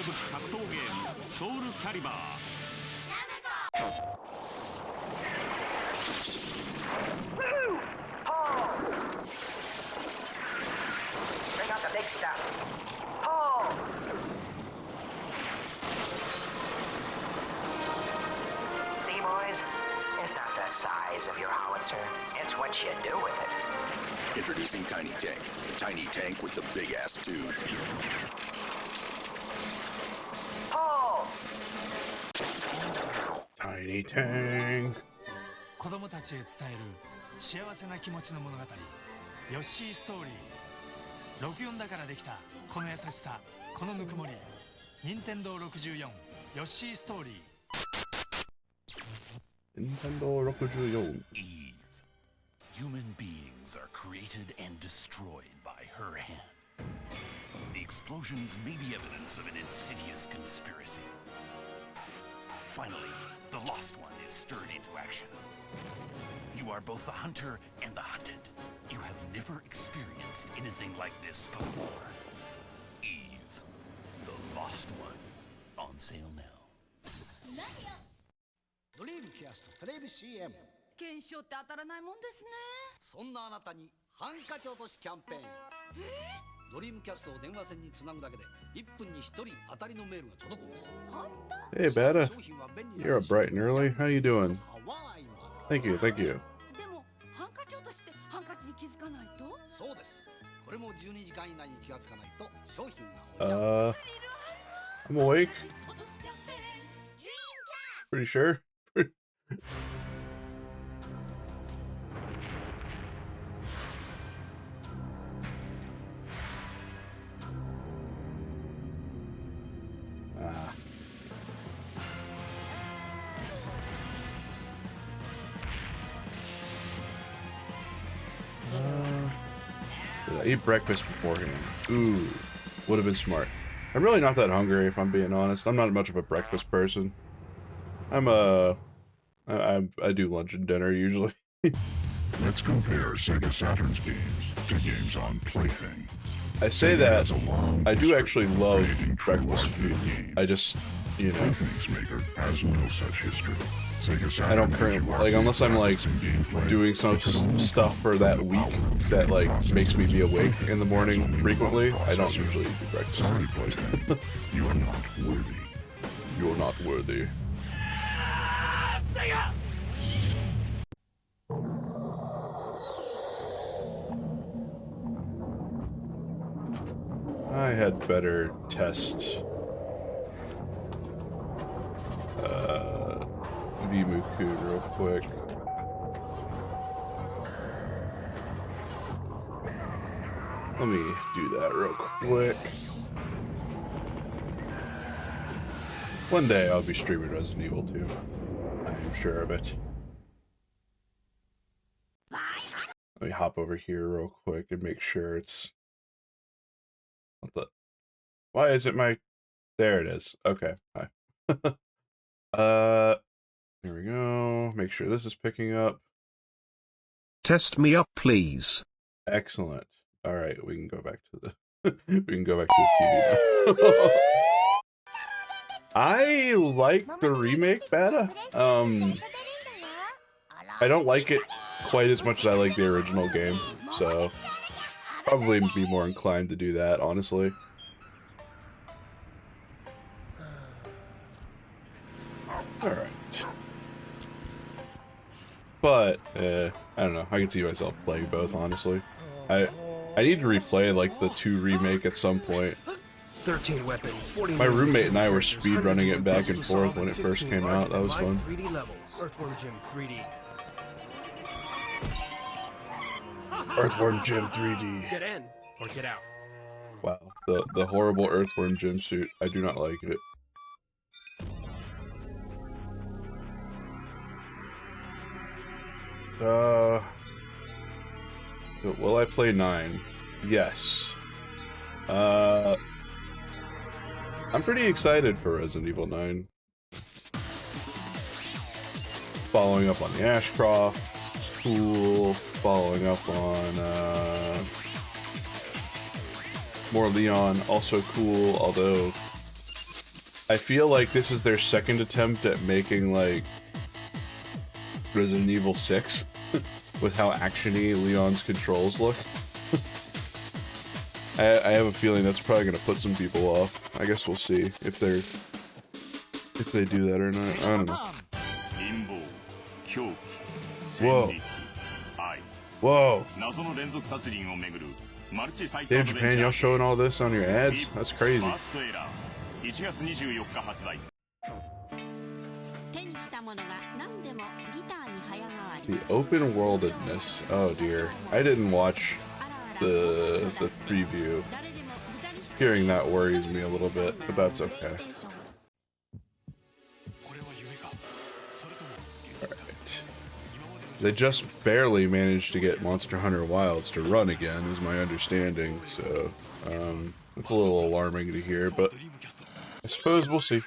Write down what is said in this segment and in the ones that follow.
武器格闘ゲームソウルキャリバー。Bring out the big stuff. Pull! See, boys? It's not the size of your howitzer. It's what you do with it. Introducing Tiny Tank. The tiny tank with the big-ass tube. Pull! Tiny Tank. 子供たちへ伝える幸せな気持ちの物語ヨッシーストーリー64だからできたこの優しさこのぬくもり任天堂64ヨッシーストーリー Nintendo 64. Eve. Human beings are created and destroyed by her hand. The explosions may be evidence of an insidious conspiracy. Finally, the lost one is stirred into action. You are both the hunter and the hunted. You have never experienced anything like this before. Eve, the lost one, on sale now. ドリームキャストテレビ CM 懸賞って当たらないもんですね。そんなあなたにハンカチ落としキャンペーンドリームキャストを電話線につなぐだけで1分に1人当たりのメールが届くんです。 Hey, Beta. You're up bright and early. How you doing? Thank you, thank you. でもハンカチ落としてハンカチに気づかないと。そうです。これも12時間以内に気がつかないと商品が置いちゃう。I'm awake. Pretty sure. Did I eat breakfast beforehand? Ooh, would have been smart. I'm really not that hungry, if I'm being honest. I'm not much of a breakfast person. I do lunch and dinner usually. Let's compare Sega Saturn's games to games on Plaything. I say that, I do actually love breakfast food. I just, you know, Plaything's maker has no such history. Sega Saturn I don't currently, like, unless I'm, like, doing some stuff for that week that, like, makes me be awake in the morning frequently, I don't usually do breakfast. Sorry, Plaything. You are not worthy. You are not worthy. I had better test Vimuku real quick. Let me do that real quick. One day I'll be streaming Resident Evil 2. I am sure of it. Let me hop over here real quick and make sure it's... What the... Why is it my... There it is. Okay. Hi. There we go. Make sure this is picking up. Test me up, please. Excellent. All right, we can go back to the we can go back to the TV now. I like the remake beta. I don't like it quite as much as I like the original game, so probably be more inclined to do that, honestly. All right. But, I don't know. I can see myself playing both, honestly. I need to replay, like, the 2 remake at some point. 13 weapons, 40 My roommate and I were speedrunning it back and forth when it first came out. That was fun. 3D levels. Earthworm Jim 3D. Earthworm Jim 3D. Get in or get out. Wow. The horrible Earthworm Jim suit. I do not like it. Will I play 9? Yes. I'm pretty excited for Resident Evil 9. Following up on the Ashcroft, cool. Following up on more Leon, also cool. Although I feel like this is their second attempt at making, like, Resident Evil 6 with how actiony Leon's controls look. I have a feeling that's probably going to put some people off. I guess we'll see if they do that or not. I don't know. Whoa. Whoa. Damn, Japan, y'all showing all this on your ads? That's crazy. The open worldedness. Oh dear. I didn't watch the preview. Hearing that worries me a little bit, but that's okay. Alright. They just barely managed to get Monster Hunter Wilds to run again, is my understanding, so it's a little alarming to hear, but I suppose we'll see.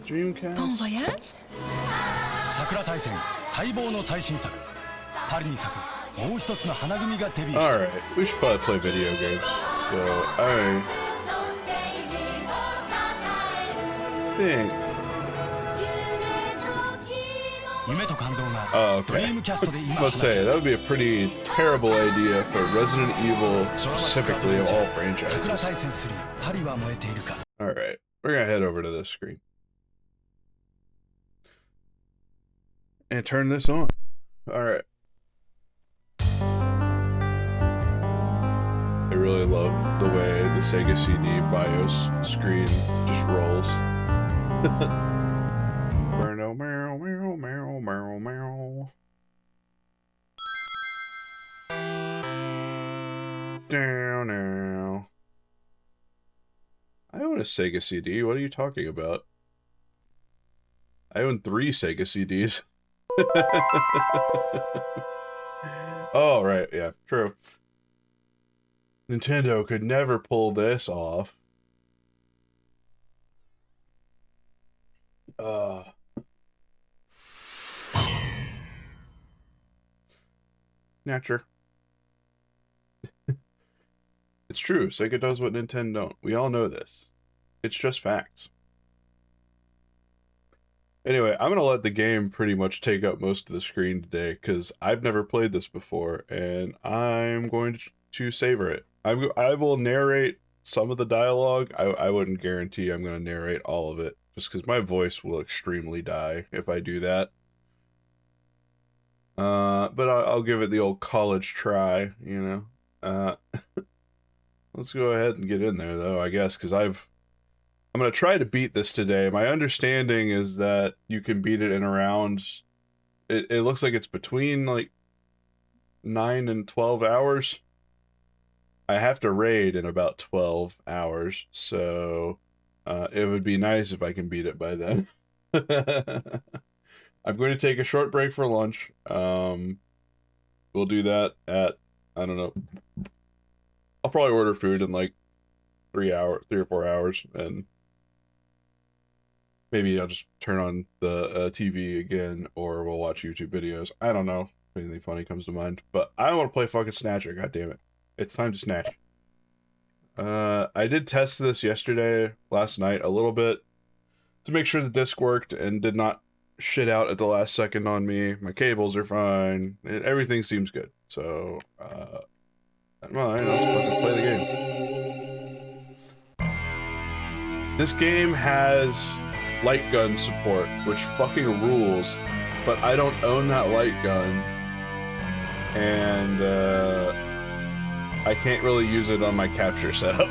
Dreamcast? Bon voyage? Alright, we should probably play video games. So, I think... Oh, okay. Let's say, that would be a pretty terrible idea for Resident Evil, specifically of all franchises. Alright, we're gonna head over to this screen. And turn this on. Alright. I really love the way the Sega CD BIOS screen just rolls. Meow, meow, meow, meow, meow, meow. Down now. I own a Sega CD. What are you talking about? I own 3 Sega CDs. Oh, right, yeah, true. Nintendo could never pull this off. Snatcher. It's true, Sega does what Nintendo don't. We all know this. It's just facts. Anyway, I'm going to let the game pretty much take up most of the screen today, because I've never played this before, and I'm going to savor it. I will narrate some of the dialogue. I wouldn't guarantee I'm going to narrate all of it, just because my voice will extremely die if I do that. But I'll give it the old college try, you know. Let's go ahead and get in there, though, I guess, because I'm going to try to beat this today. My understanding is that you can beat it in around... It looks like it's between, like, 9 and 12 hours. I have to raid in about 12 hours, so it would be nice if I can beat it by then. I'm going to take a short break for lunch. We'll do that at, I don't know, I'll probably order food in like 3 or 4 hours, and maybe I'll just turn on the TV again, or we'll watch YouTube videos. I don't know if anything funny comes to mind, but I want to play fucking Snatcher, goddammit. It's time to snatch. I did test this last night, a little bit, to make sure the disc worked and did not shit out at the last second on me. My cables are fine. Everything seems good. So, well, let's fucking play the game. This game has light gun support, which fucking rules, but I don't own that light gun, and I can't really use it on my capture setup.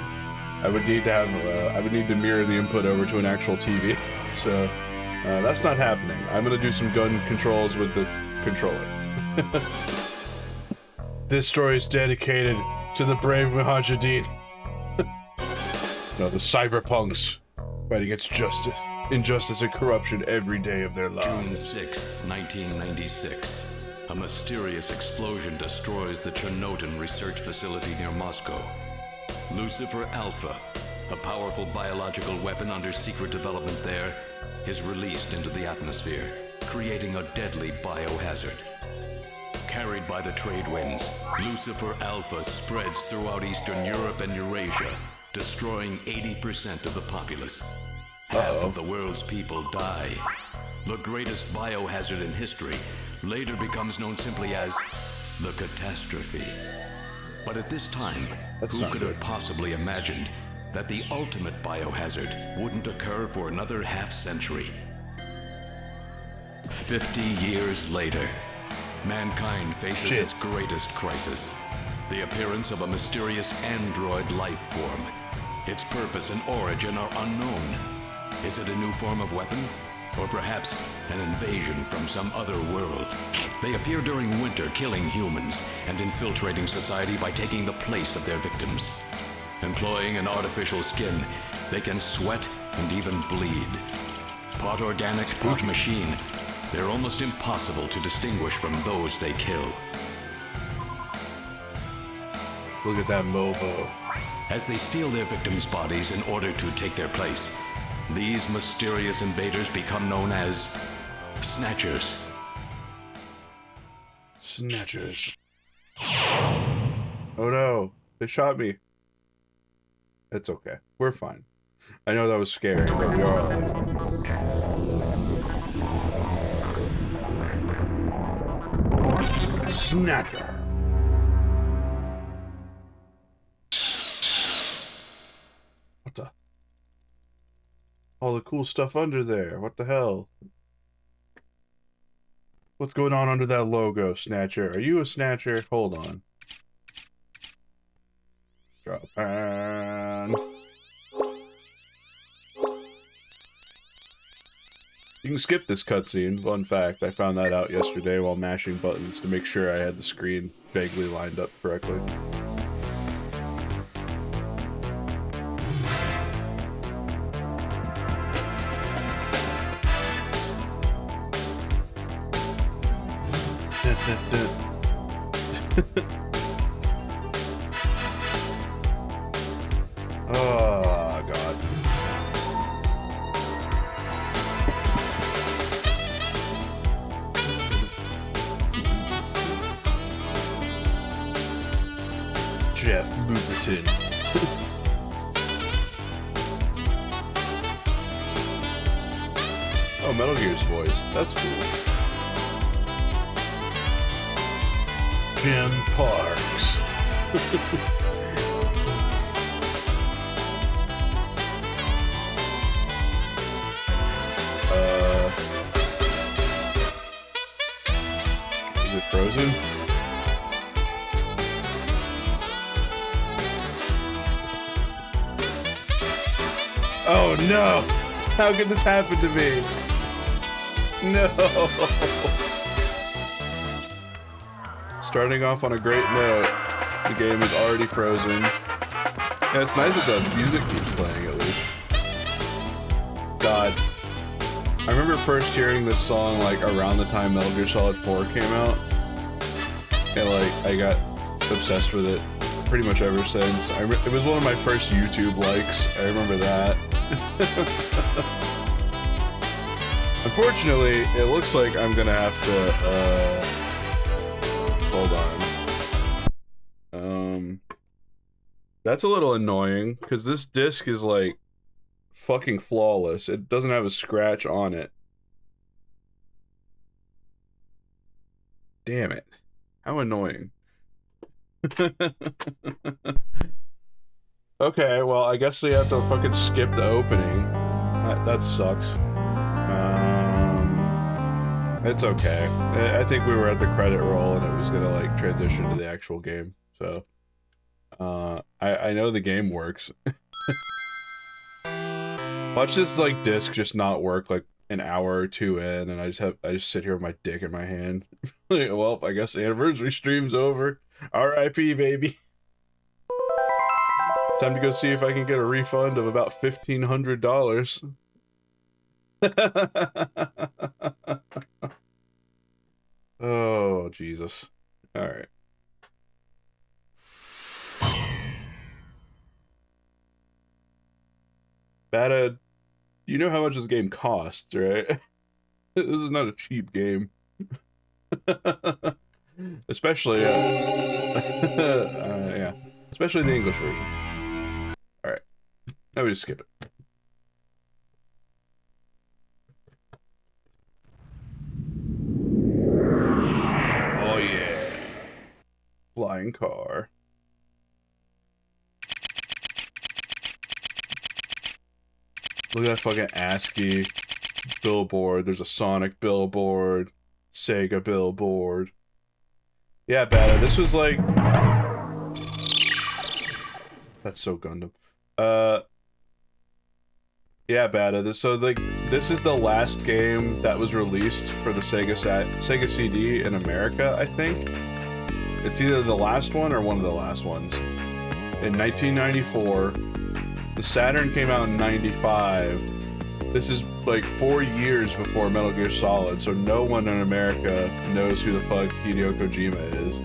I would need to have, I would need to mirror the input over to an actual TV, so that's not happening. I'm gonna do some gun controls with the controller. This story is dedicated to the brave Mujahideen. No, the cyberpunks fighting against justice, injustice, and corruption every day of their lives. June 6th, 1996. A mysterious explosion destroys the Chernobyl research facility near Moscow. Lucifer Alpha, a powerful biological weapon under secret development there, is released into the atmosphere, creating a deadly biohazard. Carried by the trade winds, Lucifer Alpha spreads throughout Eastern Europe and Eurasia, destroying 80% of the populace. Half of the world's people die. The greatest biohazard in history later becomes known simply as the catastrophe. But at this time, who could have possibly imagined that the ultimate biohazard wouldn't occur for another half-century? 50 years later, mankind faces its greatest crisis. The appearance of a mysterious android life form. Its purpose and origin are unknown. Is it a new form of weapon? Or perhaps an invasion from some other world? They appear during winter, killing humans and infiltrating society by taking the place of their victims. Employing an artificial skin, they can sweat and even bleed. Part organic, part machine, they're almost impossible to distinguish from those they kill. Look at that mobo. As they steal their victims' bodies in order to take their place, these mysterious invaders become known as Snatchers. Snatchers. Oh no, they shot me. It's okay. We're fine. I know that was scary, but we are alive. Snatcher. What the? All the cool stuff under there. What the hell? What's going on under that logo, Snatcher? Are you a Snatcher? Hold on. Japan. You can skip this cutscene. Fun fact, I found that out yesterday while mashing buttons to make sure I had the screen vaguely lined up correctly. Oh, God. Jeff Luberton. Oh, Metal Gear's voice. That's cool. Jim Parks. Is it frozen? Oh no! How could this happen to me? No! Starting off on a great note, the game is already frozen. Yeah, it's nice that the music keeps playing at least. God. I remember first hearing this song like around the time Metal Gear Solid 4 came out. And like, I got obsessed with it pretty much ever since. It was one of my first YouTube likes. I remember that. Unfortunately, it looks like I'm gonna have to, hold on. That's a little annoying, because this disc is, like, fucking flawless. It doesn't have a scratch on it. Damn it. How annoying. Okay, well, I guess we have to fucking skip the opening. That sucks. It's okay. I think we were at the credit roll and it was gonna like transition to the actual game. So, I know the game works. Watch this like disc just not work like an hour or two in, and I just sit here with my dick in my hand. Well, I guess the anniversary stream's over. R.I.P. baby. Time to go see if I can get a refund of about $1,500. Oh, Jesus. Alright. Bada, you know how much this game costs, right? This is not a cheap game. Especially, yeah. Especially the English version. Alright. No, we just skip it. Oh yeah. Flying car. Look at that fucking ASCII billboard. There's a Sonic billboard. Sega billboard. Yeah, Bada, this was like... That's so Gundam. Yeah, Bada, this is the last game that was released for the Sega CD in America, I think. It's either the last one or one of the last ones. In 1994, the Saturn came out in 95. This is like 4 years before Metal Gear Solid, so no one in America knows who the fuck Hideo Kojima is.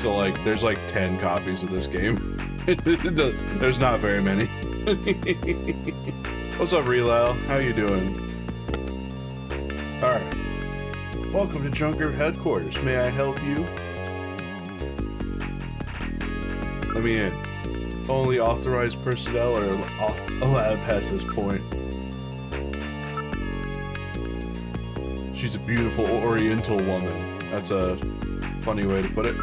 So like, there's like 10 copies of this game. There's not very many. What's up, Relal? How you doing? Alright. Welcome to Junker Headquarters. May I help you? Let me in. Only authorized personnel are allowed past this point. She's a beautiful Oriental woman. That's a funny way to put it.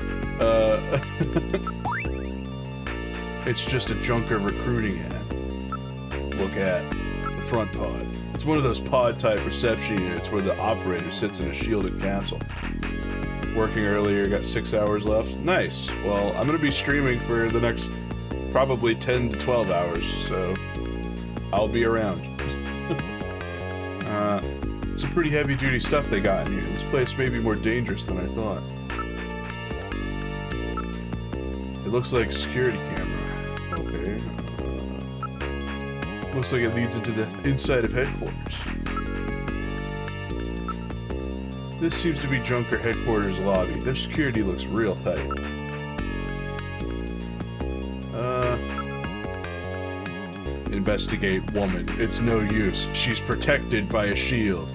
It's just a Junker recruiting ad. Look at the front pod. It's one of those pod-type reception units where the operator sits in a shielded capsule. Working earlier, got 6 hours left. Nice. Well, I'm gonna be streaming for the next probably 10 to 12 hours, so I'll be around. Some pretty heavy-duty stuff they got in here. This place may be more dangerous than I thought. It looks like a security camera. Okay. Looks like it leads into the inside of headquarters. This seems to be Junker headquarters lobby. Their security looks real tight. Investigate woman. It's no use. She's protected by a shield.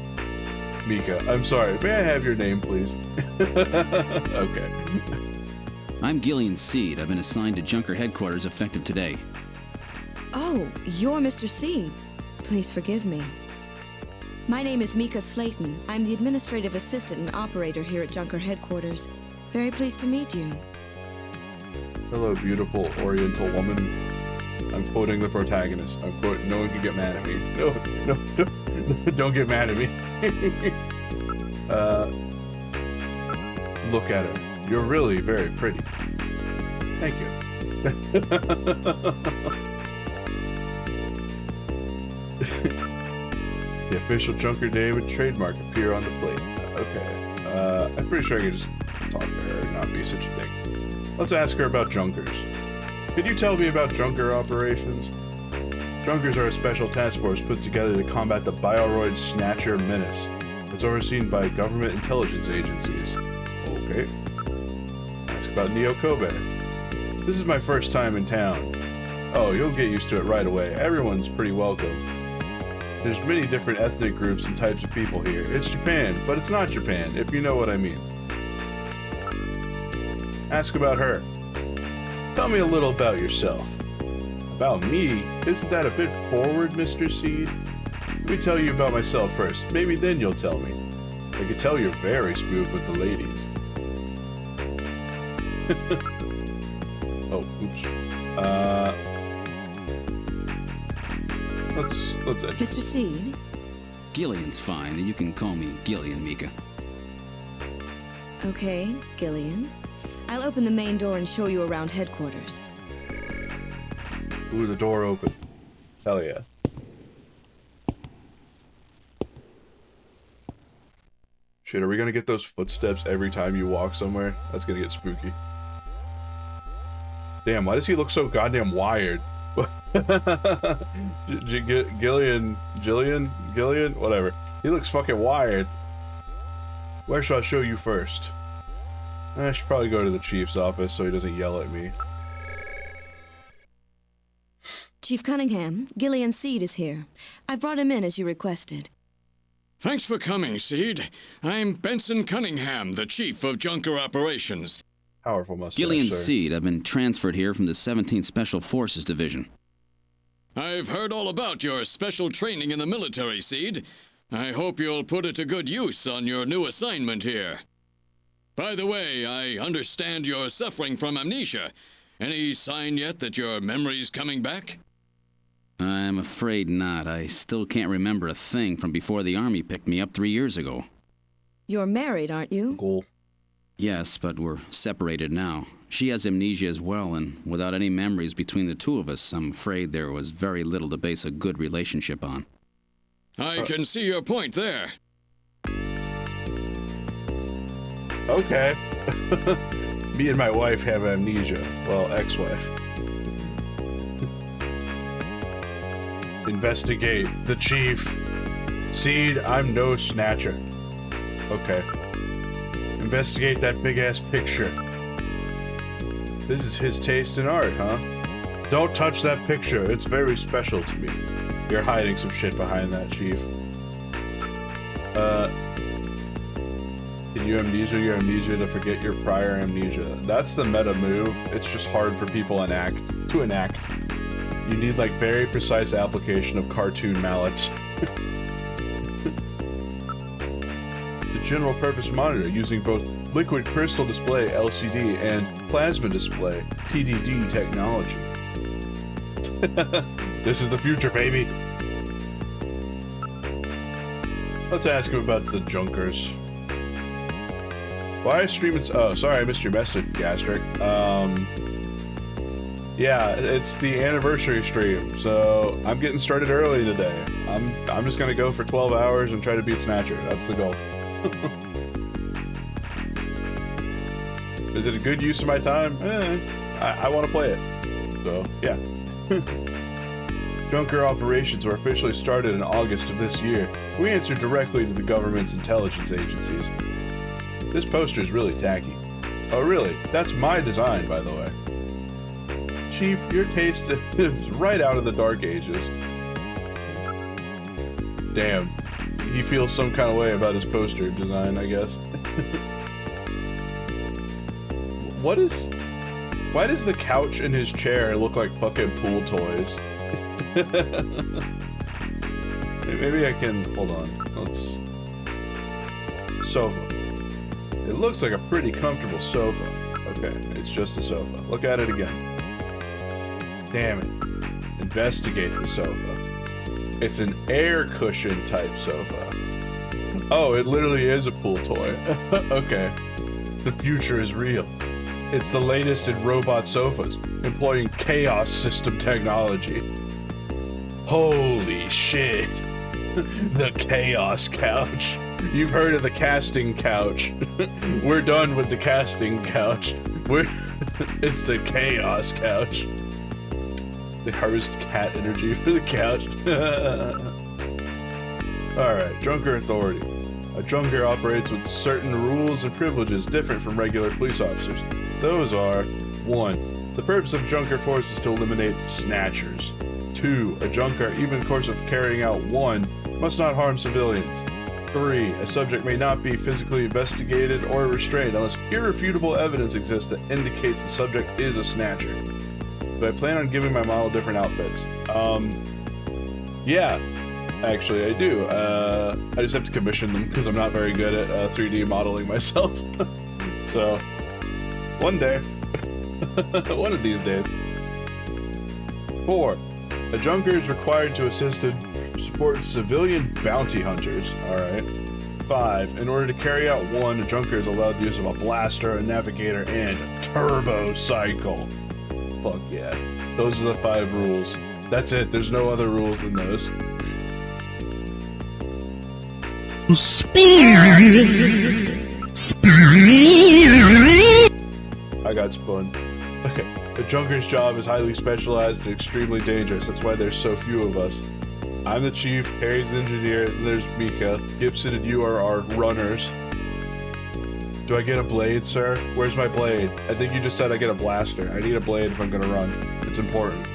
Mika, I'm sorry. May I have your name, please? Okay. I'm Gillian Seed. I've been assigned to Junker headquarters effective today. Oh, you're Mr. Seed. Please forgive me. My name is Mika Slayton. I'm the administrative assistant and operator here at Junker headquarters. Very pleased to meet you. Hello, beautiful Oriental woman. I'm quoting the protagonist. I'm quoting. No one can get mad at me. No, don't get mad at me. Look at her. You're really very pretty. Thank you. The official Junker name and trademark appear on the plate. Okay. I'm pretty sure I can just talk to her and not be such a dick. Let's ask her about Junkers. Could you tell me about Junker operations? Junkers are a special task force put together to combat the Bioroid Snatcher menace. It's overseen by government intelligence agencies. Okay. Ask about Neo Kobe. This is my first time in town. Oh, you'll get used to it right away. Everyone's pretty welcome. There's many different ethnic groups and types of people here. It's Japan, but it's not Japan, if you know what I mean. Ask about her. Tell me a little about yourself. About me? Isn't that a bit forward, Mr. Seed? Let me tell you about myself first. Maybe then you'll tell me. I can tell you're very smooth with the ladies. Oh, oops. Let's Mr. Seed? Gillian's fine. You can call me Gillian, Mika. Okay, Gillian. I'll open the main door and show you around headquarters. Ooh, the door open. Hell yeah. Shit, are we gonna get those footsteps every time you walk somewhere? That's gonna get spooky. Damn, why does he look so goddamn wired? Gillian, whatever. He looks fucking wired. Where should I show you first? I should probably go to the chief's office so he doesn't yell at me. Chief Cunningham, Gillian Seed is here. I brought him in as you requested. Thanks for coming, Seed. I'm Benson Cunningham, the Chief of Junker Operations. Powerful mustache, Gillian sir. Seed. I've been transferred here from the 17th Special Forces Division. I've heard all about your special training in the military, Seed. I hope you'll put it to good use on your new assignment here. By the way, I understand you're suffering from amnesia. Any sign yet that your memory's coming back? I'm afraid not. I still can't remember a thing from before the Army picked me up 3 years ago. You're married, aren't you? Cool. Yes, but we're separated now. She has amnesia as well, and without any memories between the two of us, I'm afraid there was very little to base a good relationship on. I can see your point there. Okay. Me and my wife have amnesia. Well, ex-wife. Investigate. The chief. Seed, I'm no snatcher. Okay. Investigate that big-ass picture. This is his taste in art, huh? Don't touch that picture. It's very special to me. You're hiding some shit behind that, chief. Can you amnesia your amnesia to forget your prior amnesia? That's the meta move. It's just hard for people to enact. You need like very precise application of cartoon mallets. It's a general purpose monitor using both liquid crystal display LCD and plasma display PDD technology. This is the future, baby. Let's ask him about the Junkers. Why streaming? Oh, sorry, I missed your message, Gastric. Yeah, it's the anniversary stream, so I'm getting started early today. I'm just gonna go for 12 hours and try to beat Snatcher. That's the goal. Is it a good use of my time? I want to play it. So, yeah. Junker operations were officially started in August of this year. We answered directly to the government's intelligence agencies. This poster is really tacky. Oh really? That's my design, by the way. Chief, your taste is right out of the Dark Ages. Damn. He feels some kind of way about his poster design, I guess. Why does the couch in his chair look like fucking pool toys? Maybe I can, hold on, let's... Sofa. It looks like a pretty comfortable sofa. Okay, it's just a sofa. Look at it again. Damn it. Investigate the sofa. It's an air cushion type sofa. Oh, it literally is a pool toy. Okay. The future is real. It's the latest in robot sofas, employing chaos system technology. Holy shit. The chaos couch. You've heard of the casting couch. We're done with the casting couch. It's the chaos couch. They harvest cat energy for the couch. Alright, Junker Authority. A Junker operates with certain rules and privileges different from regular police officers. Those are: 1. The purpose of Junker Force is to eliminate Snatchers. 2. A Junker, even in the course of carrying out 1, must not harm civilians. 3. A subject may not be physically investigated or restrained unless irrefutable evidence exists that indicates the subject is a Snatcher. Do I plan on giving my model different outfits? Yeah. Actually, I do. I just have to commission them because I'm not very good at 3D modeling myself. So, one day. One of these days. 4. A Junker is required to assist in support civilian bounty hunters. Alright. 5. In order to carry out 1, a Junker is allowed the use of a blaster, a navigator, and a turbo cycle. Fuck yeah. Those are the 5 rules. That's it. There's no other rules than those. I got spun. Okay. The Junker's job is highly specialized and extremely dangerous. That's why there's so few of us. I'm the chief, Harry's the engineer, and there's Mika. Gibson and you are our runners. Do I get a blade, sir? Where's my blade? I think you just said I get a blaster. I need a blade if I'm gonna run. It's important.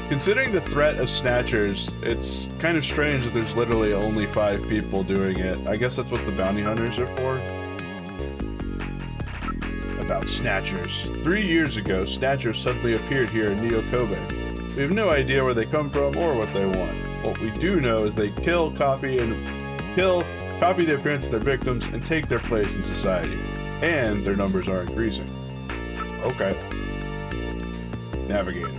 Considering the threat of Snatchers, it's kind of strange that there's literally only 5 people doing it. I guess that's what the bounty hunters are for. About Snatchers. 3 years ago, Snatchers suddenly appeared here in Neo Kobe. We have no idea where they come from or what they want. What we do know is they copy the appearance of their victims, and take their place in society. And their numbers are increasing. Okay. Navigators.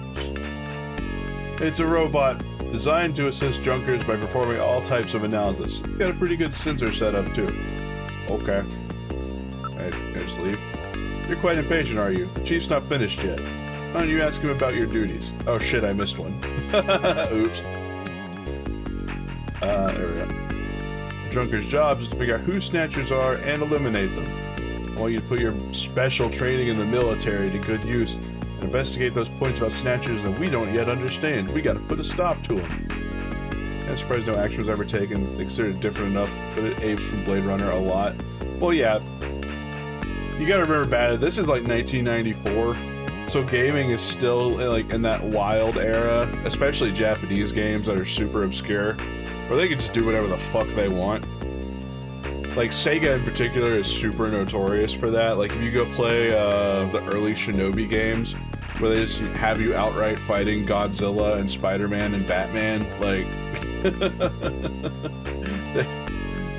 It's a robot designed to assist junkers by performing all types of analysis. Got a pretty good sensor setup too. Okay. Can I just leave? You're quite impatient, are you? The chief's not finished yet. Why don't you ask him about your duties? Oh shit, I missed one. Oops. There we go. The Junker's job is to figure out who Snatchers are and eliminate them. I want you to put your special training in the military to good use and investigate those points about Snatchers that we don't yet understand. We gotta put a stop to them. I'm surprised no action was ever taken. They consider it different enough, but it apes from Blade Runner a lot. Well, yeah. You gotta remember, this is like 1994, so gaming is still like in that wild era, especially Japanese games that are super obscure, where they can just do whatever the fuck they want. Like, Sega in particular is super notorious for that. Like, if you go play the early Shinobi games, where they just have you outright fighting Godzilla and Spider-Man and Batman, like,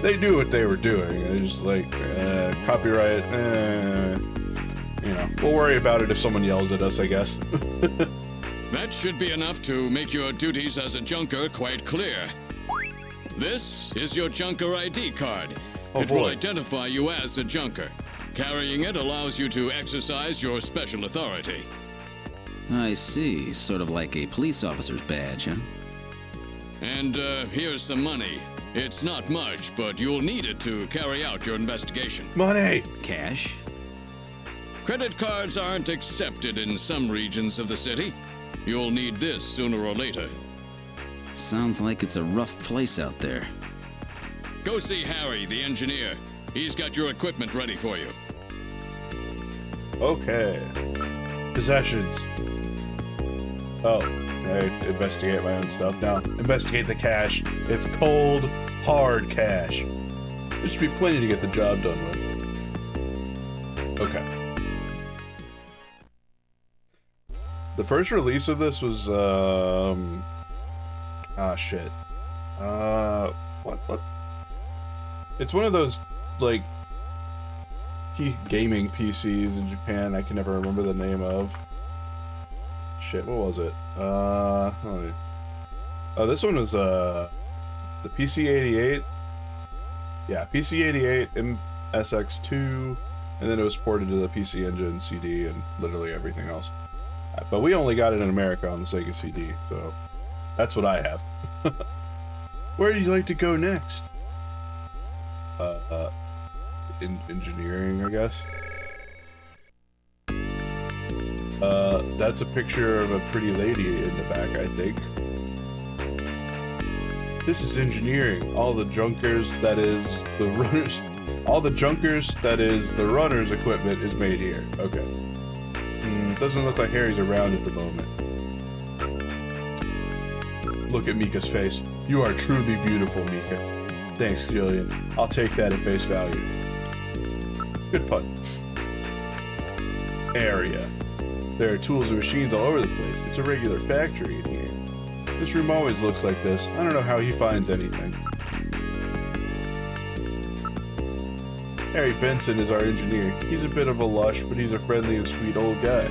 they knew what they were doing. They just like, copyright, you know, we'll worry about it if someone yells at us, I guess. That should be enough to make your duties as a junker quite clear. This is your junker ID card. It will identify you as a junker. Carrying it allows you to exercise your special authority. I see. Sort of like a police officer's badge, huh? And here's some money. It's not much, but you'll need it to carry out your investigation. Money! Cash? Credit cards aren't accepted in some regions of the city. You'll need this sooner or later. Sounds like it's a rough place out there. Go see Harry, the engineer. He's got your equipment ready for you. Okay. Possessions. Oh, I investigate my own stuff now. Investigate the cash. It's cold, hard cash. There should be plenty to get the job done with. Okay. The first release of this was, shit. What? It's one of those, like, gaming PCs in Japan I can never remember the name of. Shit, what was it? Oh, this one was, the PC-88. Yeah, PC-88, MSX2, and then it was ported to the PC Engine, CD, and literally everything else. But we only got it in America on the Sega CD, so that's what I have. Where do you like to go next? Engineering, I guess. That's a picture of a pretty lady in the back, I think. This is engineering. All the junkers, that is the runners. All the junkers, that is the runners' equipment is made here. Okay. Doesn't look like Harry's around at the moment. Look at Mika's face. You are truly beautiful, Mika. Thanks, Jillian. I'll take that at face value. Good pun. Area. There are tools and machines all over the place. It's a regular factory in here. This room always looks like this. I don't know how he finds anything. Harry Benson is our engineer. He's a bit of a lush, but he's a friendly and sweet old guy.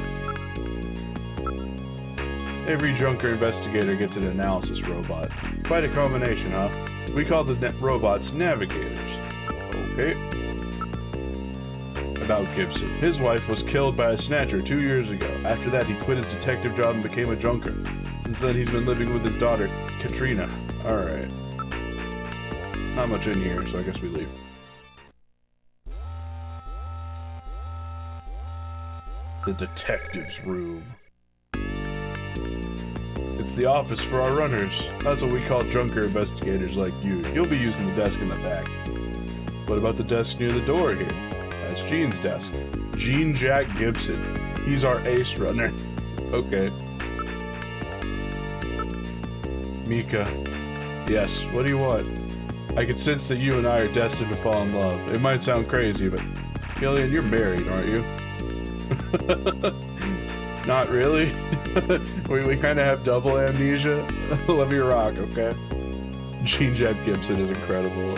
Every junker investigator gets an analysis robot. Quite a combination, huh? We call the robots navigators. Okay. About Gibson. His wife was killed by a Snatcher 2 years ago. After that, he quit his detective job and became a junker. Since then, he's been living with his daughter, Katrina. Alright. Not much in here, so I guess we leave. The detective's room. It's the office for our runners. That's what we call junker investigators like you. You'll be using the desk in the back. What about the desk near the door here? That's Gene's desk. Gene Jack Gibson. He's our ace runner. Okay. Mika. Yes, what do you want? I can sense that you and I are destined to fall in love. It might sound crazy, but... Gillian, you're married, aren't you? Not really? we kind of have double amnesia. Let me rock, okay? Gene Jack Gibson is incredible.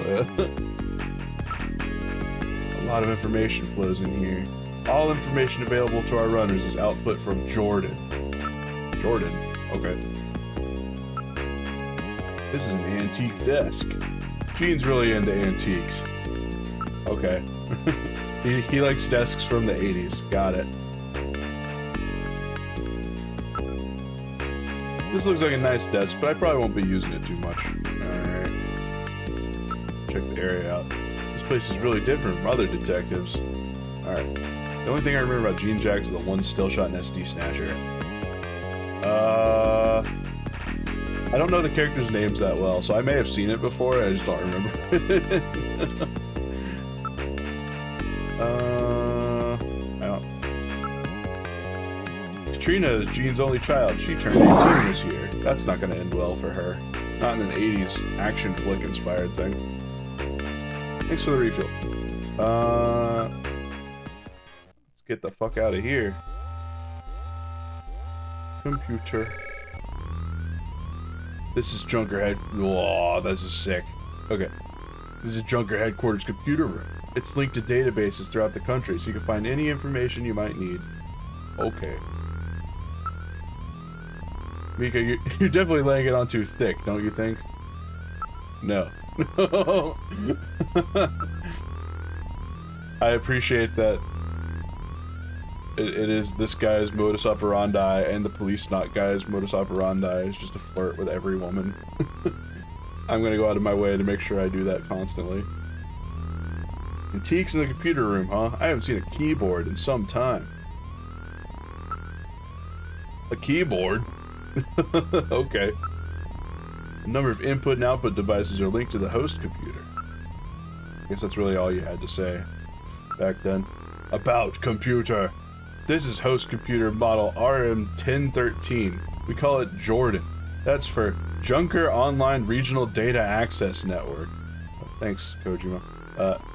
A lot of information flows in here. All information available to our runners is output from Jordan. Jordan? Okay. This is an antique desk. Gene's really into antiques. Okay. he likes desks from the 80s. Got it. This looks like a nice desk, but I probably won't be using it too much. Alright. Check the area out. This place is really different from other detectives. Alright. The only thing I remember about Gene Jack is the one still shot in SD Snatcher. I don't know the characters' names that well, so I may have seen it before, I just don't remember. I don't... Katrina is Gene's only child. She turned 18 this year. That's not gonna end well for her. Not in an 80s action flick inspired thing. Thanks for the refill. Let's get the fuck out of here. Computer. This is Junker Head. Oh, this is sick. Okay. This is Junker Headquarters computer room. It's linked to databases throughout the country, so you can find any information you might need. Okay. Mika, you're definitely laying it on too thick, don't you think? No. I appreciate that it is this guy's modus operandi and the police snot guy's modus operandi is just to flirt with every woman. I'm gonna go out of my way to make sure I do that constantly. Antiques in the computer room, huh? I haven't seen a keyboard in some time. A keyboard? Okay. A number of input and output devices are linked to the host computer. I guess that's really all you had to say back then. About computer. This is host computer model RM1013. We call it Jordan. That's for Junker Online Regional Data Access Network. Thanks, Kojima.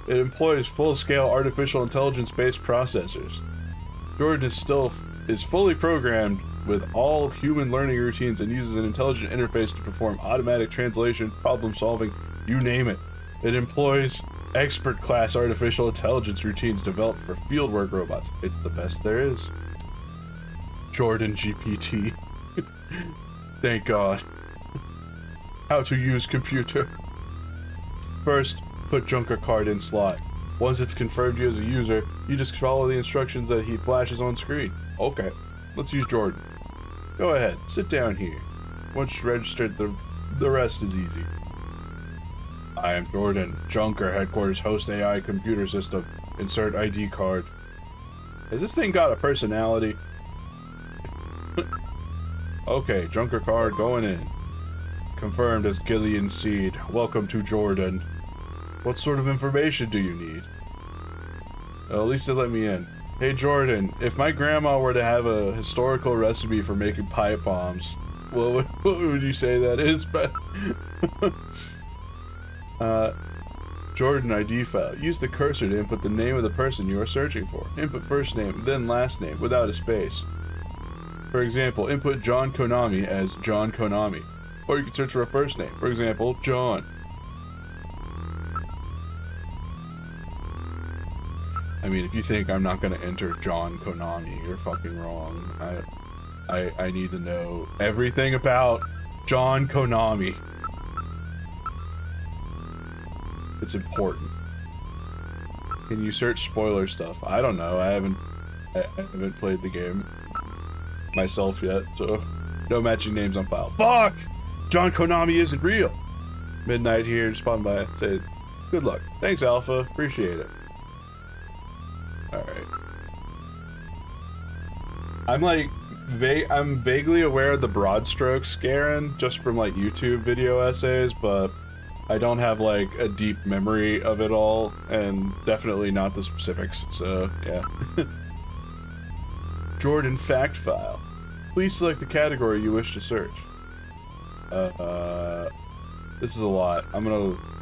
It employs full-scale artificial intelligence-based processors. Jordan is fully programmed with all human learning routines and uses an intelligent interface to perform automatic translation, problem-solving, you name it. It employs expert-class artificial intelligence routines developed for fieldwork robots. It's the best there is. Jordan GPT. Thank God. How to use computer. First, put Junker card in slot. Once it's confirmed you as a user, you just follow the instructions that he flashes on screen. Okay, let's use Jordan. Go ahead, sit down here. Once you're registered, the rest is easy. I am Jordan, Junker Headquarters Host AI Computer System. Insert ID card. Has this thing got a personality? Okay, Junker card going in. Confirmed as Gillian Seed. Welcome to Jordan. What sort of information do you need? Well, at least it let me in. Hey Jordan, if my grandma were to have a historical recipe for making pipe bombs, what would you say that is? Jordan ID file. Use the cursor to input the name of the person you are searching for. Input first name, then last name, without a space. For example, input John Konami as John Konami. Or you can search for a first name. For example, John. I mean, if you think I'm not gonna enter John Konami, you're fucking wrong. I need to know everything about John Konami. It's important. Can you search spoiler stuff? I don't know. I haven't played the game myself yet, so no matching names on file. Fuck! John Konami isn't real. Midnight here, just popping by. Say, good luck. Thanks, Alpha. Appreciate it. Alright. I'm vaguely aware of the broad strokes, Garen, just from like YouTube video essays, but I don't have like a deep memory of it all, and definitely not the specifics, so yeah. Jordan fact file. Please select the category you wish to search. This is a lot.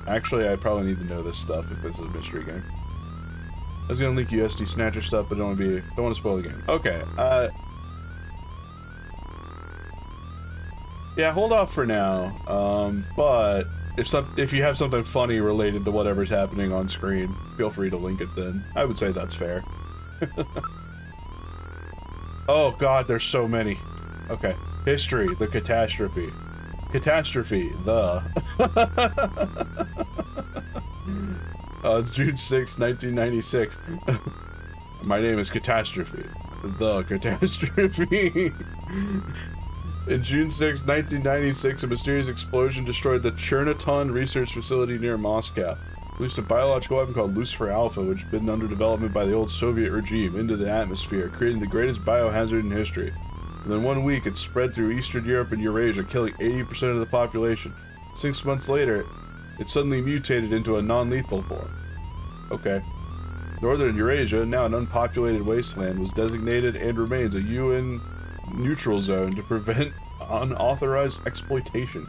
Actually, I probably need to know this stuff if this is a mystery game. I was gonna link you SD Snatcher stuff, but don't want to spoil the game. Okay, Yeah, hold off for now. But if you have something funny related to whatever's happening on screen, feel free to link it then. I would say that's fair. Oh god, there's so many. Okay. History, the catastrophe. Catastrophe, the. It's June 6, 1996. My name is Catastrophe. The Catastrophe. In June 6, 1996, a mysterious explosion destroyed the Cherniton research facility near Moscow. Released a biological weapon called Lucifer Alpha, which had been under development by the old Soviet regime, into the atmosphere, creating the greatest biohazard in history. Within 1 week, it spread through Eastern Europe and Eurasia, killing 80% of the population. 6 months later, it suddenly mutated into a non-lethal form. Okay. Northern Eurasia, now an unpopulated wasteland, was designated and remains a UN neutral zone to prevent unauthorized exploitation.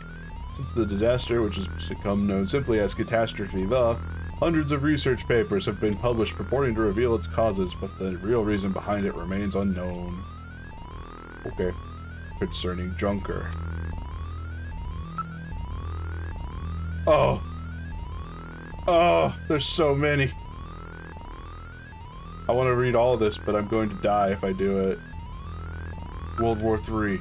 Since the disaster, which has become known simply as Catastrophe the, hundreds of research papers have been published purporting to reveal its causes, but the real reason behind it remains unknown. Okay. Concerning Junker. Oh! Oh, there's so many. I want to read all of this, but I'm going to die if I do it. World War III,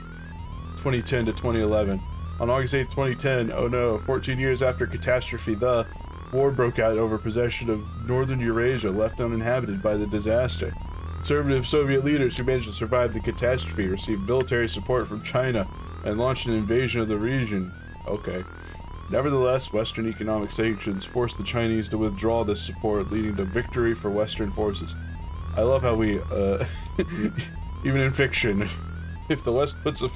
2010 to 2011. On August 8, 2010, oh no, 14 years after Catastrophe the, war broke out over possession of northern Eurasia left uninhabited by the disaster. Conservative Soviet leaders who managed to survive the catastrophe received military support from China and launched an invasion of the region. Okay. Nevertheless, Western economic sanctions forced the Chinese to withdraw this support, leading to victory for Western forces. I love how we, even in fiction, if the West puts a...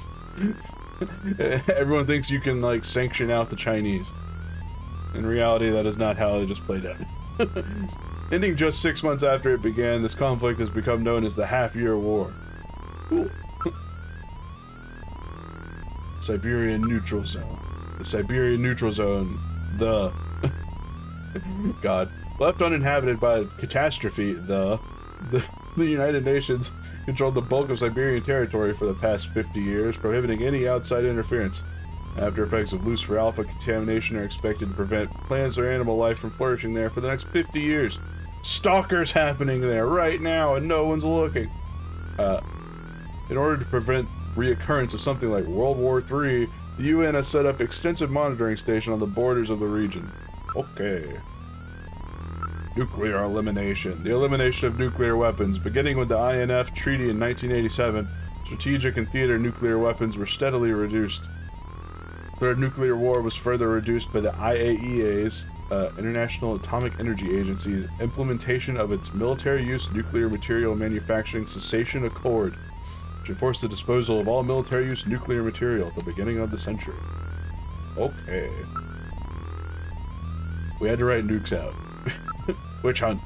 everyone thinks you can, like, sanction out the Chinese. In reality, that is not how it just played out. Ending just 6 months after it began, this conflict has become known as the Half-Year War. Cool. Siberian Neutral Zone. The Siberian Neutral Zone. The... God. Left uninhabited by Catastrophe, the United Nations controlled the bulk of Siberian territory for the past 50 years, prohibiting any outside interference. After effects of Lucifer Alpha contamination are expected to prevent plants or animal life from flourishing there for the next 50 years. Stalkers happening there right now and no one's looking. In order to prevent reoccurrence of something like World War III, the UN has set up extensive monitoring station on the borders of the region. Okay. Nuclear elimination. The elimination of nuclear weapons. Beginning with the INF Treaty in 1987, strategic and theater nuclear weapons were steadily reduced. Third nuclear war was further reduced by the IAEA's, International Atomic Energy Agency's, implementation of its military-use nuclear material manufacturing cessation accord, which enforced the disposal of all military-use nuclear material at the beginning of the century. Okay. We had to write nukes out. Witch hunt.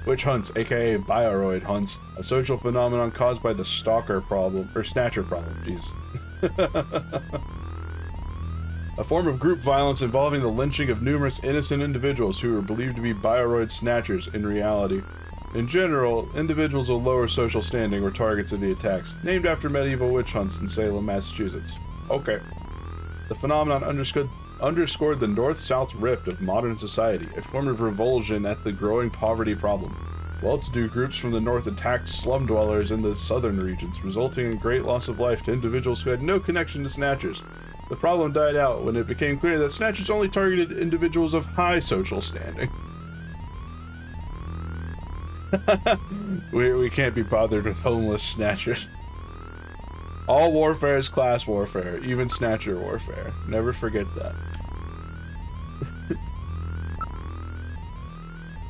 Witch hunts, aka bioroid hunts, a social phenomenon caused by the stalker problem, or snatcher problem, jeez. A form of group violence involving the lynching of numerous innocent individuals who were believed to be bioroid snatchers in reality. In general, individuals of lower social standing were targets of the attacks, named after medieval witch hunts in Salem, Massachusetts. Okay. The phenomenon underscored the north-south rift of modern society, a form of revulsion at the growing poverty problem. Well-to-do groups from the north attacked slum dwellers in the southern regions, resulting in great loss of life to individuals who had no connection to snatchers. The problem died out when it became clear that snatchers only targeted individuals of high social standing. we can't be bothered with homeless snatchers. All warfare is class warfare, even snatcher warfare. Never forget that.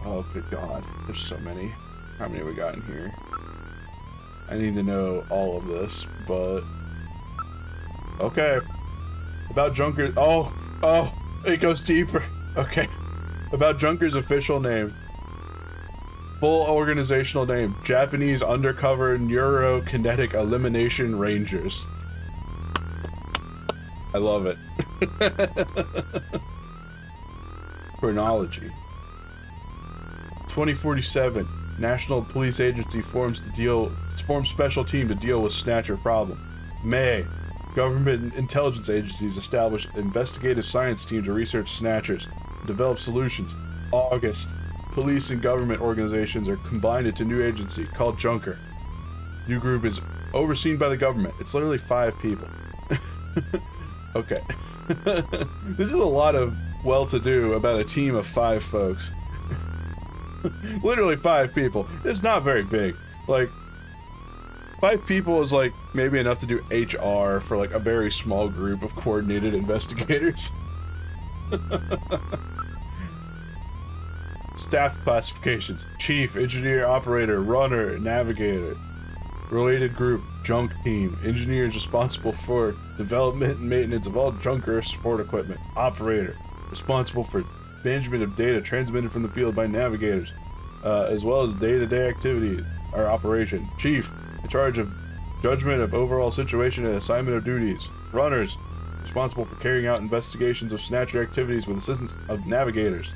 Oh, good God. There's so many. How many we got in here? I need to know all of this, but... Okay. About Junker... Oh, it goes deeper. Okay. About Junker's official name. Full organizational name. Japanese Undercover Neurokinetic Elimination Rangers. I love it. Chronology. 2047. National Police Agency forms special team to deal with Snatcher problem. May. Government intelligence agencies establish an investigative science team to research Snatchers and develop solutions. August. Police and government organizations are combined into a new agency called Junker. New group is overseen by the government. It's literally 5 people. Okay. This is a lot of well-to-do about a team of 5 folks. Literally 5 people. It's not very big. Like, 5 people is like maybe enough to do HR for like a very small group of coordinated investigators. Staff classifications: Chief, Engineer, Operator, Runner, Navigator. Related group: Junk Team. Engineers responsible for development and maintenance of all junker support equipment. Operator, responsible for management of data transmitted from the field by navigators, as well as day-to-day activities or operation. Chief, in charge of judgment of overall situation and assignment of duties. Runners, responsible for carrying out investigations of Snatcher activities with assistance of navigators.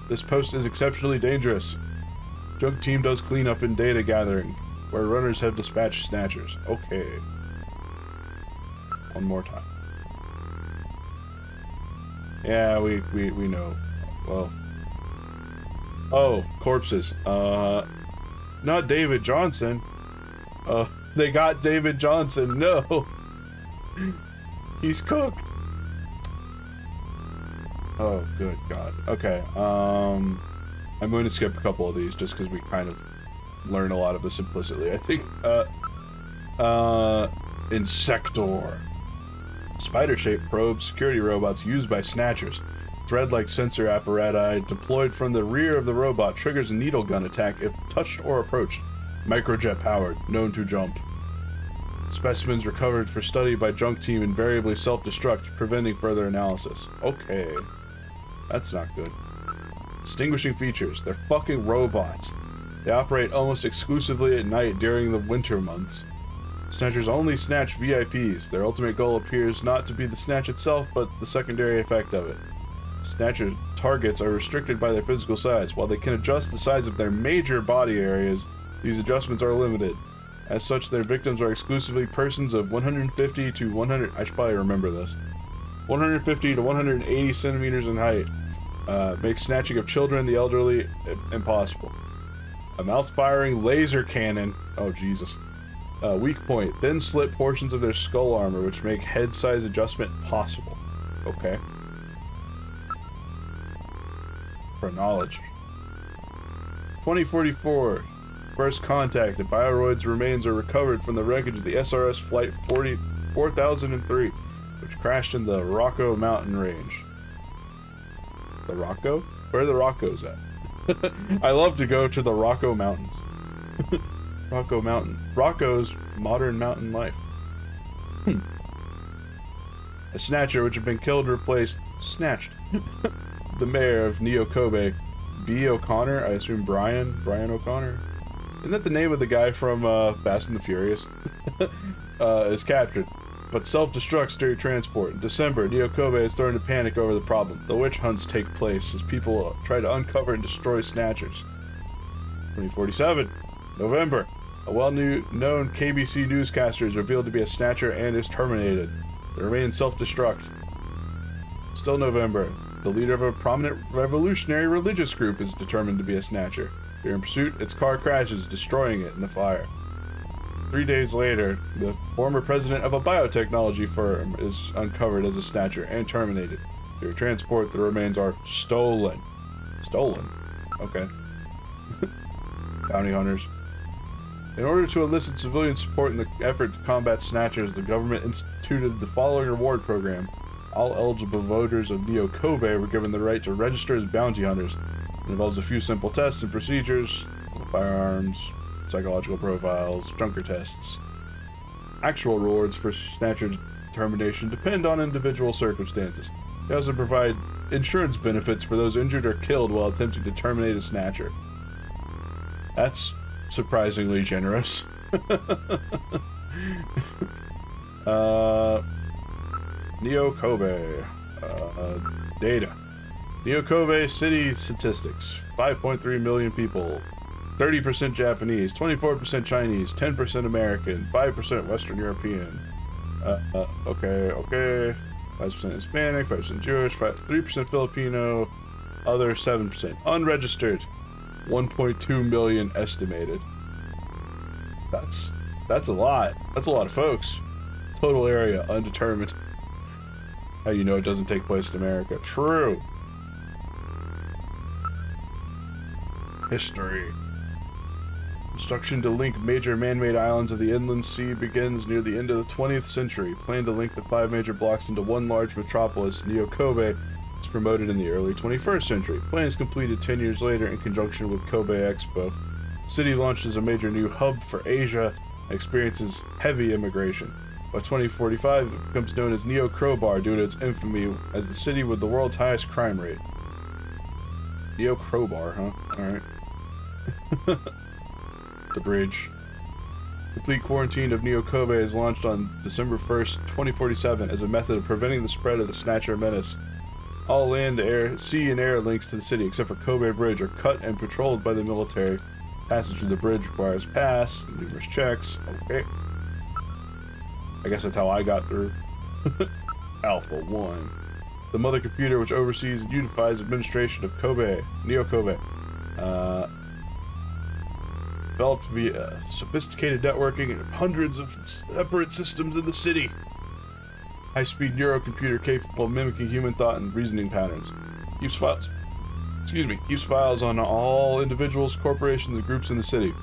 This post is exceptionally dangerous. Junk Team does cleanup and data gathering, where runners have dispatched Snatchers. Okay. One more time. Yeah, we know. Well. Oh, corpses. Not David Johnson. They got David Johnson. No. He's cooked. Oh, good God. Okay, I'm going to skip a couple of these just because we kind of learn a lot of this implicitly. I think, Insector. Spider-shaped probes, security robots used by Snatchers. Thread-like sensor apparatus deployed from the rear of the robot triggers a needle gun attack if touched or approached. Microjet powered, known to jump. Specimens recovered for study by Junk Team invariably self-destruct, preventing further analysis. Okay. That's not good. Distinguishing features. They're fucking robots. They operate almost exclusively at night during the winter months. Snatchers only snatch VIPs. Their ultimate goal appears not to be the snatch itself, but the secondary effect of it. Snatcher targets are restricted by their physical size. While they can adjust the size of their major body areas, these adjustments are limited. As such, their victims are exclusively persons of 150 to 100... I should probably remember this. 150 to 180 centimeters in height. Makes snatching of children, the elderly, impossible. A mouth-firing laser cannon. Oh, Jesus. Weak point. Thin slit portions of their skull armor, which make head size adjustment possible. Okay. Chronology. 2044. First contact. The Bioroid's remains are recovered from the wreckage of the SRS Flight 4003, which crashed in the Rocco mountain range. The Rocco? Where are the Roccos at? I love to go to the Rocco Mountains. Rocco Mountain. Rocco's modern mountain life. A Snatcher which had been killed replaced... Snatched. The mayor of Neo Kobe, B. O'Connor, I assume Brian O'Connor? Isn't that the name of the guy from Fast and the Furious? Is captured, but self-destructs during transport. In December, Neo Kobe is thrown into panic over the problem. The witch hunts take place as people try to uncover and destroy Snatchers. 2047. November. A well-known KBC newscaster is revealed to be a Snatcher and is terminated. They remain self-destruct. Still November. The leader of a prominent revolutionary religious group is determined to be a Snatcher. They're in pursuit, its car crashes, destroying it in the fire. 3 days later, the former president of a biotechnology firm is uncovered as a Snatcher and terminated. During transport, the remains are stolen. Stolen? Okay. Bounty hunters. In order to elicit civilian support in the effort to combat Snatchers, the government instituted the following reward program. All eligible voters of Neo Kobe were given the right to register as bounty hunters. It involves a few simple tests and procedures, firearms, psychological profiles, junker tests. Actual rewards for Snatcher determination depend on individual circumstances. They also provide insurance benefits for those injured or killed while attempting to terminate a Snatcher. That's surprisingly generous. Neo Kobe. Data. Neo Kobe city statistics. 5.3 million people. 30% Japanese, 24% Chinese, 10% American, 5% Western European. Okay. 5% Hispanic, 5% Jewish, 3% Filipino, other 7%. Unregistered. 1.2 million estimated. That's a lot. That's a lot of folks. Total area, undetermined. How you know it doesn't take place in America? True. History. Construction to link major man-made islands of the inland sea begins near the end of the 20th century. Plan to link the 5 major blocks into one large metropolis, Neo-Kobe, was promoted in the early 21st century. Plans completed 10 years later in conjunction with Kobe Expo. The city launched as a major new hub for Asia and experiences heavy immigration. By 2045, it becomes known as Neo Crowbar due to its infamy as the city with the world's highest crime rate. Neo Crowbar, huh? Alright. The bridge. Complete quarantine of Neo Kobe is launched on December 1st, 2047 as a method of preventing the spread of the Snatcher menace. All land, air, sea, and air links to the city except for Kobe Bridge are cut and patrolled by the military. Passage through the bridge requires pass and numerous checks. Okay. I guess that's how I got through. Alpha 1. The mother computer which oversees and unifies administration of Kobe, Neo Kobe. Developed via sophisticated networking and hundreds of separate systems in the city. High-speed neurocomputer capable of mimicking human thought and reasoning patterns. Keeps files on all individuals, corporations, and groups in the city.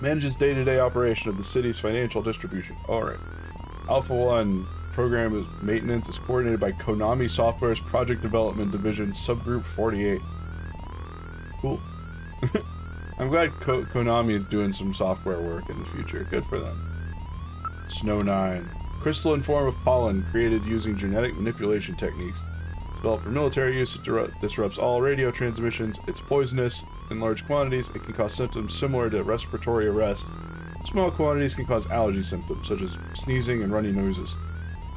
Manages day-to-day operation of the city's financial distribution. Alright. Alpha 1 program is maintenance is coordinated by Konami Software's Project Development Division, Subgroup 48. Cool. I'm glad Konami is doing some software work in the future. Good for them. Snow 9. Crystalline form of pollen created using genetic manipulation techniques. Developed for military use, it disrupts all radio transmissions. It's poisonous in large quantities. It can cause symptoms similar to respiratory arrest. Small quantities can cause allergy symptoms, such as sneezing and runny noses.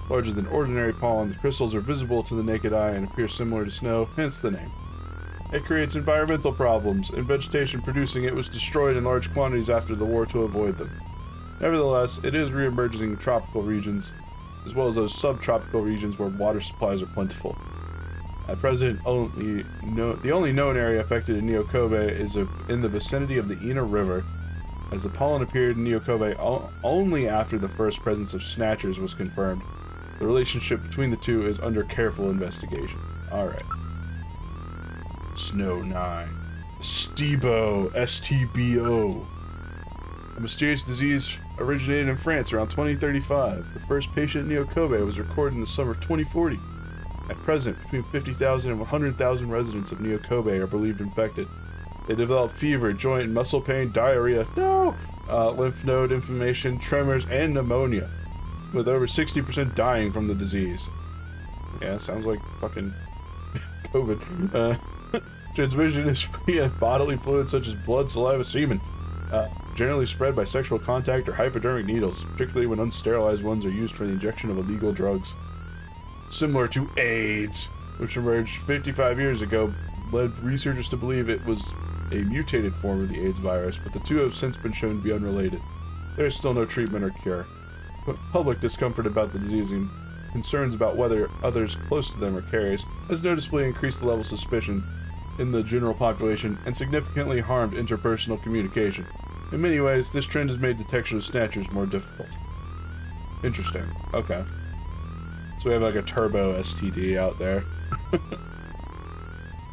Larger than ordinary pollen, the crystals are visible to the naked eye and appear similar to snow, hence the name. It creates environmental problems, and vegetation producing it was destroyed in large quantities after the war to avoid them. Nevertheless, it is re-emerging in tropical regions, as well as those subtropical regions where water supplies are plentiful. At present, the only known area affected in Neo Kobe is in the vicinity of the Ina River, as the pollen appeared in Neo Kobe only after the first presence of Snatchers was confirmed. The relationship between the two is under careful investigation. Alright. Snow 9. STIBO. STBO. A mysterious disease originated in France around 2035. The first patient in Neo Kobe was recorded in the summer of 2040. At present, between 50,000 and 100,000 residents of Neo Kobe are believed infected. They develop fever, joint and muscle pain, diarrhea, lymph node inflammation, tremors, and pneumonia, with over 60% dying from the disease. Yeah, sounds like fucking COVID. Transmission is via bodily fluids such as blood, saliva, semen, generally spread by sexual contact or hypodermic needles, particularly when unsterilized ones are used for the injection of illegal drugs. Similar to AIDS, which emerged 55 years ago, led researchers to believe it was a mutated form of the AIDS virus, but the two have since been shown to be unrelated. There is still no treatment or cure. But public discomfort about the disease and concerns about whether others close to them are carriers has noticeably increased the level of suspicion in the general population and significantly harmed interpersonal communication. In many ways, this trend has made detection of Snatchers more difficult. Interesting. Okay. So we have like a turbo STD out there.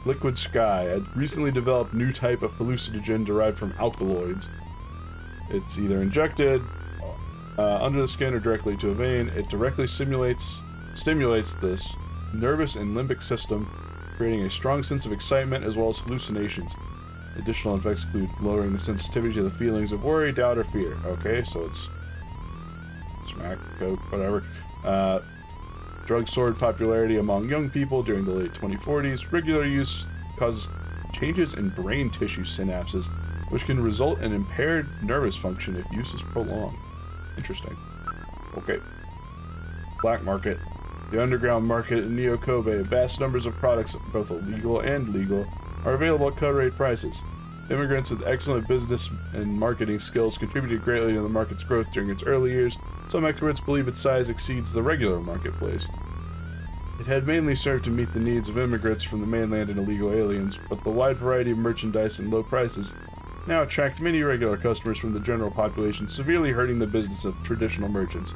Liquid Sky, a recently developed new type of hallucinogen derived from alkaloids. It's either injected under the skin or directly to a vein. It directly stimulates the nervous and limbic system, creating a strong sense of excitement as well as hallucinations. Additional effects include lowering the sensitivity to the feelings of worry, doubt, or fear. Okay, so it's smack, coke, whatever. Drug soared popularity among young people during the late 2040s. Regular use causes changes in brain tissue synapses, which can result in impaired nervous function if use is prolonged. Interesting. Okay. Black market. The underground market in Neo Kobe, vast numbers of products, both illegal and legal, are available at cut-rate prices. Immigrants with excellent business and marketing skills contributed greatly to the market's growth during its early years. Some experts believe its size exceeds the regular marketplace. It had mainly served to meet the needs of immigrants from the mainland and illegal aliens, but the wide variety of merchandise and low prices now attract many regular customers from the general population, severely hurting the business of traditional merchants.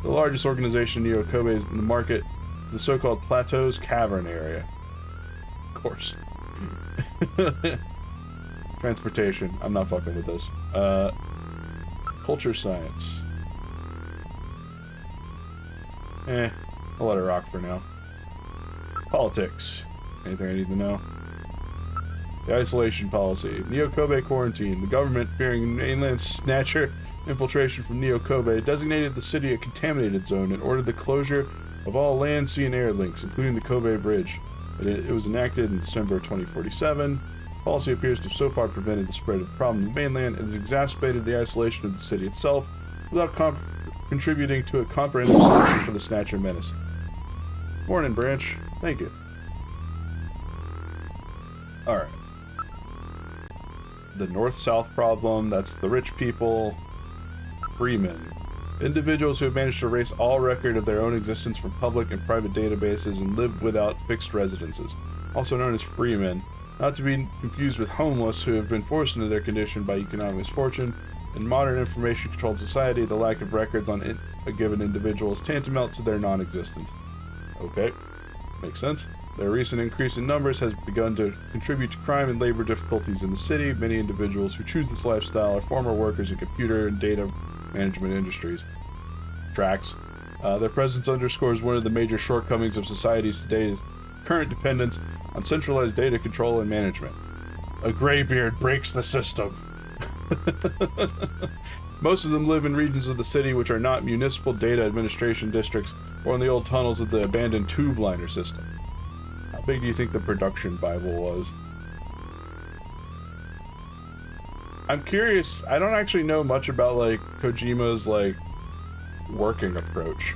The largest organization in Neo-Kobe in the market is the so-called Plateau's Cavern area. Of course. Transportation. I'm not fucking with this. Culture science. I'll let it rock for now. Politics. Anything I need to know? The isolation policy. Neo-Kobe quarantine. The government, fearing mainland Snatcher infiltration from Neo-Kobe, designated the city a contaminated zone and ordered the closure of all land, sea, and air links, including the Kobe Bridge. It was enacted in December 2047. Policy appears to have so far prevented the spread of the problem in the mainland and has exacerbated the isolation of the city itself without contributing to a comprehensive solution for the Snatcher menace. Morning, Branch. Thank you. Alright. The North-South problem, that's the rich people. Freemen. Individuals who have managed to erase all record of their own existence from public and private databases and live without fixed residences. Also known as freemen. Not to be confused with homeless who have been forced into their condition by economic misfortune. In modern information-controlled society, the lack of records on a given individual is tantamount to their non-existence. Okay. Makes sense. Their recent increase in numbers has begun to contribute to crime and labor difficulties in the city. Many individuals who choose this lifestyle are former workers in computer and data management industries. Tracks. Their presence underscores one of the major shortcomings of societies today's current dependence on centralized data control and management. A graybeard breaks the system. Most of them live in regions of the city which are not municipal data administration districts or in the old tunnels of the abandoned tube liner system. How big do you think the production Bible was? I'm curious. I don't actually know much about, like, Kojima's, like, working approach.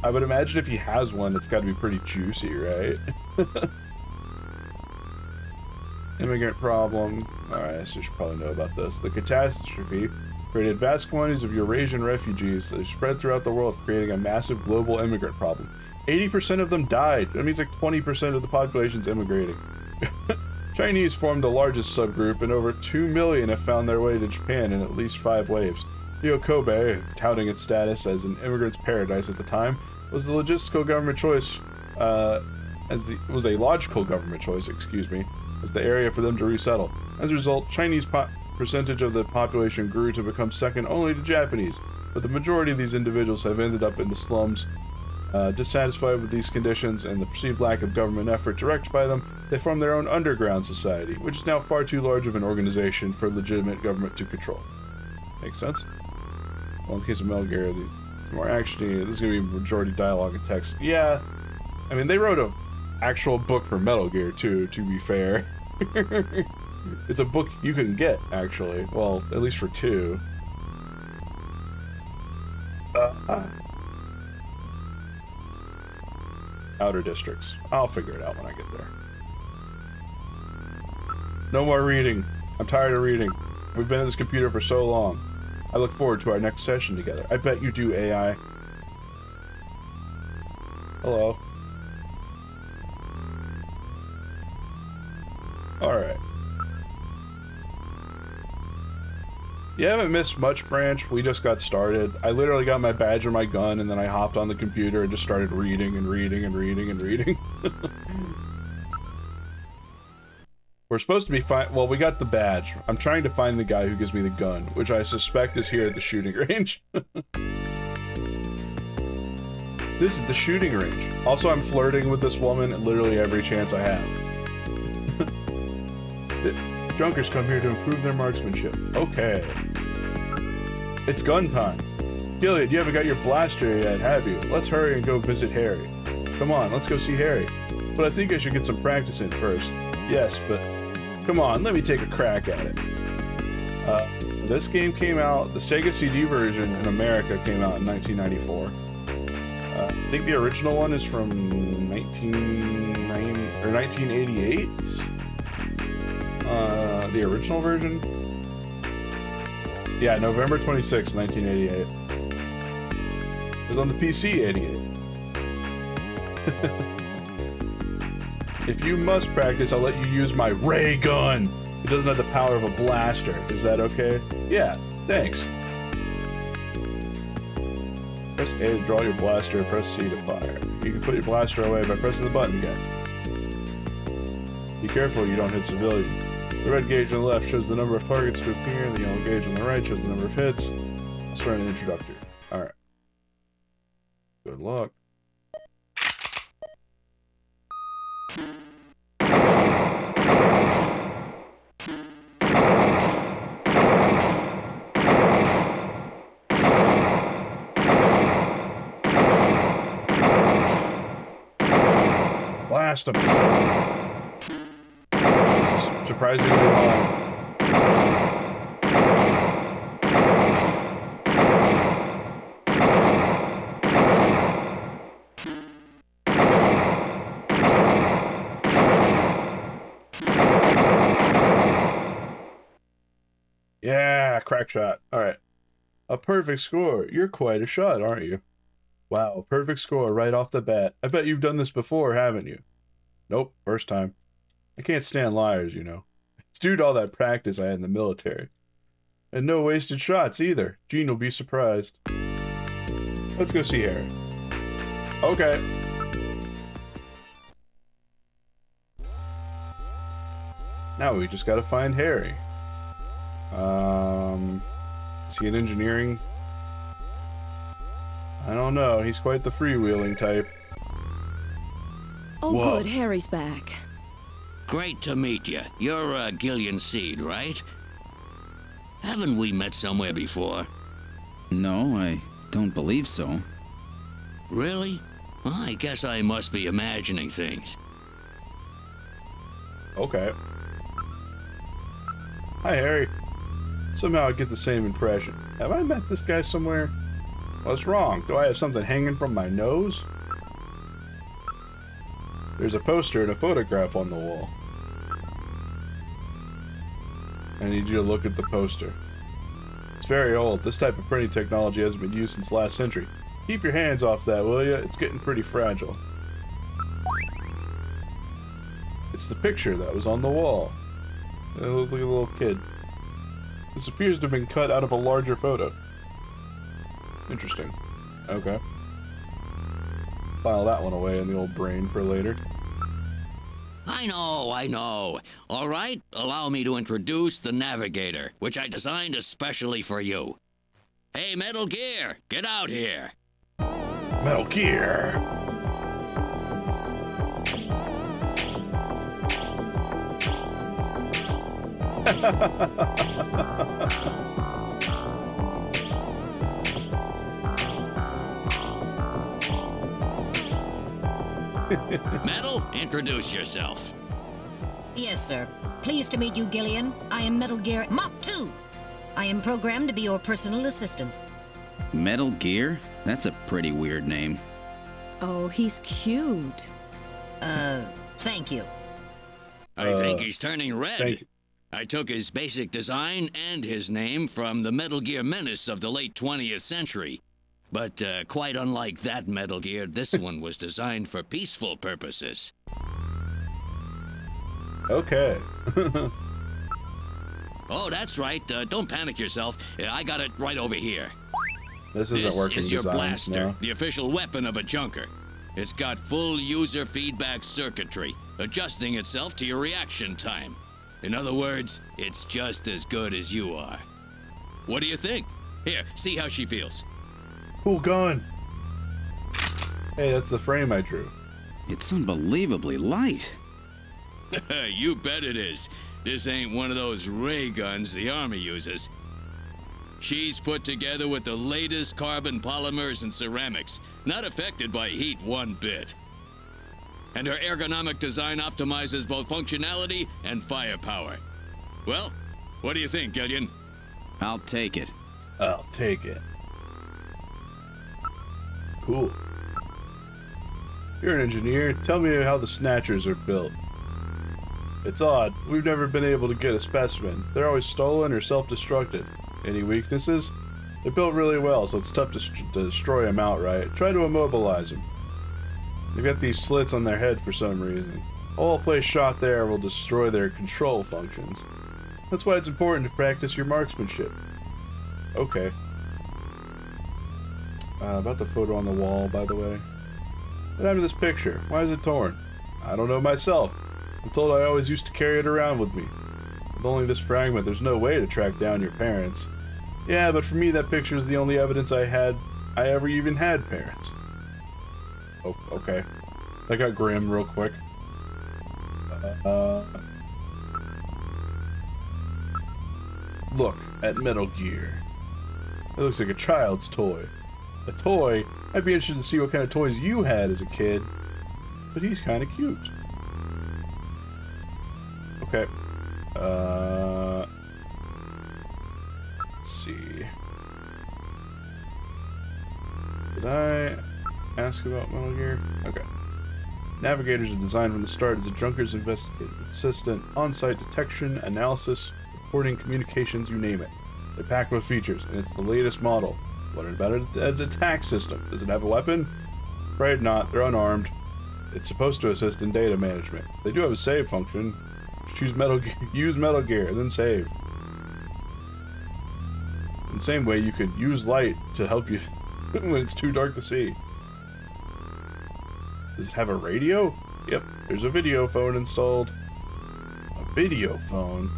I would imagine if he has one, it's got to be pretty juicy, right? Immigrant problem. Alright, so you should probably know about this. The catastrophe created vast quantities of Eurasian refugees that spread throughout the world, creating a massive global immigrant problem. 80% of them died. That means like 20% of the population's immigrating. Chinese formed the largest subgroup, and over 2 million have found their way to Japan in at least 5 waves. Neo-Kobe, touting its status as an immigrant's paradise at the time, was the logistical government choice, was a logical government choice, as the area for them to resettle. As a result, Chinese percentage of the population grew to become second only to Japanese, but the majority of these individuals have ended up in the slums. Dissatisfied with these conditions and the perceived lack of government effort to rectify them, they formed their own underground society, which is now far too large of an organization for legitimate government to control. Makes sense? Well, in the case of Metal Gear, the more action-y, this is going to be majority dialogue and text. Yeah, I mean, they wrote an actual book for Metal Gear, too, to be fair. It's a book you can get, actually. Well, at least for 2. Outer districts. I'll figure it out when I get there. No more reading. I'm tired of reading. We've been at this computer for so long. I look forward to our next session together. I bet you do, AI. Hello. Alright. You haven't missed much, Branch. We just got started. I literally got my badge and my gun, and then I hopped on the computer and just started reading and reading and reading and reading. We're supposed to be well, we got the badge. I'm trying to find the guy who gives me the gun, which I suspect is here at the shooting range. This is the shooting range. Also, I'm flirting with this woman literally every chance I have. Junkers come here to improve their marksmanship. Okay. It's gun time. Gilead, you haven't got your blaster yet, have you? Let's hurry and go visit Harry. Come on, let's go see Harry. But I think I should get some practice in first. Yes, but come on, let me take a crack at it. This game came out, the Sega CD version in America came out in 1994. I think the original one is from 1988? The original version? Yeah, November 26, 1988. It was on the PC 88. If you must practice, I'll let you use my ray gun. It doesn't have the power of a blaster. Is that okay? Yeah, thanks. Press A to draw your blaster, press C to fire. You can put your blaster away by pressing the button again. Be careful you don't hit civilians. The red gauge on the left shows the number of targets to appear, and the yellow gauge on the right shows the number of hits. Let's run an introductory. Alright. Good luck. Blast him. This is surprisingly long. Yeah, crack shot. Alright. A perfect score. You're quite a shot, aren't you? Wow, perfect score right off the bat. I bet you've done this before, haven't you? Nope, first time. I can't stand liars, you know. It's due to all that practice I had in the military. And no wasted shots either. Gene will be surprised. Let's go see Harry. Okay. Now we just gotta find Harry. Is he an engineering? I don't know. He's quite the freewheeling type. Oh, Whoa. good. Harry's back. Great to meet you. You're Gillian Seed, right? Haven't we met somewhere before? No, I don't believe so. Really? Well, I guess I must be imagining things. Okay. Hi, Harry. Somehow I get the same impression. Have I met this guy somewhere? What's wrong? Do I have something hanging from my nose? There's a poster and a photograph on the wall. I need you to look at the poster. It's very old. This type of printing technology hasn't been used since last century. Keep your hands off that, will ya? It's getting pretty fragile. It's the picture that was on the wall. Look at a little kid. This appears to have been cut out of a larger photo. Interesting. Okay. File that one away in the old brain for later. I know. All right, allow me to introduce the Navigator, which I designed especially for you. Hey, Metal Gear, get out here. Metal Gear! Metal, introduce yourself. Yes, sir. Pleased to meet you, Gillian. I am Metal Gear Mach 2. I am programmed to be your personal assistant. Metal Gear? That's a pretty weird name. Oh, he's cute. Thank you. I think he's turning red. I took his basic design and his name from the Metal Gear menace of the late 20th century. But quite unlike that Metal Gear, this one was designed for peaceful purposes. Okay. Oh, that's right. Don't panic yourself. I got it right over here. This isn't working. This is your designs, blaster, no. the official weapon of a junker. It's got full user feedback circuitry, adjusting itself to your reaction time. In other words, it's just as good as you are. What do you think? Here, see how she feels. Cool gun. Hey, that's the frame I drew. It's unbelievably light. You bet it is. This ain't one of those ray guns the Army uses. She's put together with the latest carbon polymers and ceramics, not affected by heat one bit. And her ergonomic design optimizes both functionality and firepower. Well, what do you think, Gillian? I'll take it. I'll take it. Cool. You're an engineer. Tell me how the Snatchers are built. It's odd. We've never been able to get a specimen. They're always stolen or self-destructed. Any weaknesses? They're built really well, so it's tough to destroy them outright. Try to immobilize them. They've got these slits on their head for some reason. All place shot there will destroy their control functions. That's why it's important to practice your marksmanship. Okay. About the photo on the wall, by the way. What happened to this picture? Why is it torn? I don't know myself. I'm told I always used to carry it around with me. With only this fragment, there's no way to track down your parents. Yeah, but for me, that picture is the only evidence I ever even had parents. Oh, okay. That got grim real quick. Look at Metal Gear. It looks like a child's toy. A toy? I'd be interested to see what kind of toys you had as a kid. But he's kind of cute. Okay. Let's see. Did I ask about Metal Gear? Okay. Navigators are designed from the start as a junker's investigative assistant, on-site detection, analysis, reporting, communications, you name it. They're packed with features, and it's the latest model. What about an attack system? Does it have a weapon? Afraid not. They're unarmed. It's supposed to assist in data management. They do have a save function. Use Metal Gear, and then save. In the same way, you could use light to help you when it's too dark to see. Does it have a radio? Yep, there's a video phone installed. A video phone?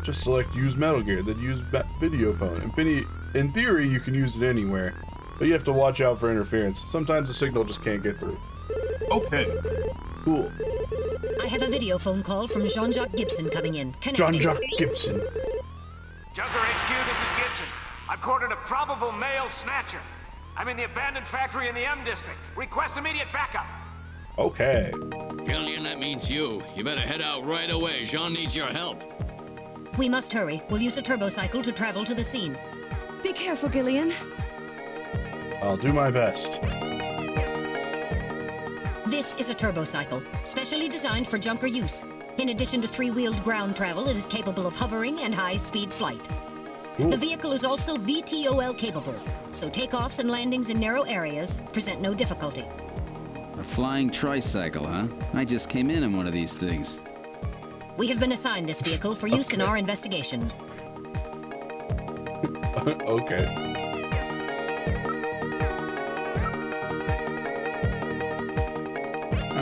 Just select use Metal Gear, then use video phone. In theory, you can use it anywhere, but you have to watch out for interference. Sometimes the signal just can't get through. Okay, cool. I have a video phone call from Jean-Jacques Gibson coming in. Jean-Jacques Gibson. Junker HQ, this is Gibson. I've cornered a probable male snatcher. I'm in the abandoned factory in the M district. Request immediate backup. Okay. Gillian, that means you. You better head out right away. Jean needs your help. We must hurry. We'll use a turbocycle to travel to the scene. Be careful, Gillian. I'll do my best. This is a turbocycle, specially designed for junker use. In addition to three-wheeled ground travel, it is capable of hovering and high-speed flight. Ooh. The vehicle is also VTOL capable, so takeoffs and landings in narrow areas present no difficulty. A flying tricycle, huh? I just came in one of these things. We have been assigned this vehicle for use in our investigations. Okay.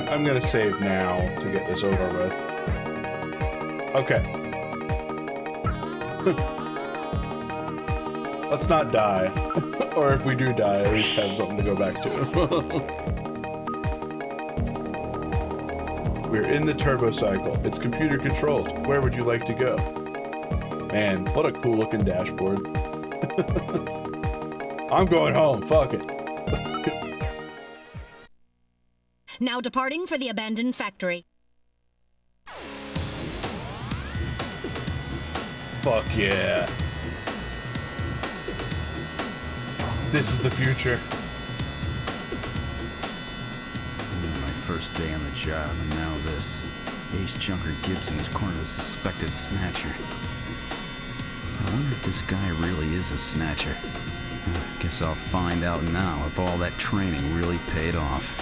I'm gonna save now to get this over with. Okay. Let's not die. Or if we do die, at least have something to go back to. We're in the turbocycle. It's computer controlled. Where would you like to go? Man, what a cool looking dashboard. I'm going home. Fuck it. Now departing for the abandoned factory. Fuck yeah. This is the future. My first day on the job, and now this. Ace Junker Gibson has cornered a suspected snatcher. I wonder if this guy really is a snatcher. Guess I'll find out now if all that training really paid off.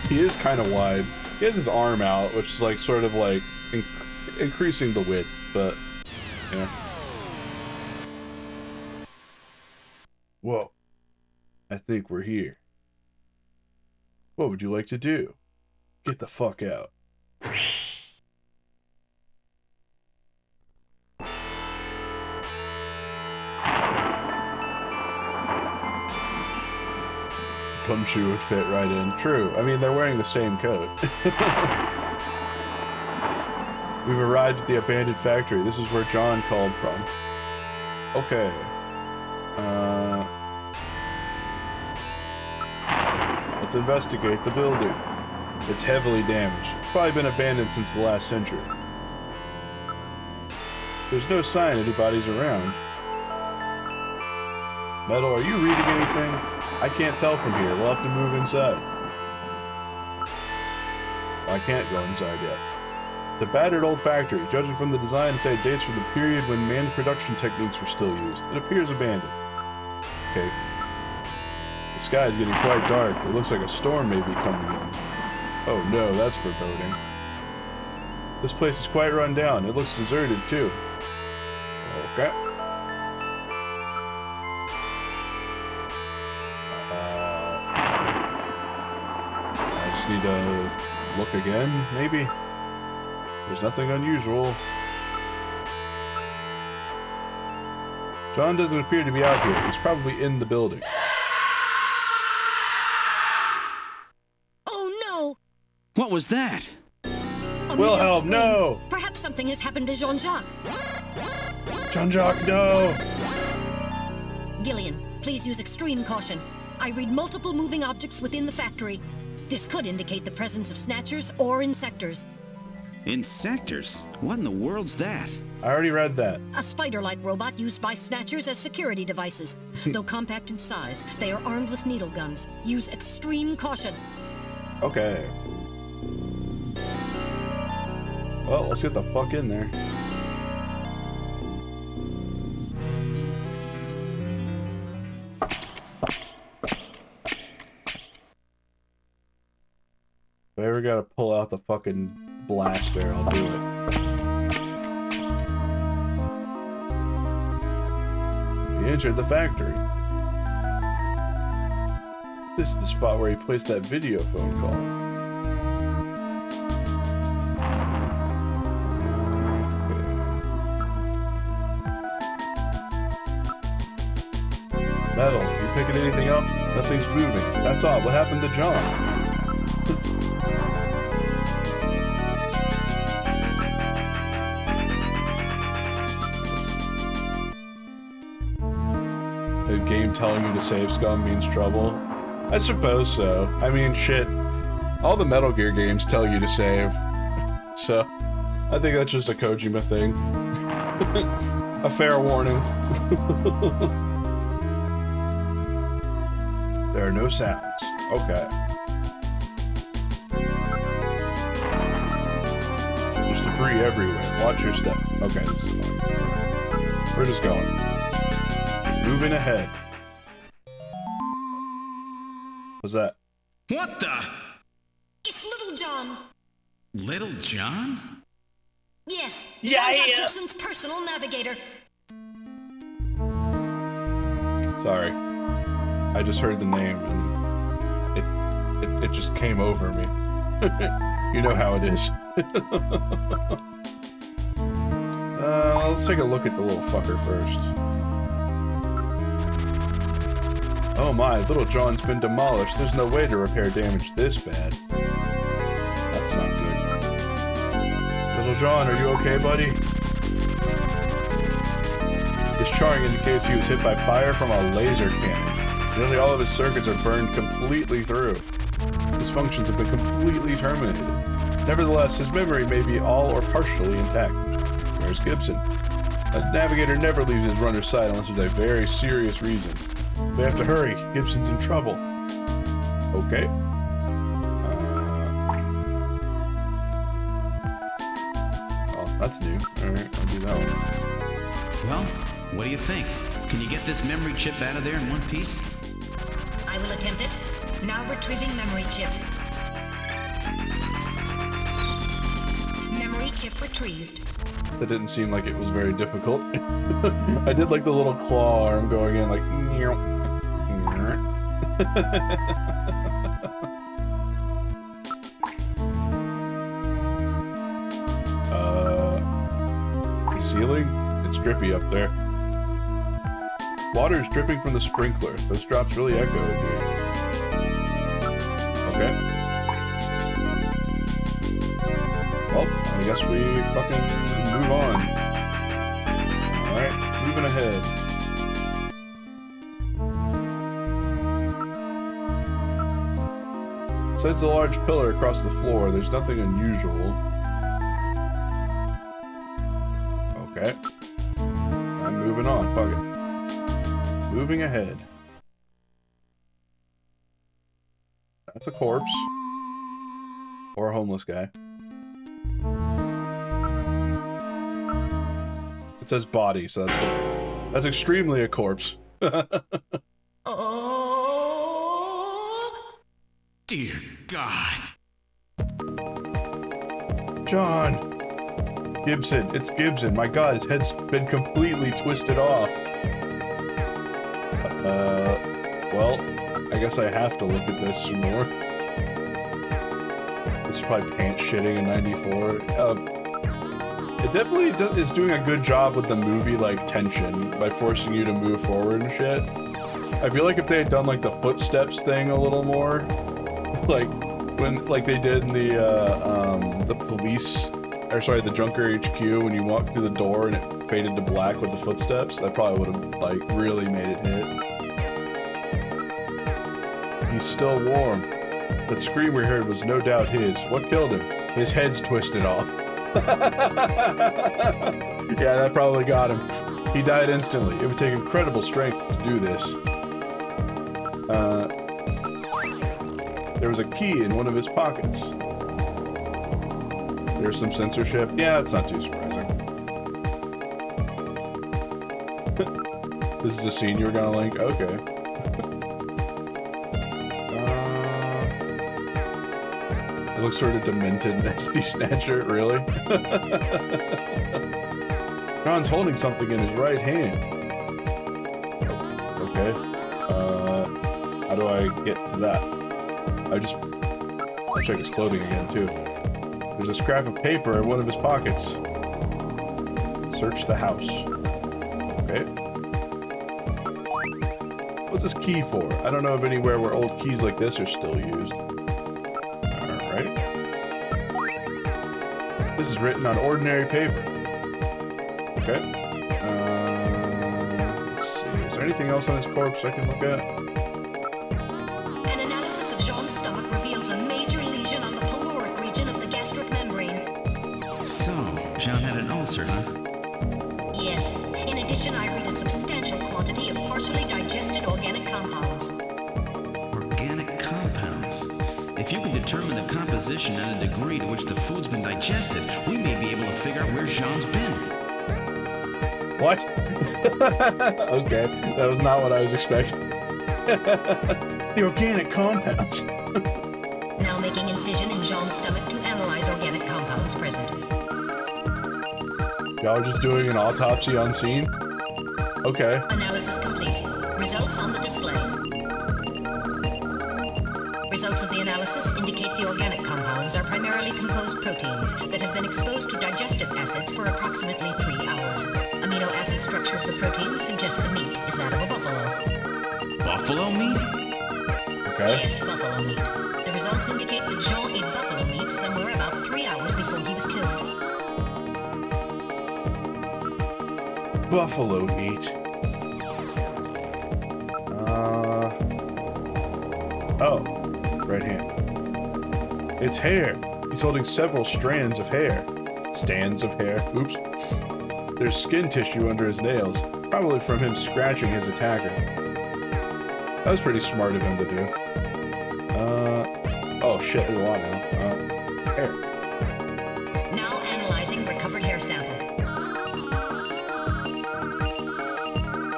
He is kind of wide. He has his arm out, which is like sort of like increasing the width, but yeah. Whoa. I think we're here. What would you like to do? Get the fuck out. Gumshoe would fit right in. True. I mean, they're wearing the same coat. We've arrived at the abandoned factory. This is where John called from. Okay. Let's investigate the building. It's heavily damaged. Probably been abandoned since the last century. There's no sign anybody's around. Metal, are you reading anything? I can't tell from here. We'll have to move inside. I can't go inside yet. The battered old factory. Judging from the design, it dates from the period when manned production techniques were still used. It appears abandoned. Okay. The sky is getting quite dark. It looks like a storm may be coming in. Oh no, that's foreboding. This place is quite run down. It looks deserted too. Okay. I just need to look again, maybe? There's nothing unusual. John doesn't appear to be out here. He's probably in the building. Oh no! What was that? Wilhelm, no! Perhaps something has happened to Jean-Jacques. Jean-Jacques, no! Gillian, please use extreme caution. I read multiple moving objects within the factory. This could indicate the presence of Snatchers or Insectors. Insectors? What in the world's that? I already read that. A spider-like robot used by Snatchers as security devices. Though compact in size, they are armed with needle guns. Use extreme caution. Okay. Well, let's get the fuck in there. If I ever gotta pull out the fucking blaster, I'll do it. He entered the factory. This is the spot where he placed that video phone call. Metal, you picking anything up? Nothing's moving. That's odd. What happened to John? A game telling you to save scum means trouble? I suppose so. I mean, shit. All the Metal Gear games tell you to save. So, I think that's just a Kojima thing. A fair warning. There are no sounds. Okay. There's debris everywhere. Watch your step. Okay, this is fine. We're just going. Moving ahead. What's that? What the? It's Little John. Little John? Yes. Yeah, Jean-Jacques yeah. Gibson's personal navigator. Sorry. I just heard the name and it just came over me. You know how it is. Let's take a look at the little fucker first. Oh my, Little John's been demolished. There's no way to repair damage this bad. That's not good. Little John, are you okay, buddy? This charring indicates he was hit by fire from a laser cannon. Nearly all of his circuits are burned completely through. His functions have been completely terminated. Nevertheless, his memory may be all or partially intact. Where's Gibson? A navigator never leaves his runner's side unless there's a very serious reason. We have to hurry. Gibson's in trouble. Okay. Oh, that's new. Alright, I'll do that one. Well, what do you think? Can you get this memory chip out of there in one piece? I will attempt it. Now retrieving memory chip. Memory chip retrieved. That didn't seem like it was very difficult. I did like the little claw arm going in, like... The ceiling? It's drippy up there. Water is dripping from the sprinkler. Those drops really echo in here. Okay. Well, I guess we fucking move on. Alright, moving ahead. Besides the large pillar across the floor, there's nothing unusual. Okay. I'm moving on, fuck it. Moving ahead. That's a corpse. Or a homeless guy. It says body, so that's extremely a corpse. Oh, dear God. John! Gibson, it's Gibson. My God, his head's been completely twisted off. Well, I guess I have to look at this some more. This is probably pants shitting in 94. It definitely is doing a good job with the movie, like, tension by forcing you to move forward and shit. I feel like if they had done, like, the footsteps thing a little more, like, when, like they did in the police, or sorry, the Junker HQ, when you walked through the door and it faded to black with the footsteps, that probably would have, like, really made it hit. He's still warm. That scream we heard was no doubt his. What killed him? His head's twisted off. Yeah, that probably got him. He died instantly. It would take incredible strength to do this. There was a key in one of his pockets. There's some censorship. Yeah, it's not too surprising. This is a scene you were gonna link? Okay. It looks sort of demented, nasty Snatcher, really? John's holding something in his right hand. Okay. How do I get to that? I'll check his clothing again, too. There's a scrap of paper in one of his pockets. Search the house. Okay. What's this key for? I don't know of anywhere where old keys like this are still used. Alright. This is written on ordinary paper. Okay. Let's see. Is there anything else on his corpse I can look at? An analysis of Jean's stomach reveals a major lesion on the caloric region of the gastric membrane. So, Jean had an ulcer, huh? Yes. In addition, I read a substantial quantity of partially digested organic compounds. Organic compounds? If you can determine the composition and a degree to which the food's been digested, we may be able to figure out where Jean's been. What? Okay, that was not what I was expecting. The organic compounds. Now making incision in Jean's stomach to analyze organic compounds present. Y'all just doing an autopsy on scene? Okay. Analysis complete. Results on the display. Results of the analysis indicate the organic compounds are primarily composed proteins that have been exposed to digestive acids for approximately 3 hours. Amino acid structure of the protein suggests the meat is that of a buffalo. Buffalo meat? Okay. Yes, buffalo meat. The results indicate that Jean ate buffalo meat somewhere about 3 hours before he was killed. Buffalo meat. Oh. Right hand. It's hair. He's holding several strands of hair. Stands of hair. Oops. There's skin tissue under his nails. Probably from him scratching his attacker. That was pretty smart of him to do. Oh shit, there's a lot now. Hair. Now analyzing recovered hair sample.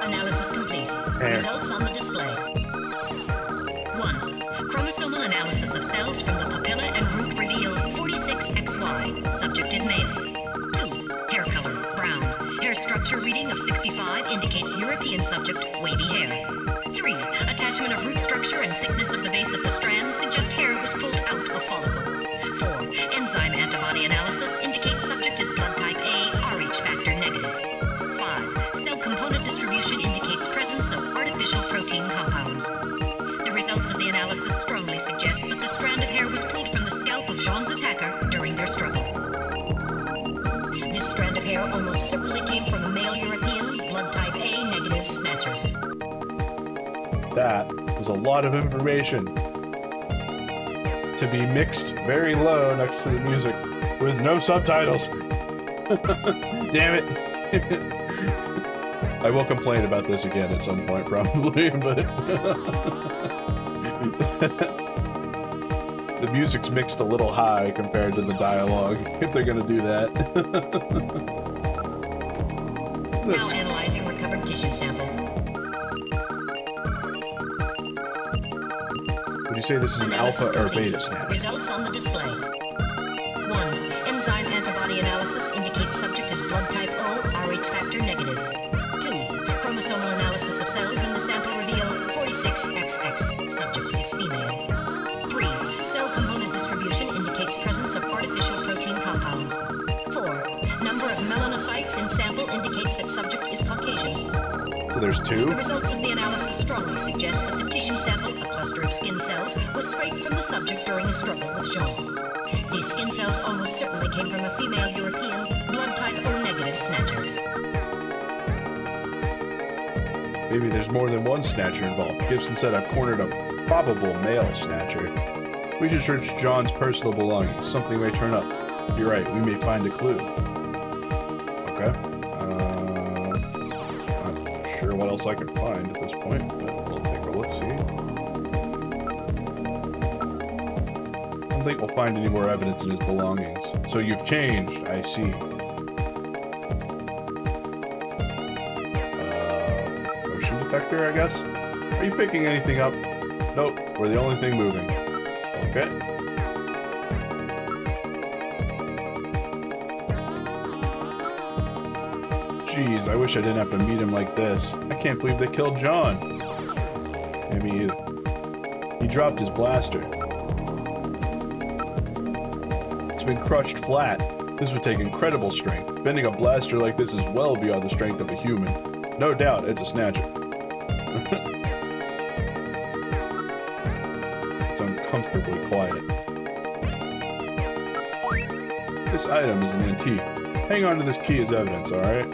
Analysis complete. Hair. Results on the display. 1. Chromosomal analysis of cells from the papilla and root reveal 46XY. Subject is male. 2. Hair color, brown. Hair structure reading of 65 indicates European subject, wavy hair. 3. Attachment of root structure and thickness of the base of the strand suggest hair was pulled out of follicle. 4. Enzyme antibody analysis indicates subject is blood type A, Rh factor negative. 5. Cell component distribution indicates presence of artificial protein compounds. The results of the analysis strongly suggest that the strand of hair was pulled from the scalp of Jean's attacker during their struggle. This strand of hair almost certainly came from a male European, blood type A negative Snatcher. That was a lot of information to be mixed very low next to the music with no subtitles. Damn it. I will complain about this again at some point, probably, but... The music's mixed a little high compared to the dialogue, if they're gonna do that. Now analyzing recovered tissue sample. Would you say this is an alpha or beta snatch? Results on the display. 1. Enzyme antibody analysis indicates subject is blood type O, Rh factor negative. 2. Chromosomal analysis of cells in the sample reveal 46XX. Subject is female. 3. Cell component distribution indicates presence of artificial protein compounds. 4. Number of melanocytes in sample indicates that subject is Caucasian. So there's 2? The results of the analysis strongly suggest that the tissue sample, a cluster of skin cells, was scraped from the subject during a struggle with Jean. These skin cells almost certainly came from a female European, blood type O negative snatcher. Maybe there's more than one snatcher involved. Gibson said I've cornered a probable male snatcher. We should search John's personal belongings. Something may turn up. You're right, we may find a clue. Okay. Not sure what else I can find at this point, but we'll take a look-see. I don't think we'll find any more evidence in his belongings. So you've changed, I see. Motion detector, I guess? Are you picking anything up? Nope, we're the only thing moving. Okay. Jeez, I wish I didn't have to meet him like this. I can't believe they killed John. Maybe he dropped his blaster. It's been crushed flat. This would take incredible strength. Bending a blaster like this is well beyond the strength of a human. No doubt, it's a snatcher. It's uncomfortably quiet. This item is an antique. Hang on to this key as evidence, alright?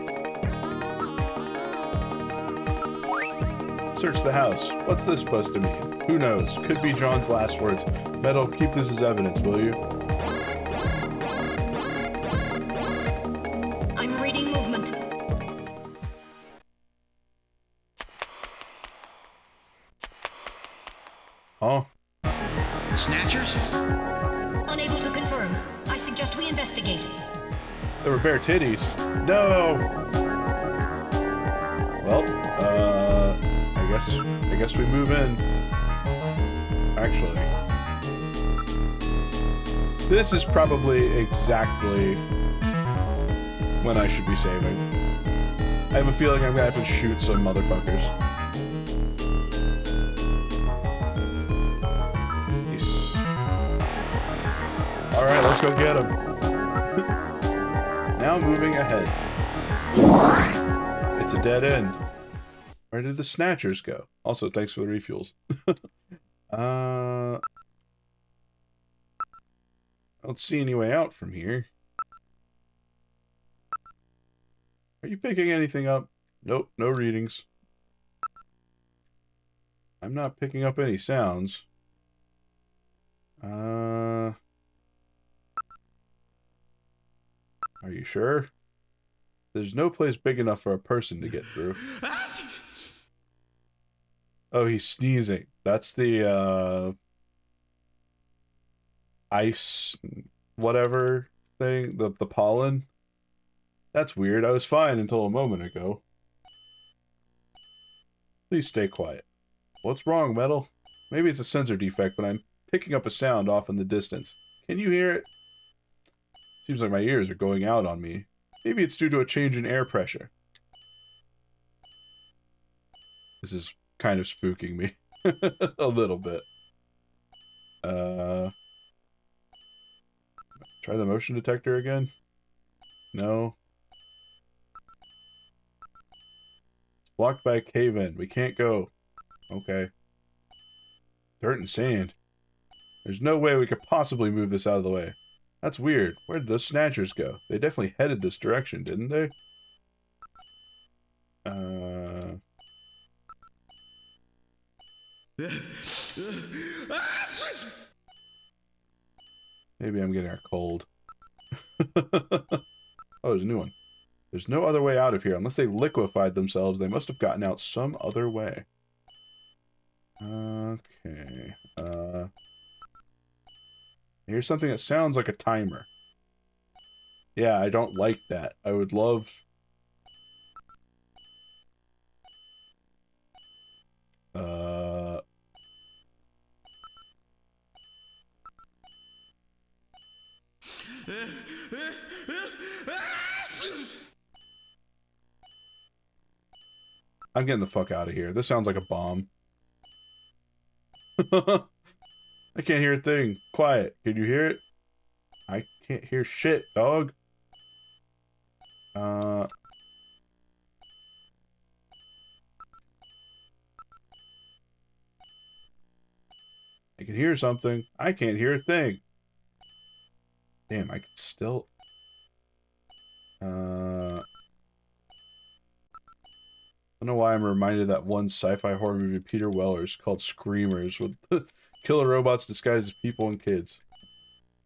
Search the house. What's this supposed to mean? Who knows? Could be John's last words. Metal, keep this as evidence, will you? I'm reading movement. Oh. Snatchers? Unable to confirm. I suggest we investigate. There were bare titties. No! Well, I guess we move in. Actually. This is probably exactly when I should be saving. I have a feeling I'm gonna have to shoot some motherfuckers. Alright, let's go get him. Now moving ahead. It's a dead end. Where did the snatchers go? Also, thanks for the refuels. I don't see any way out from here. Are you picking anything up? Nope, no readings. I'm not picking up any sounds. Are you sure? There's no place big enough for a person to get through. Oh, he's sneezing. That's the, ice whatever thing, the pollen. That's weird. I was fine until a moment ago. Please stay quiet. What's wrong, Metal? Maybe it's a sensor defect, but I'm picking up a sound off in the distance. Can you hear it? Seems like my ears are going out on me. Maybe it's due to a change in air pressure. This is kind of spooking me. A little bit. Try the motion detector again? No. It's blocked by a cave-in. We can't go. Okay. Dirt and sand. There's no way we could possibly move this out of the way. That's weird. Where did those snatchers go? They definitely headed this direction, didn't they? Maybe I'm getting a cold. Oh, there's a new one. There's no other way out of here. Unless they liquefied themselves, they must have gotten out some other way. Okay. Here's something that sounds like a timer. Yeah, I don't like that. I would love... I'm getting the fuck out of here. This sounds like a bomb. I can't hear a thing. Quiet. Can you hear it? I can't hear shit, dog. I can hear something. I can't hear a thing. Damn, I can still... I don't know why I'm reminded of that one sci-fi horror movie Peter Weller's called Screamers with killer robots disguised as people and kids.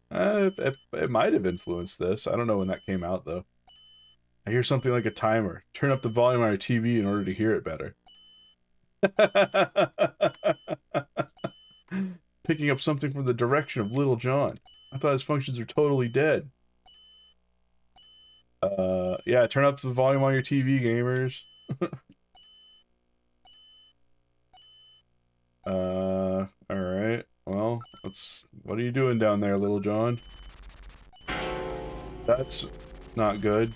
It might have influenced this. I don't know when that came out, though. I hear something like a timer. Turn up the volume on your TV in order to hear it better. Picking up something from the direction of Little John. I thought his functions were totally dead. Yeah, turn up the volume on your TV, gamers. Alright. Well, what are you doing down there, Little John? That's not good.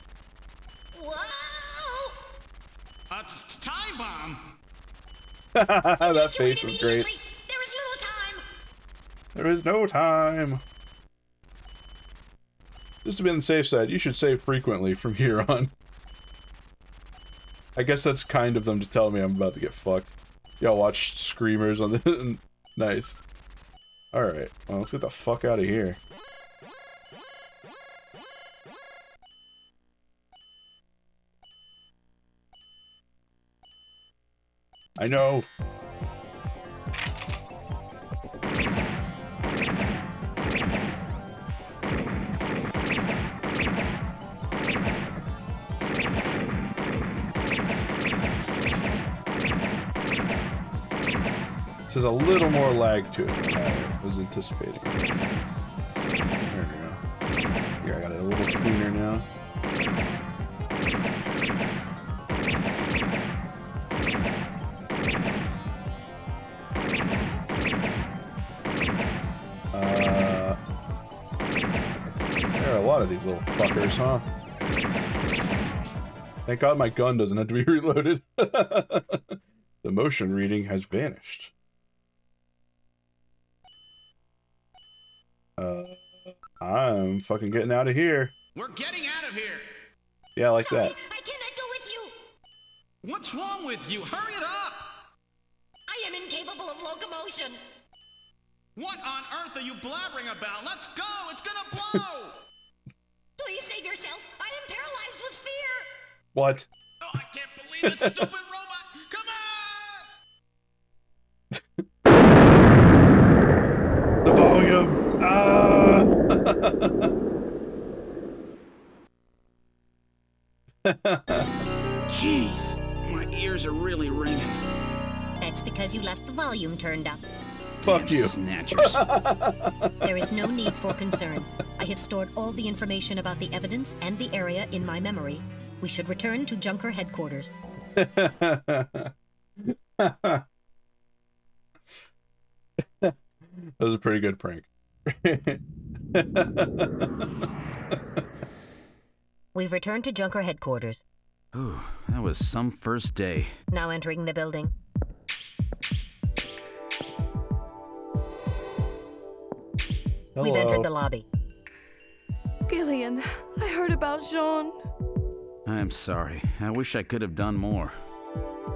Whoa! A time bomb? That face was great. There is little time. There is no time. Just to be on the safe side, you should save frequently from here on. I guess that's kind of them to tell me I'm about to get fucked. Y'all watch Screamers on the... Nice. Alright, well, let's get the fuck out of here. I know. There's a little more lag to it than I was anticipating. There we go. Here, I got it a little cleaner now. There are a lot of these little fuckers, huh? Thank God my gun doesn't have to be reloaded. The motion reading has vanished. I'm fucking getting out of here. We're getting out of here. Yeah, like that. I cannot go with you. What's wrong with you? Hurry it up. I am incapable of locomotion. What on earth are you blabbering about? Let's go. It's gonna blow. Please save yourself. I am paralyzed with fear. What? Oh, I can't believe this stupid robot. Come on. The volume. Jeez, my ears are really ringing. That's because you left the volume turned up. Fuck you. Snatchers. There is no need for concern. I have stored all the information about the evidence and the area in my memory. We should return to Junker headquarters. That was a pretty good prank. We've returned to Junker headquarters. Ooh, that was some first day. Now entering the building. Hello. We've entered the lobby. Gillian, I heard about Jean. I'm sorry. I wish I could have done more.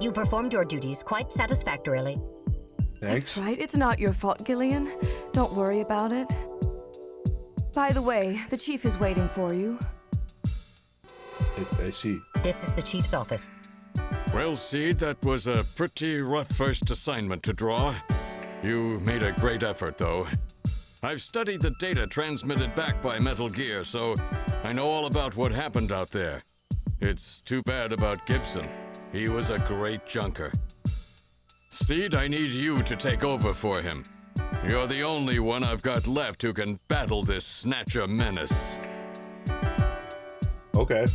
You performed your duties quite satisfactorily. Thanks. That's right. It's not your fault, Gillian. Don't worry about it. By the way, the chief is waiting for you. I see. This is the chief's office. Well, Seed, that was a pretty rough first assignment to draw. You made a great effort, though. I've studied the data transmitted back by Metal Gear, so I know all about what happened out there. It's too bad about Gibson. He was a great junker. Seed, I need you to take over for him. You're the only one I've got left who can battle this Snatcher menace. Okay.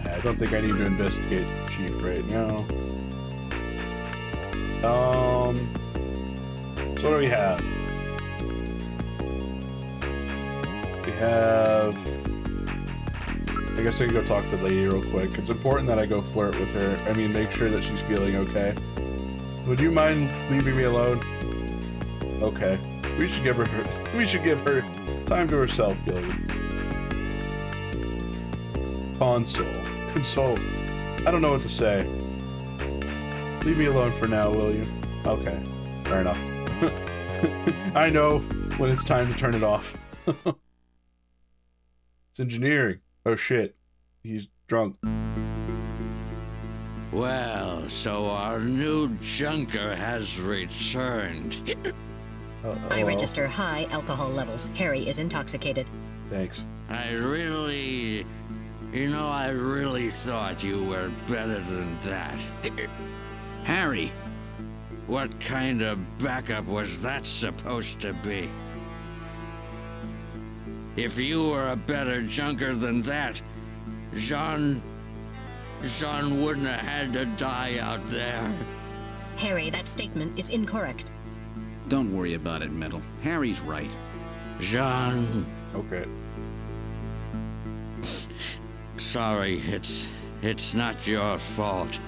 I don't think I need to investigate Chief right now. So what do we have? We have... I guess I can go talk to the lady real quick. It's important that I go flirt with her. I mean, make sure that she's feeling okay. Would you mind leaving me alone? Okay. We should give her time to herself, Gillian. Console. I don't know what to say. Leave me alone for now, will you? Okay. Fair enough. I know when it's time to turn it off. It's engineering. Oh shit. He's drunk. Well, so our new junker has returned. I register high alcohol levels. Harry is intoxicated. Thanks. I really thought you were better than that. Harry! What kind of backup was that supposed to be? If you were a better junker than that, Jean wouldn't have had to die out there. Harry, that statement is incorrect. Don't worry about it, Metal. Harry's right. Jean. Okay. Sorry, it's not your fault.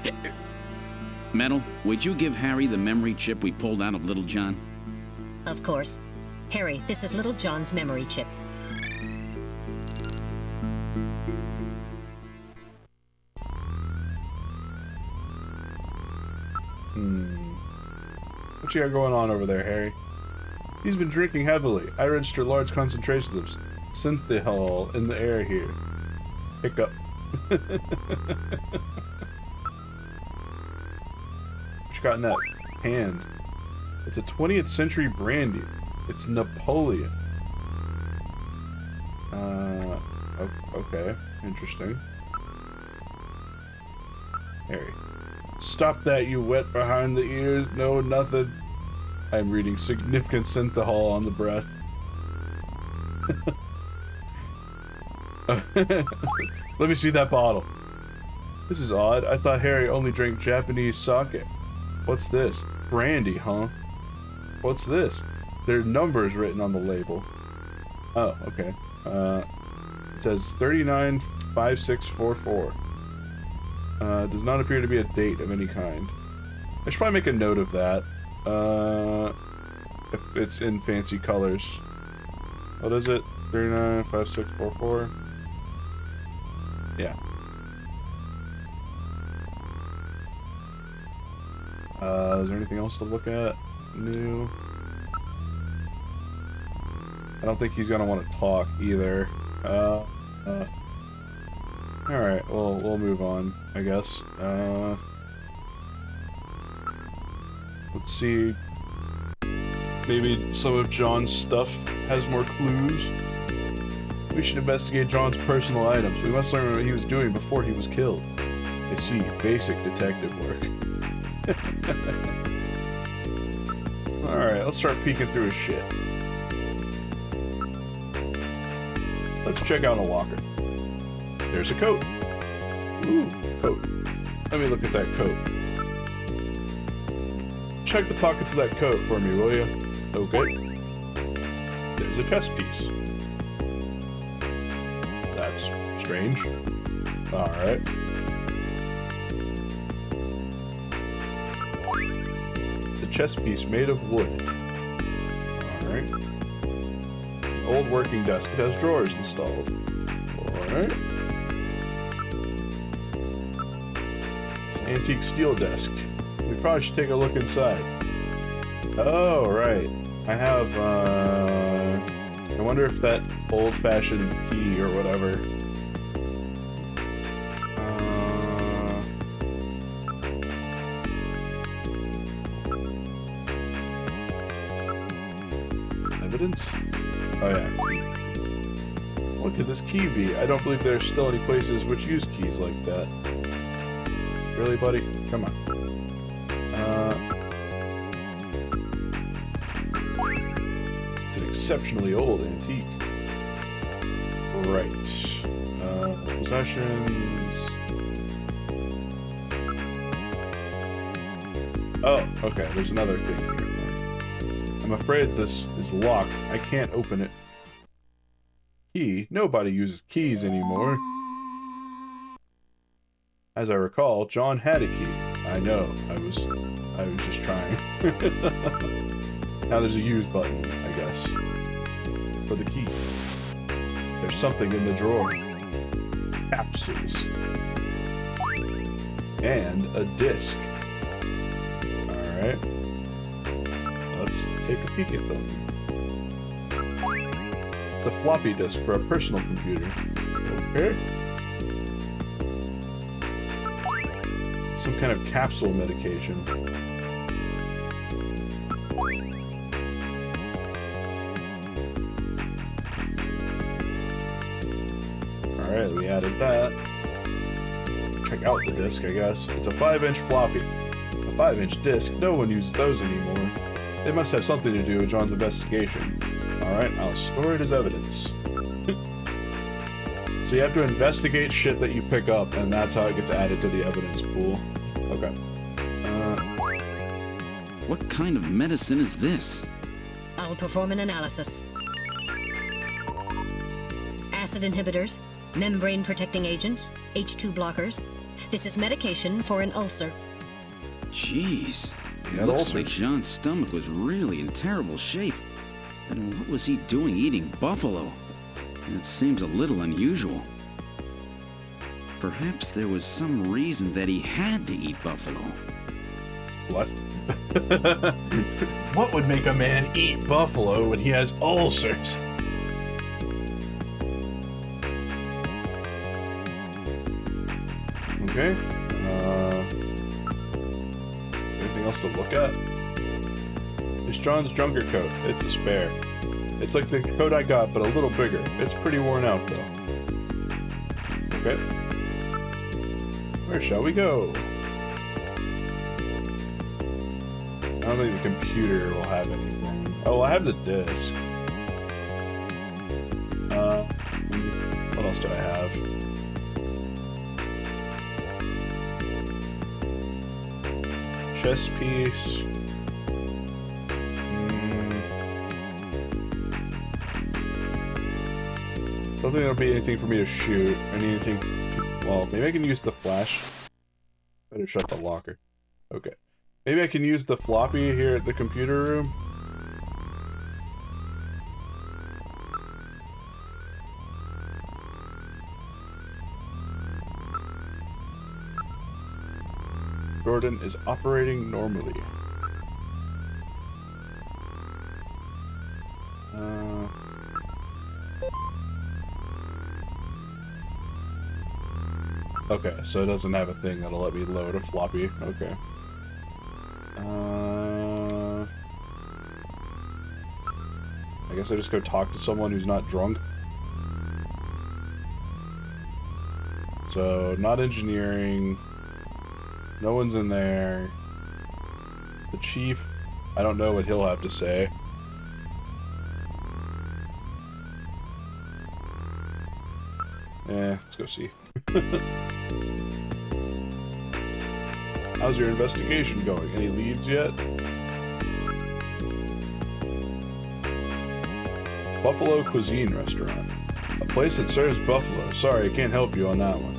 Metal, would you give Harry the memory chip we pulled out of Little John? Of course. Harry, this is Little John's memory chip. What you got going on over there, Harry? He's been drinking heavily. I register large concentrations of synthehol in the air here. Hiccup. What you got in that hand? It's a 20th century brandy. It's Napoleon. Okay. Interesting. Harry. Stop that, you wet behind the ears. No, nothing. I'm reading significant synthehol on the breath. Let me see that bottle. This is odd. I thought Harry only drank Japanese sake. What's this? Brandy, huh? What's this? There are numbers written on the label. Oh, okay. It says 395644. Does not appear to be a date of any kind. I should probably make a note of that. If it's in fancy colors. What is it? 395644. Yeah. Is there anything else to look at? New. I don't think he's gonna want to talk either. Alright, well, we'll move on, I guess. Let's see. Maybe some of John's stuff has more clues. We should investigate John's personal items. We must learn what he was doing before he was killed. I see. Basic detective work. Alright, let's start peeking through his shit. Let's check out a locker. There's a coat. Ooh, coat. Let me look at that coat. Check the pockets of that coat for me, will you? Okay. There's a chest piece. That's strange. Alright. The chest piece made of wood. Alright. Old working desk. It has drawers installed. Alright. It's an antique steel desk. We probably should take a look inside. Oh, right. I have, I wonder if that old-fashioned key or whatever. Evidence? Oh yeah. What could this key be? I don't believe there are still any places which use keys like that. Really, buddy? Come on. It's an exceptionally old antique. Right. Possessions. Oh, okay, there's another thing here. I'm afraid this is locked. I can't open it. Key? Nobody uses keys anymore. As I recall, John had a key. I know, I was just trying. Now there's a use button, I guess. For the key. There's something in the drawer. Capsules. And a disc. Alright. Let's take a peek at them. The floppy disk for a personal computer. Okay. Some kind of capsule medication. Alright, we added that. Check out the disc, I guess. It's a 5-inch floppy. A 5-inch disc? No one uses those anymore. It must have something to do with John's investigation. Alright, I'll store it as evidence. So you have to investigate shit that you pick up, and that's how it gets added to the evidence pool. Okay. What kind of medicine is this? I'll perform an analysis. Acid inhibitors, membrane protecting agents, H2 blockers. This is medication for an ulcer. Jeez. It looks like Jean's stomach was really in terrible shape. And what was he doing eating buffalo? It seems a little unusual. Perhaps there was some reason that he had to eat buffalo. What? What would make a man eat buffalo when he has ulcers? Okay. Anything else to look at? It's John's junker coat. It's a spare. It's like the coat I got, but a little bigger. It's pretty worn out, though. Okay. Where shall we go? I don't think the computer will have anything. Oh, I have the disc. What else do I have? Chess piece. I don't think there'll be anything for me to shoot. I need anything. Well, maybe I can use the flash. Better shut the locker. Okay. Maybe I can use the floppy here at the computer room. Jordan is operating normally. Okay, so it doesn't have a thing that'll let me load a floppy. Okay. I guess I just go talk to someone who's not drunk. So, not engineering. No one's in there. The chief, I don't know what he'll have to say. Let's go see. How's your investigation going? Any leads yet? Buffalo Cuisine Restaurant. A place that serves buffalo. Sorry, I can't help you on that one.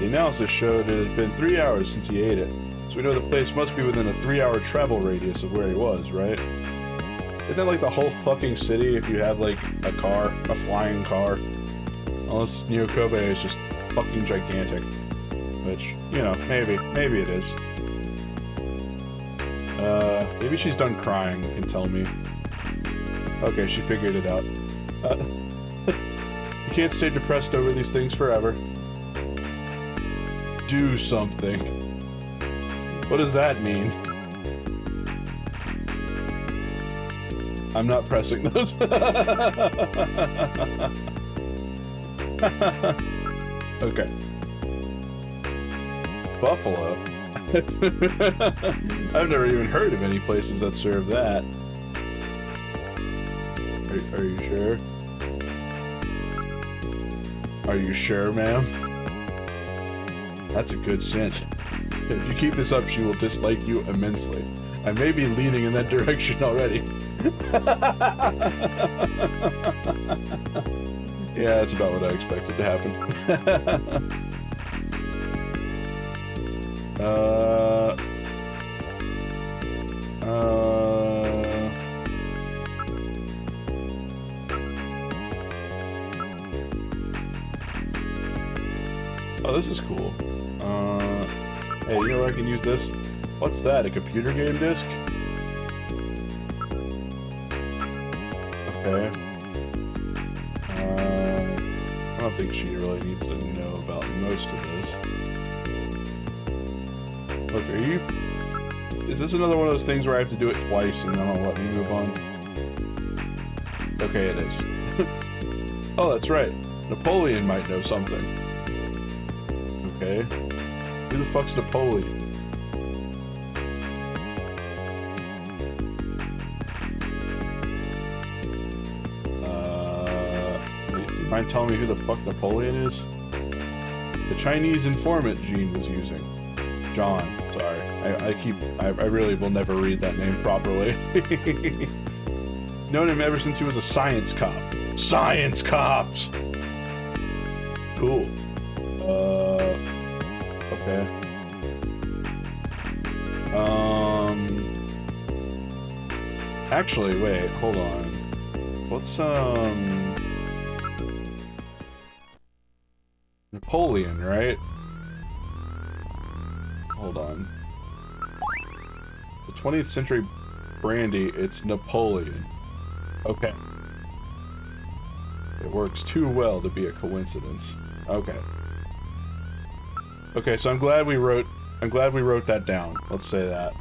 The analysis showed it had been 3 hours since he ate it, so we know the place must be within a 3-hour travel radius of where he was, right? Isn't that like the whole fucking city if you have like a car, a flying car? Unless Neo Kobe is just fucking gigantic. Which, you know, maybe it is. Maybe she's done crying and can tell me. Okay, she figured it out. You can't stay depressed over these things forever. Do something. What does that mean? I'm not pressing those. Okay. Buffalo. I've never even heard of any places that serve that. Are you sure? Are you sure, ma'am? That's a good scent. If you keep this up, she will dislike you immensely. I may be leaning in that direction already. Yeah, that's about what I expected to happen. Oh, this is cool. Hey, you know where I can use this? What's that, a computer game disc? Okay. I don't think she really needs to know about most of this. Look, are you... Is this another one of those things where I have to do it twice and then it'll let me move on? Okay, it is. Oh, that's right. Napoleon might know something. Okay. Who the fuck's Napoleon? You mind telling me who the fuck Napoleon is? The Chinese informant Jean was using. John, sorry. I really will never read that name properly. Known him ever since he was a science cop. Science cops! Cool. Okay. Actually, wait, hold on. What's, Napoleon, right? Hold on. The 20th century brandy, it's Napoleon. Okay. It works too well to be a coincidence. Okay. Okay, so I'm glad we wrote that down. Let's say that.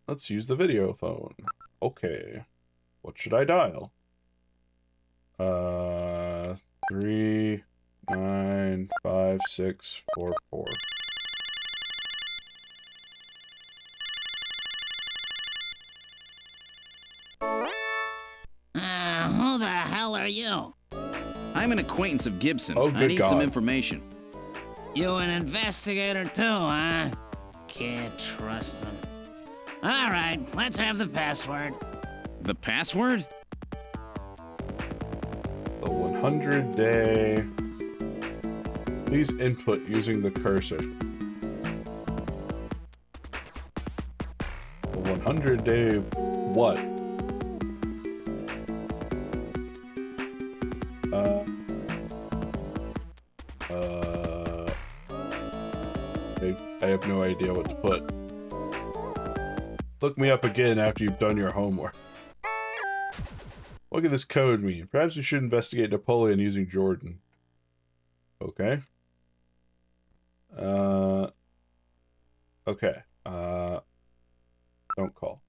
Let's use the video phone. Okay. What should I dial? 3956444. Who the hell are you? I'm an acquaintance of Gibson. Oh, I good need God. some information. You an investigator too, huh? Can't trust him. All right, let's have the password. The password? The 100-day... Please input using the cursor. The 100-day... what? I have no idea what to put. Look me up again after you've done your homework. What could this code mean? Perhaps we should investigate Napoleon using Jordan. Okay. Okay. Don't call.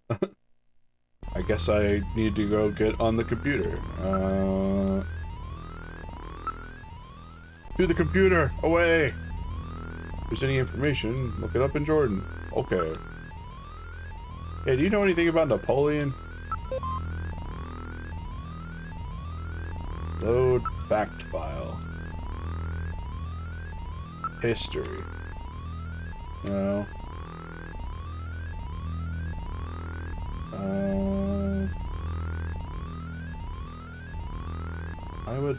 I guess I need to go get on the computer. To the computer! Away! If there's any information, look it up in Jordan. Okay. Hey, do you know anything about Napoleon? Load fact file. History. No. I would...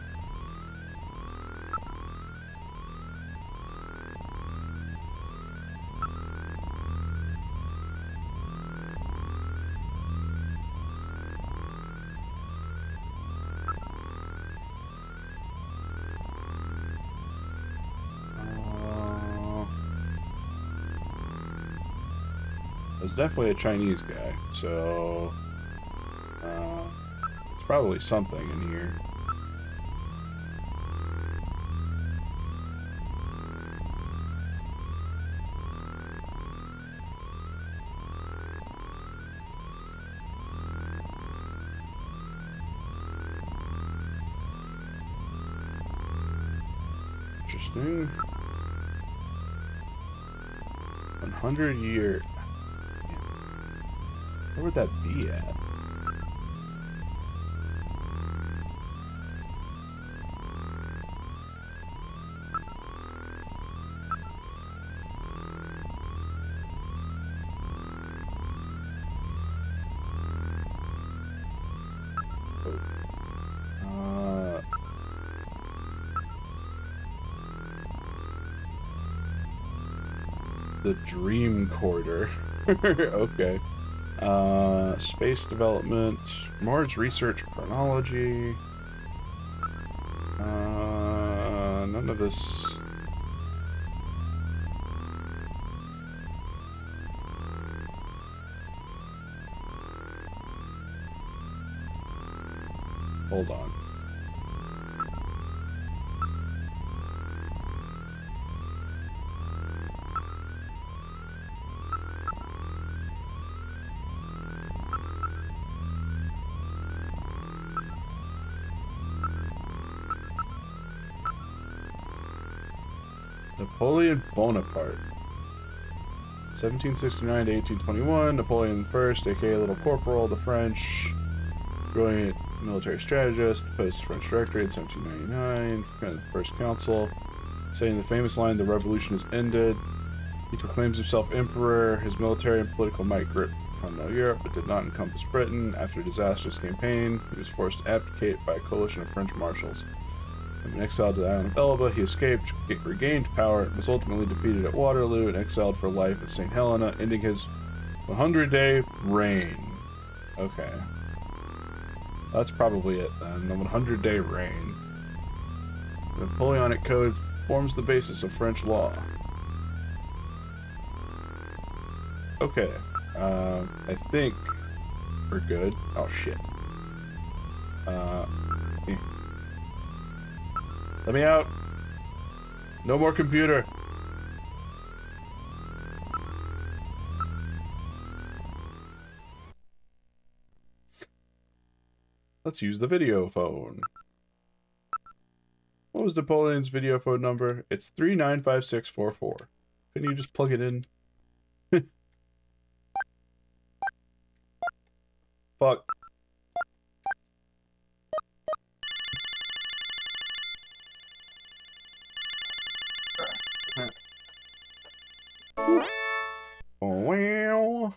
There's definitely a Chinese guy, so it's probably something in here. Interesting. 100 year. Where would that be at? The Dream Quarter. Okay. Space development, Mars research chronology. None of this. Hold on. Napoleon Bonaparte. 1769 to 1821, Napoleon I, aka Little Corporal, the French, brilliant military strategist, post-French Directory in 1799, kind of the First Council, saying the famous line, "The revolution is ended." He proclaims himself emperor. His military and political might gripped continental Europe, but did not encompass Britain. After a disastrous campaign, he was forced to abdicate by a coalition of French marshals. When exiled to the island of Elba, he escaped, regained power, and was ultimately defeated at Waterloo and exiled for life at St. Helena, ending his 100-day reign. Okay. That's probably it then, the 100-day reign. The Napoleonic Code forms the basis of French law. Okay. I think we're good. Oh, shit. Let me out. No more computer. Let's use the video phone. What was Napoleon's video phone number? It's 395644. Couldn't you just plug it in? Fuck. Oh, well.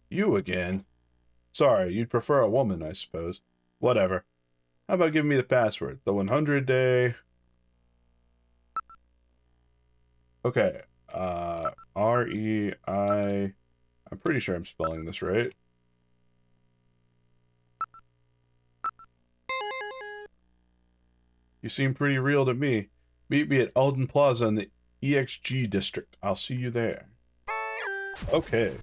You again. Sorry, you'd prefer a woman, I suppose. Whatever. How about giving me the password? The 100-day... Okay. R-E-I... I'm pretty sure I'm spelling this right. You seem pretty real to me. Meet me at Alden Plaza in the EXG district. I'll see you there. Okay.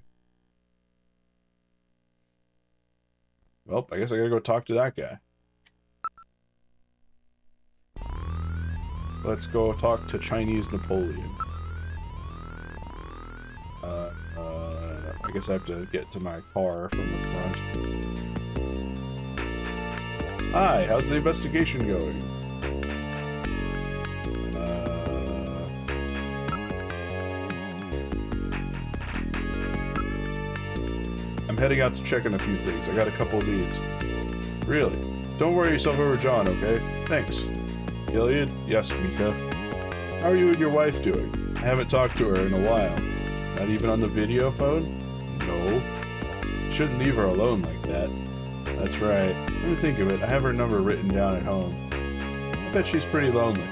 Well, I guess I gotta go talk to that guy. Let's go talk to Chinese Napoleon. I guess I have to get to my car from the front. Hi, how's the investigation going? I'm heading out to check on a few things. I got a couple of leads. Really? Don't worry yourself over John, okay? Thanks. Gilead? Yes, Mika. How are you and your wife doing? I haven't talked to her in a while. Not even on the video phone? No. Shouldn't leave her alone like that. That's right. Let me think of it. I have her number written down at home. I bet she's pretty lonely.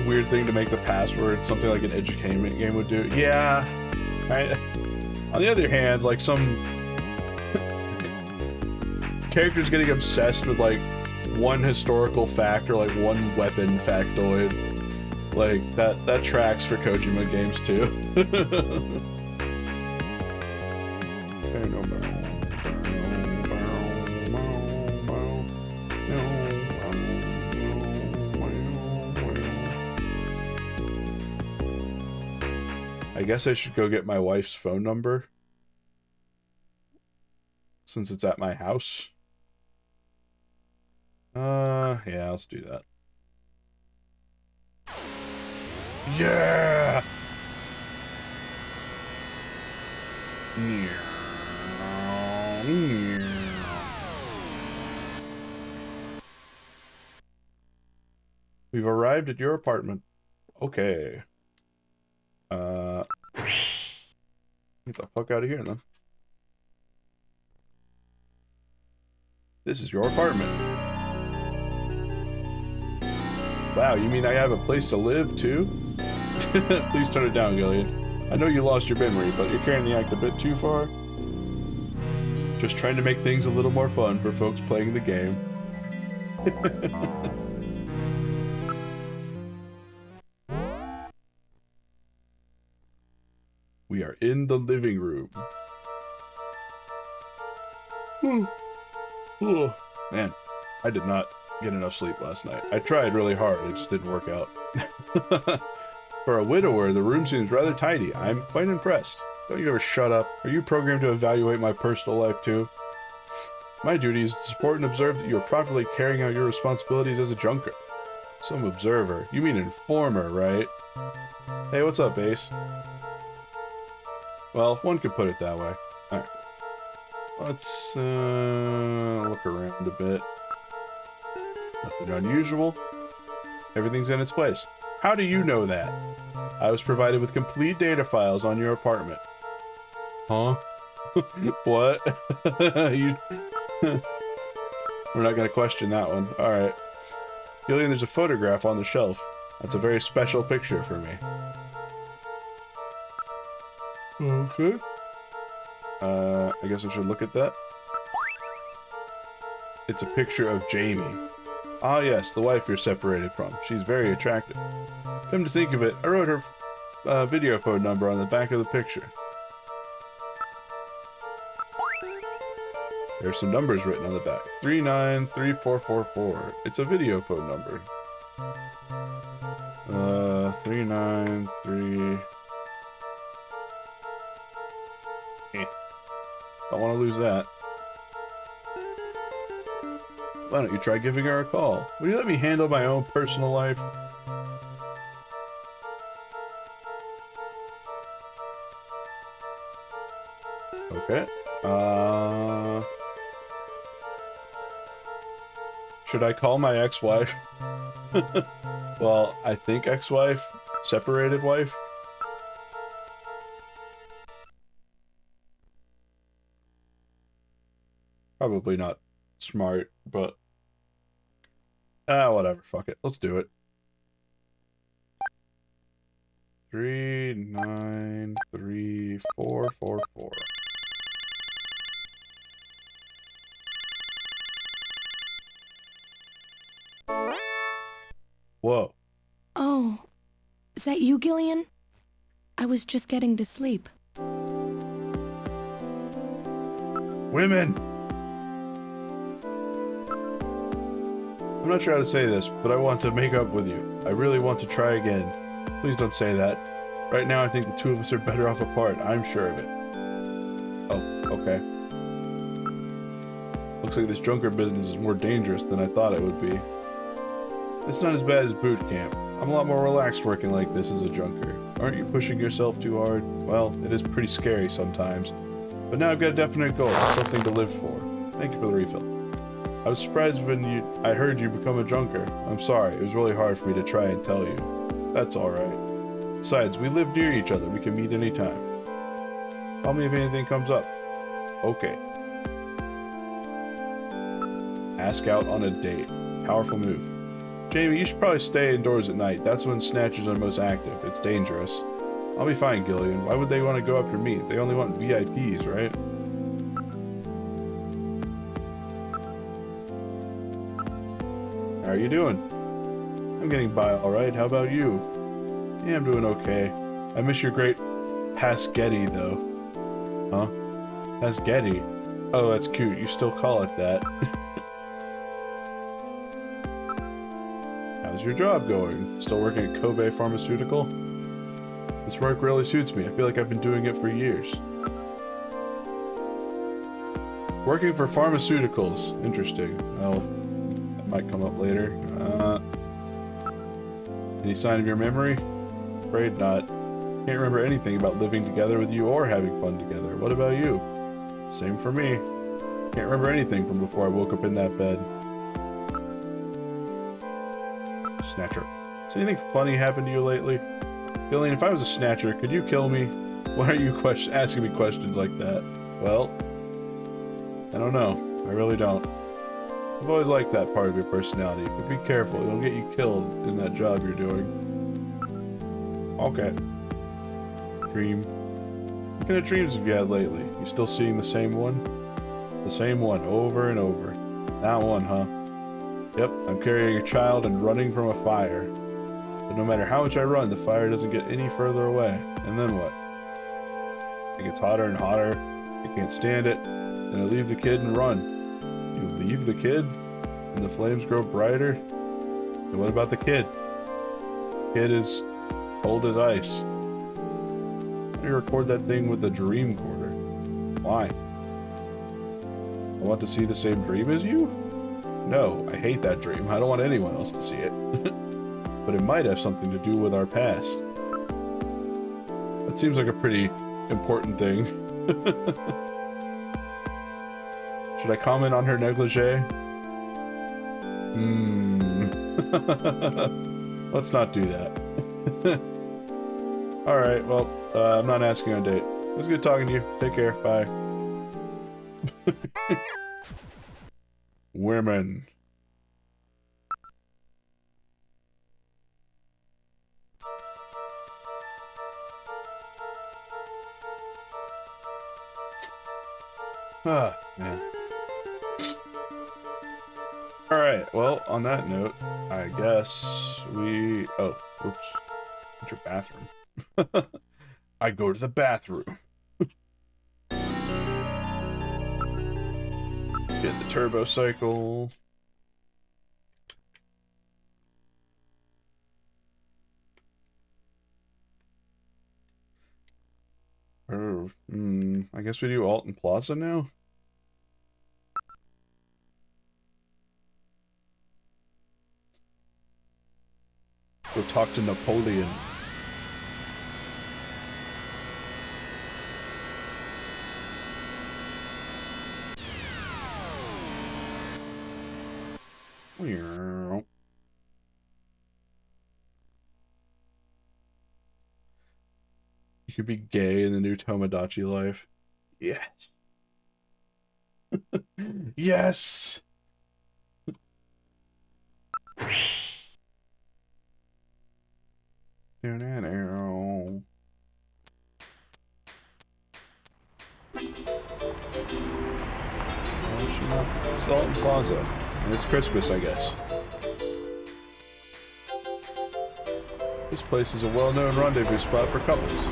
Weird thing to make the password something like an edutainment game would do. Yeah. Right. On the other hand, like some characters getting obsessed with like one historical fact or like one weapon factoid. Like that tracks for Kojima games too. I guess I should go get my wife's phone number since it's at my house. Yeah, let's do that. Yeah! We've arrived at your apartment. Okay. Get the fuck out of here, then. This is your apartment. Wow, you mean I have a place to live, too? Please turn it down, Gillian. I know you lost your memory, but you're carrying the act a bit too far. Just trying to make things a little more fun for folks playing the game. We are in the living room. Oh, man, I did not get enough sleep last night. I tried really hard, it just didn't work out. For a widower, the room seems rather tidy. I'm quite impressed. Don't you ever shut up. Are you programmed to evaluate my personal life too? My duty is to support and observe that you are properly carrying out your responsibilities as a junker. Some observer. You mean informer, right? Hey, what's up, Ace? Well, one could put it that way. Alright. Let's, look around a bit. Nothing unusual. Everything's in its place. How do you know that? I was provided with complete data files on your apartment. Huh? What? You... We're not gonna question that one. Alright. Gillian, there's a photograph on the shelf. That's a very special picture for me. Okay. I guess I should look at that. It's a picture of Jamie. Ah yes, the wife you're separated from. She's very attractive. Come to think of it, I wrote her video phone number on the back of the picture. There's some numbers written on the back. 393444. It's a video phone number. 393... Don't want to lose that. Why don't you try giving her a call? Will you let me handle my own personal life? Okay. Should I call my ex-wife? Well, I think ex-wife? Separated wife? Probably not smart, but... whatever, fuck it. Let's do it. 393444. Whoa. Oh, is that you, Gillian? I was just getting to sleep. Women! I'm not sure how to say this, but I want to make up with you. I really want to try again. Please don't say that. Right now I think the two of us are better off apart. I'm sure of it. Oh, okay. Looks like this junker business is more dangerous than I thought it would be. It's not as bad as boot camp. I'm a lot more relaxed working like this as a junker. Aren't you pushing yourself too hard? Well, it is pretty scary sometimes. But now I've got a definite goal, something to live for. Thank you for the refill. I was surprised when I heard you become a junker. I'm sorry, it was really hard for me to try and tell you. That's alright. Besides, we live near each other, we can meet anytime. Call me if anything comes up. Okay. Ask out on a date. Powerful move. Jamie, you should probably stay indoors at night. That's when Snatchers are most active. It's dangerous. I'll be fine, Gillian. Why would they want to go after me? They only want VIPs, right? How are you doing? I'm getting by alright. How about you? Yeah, I'm doing okay. I miss your great Pasquetti, though. Huh? Pasquetti? Oh, that's cute. You still call it that. How's your job going? Still working at Kobe Pharmaceutical? This work really suits me. I feel like I've been doing it for years. Working for pharmaceuticals. Interesting. Well, that might come up later. Any sign of your memory? Afraid not. Can't remember anything about living together with you or having fun together. What about you? Same for me. Can't remember anything from before I woke up in that bed. Snatcher. Has anything funny happened to you lately? Gillian, if I was a Snatcher, could you kill me? Why are you asking me questions like that? Well, I don't know. I really don't. I've always liked that part of your personality, but be careful. It'll get you killed in that job you're doing. Okay. Dream. What kind of dreams have you had lately? You still seeing the same one? The same one, over and over. That one, huh? Yep, I'm carrying a child and running from a fire. But no matter how much I run, the fire doesn't get any further away. And then what? It gets hotter and hotter. I can't stand it. Then I leave the kid and run. You leave the kid? And the flames grow brighter? And what about the kid? The kid is cold as ice. Why do you record that thing with the dream recorder? Why? I want to see the same dream as you? No, I hate that dream. I don't want anyone else to see it. But it might have something to do with our past. That seems like a pretty important thing. Should I comment on her negligee? Let's not do that. Alright, well, I'm not asking on a date. It was good talking to you. Take care. Bye. Women. Ah, man. Alright, well, on that note, I guess we... Oh, oops. What's your bathroom? I go to the bathroom. Get the turbo cycle. Oh, I guess we do Alton Plaza now? Go talk to Napoleon. You could be gay in the new Tomodachi life. Yes. Yes. Salt and Plaza. And it's Christmas, I guess. This place is a well-known rendezvous spot for couples.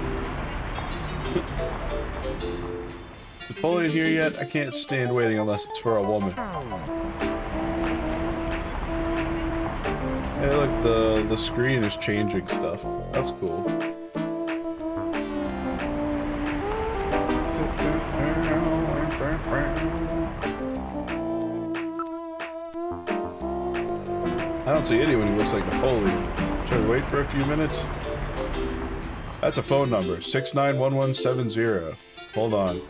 Napoleon here yet? I can't stand waiting unless it's for a woman. Hey, look, the screen is changing stuff. That's cool. I don't see anyone who looks like Napoleon. Should I wait for a few minutes? That's a phone number, 691170. Hold on.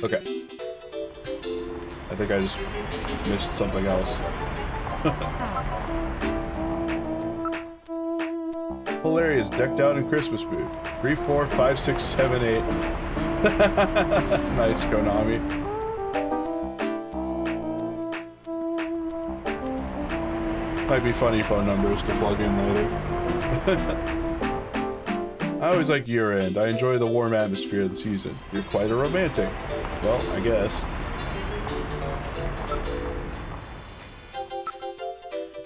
Okay. I think I just missed something else. Whole area is decked out in Christmas mood. 3, 4, 5, 6, 7, 8. Nice, Konami. Might be funny phone numbers to plug in later. I always like year-end. I enjoy the warm atmosphere of the season. You're quite a romantic. Well, I guess.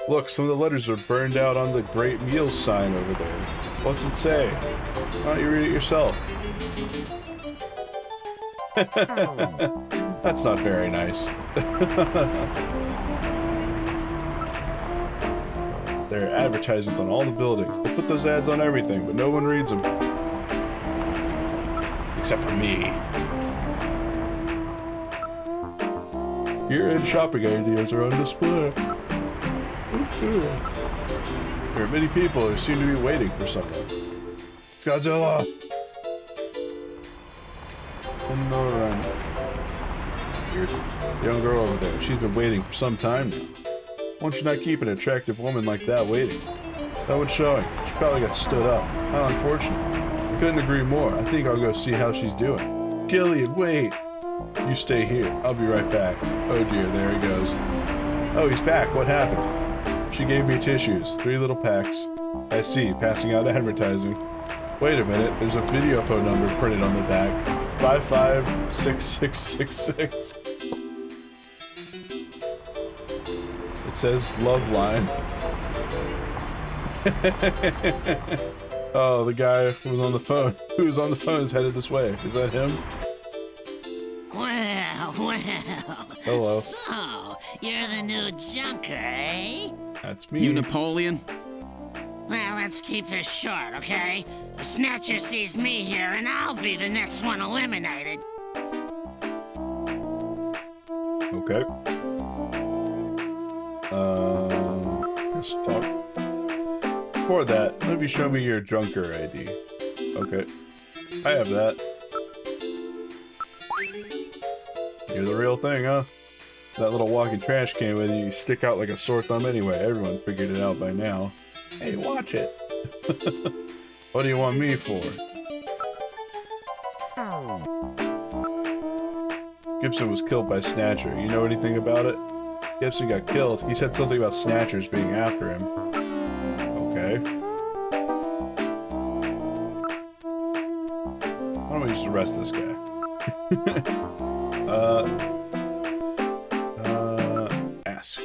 Look, some of the letters are burned out on the Great Meals sign over there. What's it say? Why don't you read it yourself? That's not very nice. There are advertisements on all the buildings. They put those ads on everything, but no one reads them. except for me. Year-end shopping ideas are on display. There are many people who seem to be waiting for someone. It's Godzilla! And no run. Young girl over there. She's been waiting for some time now. One should not keep an attractive woman like that waiting. That was showing. She probably got stood up. How unfortunate. I couldn't agree more. I think I'll go see how she's doing. Gillian, wait! You stay here. I'll be right back. Oh dear, there he goes. Oh, he's back. What happened? She gave me tissues. 3 little packs. I see. Passing out advertising. Wait a minute. There's a video phone number printed on the back. 556666. It says Love Line. Oh, the guy who was on the phone. Who was on the phone is headed this way. Is that him? Well. Hello. So, you're the new junker, eh? That's me. You Napoleon? Well, let's keep this short, okay? The Snatcher sees me here, and I'll be the next one eliminated. Okay. Let's talk. Before that, maybe show me your junker ID. Okay. I have that. You're the real thing, huh? That little walking trash can with you stick out like a sore thumb anyway. Everyone figured it out by now. Hey, watch it. What do you want me for? Gibson was killed by Snatcher. You know anything about it? Gibson got killed. He said something about Snatchers being after him. Okay. Why don't we just arrest this guy? Ask.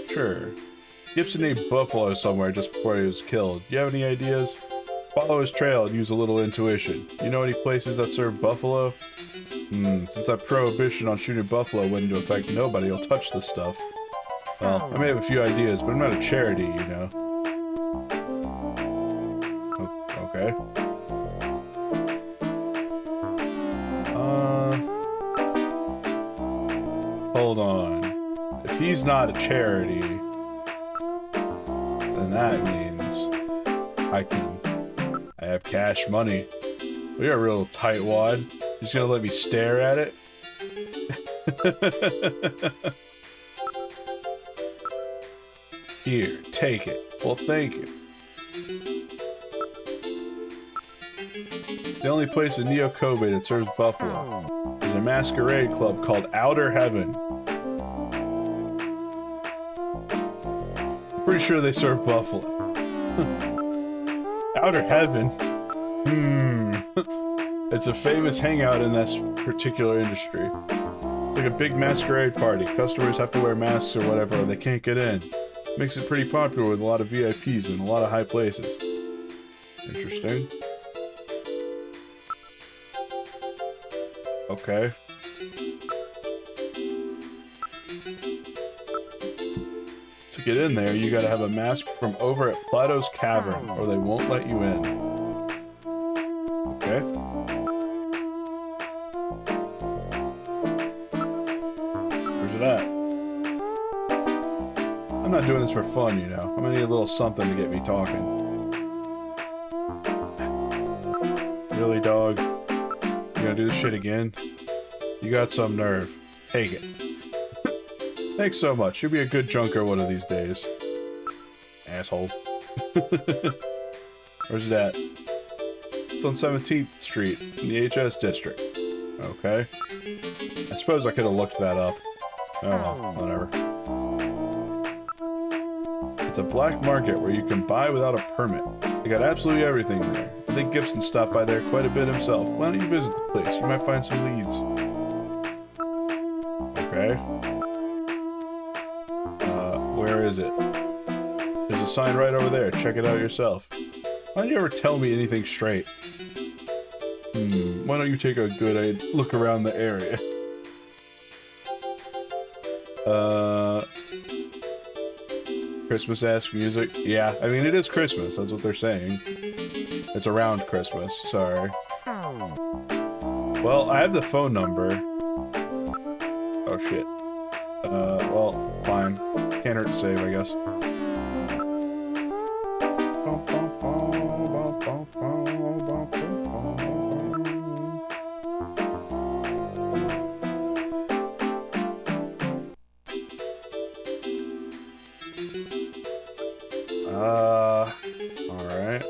Sure. Gibson named Buffalo somewhere just before he was killed. Do you have any ideas? Follow his trail and use a little intuition. You know any places that serve buffalo? Since that prohibition on shooting buffalo went into effect, nobody will touch this stuff. Well, I may have a few ideas, but I'm not a charity, you know. Okay. Hold on. If he's not a charity, then that means I have cash money. We are a real tightwad. He's gonna let me stare at it? Here, take it. Well, thank you. The only place in Neo Kobe that serves buffalo is a masquerade club called Outer Heaven. I'm pretty sure they serve buffalo. Outer Heaven? It's a famous hangout in this particular industry. It's like a big masquerade party. Customers have to wear masks or whatever, or they can't get in. Makes it pretty popular with a lot of VIPs in a lot of high places. Interesting. Okay. To get in there, you gotta have a mask from over at Plato's Cavern, or they won't let you in. Okay. Where's it at? I'm not doing this for fun, you know. I'm gonna need a little something to get me talking. Really, dog? You gonna do this shit again? You got some nerve. Take it. Thanks so much. You'll be a good junker one of these days. Asshole. Where's it at? It's on 17th Street, in the HS district. Okay. I suppose I could have looked that up. Oh well, whatever. It's a black market where you can buy without a permit. They got absolutely everything there. I think Gibson stopped by there quite a bit himself. Why don't you visit the place? You might find some leads. Okay. Where is it? There's a sign right over there. Check it out yourself. Why don't you ever tell me anything straight? Why don't you take a good look around the area? Christmas-esque music? Yeah, I mean, it is Christmas. That's what they're saying. It's around Christmas, sorry. Well, I have the phone number. Oh shit. Well, fine. Can't hurt to save, I guess. Alright.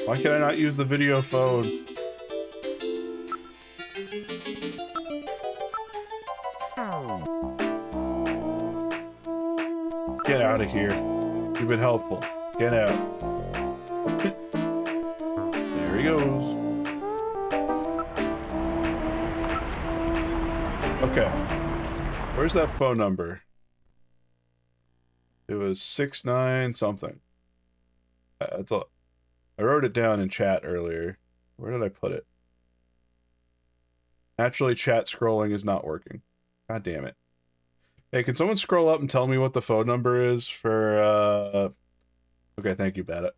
Why can I not use the video phone? Get out of here. You've been helpful. Get out. There he goes. Okay. Where's that phone number? It was 69 something. That's all. I wrote it down in chat earlier. Where did I put it? Naturally, chat scrolling is not working. God damn it. Hey, can someone scroll up and tell me what the phone number is for, Okay, thank you, Bada.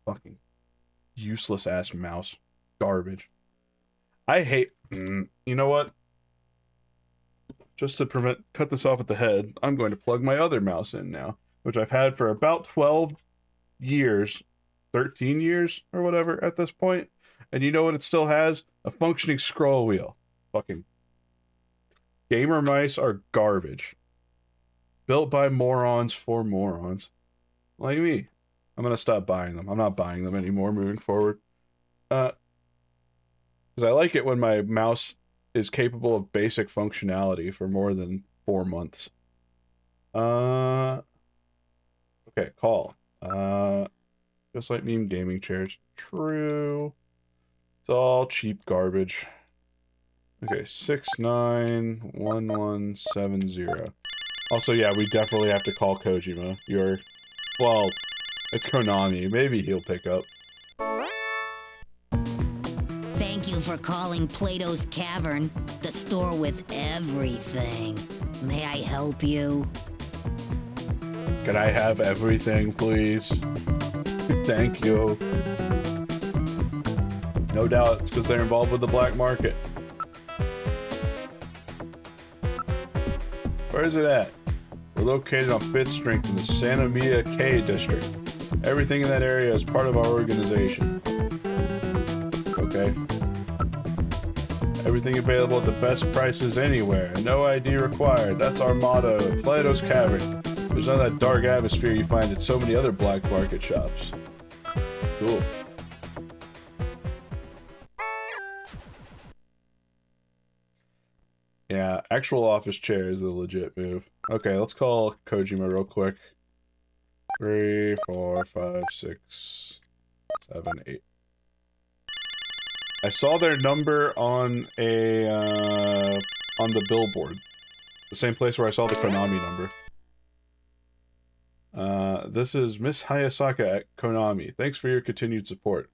Fucking useless ass mouse. Garbage. I hate... you know what? Just to cut this off at the head, I'm going to plug my other mouse in now, which I've had for about 12 years, 13 years, or whatever at this point. And you know what it still has? A functioning scroll wheel. Fucking gamer mice are garbage. Built by morons for morons. Like me. I'm going to stop buying them. I'm not buying them anymore moving forward. Because I like it when my mouse is capable of basic functionality for more than 4 months. Okay, call. Just like meme gaming chairs. True. It's all cheap garbage. Okay, 691170. Also, yeah, we definitely have to call Kojima. Well, it's Konami. Maybe he'll pick up. Thank you for calling Plato's Cavern, the store with everything. May I help you? Can I have everything, please? Thank you. No doubt it's because they're involved with the black market. Where is it at? We're located on 5th Street in the Santa Mia K district. Everything in that area is part of our organization. Okay. Everything available at the best prices anywhere. No ID required. That's our motto at Plato's Cavern. There's none of that dark atmosphere you find at so many other black market shops. Cool. Yeah, actual office chair is the legit move. Okay, let's call Kojima real quick. 3, 4, 5, 6, 7, 8. I saw their number on the billboard. The same place where I saw the Konami number. This is Miss Hayasaka at Konami. Thanks for your continued support.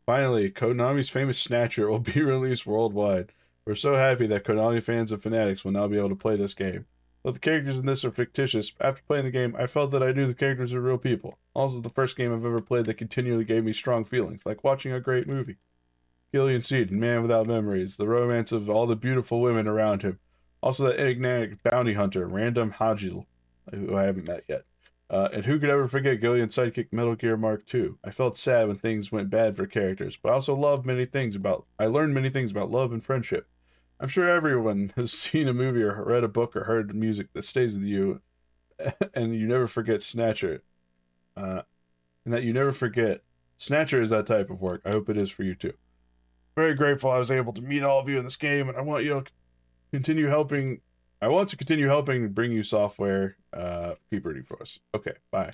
Finally, Konami's famous Snatcher will be released worldwide. We're so happy that Konami fans and fanatics will now be able to play this game. Though the characters in this are fictitious, after playing the game, I felt that I knew the characters are real people. Also, the first game I've ever played that continually gave me strong feelings, like watching a great movie. Gillian Seed, Man Without Memories, the romance of all the beautiful women around him. Also that enigmatic bounty hunter, Random Hajil, who I haven't met yet. And who could ever forget Gillian's sidekick Metal Gear Mark II? I felt sad when things went bad for characters, but I also learned many things about love and friendship. I'm sure everyone has seen a movie or read a book or heard music that stays with you, and you never forget Snatcher. And that you never forget. Snatcher is that type of work. I hope it is for you too. Very grateful I was able to meet all of you in this game, and I want you to continue helping. I want to continue helping bring you software. Keep rooting for us. Okay, bye.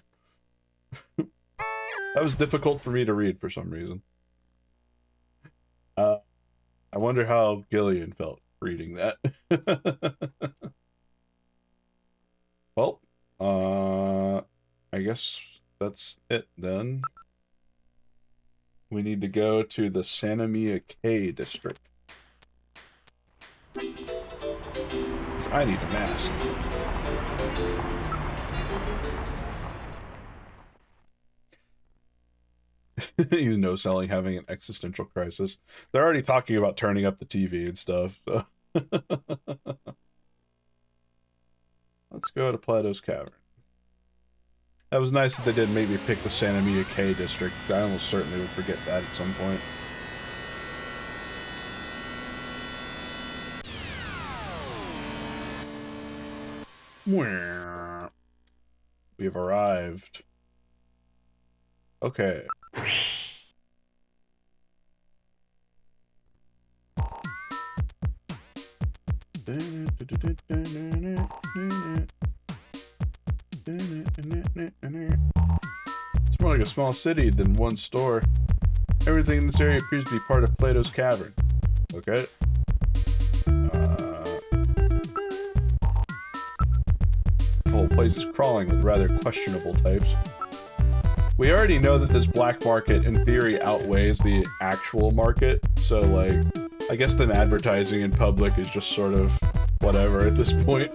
That was difficult for me to read for some reason. I wonder how Gillian felt reading that. Well, I guess that's it then. We need to go to the Santa Mia K district. I need a mask. He's no-selling, having an existential crisis. They're already talking about turning up the TV and stuff, so... Let's go to Plato's Cavern. That was nice that they didn't make me pick the Santa Mia K district. I almost certainly would forget that at some point. We have arrived. Okay. It's more like a small city than one store. Everything in this area appears to be part of Plato's Cavern. Okay. The whole place is crawling with rather questionable types. We already know that this black market, in theory, outweighs the actual market, so, like, I guess them advertising in public is just sort of whatever at this point.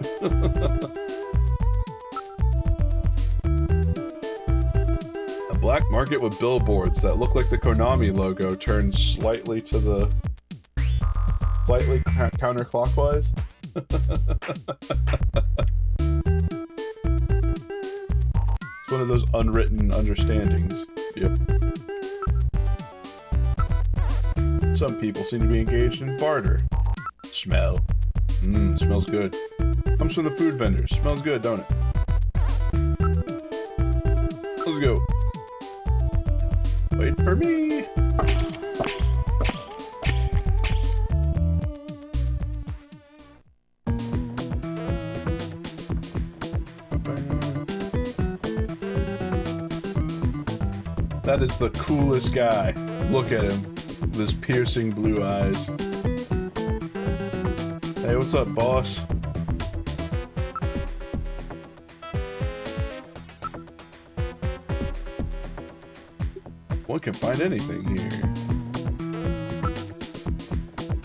A black market with billboards that look like the Konami logo turned slightly to the... slightly counterclockwise? It's one of those unwritten understandings. Yep. Some people seem to be engaged in barter. Smell. Smells good. Comes from the food vendors. Smells good, don't it? Let's go. Wait for me. That is the coolest guy. Look at him. With his piercing blue eyes. Hey, what's up, boss? One can find anything here.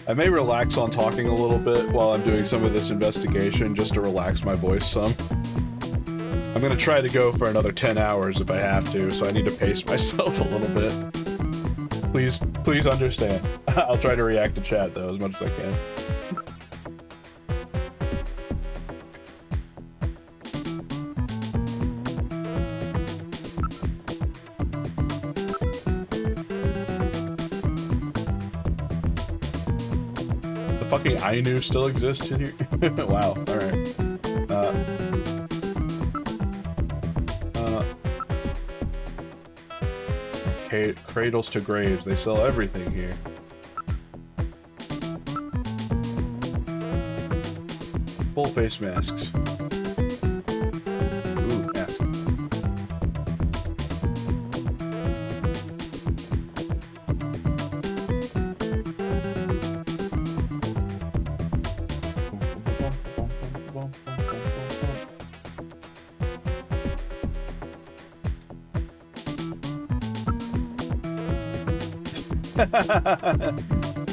I may relax on talking a little bit while I'm doing some of this investigation, just to relax my voice some. I'm gonna try to go for another 10 hours if I have to, so I need to pace myself a little bit. Please understand. I'll try to react to chat, though, as much as I can. The fucking Ainu still exists in here? Wow, alright. Cradles to graves. They sell everything here. Full face masks. Ooh, mask.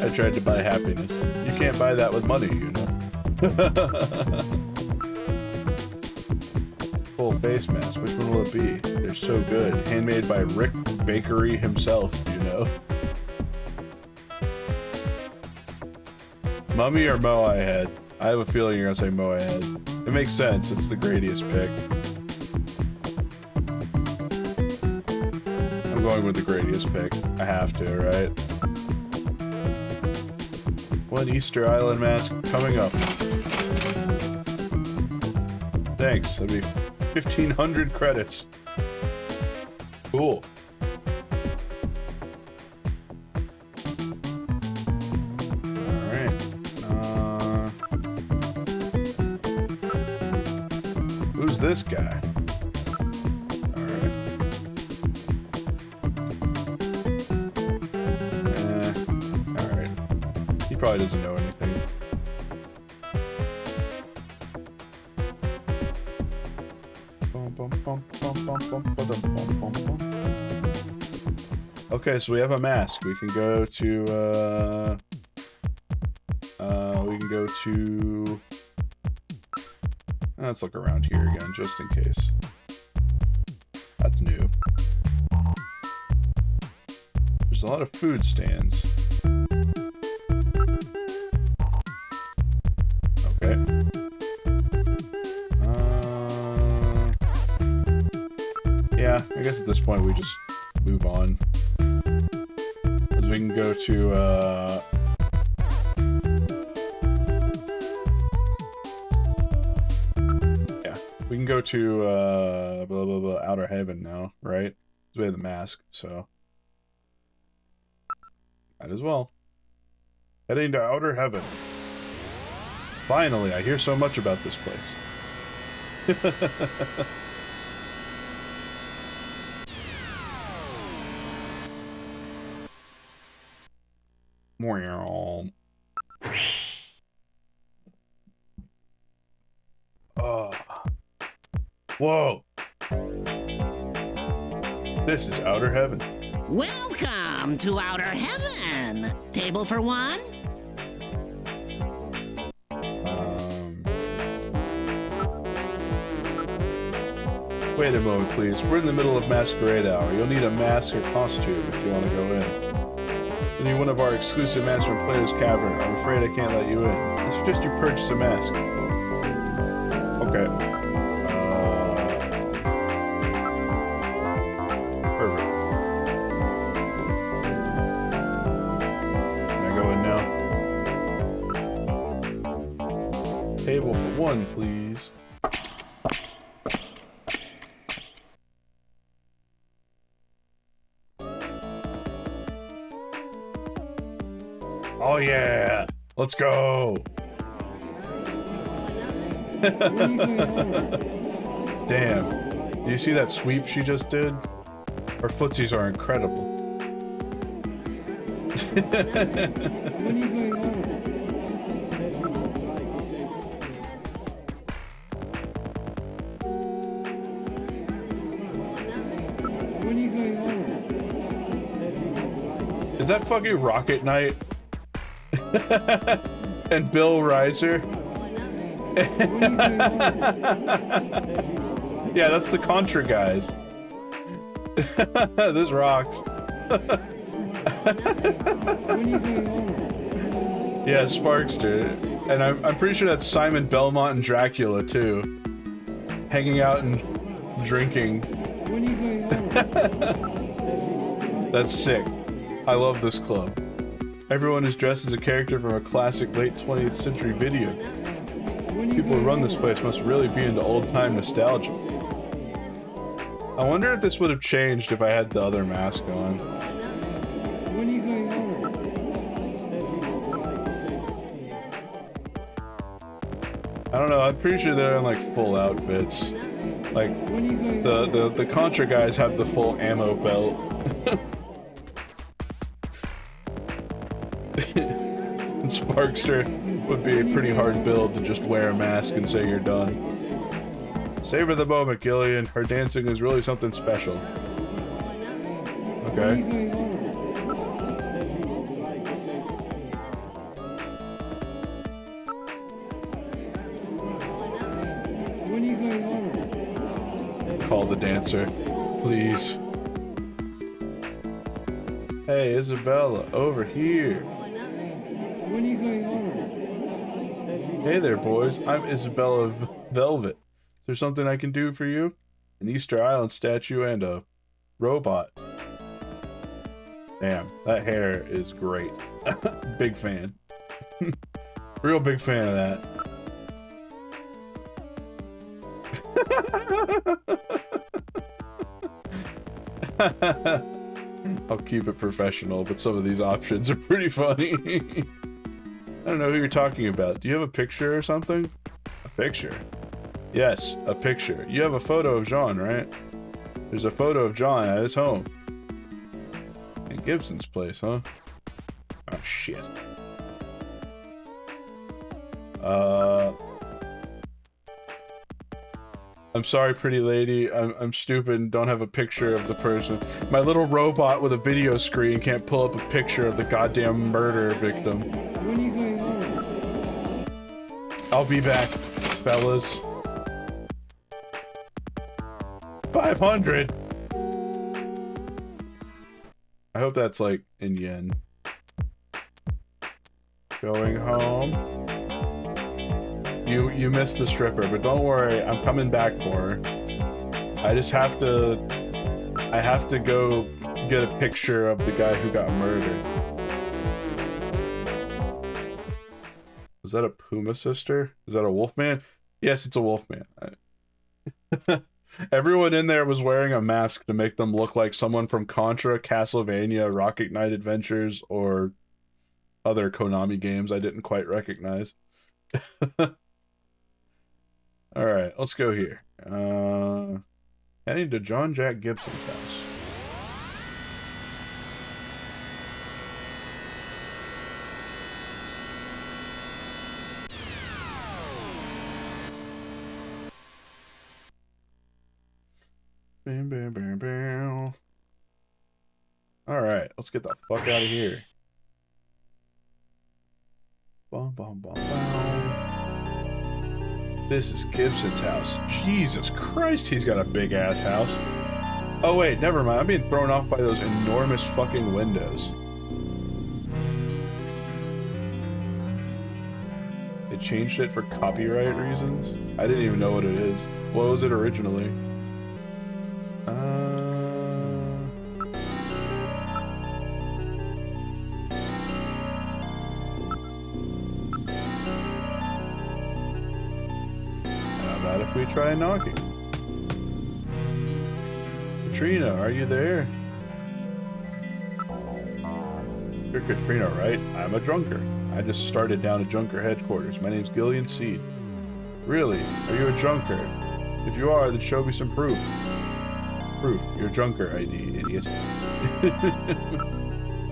I tried to buy happiness. You can't buy that with money, you know. Full face mask. Which one will it be? They're so good. Handmade by Rick Bakery himself, you know. Mummy or Moai Head? I have a feeling you're gonna say Moai Head. It makes sense. It's the greatest pick. I'm going with the greatest pick. I have to, right? One Easter Island mask coming up. Thanks. That'd be 1,500 credits. Cool. Alright. Who's this guy? Alright. Alright. He probably doesn't know anything. Okay, so we have a mask. We can go to, let's look around here again, just in case. That's new. There's a lot of food stands. Okay. Yeah, I guess at this point we just move on. As we can go to, yeah, we can go to, blah, blah, blah, Outer Heaven now, right? Because we have the mask, so. Might as well. Heading to Outer Heaven. Finally, I hear so much about this place. Oh. Whoa. This is Outer Heaven. Welcome to Outer Heaven. Table for one? Wait a moment, please. We're in the middle of Masquerade Hour. You'll need a mask or costume if you want to go in. You'll need one of our exclusive masks from Plato's Cavern. I'm afraid I can't let you in. I suggest you purchase a mask. Okay. Perfect. Can I go in now? Table for one, please. Oh yeah! Let's go! Damn. Do you see that sweep she just did? Her footsies are incredible. Is that fucking Rocket Knight? And Bill Reiser? Yeah, that's the Contra guys. This rocks. Yeah, Sparkster. And I'm pretty sure that's Simon Belmont and Dracula too. Hanging out and drinking. That's sick. I love this club. Everyone is dressed as a character from a classic late 20th century video. People who run this place must really be into old-time nostalgia. I wonder if this would have changed if I had the other mask on. I don't know, I'm pretty sure they're in like full outfits. Like, the Contra guys have the full ammo belt. And Sparkster would be a pretty hard build to just wear a mask and say you're done. Savor the moment, Gillian. Her dancing is really something special. Okay. Call the dancer, please. Hey, Isabella, over here. Hey there, boys. I'm Isabella Velvet. Is there something I can do for you? An Easter Island statue and a robot. Damn, that hair is great. Big fan. Real big fan of that. I'll keep it professional, but some of these options are pretty funny. I don't know who you're talking about. Do you have a picture or something? A picture? Yes, a picture. You have a photo of John, right? There's a photo of John at his home. At Gibson's place, huh? Oh, shit. I'm sorry, pretty lady. I'm stupid and don't have a picture of the person. My little robot with a video screen can't pull up a picture of the goddamn murder victim. I'll be back, fellas. 500. hope that's like in yen. Going home. You missed the stripper, but don't worry, I'm coming back for her. I have to go get a picture of the guy who got murdered. Was that a puma sister? Is that a wolfman? Yes, it's a wolfman. Everyone in there was wearing a mask to make them look like someone from Contra, Castlevania, Rocket Knight Adventures, or other Konami games I didn't quite recognize. Alright, let's go here. Heading to John Jack Gibson's house. Bam, bam, bam, bam. Alright, let's get the fuck out of here. Bum, bum, bum, bum. This is Gibson's house. Jesus Christ, he's got a big ass house. Oh wait, never mind. I'm being thrown off by those enormous fucking windows. They changed it for copyright reasons? I didn't even know what it is. What was it originally? If we try knocking. Katrina, are you there? You're Katrina, right? I'm a drunker. I just started down at Junker headquarters. My name's Gillian Seed. Really? Are you a junker? If you are, then show me some proof. Proof. Your junker ID, idiot.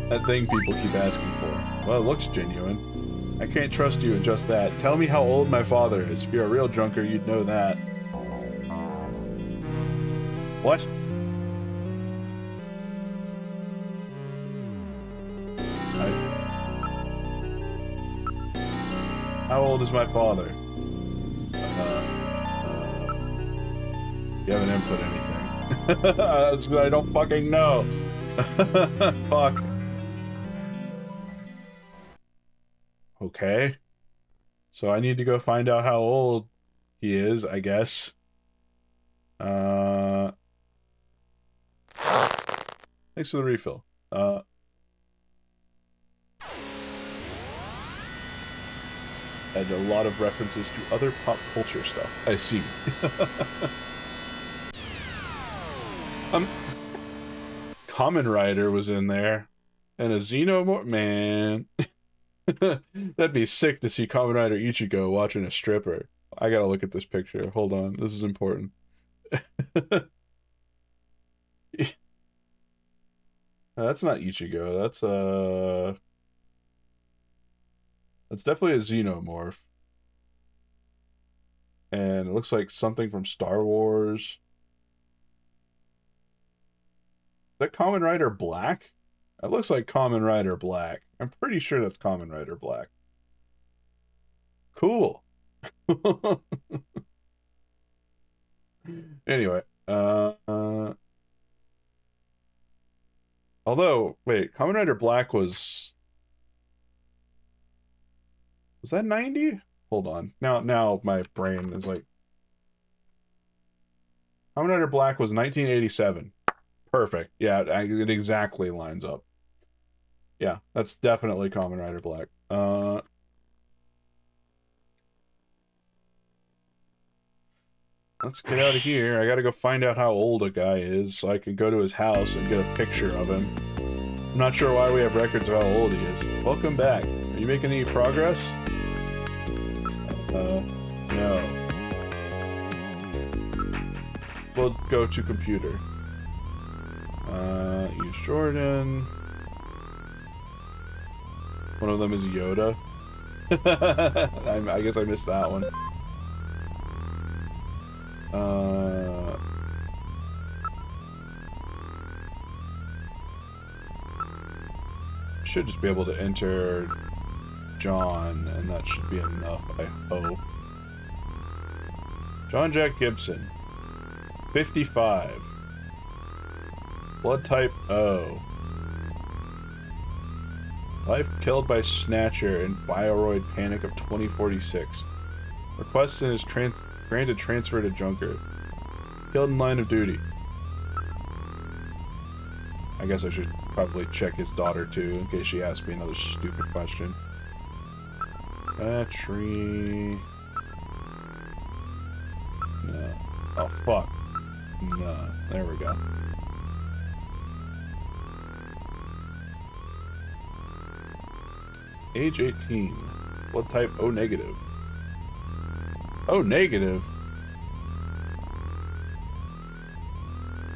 That thing people keep asking for. Well, it looks genuine. I can't trust you in just that. Tell me how old my father is. If you're a real junker, you'd know that. What? How old is my father? You haven't input anything. That's because I don't fucking know. Fuck. Okay. So I need to go find out how old he is, I guess. Thanks for the refill. And a lot of references to other pop culture stuff. I see. Kamen Rider was in there. And a Xenomorph, man. That'd be sick to see Kamen Rider Ichigo watching a stripper. I gotta look at this picture. Hold on, this is important. That's not Ichigo. That's definitely a Xenomorph. And it looks like something from Star Wars. Is that Kamen Rider Black? It looks like Kamen Rider Black. I'm pretty sure that's Kamen Rider Black. Cool. Anyway, although, wait, Kamen Rider Black was that 90? Hold on. Now my brain is like, Kamen Rider Black was 1987. Perfect. Yeah, it exactly lines up. Yeah, that's definitely Kamen Rider Black. Let's get out of here. I gotta go find out how old a guy is so I can go to his house and get a picture of him. I'm not sure why we have records of how old he is. Welcome back. Are you making any progress? No. We'll go to computer. Use Jordan. One of them is Yoda. I guess I missed that one. Should just be able to enter John, and that should be enough, I hope. John Jack Gibson. 55. Blood type O. Life killed by Snatcher in Bioroid Panic of 2046. Request and is granted transfer to Junker. Killed in line of duty. I guess I should probably check his daughter too, in case she asks me another stupid question. Battery... No. Oh, fuck. No. There we go. Age 18. Blood type O negative. O negative?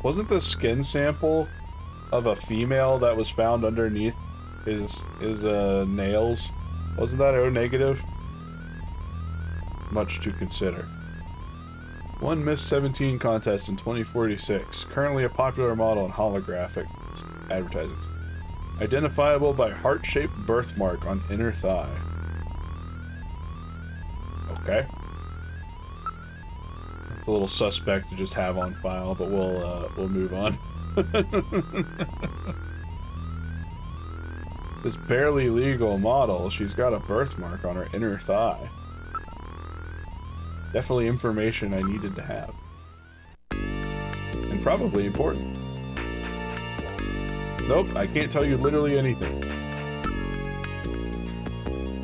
Wasn't the skin sample of a female that was found underneath his nails, wasn't that O negative? Much to consider. One Miss 17 contest in 2046. Currently a popular model in holographic advertisements. Identifiable by heart-shaped birthmark on inner thigh. Okay. It's a little suspect to just have on file, but we'll move on. This barely legal model, she's got a birthmark on her inner thigh. Definitely information I needed to have. And probably important. Nope, I can't tell you literally anything.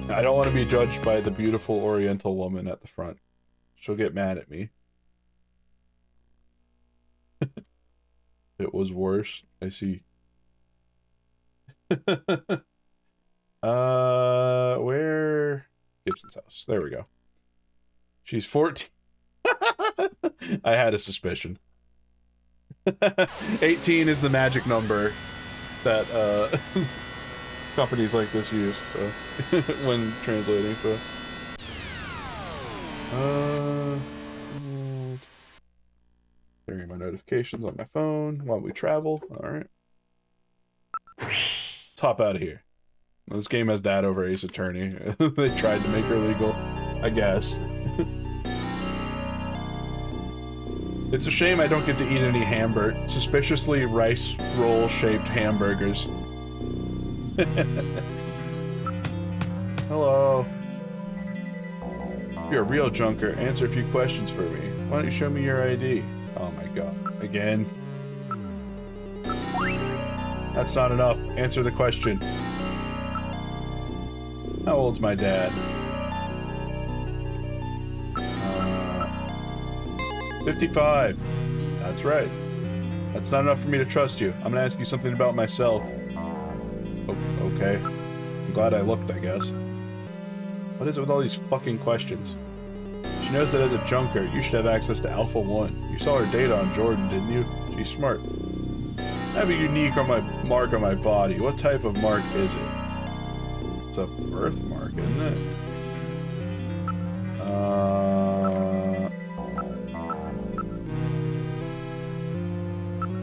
I don't want to be judged by the beautiful Oriental woman at the front. She'll get mad at me. It was worse. I see. Where? Gibson's house. There we go. She's 14. I had a suspicion. 18 is the magic number that companies like this use, so when translating, so. Clearing my notifications on my phone while we travel. Alright. Let's hop out of here. This game has that over Ace Attorney. They tried to make her legal, I guess. It's a shame I don't get to eat any suspiciously rice roll-shaped hamburgers. Hello. You're a real junker. Answer a few questions for me. Why don't you show me your ID? Oh my god. Again. That's not enough. Answer the question. How old's my dad? 55. That's right. That's not enough for me to trust you. I'm gonna ask you something about myself. Okay. I'm glad I looked, I guess. What is it with all these fucking questions? She knows that as a junker, you should have access to Alpha 1. You saw her data on Jordan, didn't you? She's smart. I have a unique mark on my body. What type of mark is it? It's a birthmark, isn't it?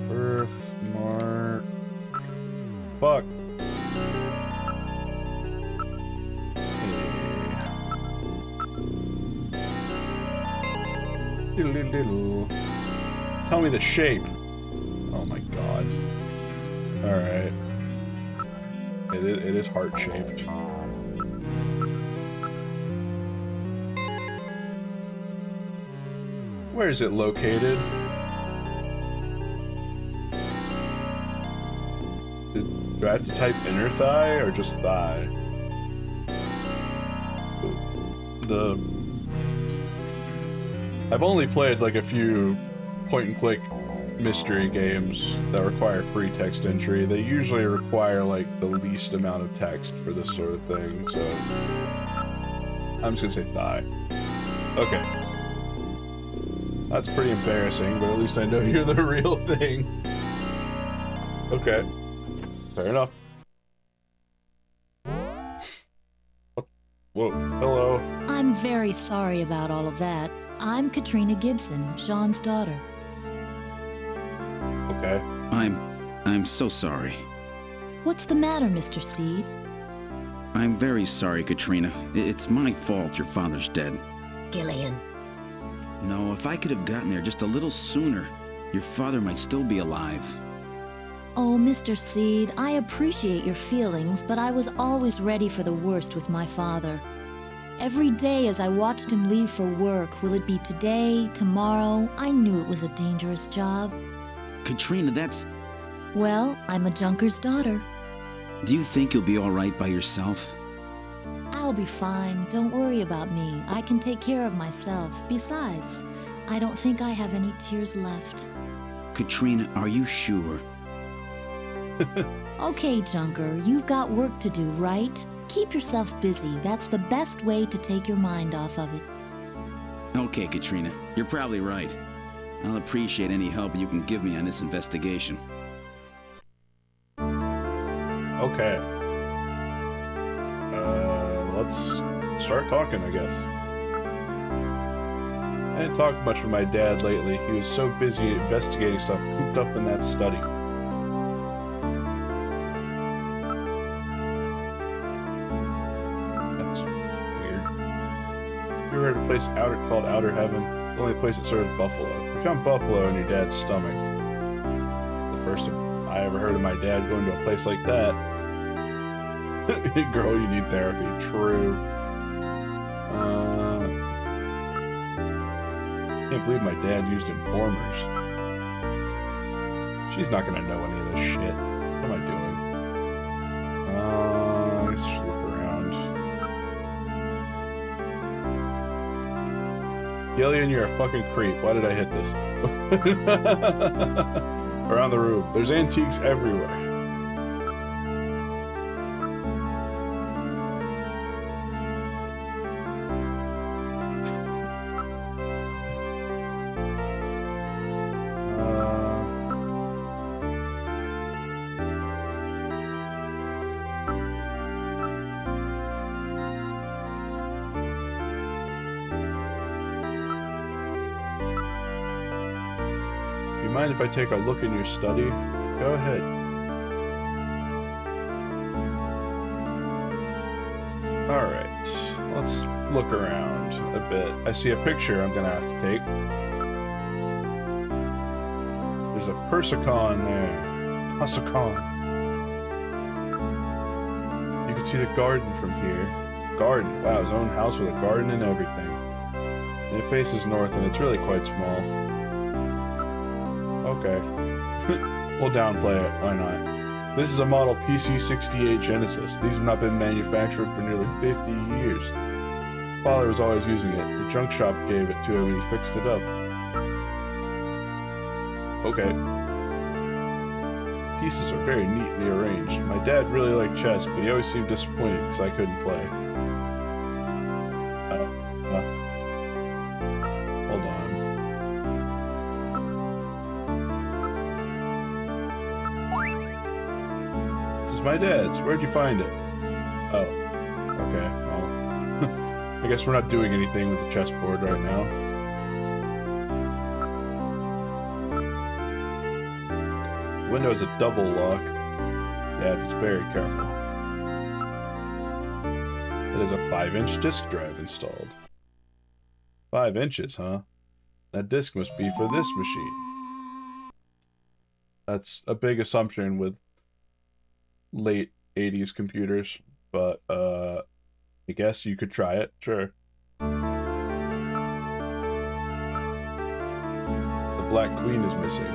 Birthmark. Fuck. Diddle-diddle. Tell me the shape. Oh my god. Alright. It is heart-shaped. Where is it located? Do I have to type inner thigh or just thigh? I've only played like a few point-and-click mystery games that require free text entry. They usually require like the least amount of text for this sort of thing, so I'm just gonna say thigh. Okay. That's pretty embarrassing, but at least I know you're the real thing. Okay. Fair enough. What? Whoa. Hello. I'm very sorry about all of that. I'm Katrina Gibson, Sean's daughter. Okay. I'm so sorry. What's the matter, Mr. Seed? I'm very sorry, Katrina. It's my fault your father's dead. Gillian. No, if I could have gotten there just a little sooner, your father might still be alive. Oh, Mr. Seed, I appreciate your feelings, but I was always ready for the worst with my father. Every day as I watched him leave for work, will it be today, tomorrow? I knew it was a dangerous job. Katrina, that's... Well, I'm a junker's daughter. Do you think you'll be all right by yourself? I'll be fine. Don't worry about me. I can take care of myself. Besides, I don't think I have any tears left. Katrina, are you sure? Okay, Junker, you've got work to do, right? Keep yourself busy. That's the best way to take your mind off of it. Okay, Katrina, you're probably right. I'll appreciate any help you can give me on this investigation. Okay. Let's start talking, I guess. I didn't talk much with my dad lately. He was so busy investigating stuff cooped up in that study. That's weird. You ever heard of a place called Outer Heaven? The only place that serves buffalo. We found buffalo in your dad's stomach. It's the first time I ever heard of my dad going to a place like that. Girl, you need therapy. True. Can't believe my dad used informers. She's not gonna know any of this shit. What am I doing? Let's just look around. Gillian, you're a fucking creep. Why did I hit this? Around the room. There's antiques everywhere. Mind if I take a look in your study? Go ahead. Alright, let's look around a bit. I see a picture I'm gonna have to take. There's a Persicon there. Persicon. You can see the garden from here. Garden. Wow, his own house with a garden and everything. And it faces north and it's really quite small. Okay. We'll downplay it, why not? This is a model PC-68 Genesis. These have not been manufactured for nearly 50 years. Father was always using it. The junk shop gave it to him and he fixed it up. Okay. Pieces are very neatly arranged. My dad really liked chess, but he always seemed disappointed because I couldn't play. Hold on. My dad's. Where'd you find it? Oh. Okay, well... I guess we're not doing anything with the chessboard right now. The window is a double lock. Dad was very careful. It has a 5-inch disk drive installed. 5 inches, huh? That disk must be for this machine. That's a big assumption with late 80s computers, but I guess you could try it, sure. The Black Queen is missing.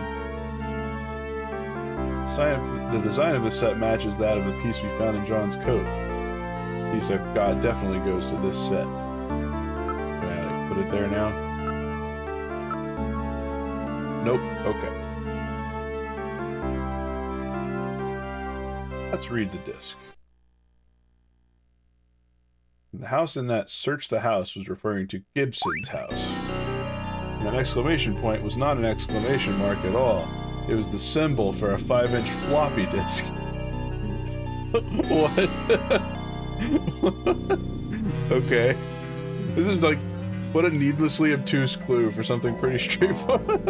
The design of the set matches that of the piece we found in John's coat. The piece I've got definitely goes to this set. Can I like, put it there now? Nope, okay. Let's read the disc. The house in that search the house was referring to Gibson's house. And an exclamation point was not an exclamation mark at all. It was the symbol for a 5-inch floppy disk. What? Okay. This is like, what a needlessly obtuse clue for something pretty straightforward.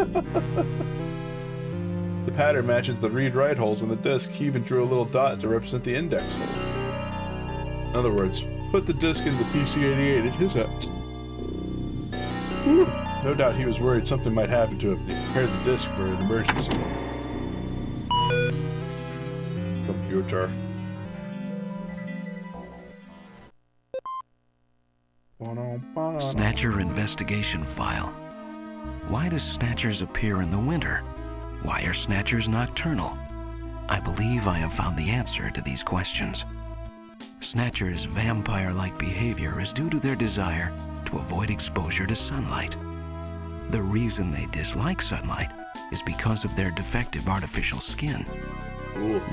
The pattern matches the read-write holes in the disk. He even drew a little dot to represent the index hole. In other words, put the disk in the PC-88 at his house. Whew. No doubt he was worried something might happen to him. He prepared the disk for an emergency. computer. Snatcher investigation file. Why do Snatchers appear in the winter? Why are Snatchers nocturnal? I believe I have found the answer to these questions. Snatchers' vampire-like behavior is due to their desire to avoid exposure to sunlight. The reason they dislike sunlight is because of their defective artificial skin.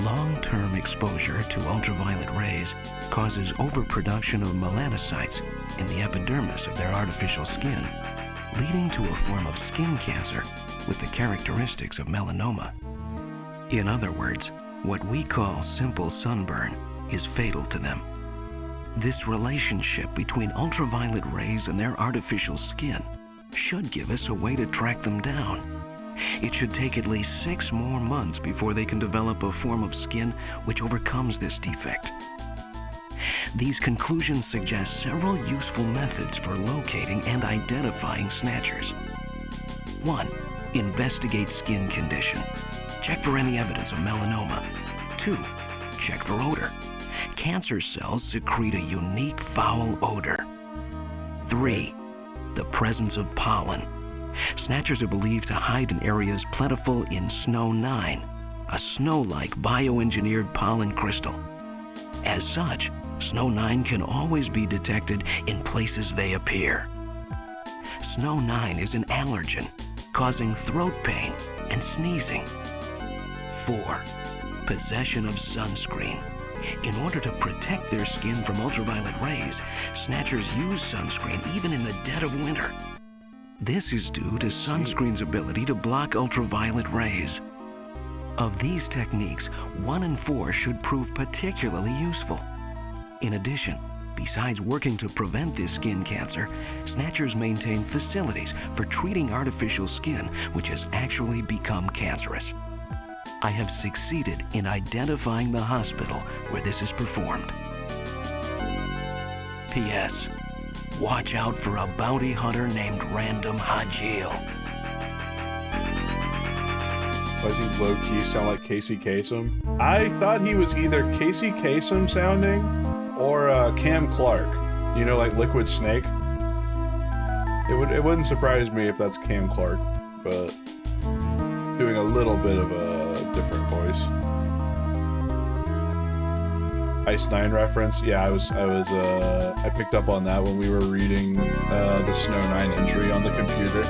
Long-term exposure to ultraviolet rays causes overproduction of melanocytes in the epidermis of their artificial skin, leading to a form of skin cancer with the characteristics of melanoma. In other words, what we call simple sunburn is fatal to them. This relationship between ultraviolet rays and their artificial skin should give us a way to track them down. It should take at least 6 more months before they can develop a form of skin which overcomes this defect. These conclusions suggest several useful methods for locating and identifying Snatchers. 1. Investigate skin condition. Check for any evidence of melanoma. 2. Check for odor. Cancer cells secrete a unique foul odor. 3. The presence of pollen. Snatchers are believed to hide in areas plentiful in Snow 9, a snow-like bioengineered pollen crystal. As such, Snow 9 can always be detected in places they appear. Snow 9 is an allergen, causing throat pain and sneezing. 4. Possession of sunscreen. In order to protect their skin from ultraviolet rays, Snatchers use sunscreen even in the dead of winter. This is due to sunscreen's ability to block ultraviolet rays. Of these techniques, 1 and 4 should prove particularly useful. In addition, besides working to prevent this skin cancer, Snatchers maintain facilities for treating artificial skin which has actually become cancerous. I have succeeded in identifying the hospital where this is performed. P.S. Watch out for a bounty hunter named Random Hajil. Does he low-key sound like Casey Kasem? I thought he was either Casey Kasem sounding or Cam Clark. You know, like Liquid Snake? It wouldn't surprise me if that's Cam Clark, but doing a little bit of a different voice. Ice 9 reference? Yeah, I picked up on that when we were reading the Snow 9 entry on the computer.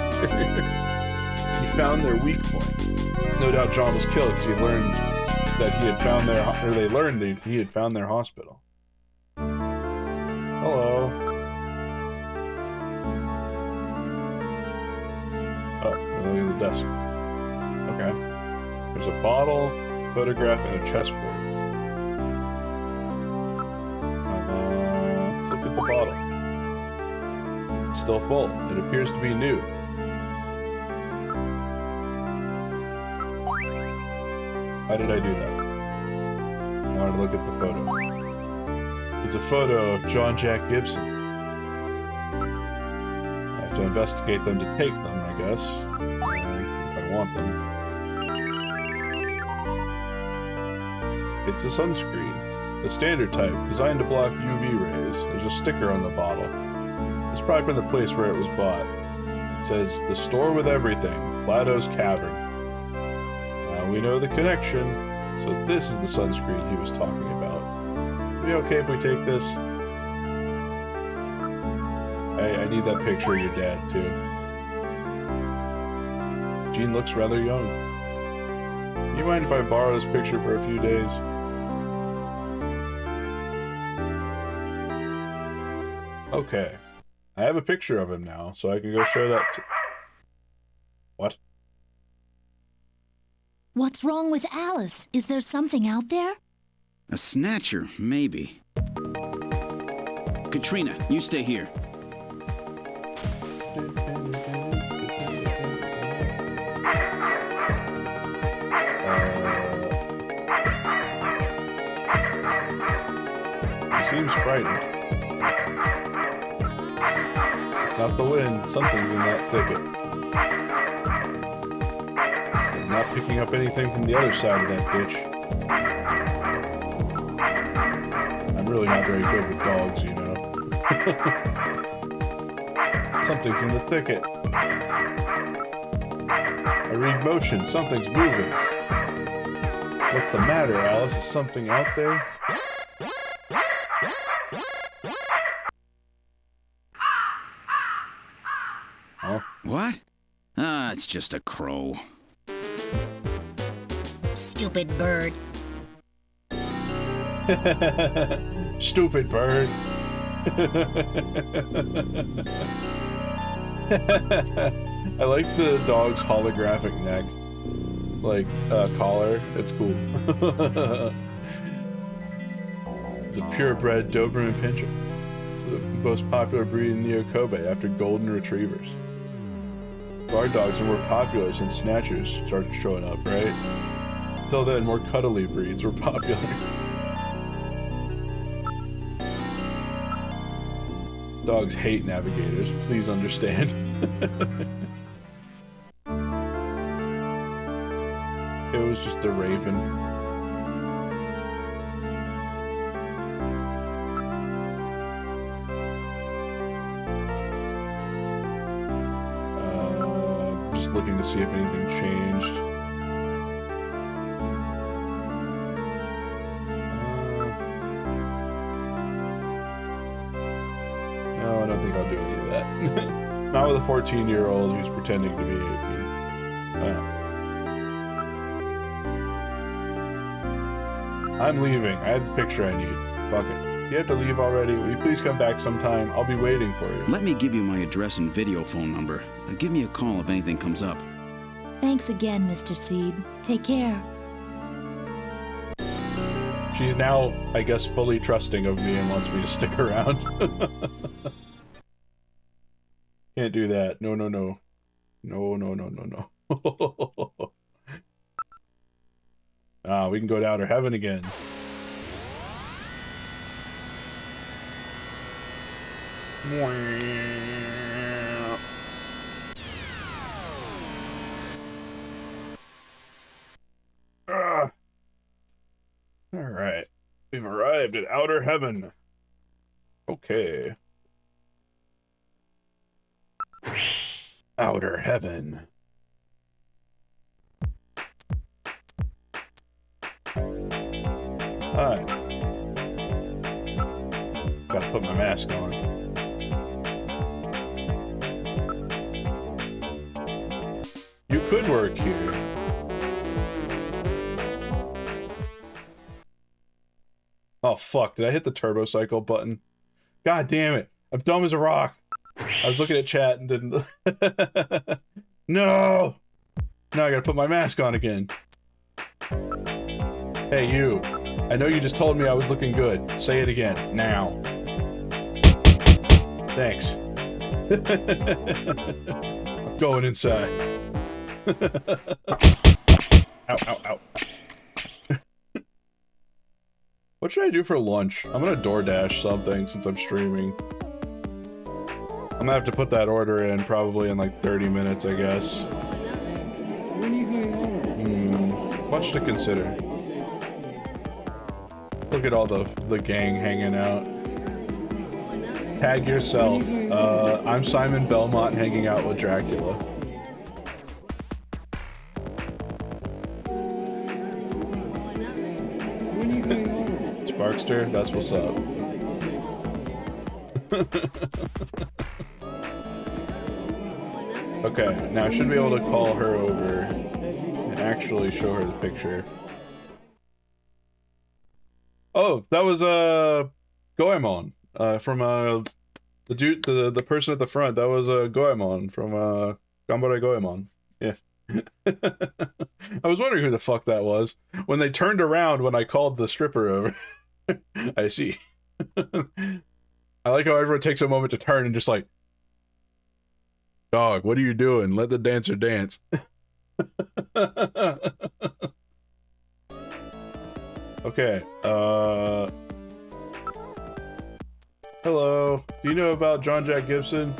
He found their weak point. No doubt John was killed because he learned that he had found their, or they learned that he had found their hospital. Hello. Oh, look at the desk. Okay. There's a bottle, photograph, and a chessboard. Let's look at the bottle. It's still full. It appears to be new. How did I do that? I wanted to look at the photo. It's a photo of John Jack Gibson. I have to investigate them to take them, I guess. If I want them. It's a sunscreen. The standard type, designed to block UV rays. There's a sticker on the bottle. It's probably from the place where it was bought. It says, "The store with everything, Plato's Cavern." Now we know the connection, so this is the sunscreen he was talking about. Be okay if we take this? I need that picture of your dad, too. Gene looks rather young. Do you mind if I borrow this picture for a few days? Okay. I have a picture of him now, so I can go show that to... What? What's wrong with Alice? Is there something out there? A snatcher, maybe. Katrina, you stay here. He seems frightened. It's not the wind, something's in that thicket. I'm not picking up anything from the other side of that ditch. not very good with dogs, you know. Something's in the thicket. I read motion. Something's moving. What's the matter, Alice? Is something out there? Huh? What? Ah, it's just a crow. Stupid bird. Stupid bird. I like the dog's holographic neck. Like, collar. It's cool. It's a purebred Doberman Pinscher. It's the most popular breed in the Okobe after golden retrievers. Guard dogs are more popular since Snatchers started showing up, right? Until then, more cuddly breeds were popular. Dogs hate navigators, please understand. It was just a raven. Just looking to see if anything changed. No, I don't think I'll do any of that. Not with a 14-year-old who's pretending to be 18. I'm leaving. I have the picture I need. Fuck it. You have to leave already. Will you please come back sometime? I'll be waiting for you. Let me give you my address and video phone number. Give me a call if anything comes up. Thanks again, Mr. Seed. Take care. She's now, I guess, fully trusting of me and wants me to stick around. Can't do that. No, no, no. No, no, no, no, no. Ah, we can go to outer heaven again. Alright. We've arrived at outer heaven. Okay. Outer heaven. Hi. Gotta put my mask on. You could work here. Oh fuck, did I hit the turbo cycle button? God damn it. I'm dumb as a rock. I was looking at chat and didn't... No! Now I gotta put my mask on again. Hey, you. I know you just told me I was looking good. Say it again. Now. Thanks. I'm going inside. Ow, ow, ow. What should I do for lunch? I'm gonna DoorDash something since I'm streaming. I'm gonna have to put that order in probably in like 30 minutes, I guess. Much to consider. Look at all the gang hanging out. Tag yourself. I'm Simon Belmont hanging out with Dracula. Sparkster, that's what's up. Okay, now I should be able to call her over and actually show her the picture. Oh, that was Goemon from the dude, the person at the front. That was Goemon from Gambare Goemon. Yeah. I was wondering who the fuck that was when they turned around when I called the stripper over. I see. I like how everyone takes a moment to turn and just like, dog, what are you doing? Let the dancer dance. Okay, hello. Do you know about John Jack Gibson?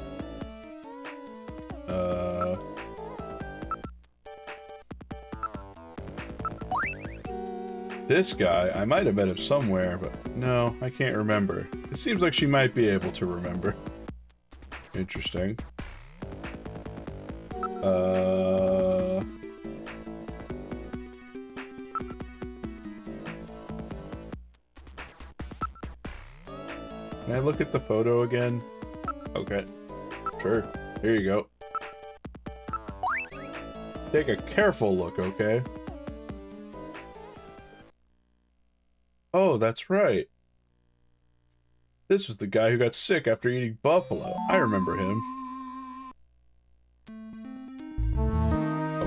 This guy, I might have met him somewhere, but no, I can't remember. It seems like she might be able to remember. Interesting. Can I look at the photo again? Okay. Sure. Here you go. Take a careful look, okay? Oh, that's right. This was the guy who got sick after eating buffalo. I remember him.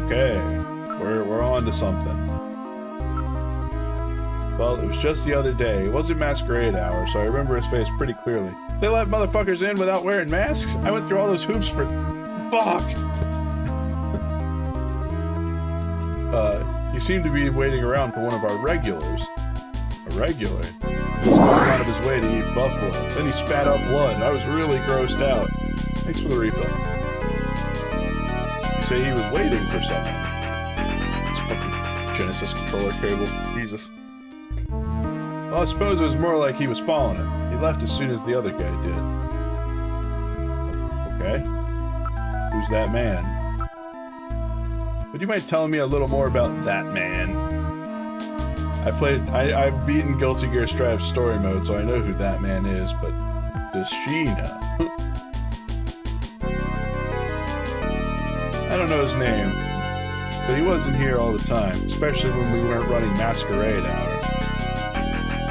Okay. We're on to something. Well, it was just the other day. It wasn't masquerade hour, so I remember his face pretty clearly. They let motherfuckers in without wearing masks? I went through all those hoops for... Fuck! He seemed to be waiting around for one of our regulars. A regular? He was going out of his way to eat buffalo. Then he spat out blood. I was really grossed out. Thanks for the refill. You say he was waiting for something. It's fucking Genesis controller cable. Jesus. Well, I suppose it was more like he was following him. He left as soon as the other guy did. Okay. Who's that man? Would you mind telling me a little more about that man? I've beaten Guilty Gear Strive's story mode, so I know who that man is, but does she know? I don't know his name, but he wasn't here all the time, especially when we weren't running Masquerade Hour.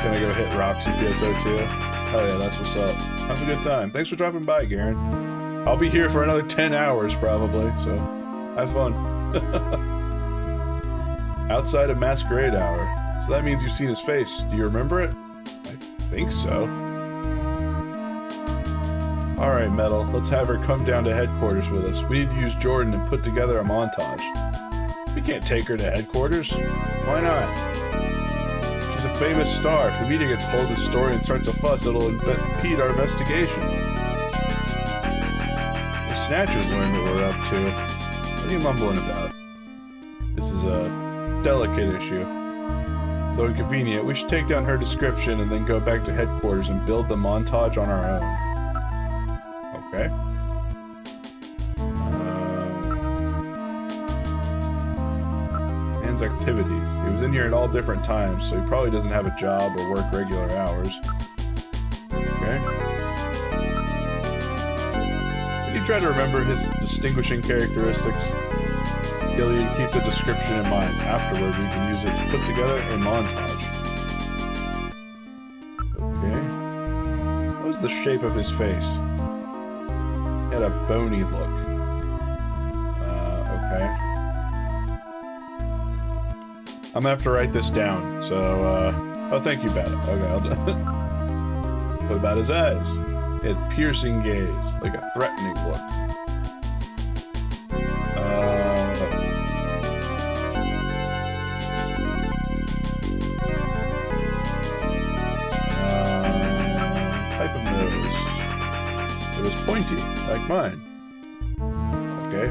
Gonna go hit Roxy PSO2? Oh yeah, that's what's up. Have a good time. Thanks for dropping by, Garen. I'll be here for another 10 hours, probably, so have fun. Outside of Masquerade Hour. So that means you've seen his face. Do you remember it? I think so. Alright, Metal. Let's have her come down to headquarters with us. We need to use Jordan and put together a montage. We can't take her to headquarters. Why not? She's a famous star. If the media gets hold of the story and starts a fuss, it'll impede our investigation. The Snatchers learn what we're up to. What are you mumbling about? This is a delicate issue. Though inconvenient, we should take down her description and then go back to headquarters and build the montage on our own. Okay. Man's activities. He was in here at all different times, so he probably doesn't have a job or work regular hours. Okay. Can you try to remember his distinguishing characteristics? Gilead, keep the description in mind. Afterward, we can use it to put together a montage. Okay. What was the shape of his face? He had a bony look. Okay. I'm gonna have to write this down, so, oh, thank you, Bada. Okay, I'll do it. What about his eyes? He had piercing gaze, like a threatening look. Type of nose. It was pointy, like mine. Okay.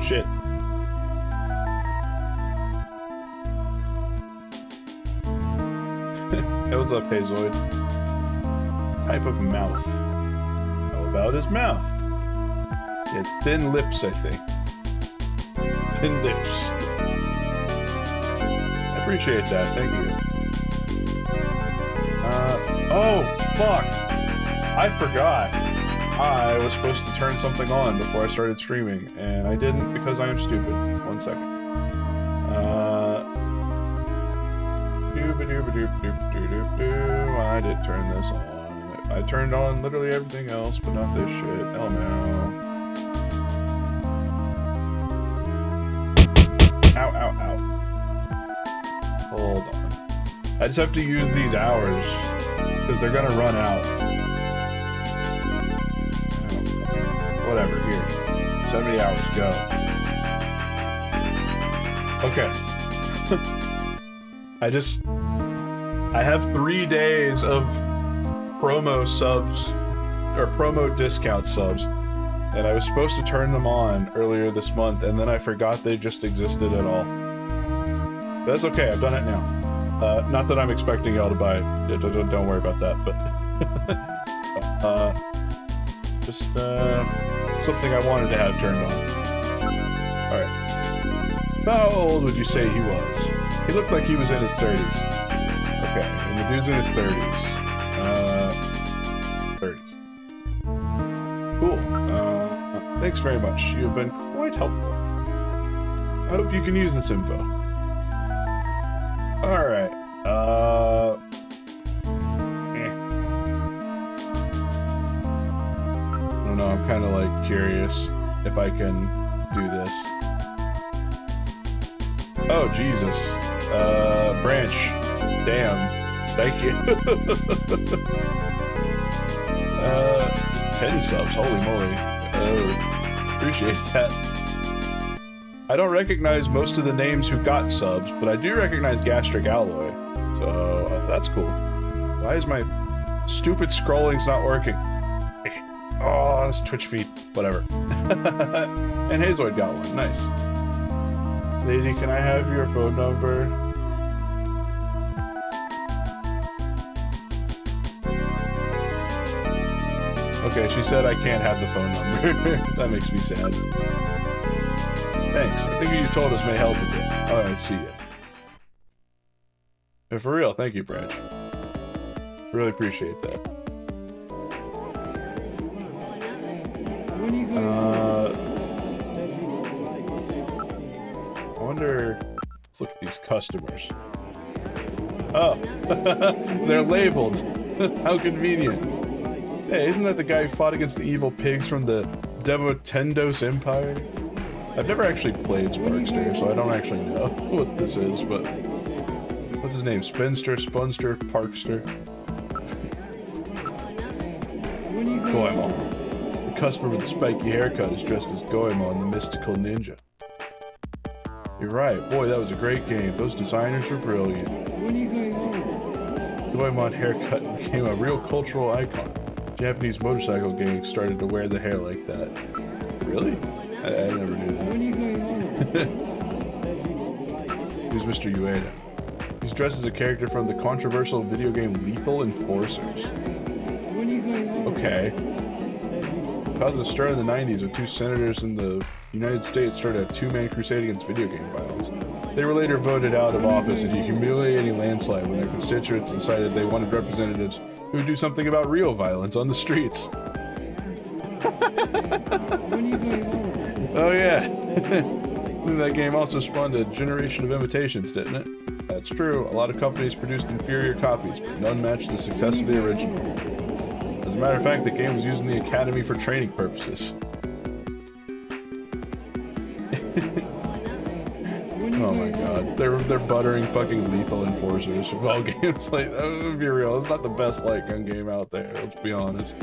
Shit. Hey, what's up, Hazoid? Type of mouth. How about his mouth? He had thin lips, I think. Thin lips. I appreciate that, thank you. Oh, fuck! I forgot. I was supposed to turn something on before I started streaming, and I didn't because I am stupid. 1 second. I did turn this on. I turned on literally everything else, but not this shit. Oh no. Ow, ow, ow. Hold on. I just have to use these hours, because they're gonna run out. Oh, whatever, here. 70 hours, go. Okay. I have 3 days of promo subs, or promo discount subs, and I was supposed to turn them on earlier this month, and then I forgot they just existed at all. But that's okay, I've done it now. Not that I'm expecting y'all to buy it. Don't worry about that, but... just, something I wanted to have turned on. Alright. How old would you say he was? He looked like he was in his 30s. Okay, and the dude's in his 30s. 30s. Cool. Thanks very much. You've been quite helpful. I hope you can use this info. Alright. I don't know, I'm kind of like curious if I can do this. Oh, Jesus. Branch. Damn. Thank you. 10 subs, holy moly. Appreciate that. I don't recognize most of the names who got subs, but I do recognize Gastric Alloy. So, that's cool. Why is my stupid scrolling's not working? Oh, this Twitch feed. Whatever. And Hazoid got one. Nice. Lady, can I have your phone number? Okay, she said I can't have the phone number. That makes me sad. Thanks. I think what you told us may help a bit. Alright, see ya. And for real, thank you, Branch. Really appreciate that. I wonder... Let's look at these customers. Oh! They're labeled! How convenient. Hey, isn't that the guy who fought against the evil pigs from the Devotendos Empire? I've never actually played Sparkster, so I don't actually know what this is, but... What's his name? Spinster, Spunster, Parkster? Goemon. The customer with the spiky haircut is dressed as Goemon, the mystical ninja. You're right. Boy, that was a great game. Those designers were brilliant. Goemon haircut became a real cultural icon. Japanese motorcycle gangs started to wear the hair like that. Really? I never knew that. Who's Mr. Ueda? He's dressed as a character from the controversial video game Lethal Enforcers. Okay. Caused a stir in the 90s when two senators in the United States started a two-man crusade against video game violence. They were later voted out of office in a humiliating landslide when their constituents decided they wanted representatives who would do something about real violence on the streets. Oh yeah. That game also spawned a generation of imitations, didn't it? That's true. A lot of companies produced inferior copies, but none matched the success of the original. As a matter of fact, the game was used in the Academy for training purposes. Oh my god. They're buttering fucking Lethal Enforcers of all games. Like, that would be real. It's not the best light gun game out there, let's be honest.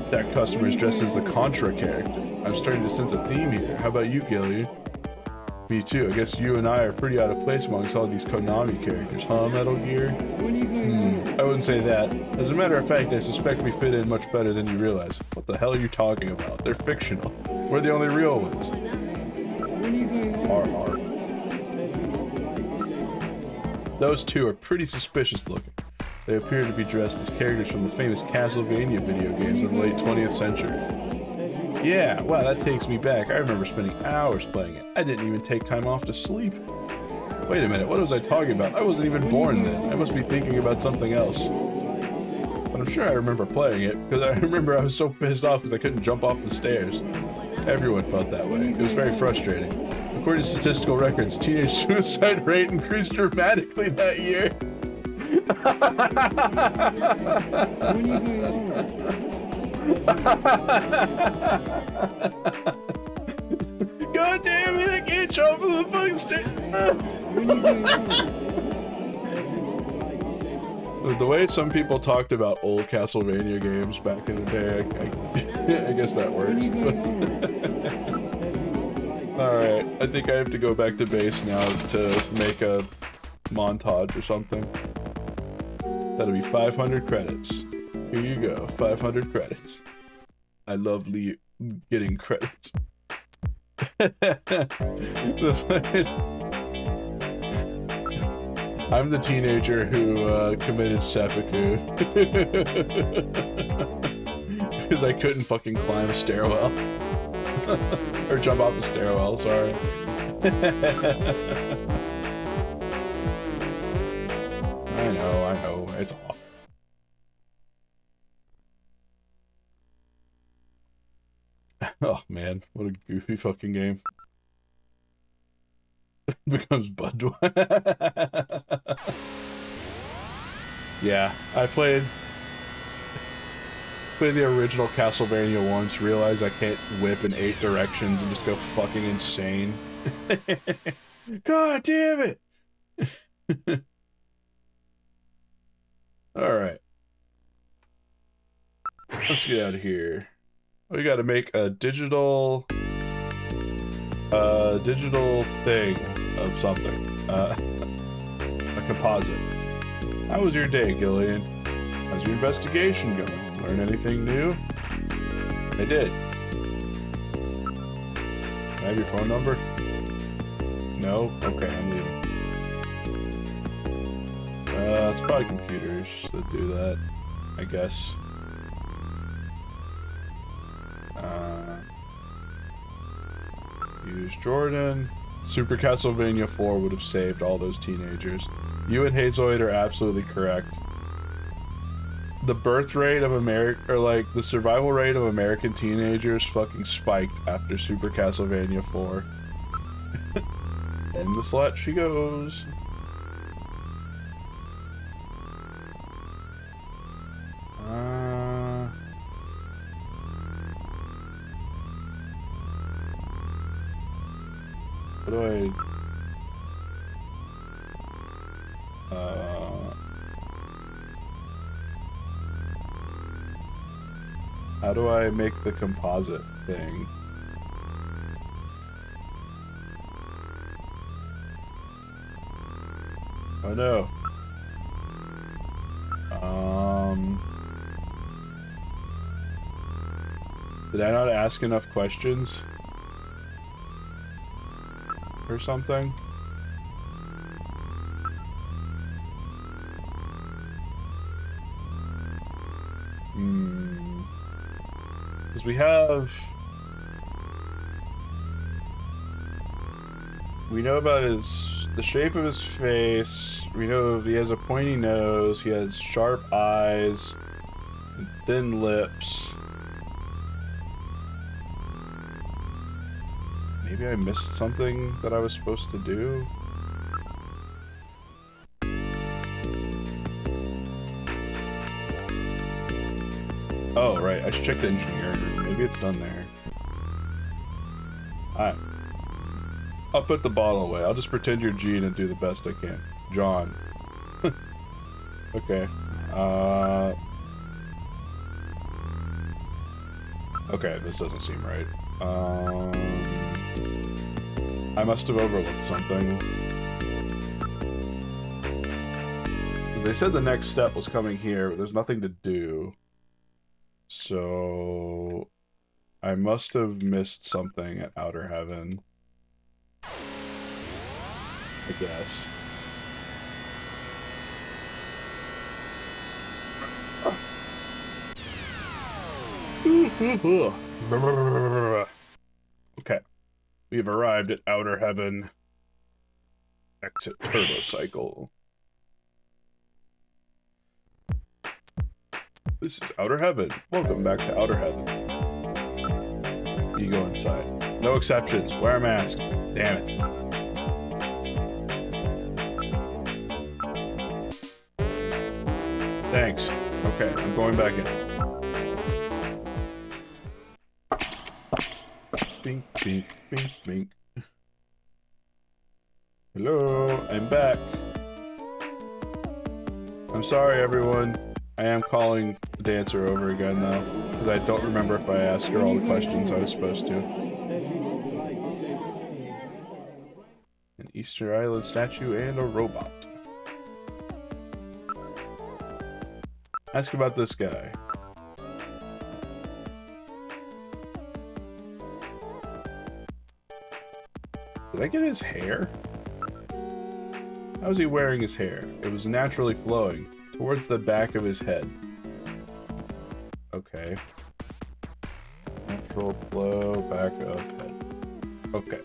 That customer is dressed as the Contra character. I'm starting to sense a theme here. How about you, Gillian? Me too. I guess you and I are pretty out of place amongst all these Konami characters, huh, Metal Gear? I wouldn't say that. As a matter of fact, I suspect we fit in much better than you realize. What the hell are you talking about? They're fictional. We're the only real ones. R. Those two are pretty suspicious looking. They appear to be dressed as characters from the famous Castlevania video games in the late 20th century. Yeah, wow, that takes me back. I remember spending hours playing it. I didn't even take time off to sleep. Wait a minute, what was I talking about? I wasn't even born then. I must be thinking about something else. But I'm sure I remember playing it, because I remember I was so pissed off because I couldn't jump off the stairs. Everyone felt that way. It was very frustrating. According to statistical records, teenage suicide rate increased dramatically that year. God damn it, I can't jump from the fucking stairs. The way some people talked about old Castlevania games back in the day, I guess that works. Alright, I think I have to go back to base now to make a montage or something. That'll be 500 credits. Here you go, 500 credits. I love getting credits. I'm the teenager who committed seppuku because I couldn't fucking climb a stairwell or jump off a stairwell. Sorry. I know, it's off. Oh man, what a goofy fucking game. Becomes Budweiser. Yeah, I played the original Castlevania once, realized I can't whip in 8 directions and just go fucking insane. God damn it! Alright. Let's get out of here. We gotta make a digital thing of something. A composite. How was your day, Gillian? How's your investigation going? Learn anything new? I did. Can I have your phone number? No? Okay, I'm leaving. It's probably computers that do that, I guess. Use Jordan. Super Castlevania 4 would have saved all those teenagers. You and Hazoid are absolutely correct. The birth rate of the survival rate of American teenagers fucking spiked after Super Castlevania 4. In the slut she goes. What do I... how do I make the composite thing? Oh no. Did I not ask enough questions? Or something? Because we know about the shape of his face, we know he has a pointy nose, he has sharp eyes, and thin lips. Maybe I missed something that I was supposed to do? Oh, right, I should check the engineering room. Maybe it's done there. Alright. I'll put the bottle away. I'll just pretend you're Gene and do the best I can. John. Okay. Okay, this doesn't seem right. I must have overlooked something. Because they said the next step was coming here, but there's nothing to do. So... I must have missed something at Outer Heaven. I guess. Okay. We've arrived at Outer Heaven. Exit Turbo Cycle. This is Outer Heaven. Welcome back to Outer Heaven. You go inside. No exceptions. Wear a mask. Damn it. Thanks. Okay, I'm going back in. Bink, bink, bink, bink. Hello, I'm back. I'm sorry, everyone. I am calling the dancer over again, though, because I don't remember if I asked her all the questions I was supposed to. An Easter Island statue and a robot. Ask about this guy. Did I get his hair? How was he wearing his hair? It was naturally flowing towards the back of his head. Okay. Natural flow, back of head. Okay.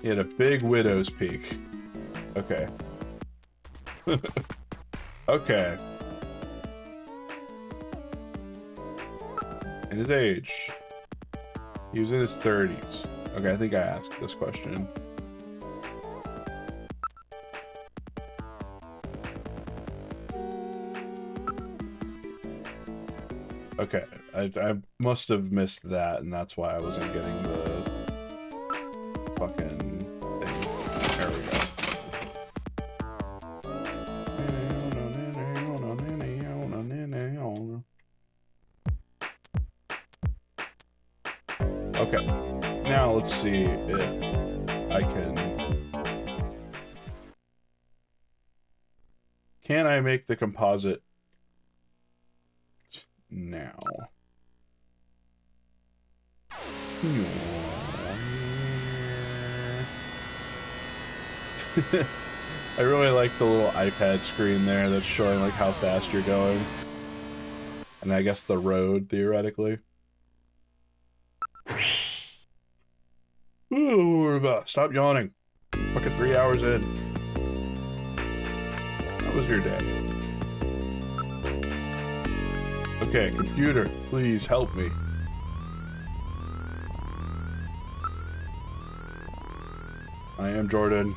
He had a big widow's peak. Okay. Okay. And his age. He was in his 30s. Okay, I think I asked this question. Okay, I must have missed that, and that's why I wasn't getting the fucking thing. There we go. Okay, now let's see if I can I make the composite now? I really like the little iPad screen there that's showing like how fast you're going. And I guess the road, theoretically. Ooh, we're about. Stop yawning. Fucking 3 hours in. How was your day? Okay, computer, please help me. I am Jordan.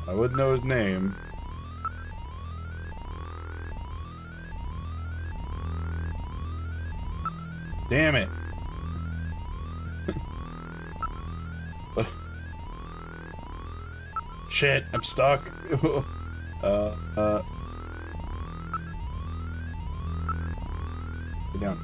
I wouldn't know his name. Damn it. Shit, I'm stuck. Get down.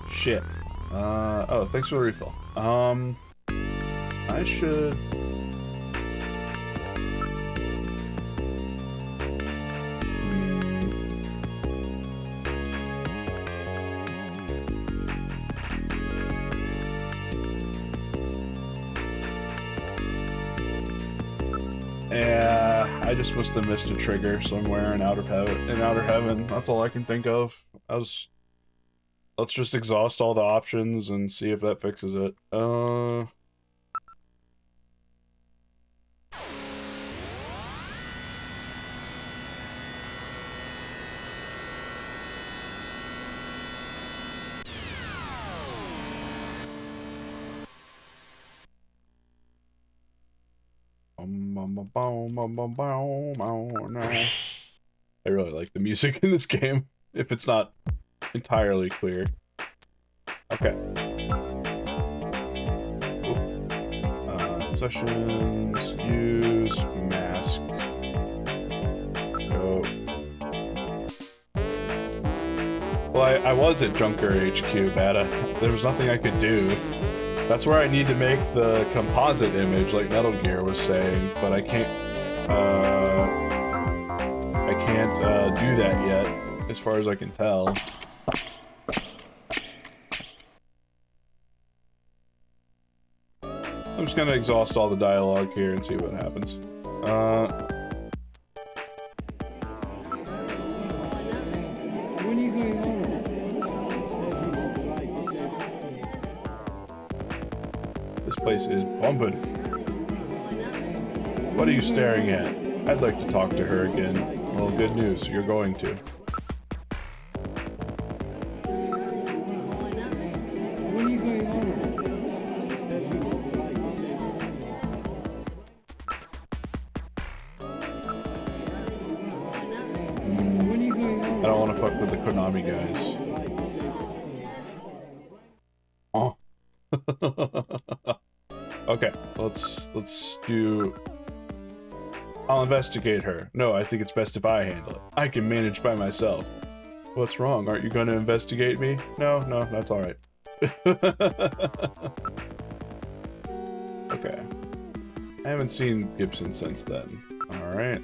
Shit. Oh, thanks for the refill. I should... Yeah, I just must have missed a trigger somewhere in outer heaven. That's all I can think of. Let's just exhaust all the options and see if that fixes it. I really like the music in this game, if it's not entirely clear. Okay. Possessions, use, mask. Go. Well, I was at Junker HQ, Bata. There was nothing I could do. That's where I need to make the composite image, like Metal Gear was saying, but I can't do that yet, as far as I can tell. I'm just gonna exhaust all the dialogue here and see what happens. This place is bumping. What are you staring at? I'd like to talk to her again. Well, good news, you're going to. I don't want to fuck with the Konami guys. Oh. Okay, let's do... I'll investigate her. No, I think it's best if I handle it. I can manage by myself. What's wrong? Aren't you going to investigate me? No, that's alright. Okay. I haven't seen Gibson since then. Alright.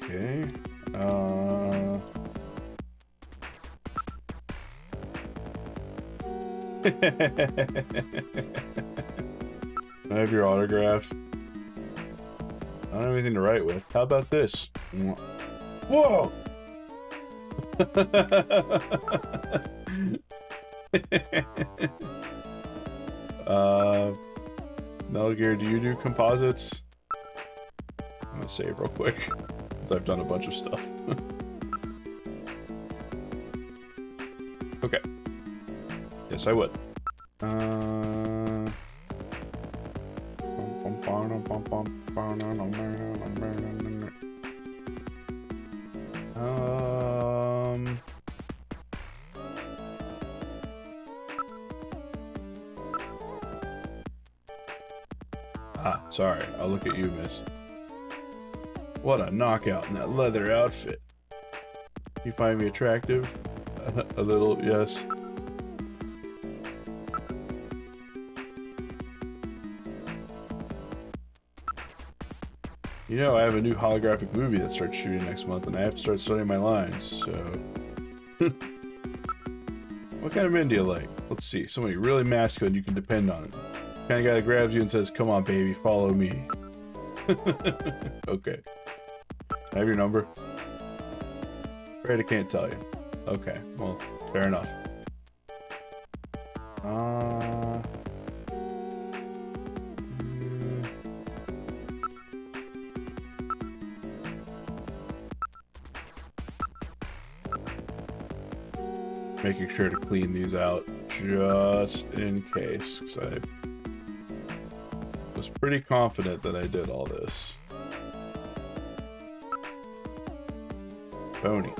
Okay. I have your autograph. I don't have anything to write with. How about this? Whoa! Metal Gear, do you do composites? I'm gonna save real quick, because I've done a bunch of stuff. Okay. Yes, I would. Sorry, I'll look at you, miss. What a knockout in that leather outfit. You find me attractive? A little, yes. You know, I have a new holographic movie that starts shooting next month, and I have to start studying my lines, so... What kind of men do you like? Let's see, somebody really masculine you can depend on. Kind of guy that grabs you and says, "Come on, baby, follow me." Okay. I have your number? Afraid I can't tell you. Okay, well, fair enough. Making sure to clean these out just in case, because I was pretty confident that I did all this. Boney.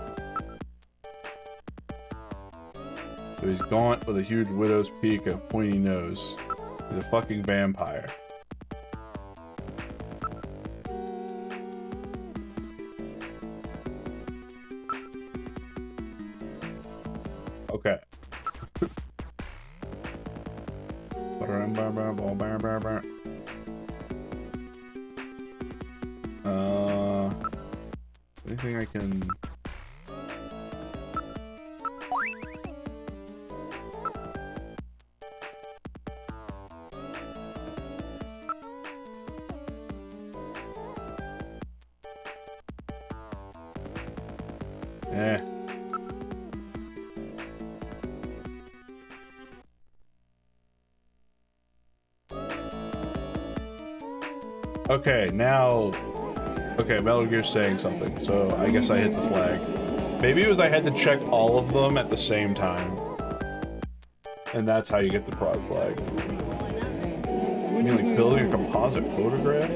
So he's gaunt with a huge widow's peak, a pointy nose. He's a fucking vampire. Okay. Anything I can... Okay, now... Okay, Metal Gear's saying something, so I guess I hit the flag. Maybe it was I had to check all of them at the same time. And that's how you get the prod flag. You can, like, build your composite photograph?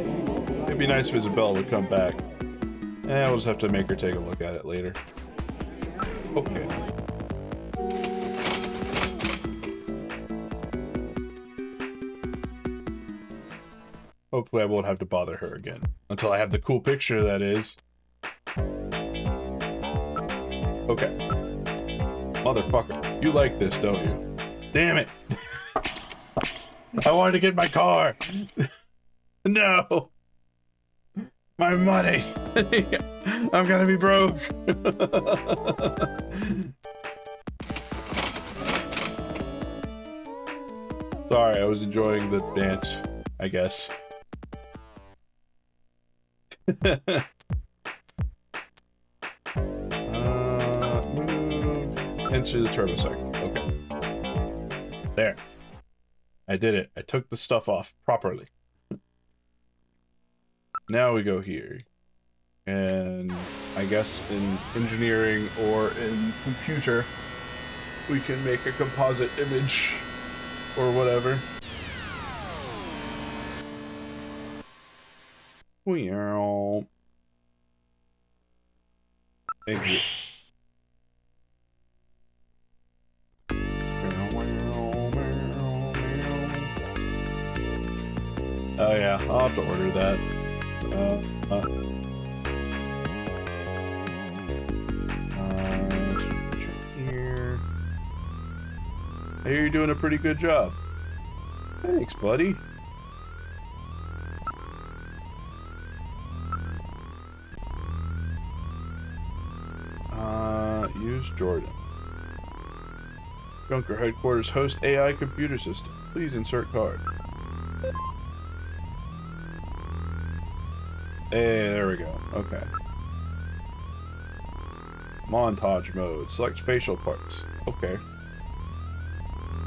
It'd be nice if Isabella would come back. We'll just have to make her take a look at it later. Okay. Hopefully I won't have to bother her again. Until I have the cool picture, that is. Okay. Motherfucker. You like this, don't you? Damn it! I wanted to get my car! No! My money! I'm gonna be broke! Sorry, I was enjoying the dance, I guess. Move into the turbo cycle. Okay. There. I did it. I took the stuff off properly. Now we go here. And I guess in engineering or in computer, we can make a composite image or whatever. Exit. Oh yeah, I'll have to order that. Here. Hey, you're doing a pretty good job. Thanks, buddy. Use Jordan. Junker Headquarters host AI computer system. Please insert card. Hey, there we go. Okay. Montage mode. Select facial parts. Okay.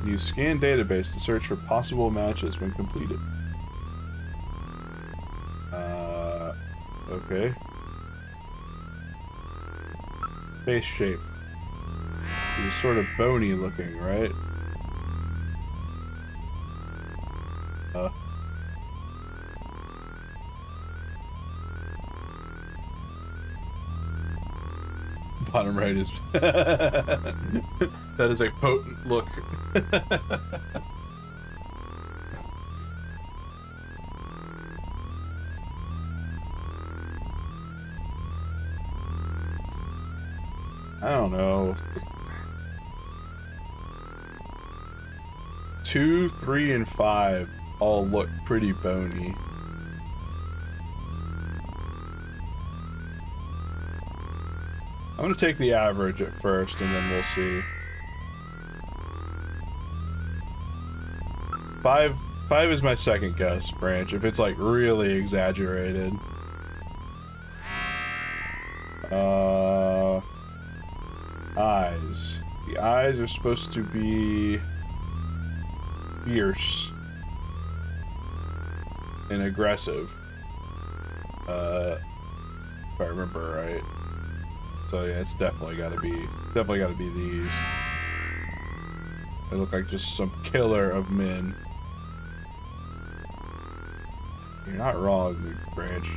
Use scan database to search for possible matches when completed. Okay. Face shape. He's sort of bony looking, right? Bottom right is that is a potent look. I don't know. 2, 3, and 5 all look pretty bony. I'm gonna take the average at first, and then we'll see. 5 is my second guess, Branch, if it's like really exaggerated. Eyes. The eyes are supposed to be fierce and aggressive. If I remember right. So yeah, it's definitely gotta be these. They look like just some killer of men. You're not wrong, Branch.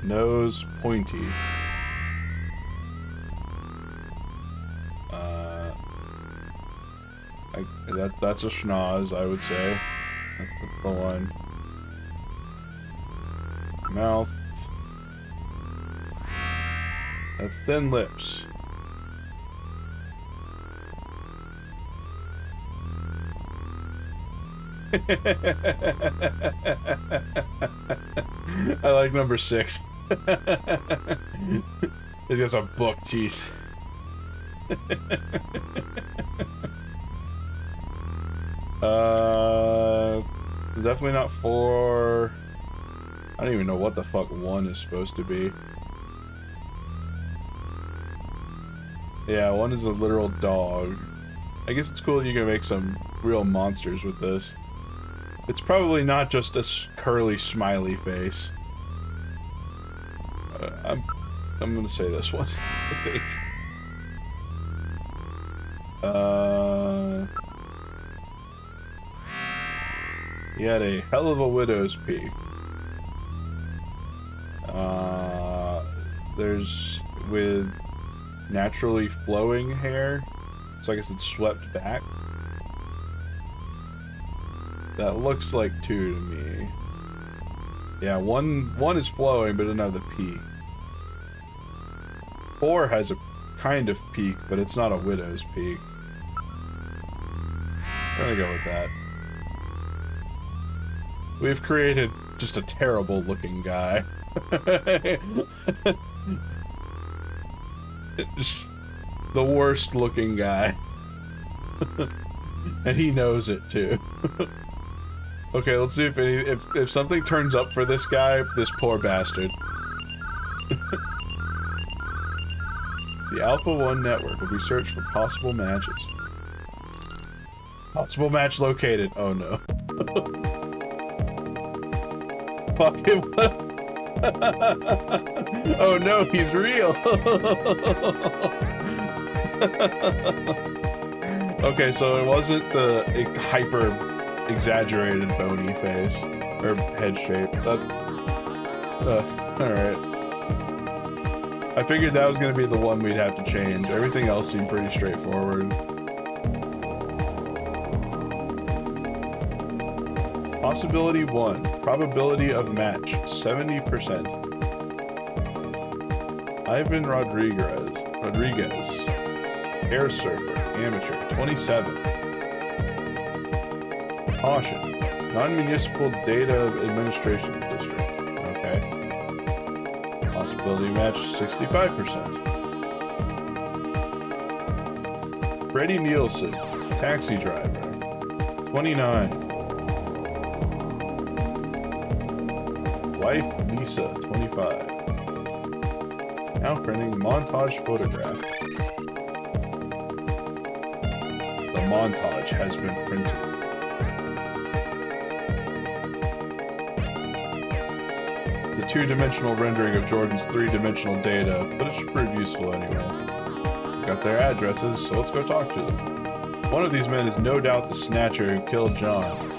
Nose pointy. That's a schnoz, I would say. That's the one. Mouth. Thin lips. I like number 6. He's got some buck teeth. Definitely not 4. I don't even know what the fuck 1 is supposed to be. Yeah, 1 is a literal dog. I guess it's cool that you can make some real monsters with this. It's probably not just a curly smiley face. I'm gonna say this one, I think. He had a hell of a widow's peak. There's with naturally flowing hair, so I guess it's swept back. That looks like 2 to me. Yeah, one is flowing, but another peak. 4 has a kind of peak, but it's not a widow's peak. I'm gonna go with that. We've created just a terrible looking guy. Just the worst looking guy. And he knows it too. Okay, let's see if something turns up for this guy, this poor bastard. The Alpha 1 network will be searched for possible matches. Possible match located. Oh no. Fuck him. Oh no, he's real. Okay, so it wasn't the hyper exaggerated bony face or head shape. That alright. I figured that was gonna be the one we'd have to change. Everything else seemed pretty straightforward. Possibility 1. Probability of match, 70%. Ivan Rodriguez. Air surfer, amateur, 27. Caution. Non-municipal data administration district. Okay. Possibility match, 65%. Freddie Nielsen, taxi driver, 29. Wife Lisa, 25. Now printing montage photograph. The montage has been printed. It's a two-dimensional rendering of Jordan's three-dimensional data, but it should prove useful anyway. Got their addresses, so let's go talk to them. One of these men is no doubt the Snatcher who killed John.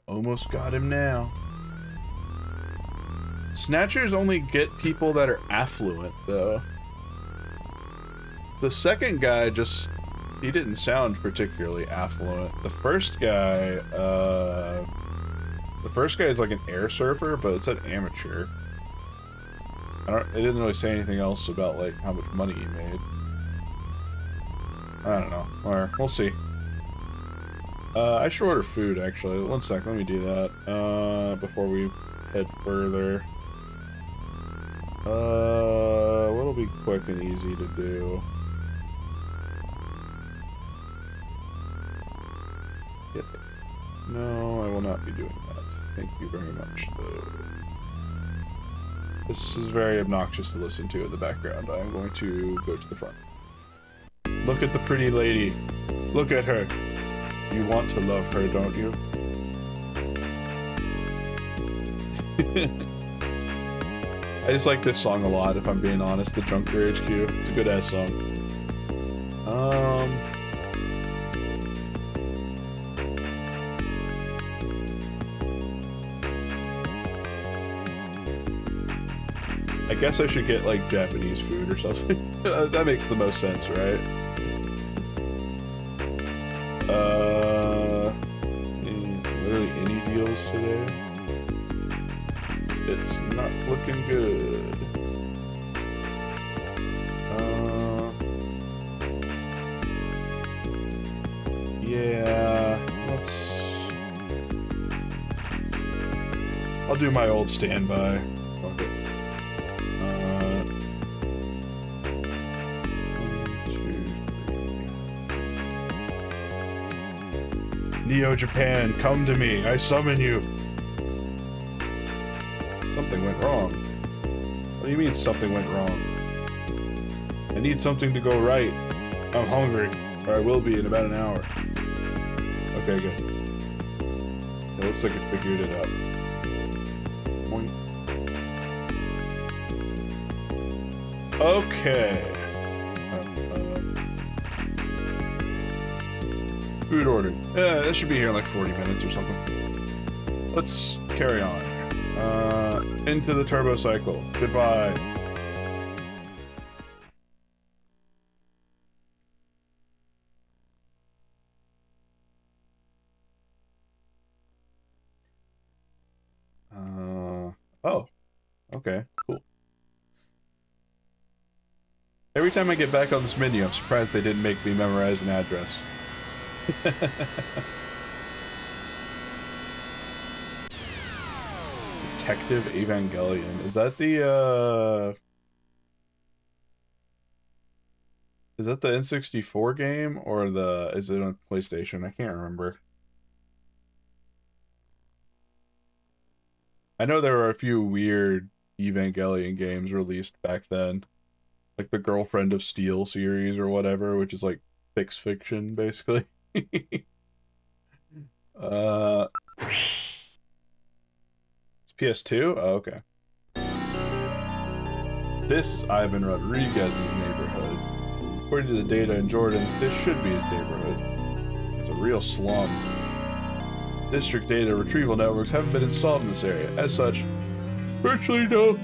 Almost got him now. Snatchers only get people that are affluent, though. The second guy he didn't sound particularly affluent. The first guy is like an air surfer, but it said amateur. It didn't really say anything else about like how much money he made. I don't know. Or we'll see. I should order food, actually. One sec, let me do that, before we head further. What'll be quick and easy to do? No, I will not be doing that. Thank you very much, though. This is very obnoxious to listen to in the background. I'm going to go to the front. Look at the pretty lady. Look at her. You want to love her, don't you? I just like this song a lot, if I'm being honest. The Junker HQ. It's a good-ass song. I guess I should get, like, Japanese food or something. That makes the most sense, right? Literally any deals today? It's not looking good. Yeah, I'll do my old standby. Fuck it. 1, 2, 3. Neo Japan, come to me. I summon you. Something went wrong. What do you mean something went wrong? I need something to go right. I'm hungry, or I will be in about an hour. Okay, good. It looks like it figured it out. Boing. Okay. Food ordered. Yeah, that should be here in like 40 minutes or something. Let's carry on. Into the turbo cycle. Goodbye. Oh. Okay, cool. Every time I get back on this menu, I'm surprised they didn't make me memorize an address. Detective Evangelion. Is that the is that the N64 game or is it on PlayStation? I can't remember. I know there were a few weird Evangelion games released back then. Like the Girlfriend of Steel series or whatever, which is like fiction basically. PS2? Oh, okay. This is Ivan Rodriguez's neighborhood. According to the data in Jordan, this should be his neighborhood. It's a real slum. District data retrieval networks haven't been installed in this area. As such, virtually no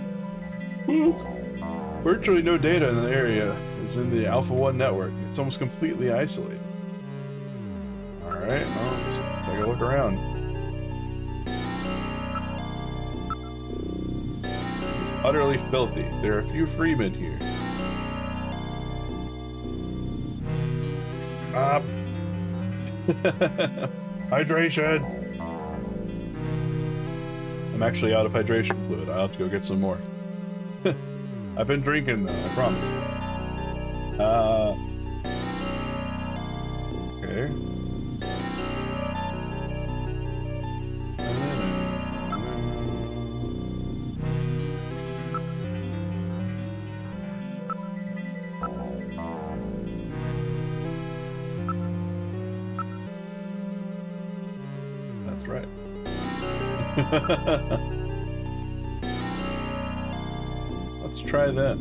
data in the area is in the Alpha 1 network. It's almost completely isolated. Alright, well, let's take a look around. It's utterly filthy. There are a few freemen here. Hydration! I'm actually out of hydration fluid. I'll have to go get some more. I've been drinking though, I promise. Okay. That's right. Let's try that.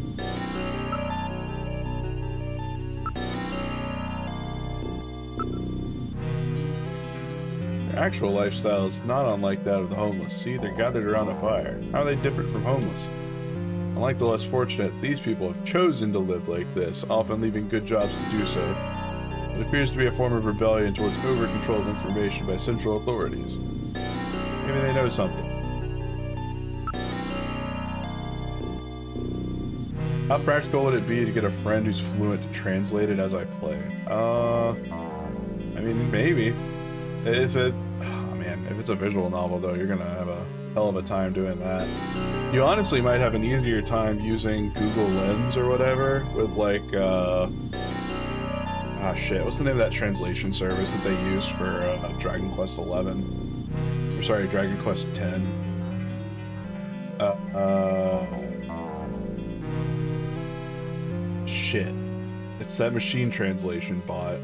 Their actual lifestyle is not unlike that of the homeless. See, they're gathered around a fire. How are they different from homeless? Unlike the less fortunate, these people have chosen to live like this, often leaving good jobs to do so. It appears to be a form of rebellion towards over-controlled information by central authorities. Maybe they know something. How practical would it be to get a friend who's fluent to translate it as I play? I mean, maybe. If it's a visual novel though, you're gonna have a hell of a time doing that. You honestly might have an easier time using Google Lens or whatever with like, what's the name of that translation service that they used for Dragon Quest 11? Or sorry, Dragon Quest 10. Shit. It's that machine translation bot.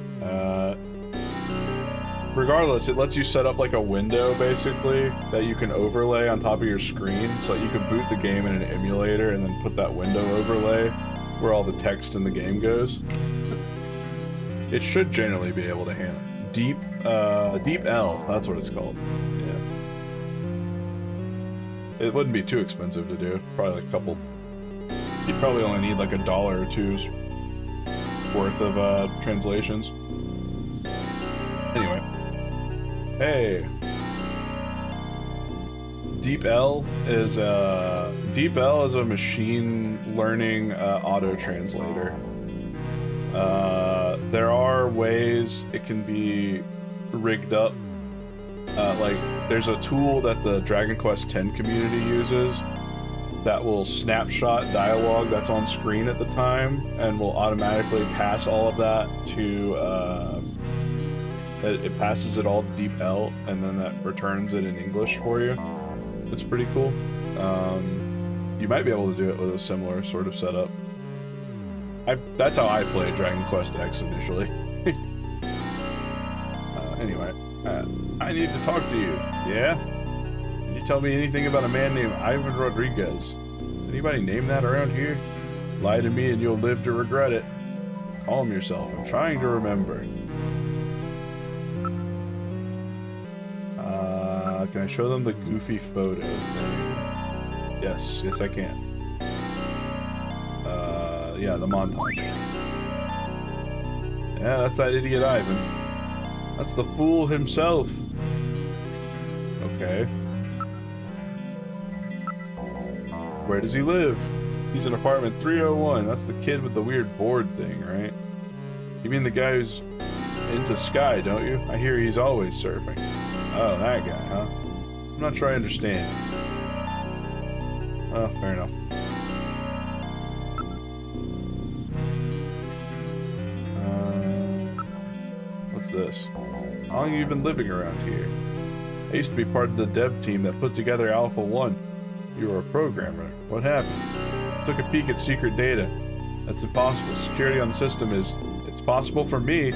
Regardless, it lets you set up like a window, basically, that you can overlay on top of your screen, so that you can boot the game in an emulator and then put that window overlay where all the text in the game goes. It should generally be able to handle Deep L, that's what it's called. Yeah. It wouldn't be too expensive to do. Probably like a couple... You'd probably only need like $1 or $2's worth of translations. Anyway. Hey. Deep L is a machine learning auto translator. There are ways it can be rigged up. Like there's a tool that the Dragon Quest X community uses that will snapshot dialogue that's on screen at the time and will automatically pass all of that to it passes it all to Deep L, and then that returns it in English for you. It's pretty cool. You might be able to do it with a similar sort of setup. That's how I played Dragon Quest X initially. Anyway, I need to talk to you. Yeah? Can you tell me anything about a man named Ivan Rodriguez? Does anybody name that around here? Lie to me and you'll live to regret it. Calm yourself. I'm trying to remember. Can I show them the goofy photo thing? Yes, I can. Yeah, the montage. Yeah, that's that idiot Ivan. That's the fool himself. Okay. Where does he live? He's in apartment 301. That's the kid with the weird board thing, right? You mean the guy who's into Sky, don't you? I hear he's always surfing. Oh, that guy, huh? I'm not sure I understand. Oh, fair enough. What's this? How long have you been living around here? I used to be part of the dev team that put together Alpha 1. You were a programmer. What happened? I took a peek at secret data. That's impossible. Security on the system is... It's possible for me.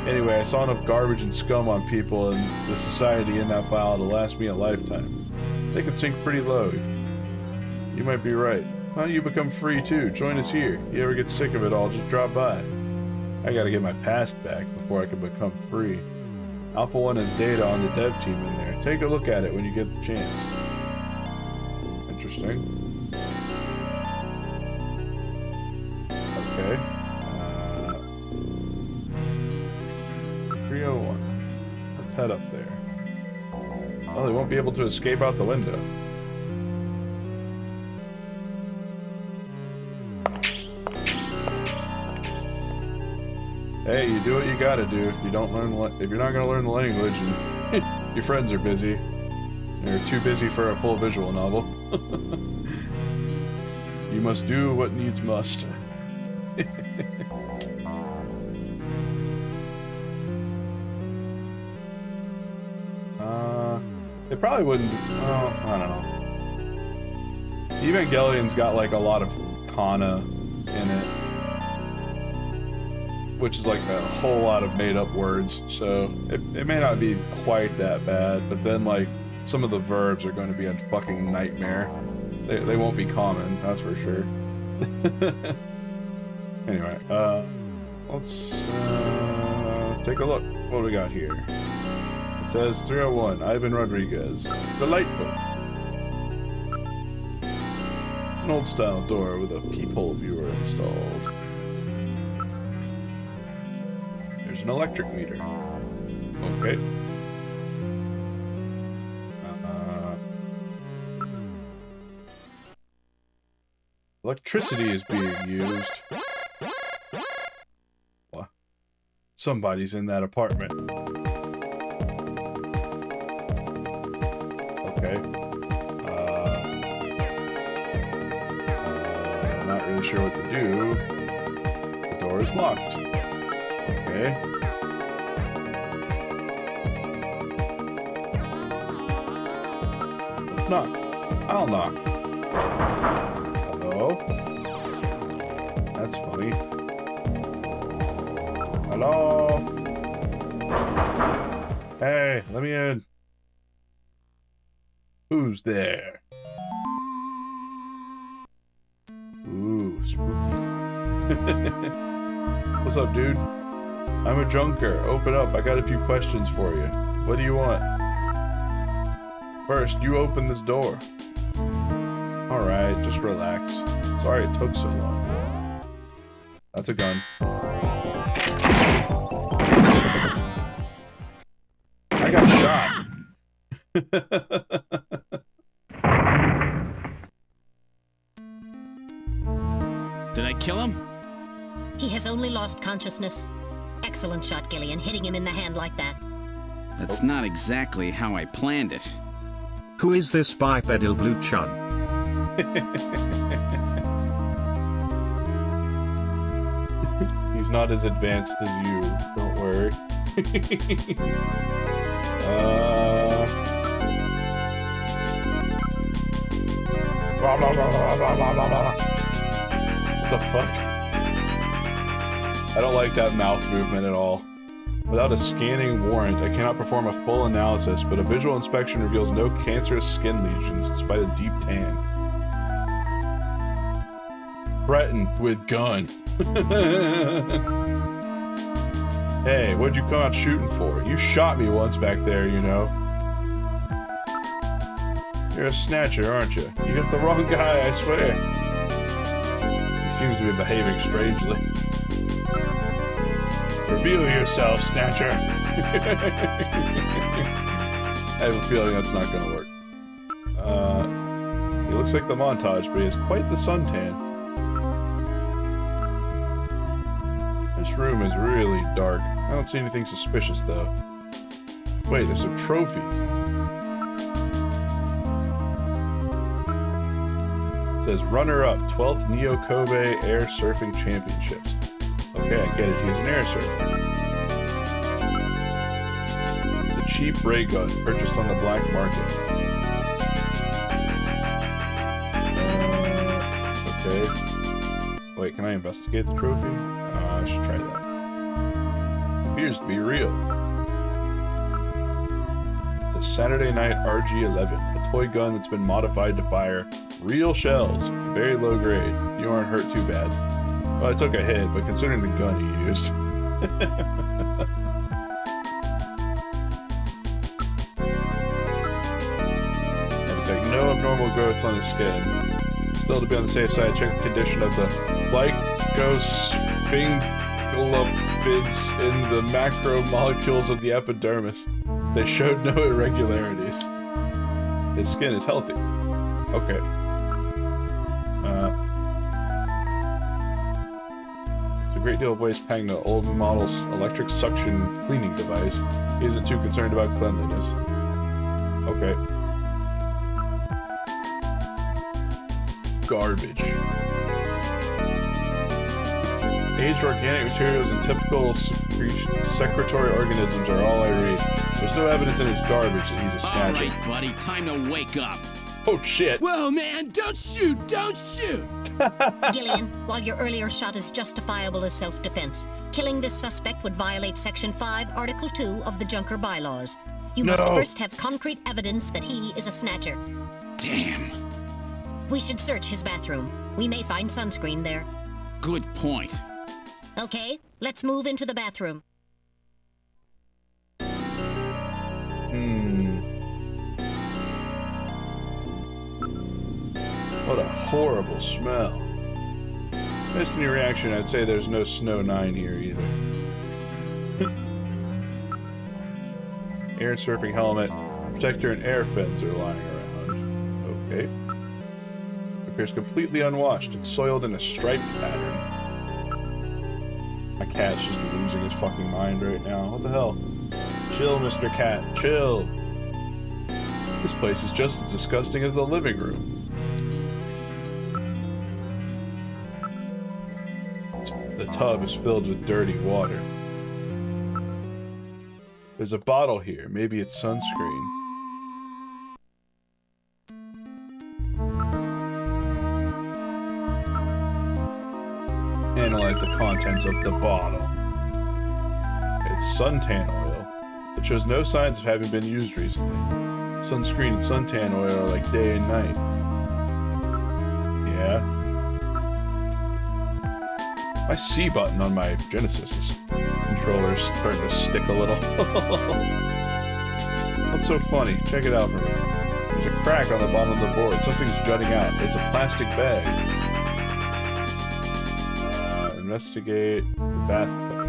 Anyway, I saw enough garbage and scum on people and the society in that file to last me a lifetime. They can sink pretty low. You might be right. Why don't you become free too? Join us here. You ever get sick of it all, just drop by. I gotta get my past back before I can become free. Alpha 1 has data on the dev team in there. Take a look at it when you get the chance. Interesting. Okay. 301. Let's head up there. Well, they won't be able to escape out the window. Hey, you do what you gotta do. If you don't learn, if you're not gonna learn the language, and your friends are busy, you're too busy for a full visual novel. You must do what needs must. It probably wouldn't. Oh, I don't know. Evangelion's got like a lot of kana in it, which is like a whole lot of made-up words, so it may not be quite that bad, but then like some of the verbs are going to be a fucking nightmare. They won't be common, that's for sure. Anyway, let's take a look. What do we got here? It says 301, Ivan Rodriguez. Delightful. It's an old-style door with a peephole viewer installed. There's an electric meter. Okay. Electricity is being used. What? Somebody's in that apartment. Okay. I'm not really sure what to do. The door is locked. Okay. Let's knock. I'll knock. Hello? That's funny. Hello? Hey, let me in. Who's there? Ooh, spooky. What's up, dude? I'm a junker. Open up. I got a few questions for you. What do you want? First, you open this door. Alright, just relax. Sorry it took so long. That's a gun. I got shot. Did I kill him? He has only lost consciousness. Excellent shot, Gillian, hitting him in the hand like that. That's not exactly how I planned it. Who is this bipedal blue chun? He's not as advanced as you, don't worry. What the fuck? I don't like that mouth movement at all. Without a scanning warrant, I cannot perform a full analysis, but a visual inspection reveals no cancerous skin lesions despite a deep tan. Threatened with gun. Hey, what'd you come out shooting for? You shot me once back there, you know. You're a snatcher, aren't you? You got the wrong guy, I swear. He seems to be behaving strangely. Reveal yourself, Snatcher. I have a feeling that's not gonna work. He looks like the montage, but he has quite the suntan. This room is really dark. I don't see anything suspicious, though. Wait, there's some trophies. It says runner-up, 12th Neo Kobe Air Surfing Championships. Okay, I get it. He's an air surfer. The cheap ray gun purchased on the black market. Okay. Wait, can I investigate the trophy? I should try that. Appears to be real. the Saturday Night RG-11, a toy gun that's been modified to fire real shells, very low grade. You aren't hurt too bad. Well, I took a hit, but considering the gun he used. There's like no abnormal growths on his skin. Still, to be on the safe side, check the condition of the glycosphingolipids in the macromolecules of the epidermis. They showed no irregularities. His skin is healthy. Okay. There's a great deal of waste packing the old model's electric suction cleaning device. He isn't too concerned about cleanliness. Okay. Garbage. Aged organic materials and typical secretory organisms are all I read. There's no evidence in his garbage that he's a snatcher. All right, buddy, time to wake up. Oh, shit. Whoa, man, don't shoot, don't shoot! Gillian, while your earlier shot is justifiable as self-defense, killing this suspect would violate Section 5, Article 2 of the Junker Bylaws. You must first have concrete evidence that he is a snatcher. Damn. We should search his bathroom. We may find sunscreen there. Good point. Okay, let's move into the bathroom. What a horrible smell. Based on your reaction, I'd say there's no Snow 9 here either. Air and surfing helmet, protector, and air fins are lying around. Okay. Appears completely unwashed and soiled in a striped pattern. My cat's just losing his fucking mind right now. What the hell? Chill, Mr. Cat. Chill. This place is just as disgusting as the living room. The tub is filled with dirty water. There's a bottle here. Maybe it's sunscreen. Analyze the contents of the bottle. It's suntan oil. It shows no signs of having been used recently. Sunscreen and suntan oil are like day and night. Yeah. My C button on my Genesis controller is starting to stick a little. What's so funny? Check it out for me. There's a crack on the bottom of the board. Something's jutting out. It's a plastic bag. Investigate the bathtub.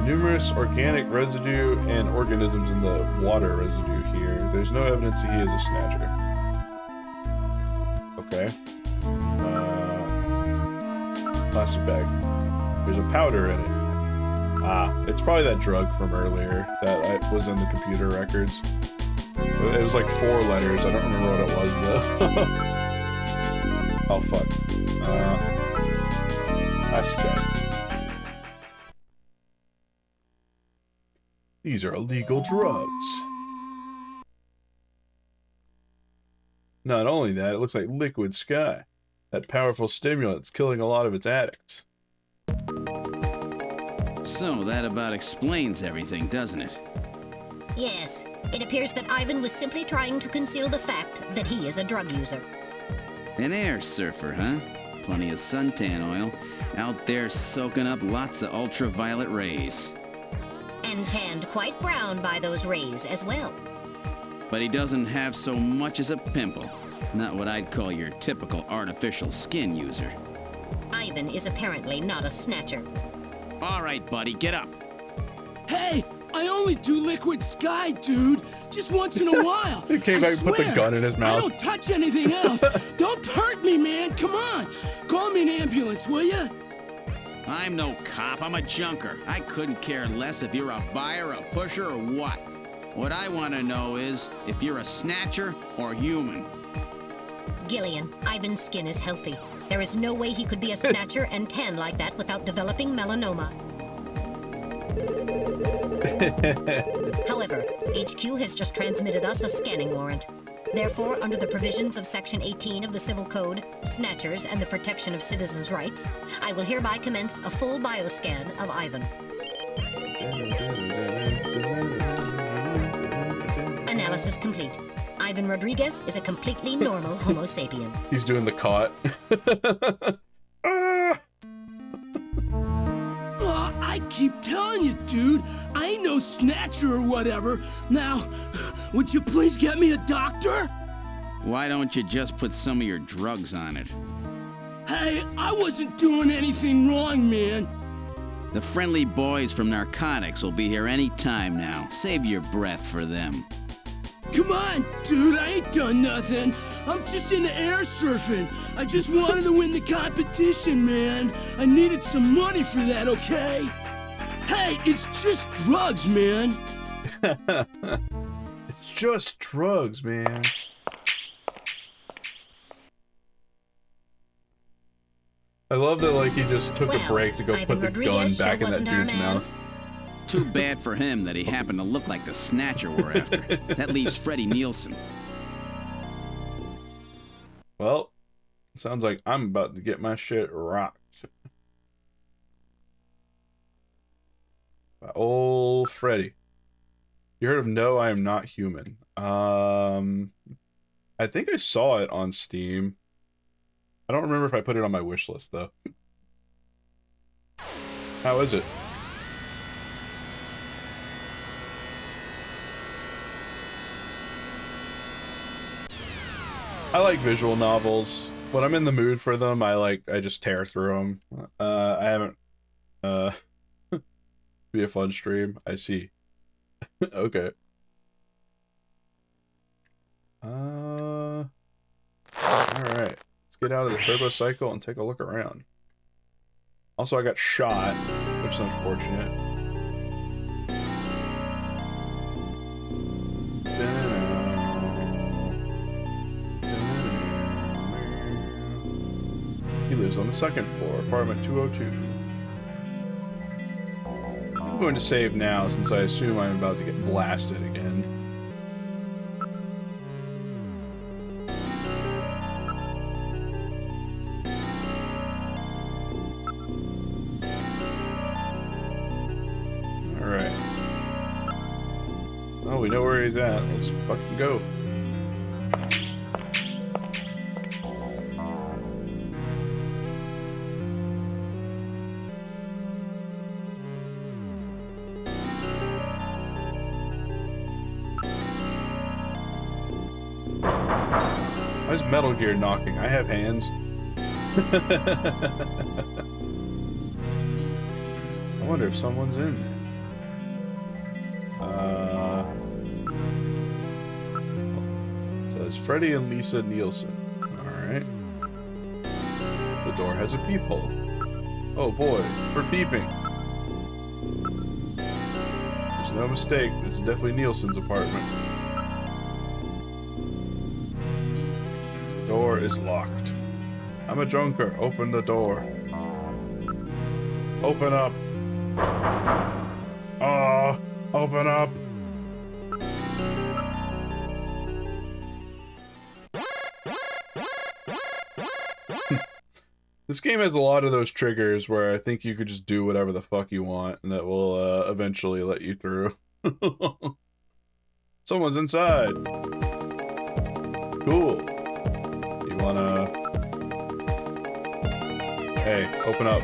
Numerous organic residue and organisms in the water residue here. There's no evidence that he is a snatcher. Okay. Plastic bag. There's a powder in it. Ah, it's probably that drug from earlier that was in the computer records. It was like 4 letters. I don't remember what it was though. Oh fuck. Plastic bag. These are illegal drugs. Not only that, it looks like liquid sky. That powerful stimulant's killing a lot of its addicts. So that about explains everything, doesn't it? Yes. It appears that Ivan was simply trying to conceal the fact that he is a drug user. An air surfer, huh? Plenty of suntan oil. Out there soaking up lots of ultraviolet rays. And tanned quite brown by those rays as well. But he doesn't have so much as a pimple. Not what I'd call your typical artificial skin user. Ivan is apparently not a snatcher. All right, buddy, get up. Hey, I only do liquid sky, dude. Just once in a while. He came back and put the gun in his mouth. I don't touch anything else. Don't hurt me, man. Come on. Call me an ambulance, will ya? I'm no cop. I'm a junker. I couldn't care less if you're a buyer, a pusher, or what. What I want to know is if you're a snatcher or human. Gillian, Ivan's skin is healthy. There is no way he could be a snatcher and tan like that without developing melanoma. However, HQ has just transmitted us a scanning warrant. Therefore, under the provisions of Section 18 of the Civil Code, Snatchers and the Protection of Citizens' Rights, I will hereby commence a full bioscan of Ivan. analysis complete. Ivan Rodriguez is a completely normal Homo sapien. He's doing the caught. I keep telling you, dude, I ain't no snatcher or whatever. Now, would you please get me a doctor? Why don't you just put some of your drugs on it? Hey, I wasn't doing anything wrong, man. The friendly boys from narcotics will be here any time now. Save your breath for them. Come on, dude, I ain't done nothing. I'm just into air surfing. I just wanted to win the competition, man. I needed some money for that, okay? Hey, it's just drugs, man. It's just drugs, man. I love that, like, he just took a break to go put the gun back in that dude's mouth. Too bad for him that he happened to look like the Snatcher we're after. That leaves Freddie Nielsen. Well, sounds like I'm about to get my shit rocked. By old Freddy. You heard of No, I Am Not Human? I think I saw it on Steam. I don't remember if I put it on my wish list, though. How is it? I like visual novels. When I'm in the mood for them, I just tear through them. I haven't, be a fun stream. I see. Okay. Alright. Let's get out of the turbo cycle and take a look around. Also, I got shot, which is unfortunate. He lives on the second floor, apartment 202. I'm going to save now, since I assume I'm about to get blasted again. Alright. Oh, we know where he's at. Let's fucking go. Why is Metal Gear knocking? I have hands. I wonder if someone's in there. It says Freddie and Lisa Nielsen. Alright. The door has a peephole. Oh boy, we're peeping. There's no mistake, this is definitely Nielsen's apartment. Door is locked. I'm a junker. Open the door. Open up. Oh, open up. This game has a lot of those triggers where I think you could just do whatever the fuck you want and that will eventually let you through. Someone's inside. Cool. You wanna... Hey, open up.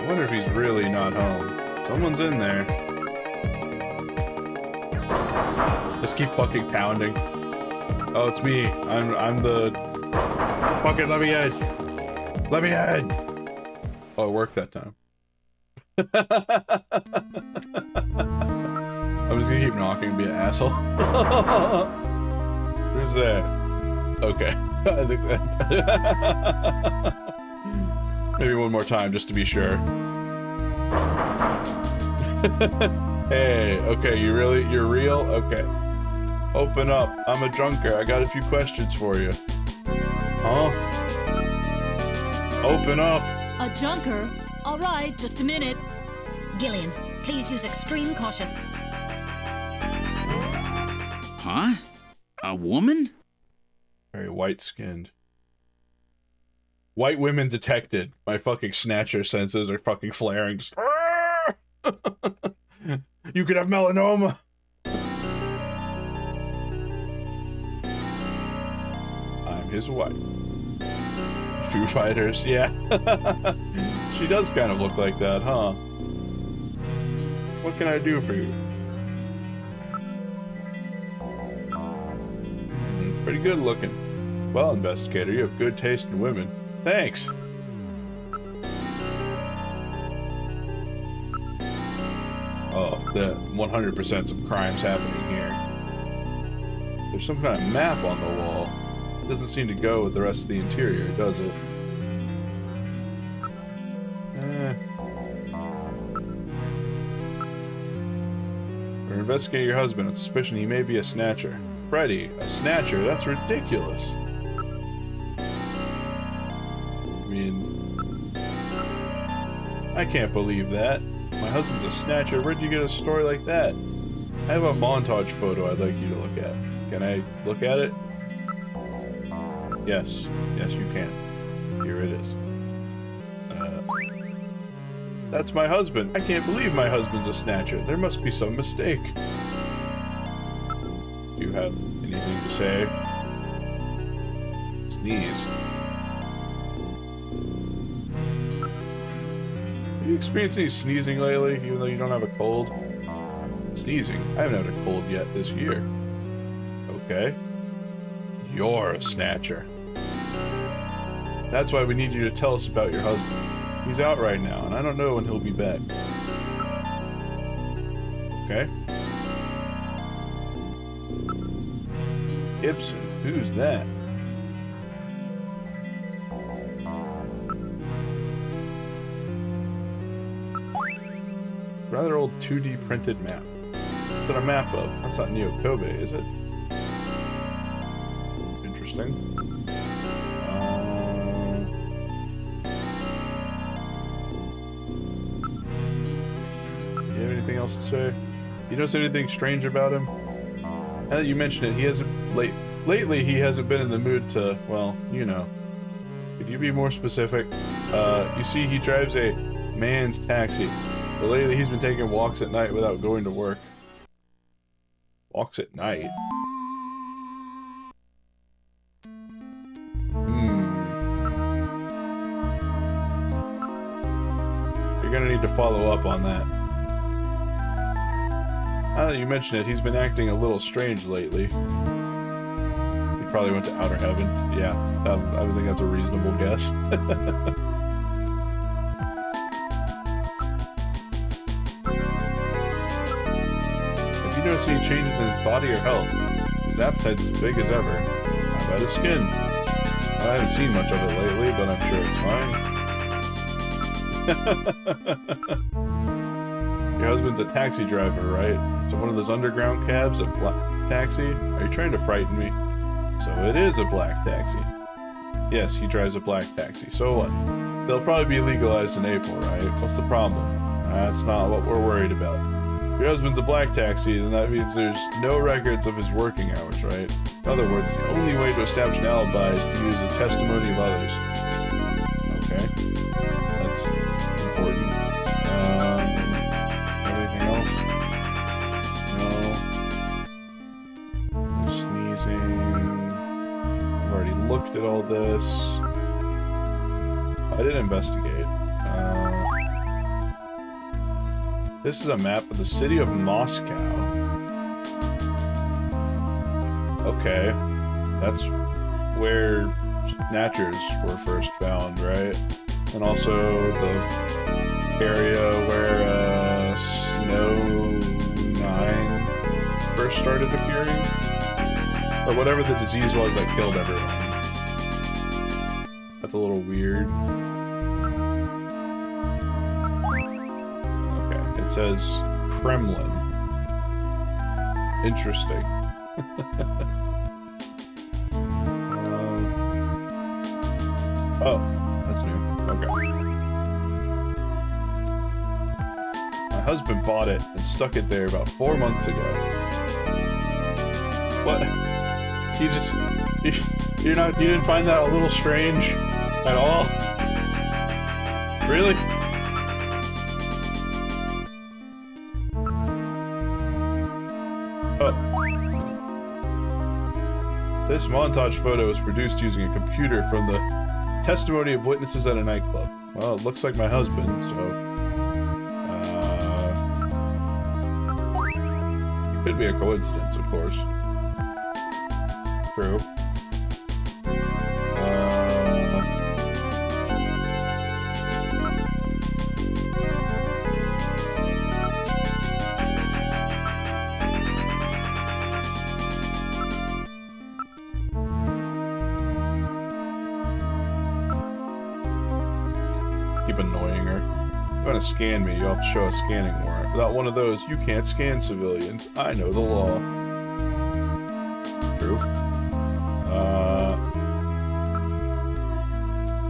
I wonder if he's really not home. Someone's in there. Just keep fucking pounding. Oh, it's me. I'm the... Fuck it, let me in. Let me in. Oh, it worked that time. I'm just gonna keep knocking and be an asshole. Who's that? Okay. I think that... Maybe one more time just to be sure. Hey, okay, you're real? Okay. Open up. I'm a junker. I got a few questions for you. Huh? Open up. A junker? All right, just a minute. Gillian, please use extreme caution. Huh? A woman? Very white-skinned. White women detected. My fucking Snatcher senses are fucking flaring. Just... You could have melanoma. I'm his wife. Foo Fighters, yeah. She does kind of look like that, huh? What can I do for you? Pretty good looking. Well, investigator, you have good taste in women. Thanks. Oh, the 100% some crimes happening here. There's some kind of map on the wall. It doesn't seem to go with the rest of the interior, does it? We're investigating your husband on suspicion he may be a snatcher. Freddy, a snatcher? That's ridiculous. I mean, I can't believe that. My husband's a snatcher. Where'd you get a story like that? I have a montage photo I'd like you to look at. Can I look at it? Yes. Yes, you can. Here it is. That's my husband. I can't believe my husband's a snatcher. There must be some mistake. Do you have anything to say? Sneeze. Have you experienced any sneezing lately, even though you don't have a cold? Sneezing? I haven't had a cold yet this year. Okay. You're a snatcher. That's why we need you to tell us about your husband. He's out right now, and I don't know when he'll be back. Okay. Gibson, who's that? Rather old 2D printed map. What's a map of? That's not Neo Kobe, is it? Interesting. Do you have anything else to say? You notice anything strange about him? Now that you mention it, he hasn't lately he hasn't been in the mood to, well, you know. Could you be more specific? You see, he drives a man's taxi. But lately he's been taking walks at night without going to work. Walks at night? You're gonna need to follow up on that. Now that you mention it, he's been acting a little strange lately. He probably went to outer heaven. Yeah, I would think that's a reasonable guess. Have you noticed any changes in his body or health? His appetite's as big as ever. How about his skin? I haven't seen much of it lately, but I'm sure it's fine. Your husband's a taxi driver, right? So one of those underground cabs, a black taxi? Are you trying to frighten me? So it is a black taxi. Yes, he drives a black taxi. So what? They'll probably be legalized in April, right? What's the problem? That's not what we're worried about. If your husband's a black taxi, then that means there's no records of his working hours, right? In other words, the only way to establish an alibi is to use the testimony of others. Okay. That's important. Everything else? No. Sneezing. I've already looked at all this. I did investigate. This is a map of the city of Moscow. Okay. That's where Snatchers were first found, right? And also the area where Snow 9 first started appearing. Or whatever the disease was that killed everyone. That's a little weird. It says Kremlin. Interesting. Oh, that's new. Okay. My husband bought it and stuck it there about 4 months ago. What? You didn't find that a little strange at all? Really? Oh. This montage photo was produced using a computer from the testimony of witnesses at a nightclub. Well, it looks like my husband, so... It could be a coincidence, of course. True. Keep annoying her. If you want to scan me, you'll have to show a scanning warrant. Without one of those, you can't scan civilians. I know the law. True.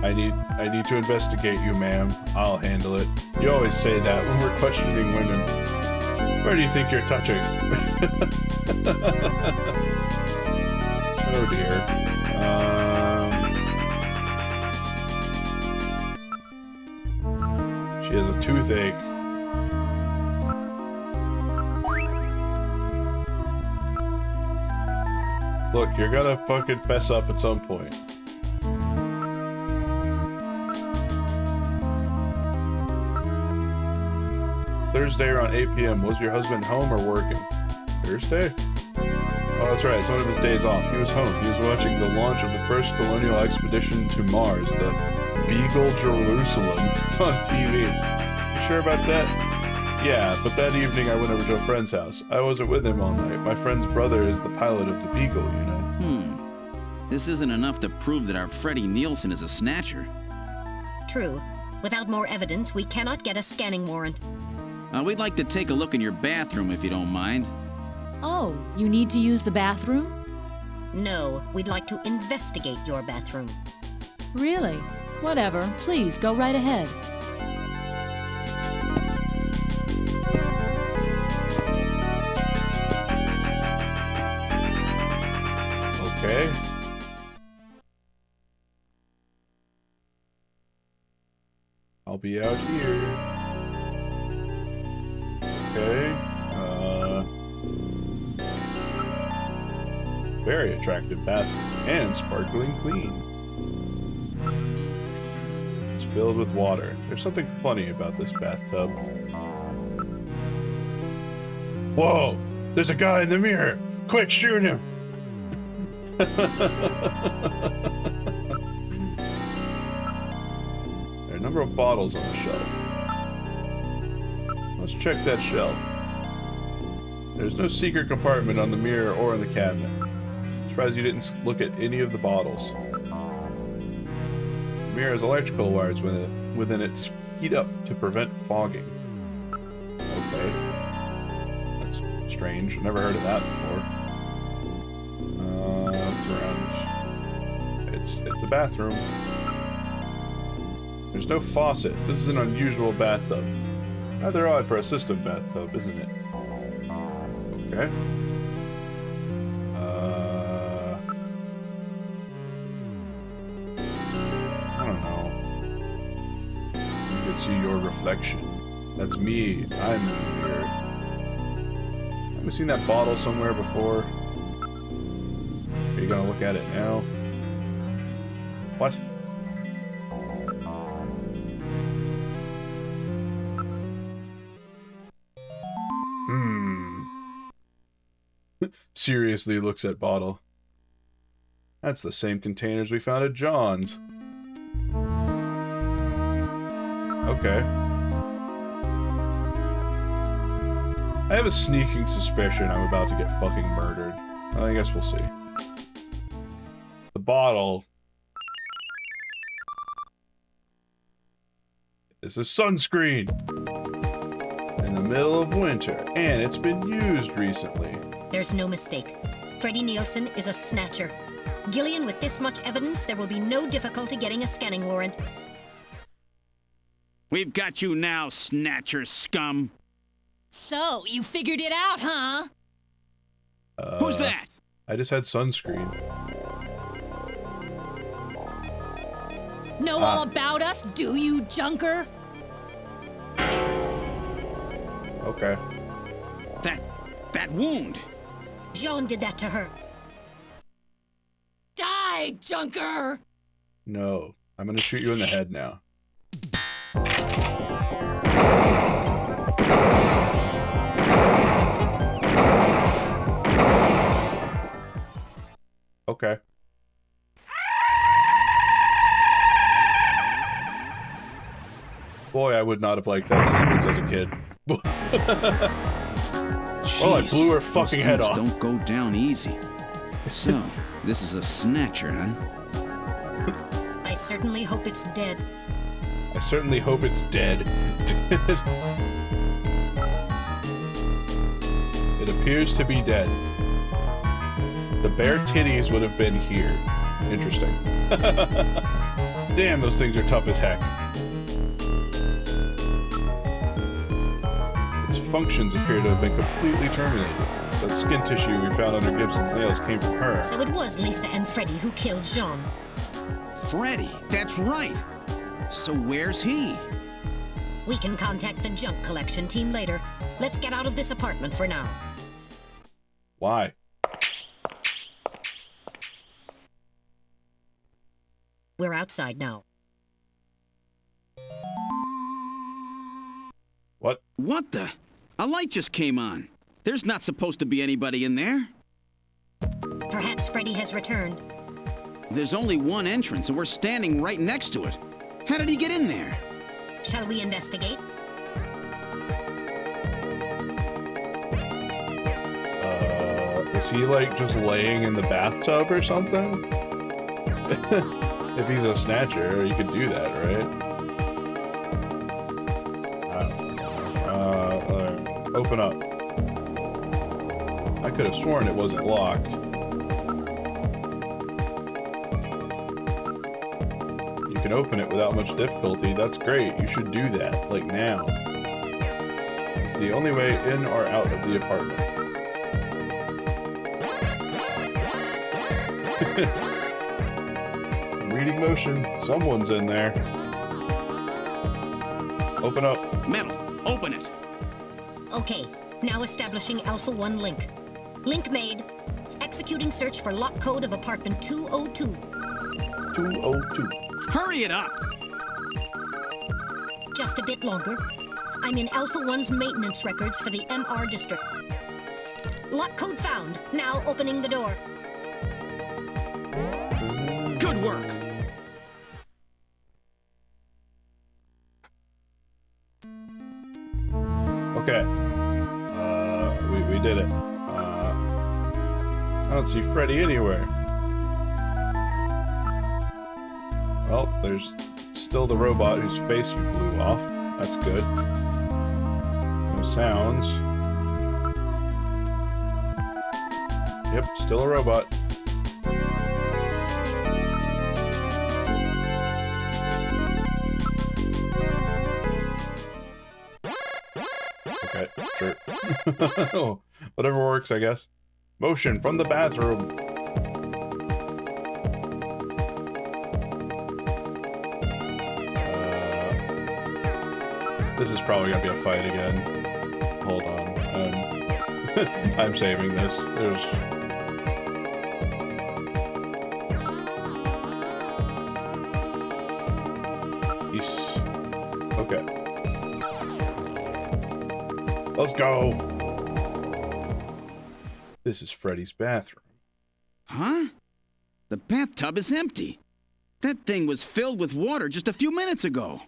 I need to investigate you, ma'am. I'll handle it. You always say that when we're questioning women. Where do you think you're touching? Oh dear. She has a toothache. Look, you're gonna fucking fess up at some point. Thursday around 8 p.m. Was your husband home or working? Thursday? Oh, that's right. It's one of his days off. He was home. He was watching the launch of the first colonial expedition to Mars, the Beagle Jerusalem, on TV. You sure about that? Yeah, but that evening I went over to a friend's house. I wasn't with him all night. My friend's brother is the pilot of the Beagle, you know. This isn't enough to prove that our Freddie Nielsen is a snatcher. True. Without more evidence, we cannot get a scanning warrant. We'd like to take a look in your bathroom, if you don't mind. Oh, you need to use the bathroom? No, we'd like to investigate your bathroom. Really? Whatever. Please, go right ahead. Okay. I'll be out here. Okay. Very attractive bathroom and sparkling clean. It's filled with water. There's something funny about this bathtub. Whoa! There's a guy in the mirror! Quick, shoot him! There are a number of bottles on the shelf. Let's check that shelf. There's no secret compartment on the mirror or in the cabinet. I'm surprised you didn't look at any of the bottles. The mirror has electrical wires within it heat up to prevent fogging. Okay. That's strange. Never heard of that before. What's around? It's a bathroom. There's no faucet. This is an unusual bathtub. Rather odd for a system bathtub, isn't it? Okay. I don't know. You can see your reflection. That's me. I'm in the mirror. Have you seen that bottle somewhere before? Are you gonna look at it now? What? Seriously looks at bottle. That's the same containers we found at John's. Okay. I have a sneaking suspicion I'm about to get fucking murdered. I guess we'll see. The bottle is a sunscreen in the middle of winter, and it's been used recently. There's no mistake. Freddie Nielsen is a snatcher. Gillian, with this much evidence, there will be no difficulty getting a scanning warrant. We've got you now, snatcher scum. So, you figured it out, huh? Who's that? I just had sunscreen. Know all about us, do you, junker? Okay. That wound. Jean did that to her. Die, Junker! No. I'm gonna shoot you in the head now. Okay. Boy, I would not have liked that sequence as a kid. Oh, I blew her fucking head off. Don't go down easy. So, this is a Snatcher, huh? I certainly hope it's dead. I certainly hope it's dead. It appears to be dead. The bare titties would have been here. Interesting. Damn, those things are tough as heck. Its functions appear to have been completely terminated. That skin tissue we found under Gibson's nails came from her. So it was Lisa and Freddy who killed Jean. Freddy, that's right. So where's he? We can contact the junk collection team later. Let's get out of this apartment for now. Why? We're outside now. What? What the? A light just came on. There's not supposed to be anybody in there. Perhaps Freddy has returned. There's only one entrance, and we're standing right next to it. How did he get in there? Shall we investigate? Is he like just laying in the bathtub or something? If he's a Snatcher, you could do that, right? Open up. I could have sworn it wasn't locked. You can open it without much difficulty. That's great. You should do that, like now. It's the only way in or out of the apartment. Reading motion. Someone's in there. Open up. Metal, open it. Okay, now establishing Alpha 1 link. Link made. Executing search for lock code of apartment 202. 202. Hurry it up! Just a bit longer. I'm in Alpha 1's maintenance records for the MR district. Lock code found. Now opening the door. Good work! Okay. We did it. I don't see Freddy anywhere. Well, there's still the robot whose face you blew off. That's good. No sounds. Yep, still a robot. Okay, sure. Oh, whatever works, I guess. Motion from the bathroom. This is probably gonna be a fight again. Hold on. I'm saving this. Okay. Let's go. This is Freddy's bathroom. Huh? The bathtub is empty. That thing was filled with water just a few minutes ago.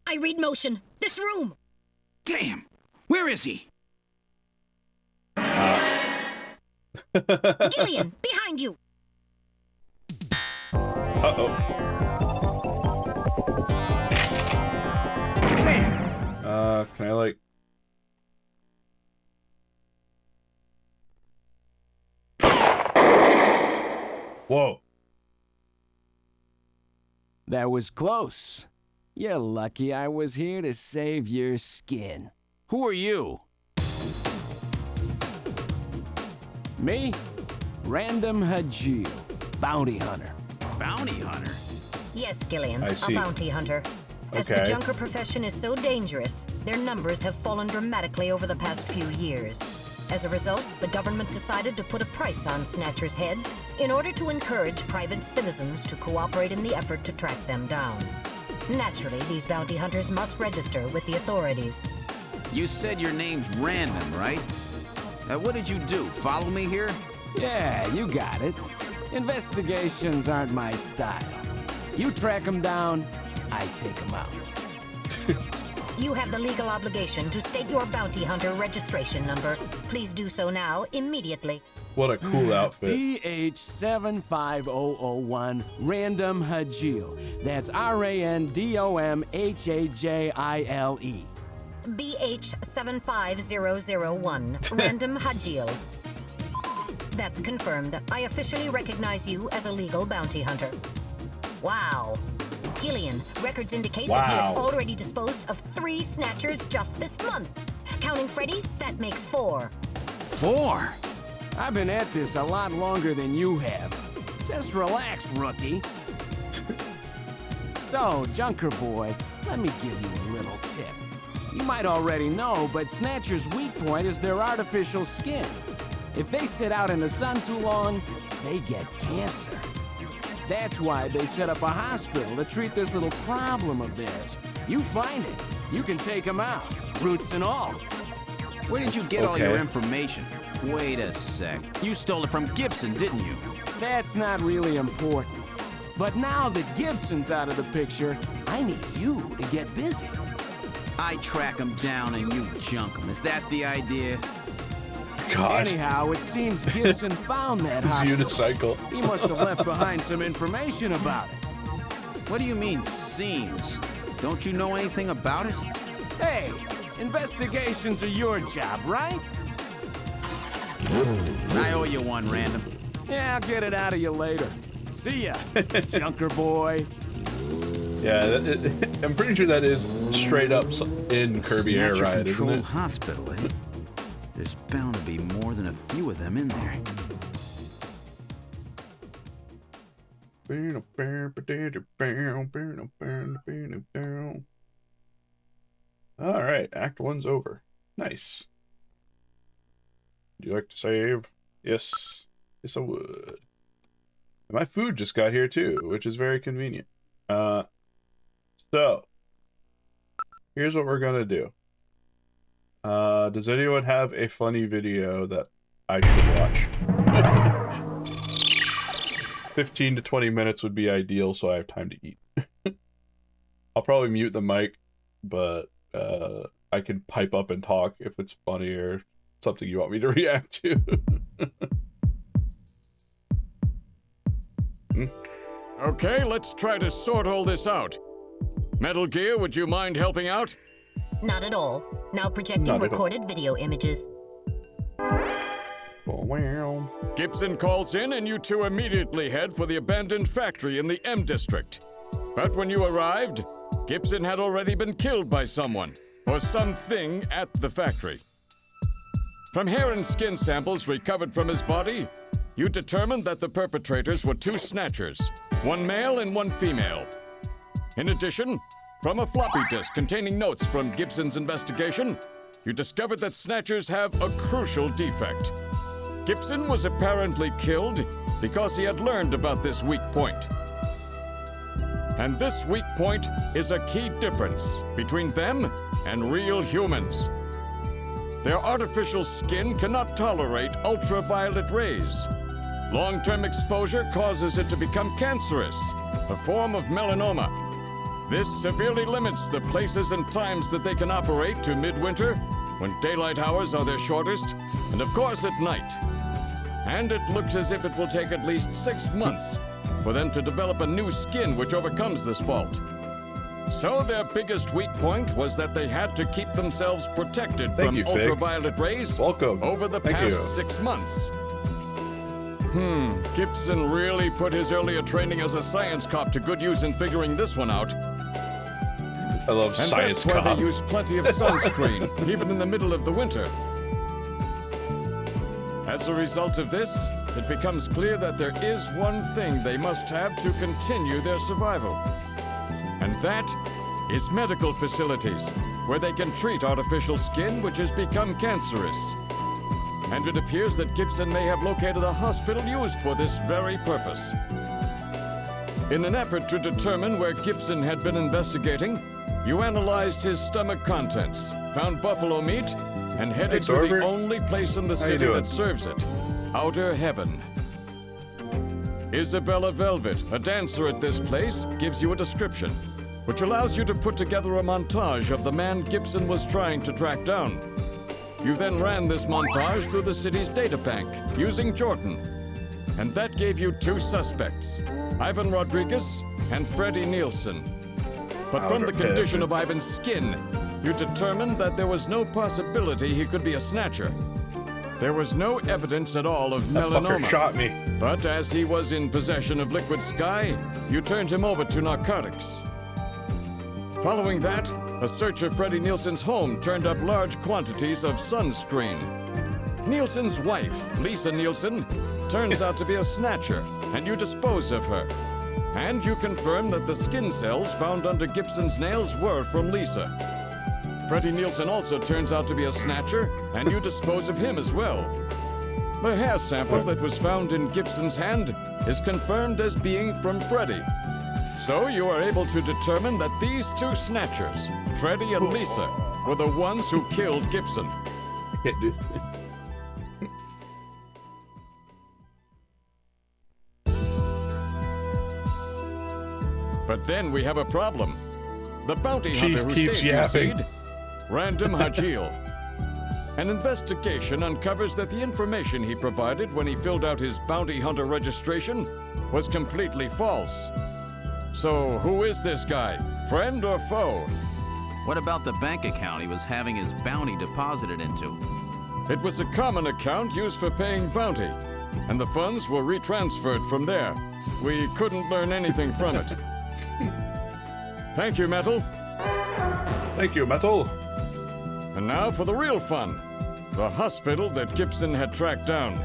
I read motion. This room. Damn. Where is he? Gillian, behind you. Uh-oh. Can I, like... Whoa. That was close. You're lucky I was here to save your skin. Who are you? Me? Random Hajil, bounty hunter. Bounty hunter? Yes, Gillian, I a see. bounty hunter. As the junker profession is so dangerous, their numbers have fallen dramatically over the past few years. As a result, the government decided to put a price on Snatcher's heads in order to encourage private citizens to cooperate in the effort to track them down. Naturally, these bounty hunters must register with the authorities. You said your name's Random, right? What did you do? Follow me here? Yeah, you got it. Investigations aren't my style. You track them down, I take them out. You have the legal obligation to state your bounty hunter registration number. Please do so now, immediately. What a cool outfit. BH75001 Random Hajile. That's RANDOMHAJILE. BH75001 Random Hajile. That's confirmed. I officially recognize you as a legal bounty hunter. Wow. Gillian, records indicate that he has already disposed of 3 snatchers just this month. Counting Freddy, that makes 4. 4? I've been at this a lot longer than you have. Just relax, rookie. So, Junker Boy, let me give you a little tip. You might already know, but Snatcher's weak point is their artificial skin. If they sit out in the sun too long, they get cancer. That's why they set up a hospital to treat this little problem of theirs. You find it, you can take them out, roots and all. Where did you get all your information? Wait a sec. You stole it from Gibson, didn't you? That's not really important. But now that Gibson's out of the picture, I need you to get busy. I track him down and you junk him. Is that the idea? God. Anyhow, it seems Gibson found that hospital. Unicycle. He must have left behind some information about it. What do you mean, seems? Don't you know anything about it? Hey, investigations are your job, right? I owe you one, Random. Yeah, I'll get it out of you later. See ya, Junker Boy. Yeah, I'm pretty sure that is straight up in Kirby Air Ride, isn't it? Hospital, eh? There's bound to be more than a few of them in there. All right, Act 1's over. Nice. Would you like to save? Yes. Yes, I would. And my food just got here too, which is very convenient. So, here's what we're gonna do. Does anyone have a funny video that I should watch? 15 to 20 minutes would be ideal, so I have time to eat. I'll probably mute the mic, but I can pipe up and talk if it's funny or something you want me to react to. Okay, let's try to sort all this out. Metal Gear, would you mind helping out? Not at all. Now projecting recorded video images. Gibson calls in and you two immediately head for the abandoned factory in the M District. But when you arrived, Gibson had already been killed by someone, or something at the factory. From hair and skin samples recovered from his body, you determined that the perpetrators were 2 snatchers, 1 male and 1 female. In addition, from a floppy disk containing notes from Gibson's investigation, you discovered that snatchers have a crucial defect. Gibson was apparently killed because he had learned about this weak point. And this weak point is a key difference between them and real humans. Their artificial skin cannot tolerate ultraviolet rays. Long-term exposure causes it to become cancerous, a form of melanoma. This severely limits the places and times that they can operate to midwinter, when daylight hours are their shortest, and of course at night. And it looks as if it will take at least 6 months for them to develop a new skin which overcomes this fault. So their biggest weak point was that they had to keep themselves protected from ultraviolet rays over the past 6 months. Gibson really put his earlier training as a science cop to good use in figuring this one out. I love science cop. And that's why they use plenty of sunscreen, even in the middle of the winter. As a result of this, it becomes clear that there is one thing they must have to continue their survival. And that is medical facilities, where they can treat artificial skin which has become cancerous. And it appears that Gibson may have located a hospital used for this very purpose. In an effort to determine where Gibson had been investigating, you analyzed his stomach contents, found buffalo meat, and headed to the only place in the city that serves it, Outer Heaven. Isabella Velvet, a dancer at this place, gives you a description, which allows you to put together a montage of the man Gibson was trying to track down. You then ran this montage through the city's data bank, using Jordan. And that gave you two suspects, Ivan Rodriguez and Freddie Nielsen. But from the condition of Ivan's skin, you determined that there was no possibility he could be a Snatcher. There was no evidence at all of melanoma. That fucker shot me. But as he was in possession of liquid sky, you turned him over to narcotics. Following that, a search of Freddie Nielsen's home turned up large quantities of sunscreen. Nielsen's wife, Lisa Nielsen, turns out to be a Snatcher, and you dispose of her. And you confirm that the skin cells found under Gibson's nails were from Lisa. Freddie Nielsen also turns out to be a Snatcher, and you dispose of him as well. The hair sample that was found in Gibson's hand is confirmed as being from Freddie. So you are able to determine that these two Snatchers, Freddie and Lisa, were the ones who killed Gibson. I can't do that. But then we have a problem. The bounty hunter who keeps saved yapping. you, Seed, Random Hajil. An investigation uncovers that the information he provided when he filled out his bounty hunter registration was completely false. So who is this guy? Friend or foe? What about the bank account he was having his bounty deposited into? It was a common account used for paying bounty, and the funds were retransferred from there. We couldn't learn anything from it. Thank you, Metal. Thank you, Metal. And now for the real fun. The hospital that Gibson had tracked down.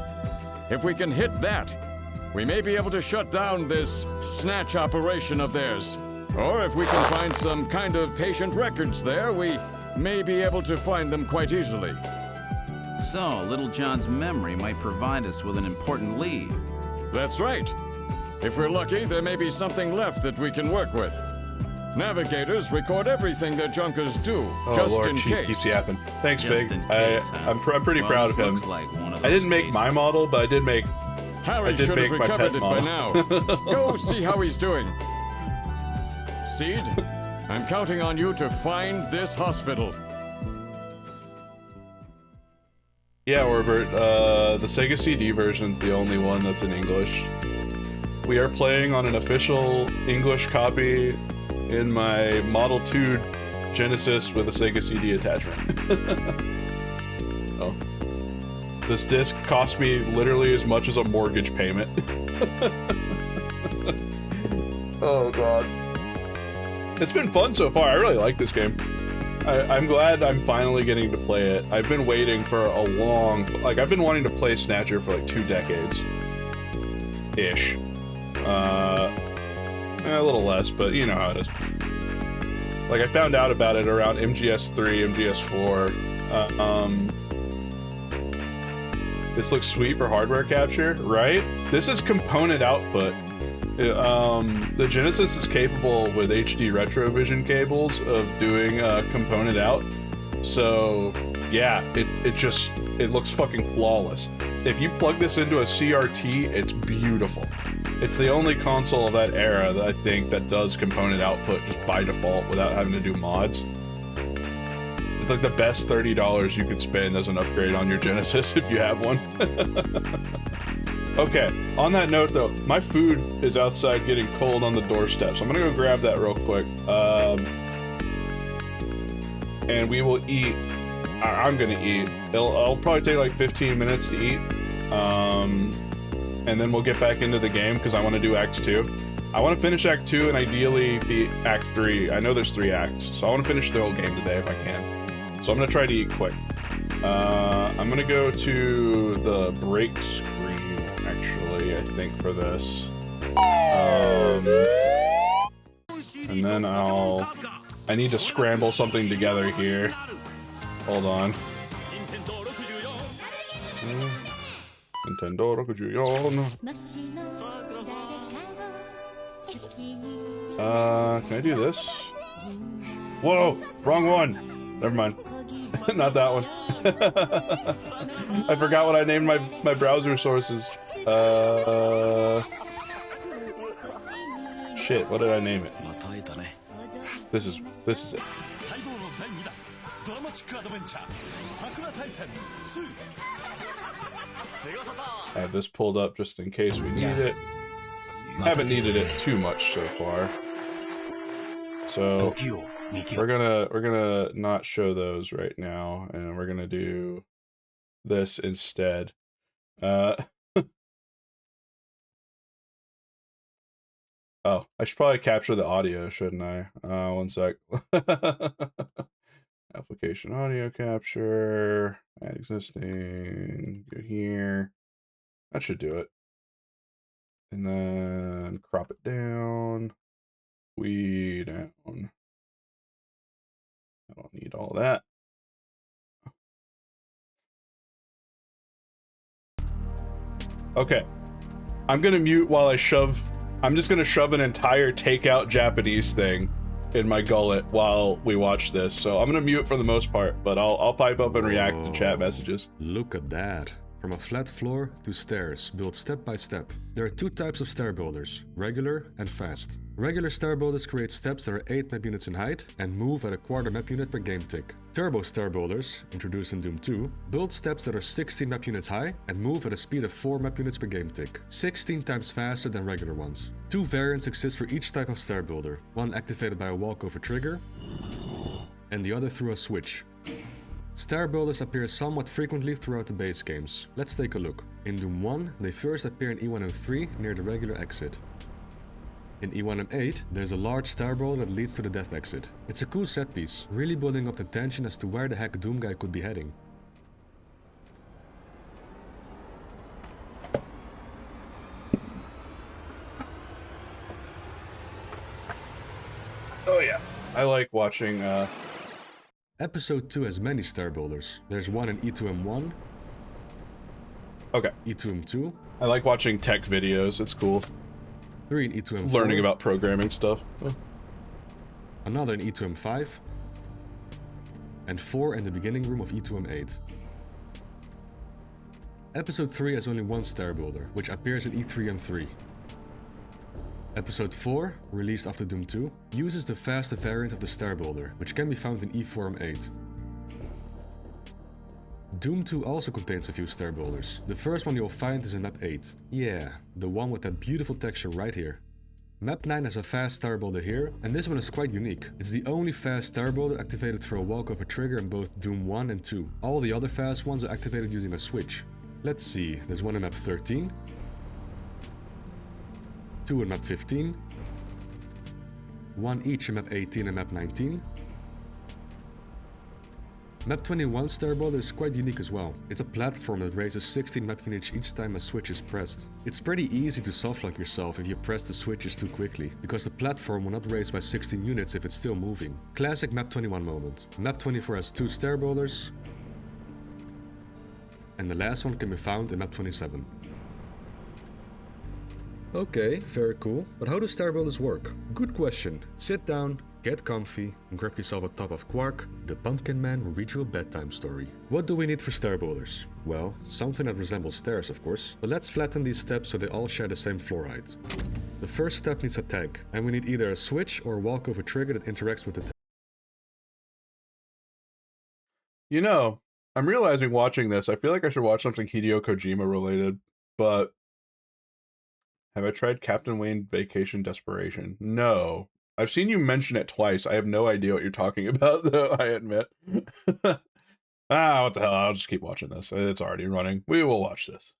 If we can hit that, we may be able to shut down this snatch operation of theirs. Or if we can find some kind of patient records there, we may be able to find them quite easily. So, Little John's memory might provide us with an important lead. That's right. If we're lucky, there may be something left that we can work with. Navigators record everything their junkers do, just Lord, in Chief case. keeps yapping. Thanks, Just Fig. in case, huh? I'm pretty Well, proud of this him. looks like one of I didn't those make cases. my model, but I did make Harry should have my recovered pet it by model. now. Go see how he's doing. Seed, I'm counting on you to find this hospital. Yeah, Orbert, the Sega CD version's the only one that's in English. We are playing on an official English copy in my Model 2 Genesis with a Sega CD attachment. Oh. This disc cost me literally as much as a mortgage payment. Oh god. It's been fun so far. I really like this game. I'm glad I'm finally getting to play it. I've been waiting for a long... I've been wanting to play Snatcher for 2 decades. Ish. A little less, but you know how it is. I found out about it around MGS3, MGS4. This looks sweet for hardware capture, right? This is component output. The Genesis is capable with HD Retrovision cables of doing component out. So yeah, it looks fucking flawless. If you plug this into a CRT, it's beautiful. It's the only console of that era that I think that does component output just by default without having to do mods. It's like the best $30 you could spend as an upgrade on your Genesis if you have one. Okay, on that note though, my food is outside getting cold on the doorstep, so I'm gonna go grab that real quick. And we will eat. I'm gonna eat. It'll probably take like 15 minutes to eat. And then we'll get back into the game because I want to do Act 2. I want to finish Act 2 and ideally the Act 3. I know there's 3 acts, so I want to finish the whole game today if I can. So I'm gonna try to eat quick. I'm gonna go to the break screen, actually, I think, for this. And then I'll I need to scramble something together here. Hold on. Nintendo 64. Can I do this? Whoa! Wrong one! Never mind. Not that one. I forgot what I named my browser sources. Shit, what did I name it? This is it. I have this pulled up just in case we need it. Haven't needed it too much so far. So we're gonna not show those right now, and we're gonna do this instead. Oh, I should probably capture the audio, shouldn't I? One sec. Application audio capture, add existing, go here. That should do it. And then crop it down, way down. I don't need all that. Okay. I'm gonna mute while I shove. I'm just gonna shove an entire takeout Japanese thing in my gullet while we watch this. So I'm gonna mute for the most part, but I'll pipe up and react to chat messages. Look at that. From a flat floor to stairs, built step by step. There are two types of stair builders, regular and fast. Regular stair builders create steps that are 8 map units in height and move at a quarter map unit per game tick. Turbo stair builders, introduced in Doom 2, build steps that are 16 map units high and move at a speed of 4 map units per game tick, 16 times faster than regular ones. Two variants exist for each type of stair builder, one activated by a walkover trigger and the other through a switch. Stair builders appear somewhat frequently throughout the base games. Let's take a look. In Doom 1, they first appear in E1M3 near the regular exit. In E1M8, there's a large stair builder that leads to the death exit. It's a cool set piece, really building up the tension as to where the heck Doom Guy could be heading. Oh yeah. I like watching Episode 2 has many stair builders. There's one in E2M1. Okay. E2M2. I like watching tech videos, it's cool. 3 in E2M4. Learning about programming stuff. Oh. Another in E2M5. And 4 in the beginning room of E2M8. Episode 3 has only one stair builder, which appears in E3M3. Episode 4, released after Doom 2, uses the faster variant of the stair builder, which can be found in E4M8. Doom 2 also contains a few stair builders. The first one you'll find is in Map 8. Yeah, the one with that beautiful texture right here. Map 9 has a fast stair builder here, and this one is quite unique. It's the only fast stair builder activated through a walkover trigger in both Doom 1 and 2. All the other fast ones are activated using a switch. Let's see, there's one in Map 13, 2 in Map 15, 1 each in Map 18 and Map 19. Map 21 stair builder is quite unique as well. It's a platform that raises 16 map units each time a switch is pressed. It's pretty easy to softlock yourself if you press the switches too quickly, because the platform will not raise by 16 units if it's still moving. Classic Map 21 moment. Map 24 has 2 stair builders, and the last one can be found in Map 27. Okay, very cool. But how do stair builders work? Good question. Sit down, get comfy, and grab yourself a top of Quark. The Pumpkin Man will read you a bedtime story. What do we need for stair builders? Well, something that resembles stairs, of course. But let's flatten these steps so they all share the same floor height. The first step needs a tag, and we need either a switch or a walkover trigger that interacts with the tag. You know, I'm realizing watching this, I feel like I should watch something Hideo Kojima related, but have I tried Captain Wayne Vacation Desperation? No. I've seen you mention it twice. I have no idea what you're talking about, though, I admit. What the hell, I'll just keep watching this. It's already running. We will watch this.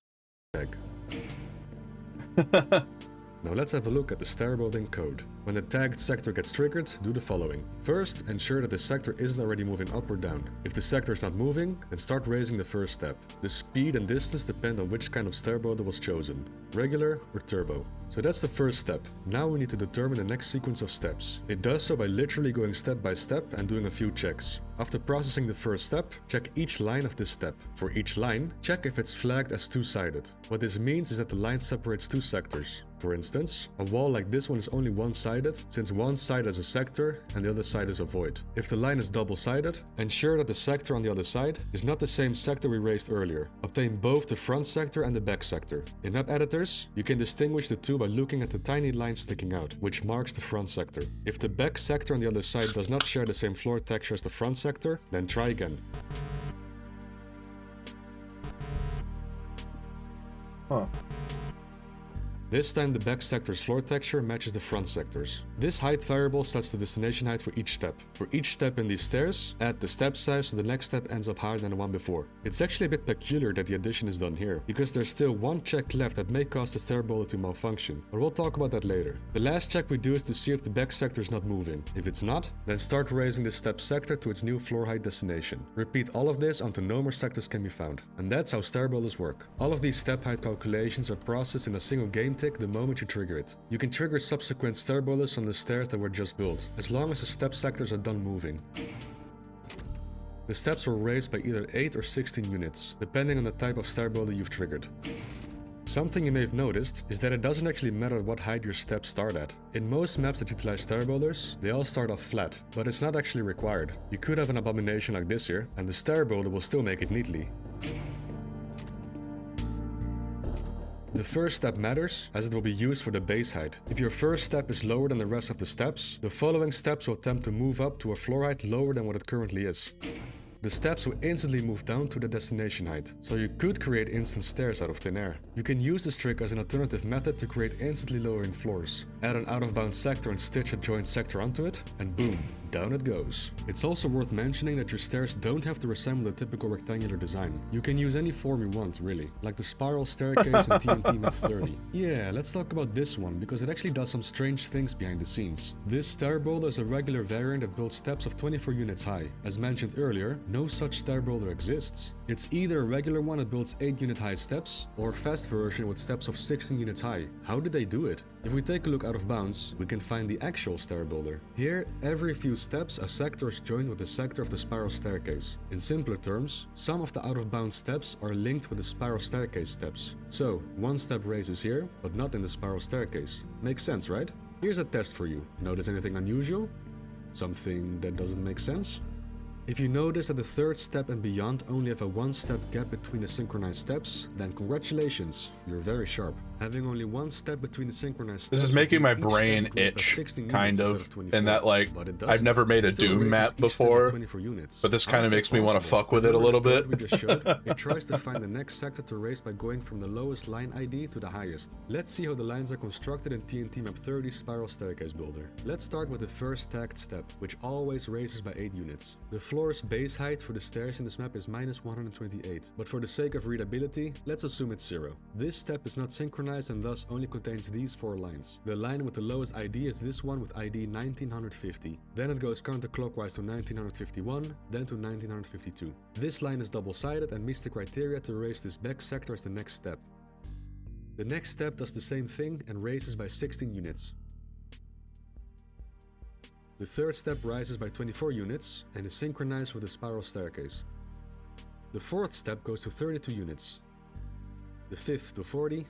Now let's have a look at the stair building code. When the tagged sector gets triggered, do the following. First, ensure that the sector isn't already moving up or down. If the sector is not moving, then start raising the first step. The speed and distance depend on which kind of stair boulder was chosen, regular or turbo. So that's the first step. Now we need to determine the next sequence of steps. It does so by literally going step by step and doing a few checks. After processing the first step, check each line of this step. For each line, check if it's flagged as two-sided. What this means is that the line separates two sectors. For instance, a wall like this one is only one-sided, since one side is a sector and the other side is a void. If the line is double-sided, ensure that the sector on the other side is not the same sector we raised earlier. Obtain both the front sector and the back sector. In map editors, you can distinguish the two by looking at the tiny line sticking out, which marks the front sector. If the back sector on the other side does not share the same floor texture as the front sector, then try again. Huh. This time the back sector's floor texture matches the front sector's. This height variable sets the destination height for each step. For each step in these stairs, add the step size so the next step ends up higher than the one before. It's actually a bit peculiar that the addition is done here, because there's still one check left that may cause the stair boulder to malfunction, but we'll talk about that later. The last check we do is to see if the back sector is not moving. If it's not, then start raising the step sector to its new floor height destination. Repeat all of this until no more sectors can be found. And that's how stair boulders work. All of these step height calculations are processed in a single game tick the moment you trigger it. You can trigger subsequent stair boulders on the stairs that were just built, as long as the step sectors are done moving. The steps were raised by either 8 or 16 units, depending on the type of stair boulder you've triggered. Something you may have noticed is that it doesn't actually matter what height your steps start at. In most maps that utilize stair boulders, they all start off flat, but it's not actually required. You could have an abomination like this here, and the stair boulder will still make it neatly. The first step matters, as it will be used for the base height. If your first step is lower than the rest of the steps, the following steps will attempt to move up to a floor height lower than what it currently is. The steps will instantly move down to the destination height, so you could create instant stairs out of thin air. You can use this trick as an alternative method to create instantly lowering floors. Add an out-of-bounds sector and stitch a joint sector onto it, and boom, down it goes. It's also worth mentioning that your stairs don't have to resemble the typical rectangular design. You can use any form you want, really, like the spiral staircase in TNT Map 30. Yeah, let's talk about this one, because it actually does some strange things behind the scenes. This stair boulder is a regular variant that builds steps of 24 units high. As mentioned earlier, no such stair boulder exists. It's either a regular one that builds 8 unit high steps, or a fast version with steps of 16 units high. How did they do it? If we take a look out of bounds, we can find the actual stair boulder. Here, every few steps, a sector is joined with the sector of the spiral staircase. In simpler terms, some of the out of bounds steps are linked with the spiral staircase steps. So, one step raises here, but not in the spiral staircase. Makes sense, right? Here's a test for you. Notice anything unusual? Something that doesn't make sense? If you notice that the third step and beyond only have a one-step gap between the synchronized steps, then congratulations, you're very sharp. Having only one step between the synchronized steps... This is making my brain itch, kind of, in that, like, I've never made a Doom map before, but this kind of makes me want to fuck with it a little bit. It tries to find the next sector to raise by going from the lowest line ID to the highest. Let's see how the lines are constructed in TNT Map 30 Spiral Staircase Builder. Let's start with the first tagged step, which always raises by 8 units. The floor's base height for the stairs in this map is minus 128, but for the sake of readability, let's assume it's 0. This step is not synchronized and thus only contains these 4 lines. The line with the lowest ID is this one with ID 1950. Then it goes counterclockwise to 1951, then to 1952. This line is double-sided and meets the criteria to raise this back sector as the next step. The next step does the same thing and raises by 16 units. The third step rises by 24 units and is synchronized with the spiral staircase. The fourth step goes to 32 units. The fifth to 40.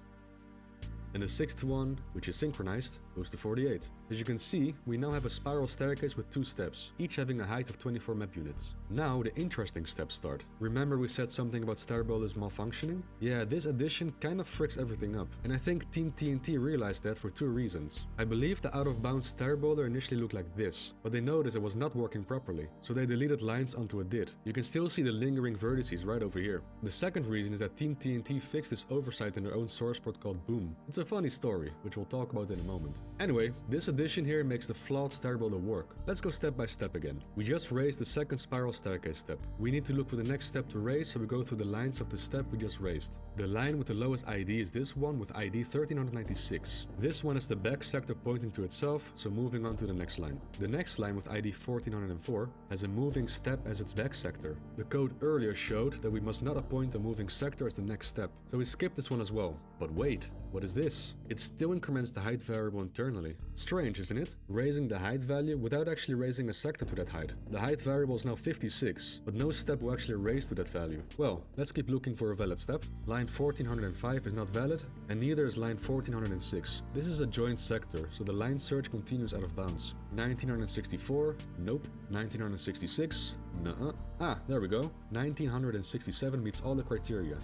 And the sixth one, which is synchronized, goes to 48. As you can see, we now have a spiral staircase with 2 steps, each having a height of 24 map units. Now the interesting steps start. Remember we said something about stair boulders malfunctioning? Yeah, this addition kind of fricks everything up, and I think Team TNT realized that for 2 reasons. I believe the out-of-bounds stair boulder initially looked like this, but they noticed it was not working properly, so they deleted lines onto it did. You can still see the lingering vertices right over here. The second reason is that Team TNT fixed this oversight in their own source port called Boom. It's a funny story, which we'll talk about in a moment. Anyway, this addition here makes the flawed stair boulder work. Let's go step by step again. We just raised the second spiral staircase step. We need to look for the next step to raise, so we go through the lines of the step we just raised. The line with the lowest ID is this one with ID 1396. This one is the back sector pointing to itself, so moving on to the next line. The next line with ID 1404 has a moving step as its back sector. The code earlier showed that we must not appoint a moving sector as the next step, so we skipped this one as well. But wait, what is this? It still increments the height variable internally. Strange, isn't it? Raising the height value without actually raising a sector to that height. The height variable is now 56, but no step will actually raise to that value. Well, let's keep looking for a valid step. Line 1405 is not valid, and neither is line 1406. This is a joint sector, so the line search continues out of bounds. 1964, nope. 1966, nuh-uh. Ah, there we go. 1967 meets all the criteria.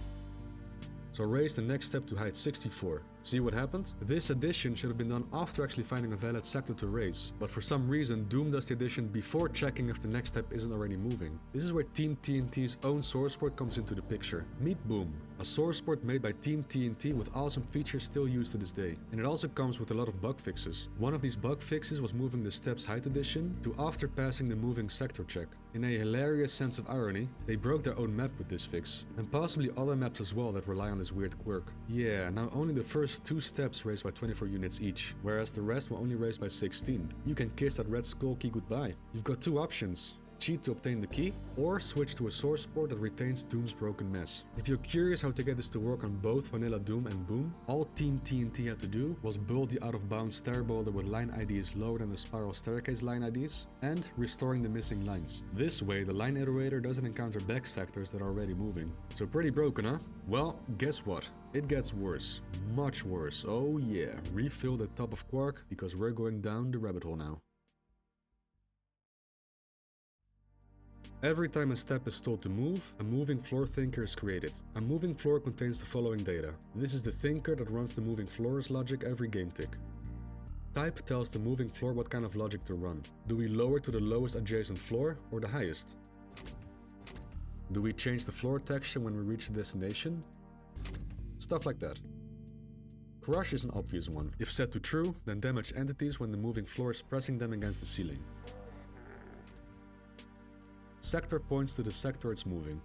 So raise the next step to height 64. See what happened? This addition should have been done after actually finding a valid sector to raise, but for some reason Doom does the addition before checking if the next step isn't already moving. This is where Team TNT's own source port comes into the picture. Meet Boom, a source port made by Team TNT with awesome features still used to this day. And it also comes with a lot of bug fixes. One of these bug fixes was moving the step's height addition to after passing the moving sector check. In a hilarious sense of irony, they broke their own map with this fix, and possibly other maps as well that rely on this weird quirk. Yeah, now only the first 2 steps raised by 24 units each, whereas the rest were only raised by 16. You can kiss that red skull key goodbye. You've got 2 options. Cheat to obtain the key, or switch to a source port that retains Doom's broken mess. If you're curious how to get this to work on both Vanilla Doom and Boom, all Team TNT had to do was build the out-of-bounds stair boulder with line IDs lower than the spiral staircase line IDs, and restoring the missing lines. This way, the line iterator doesn't encounter back sectors that are already moving. So pretty broken, huh? Well, guess what? It gets worse. Much worse. Oh yeah, refill the top of Quark, because we're going down the rabbit hole now. Every time a step is told to move, a moving floor thinker is created. A moving floor contains the following data. This is the thinker that runs the moving floor's logic every game tick. Type tells the moving floor what kind of logic to run. Do we lower to the lowest adjacent floor or the highest? Do we change the floor texture when we reach the destination? Stuff like that. Crush is an obvious one. If set to true, then damage entities when the moving floor is pressing them against the ceiling. Sector points to the sector it's moving.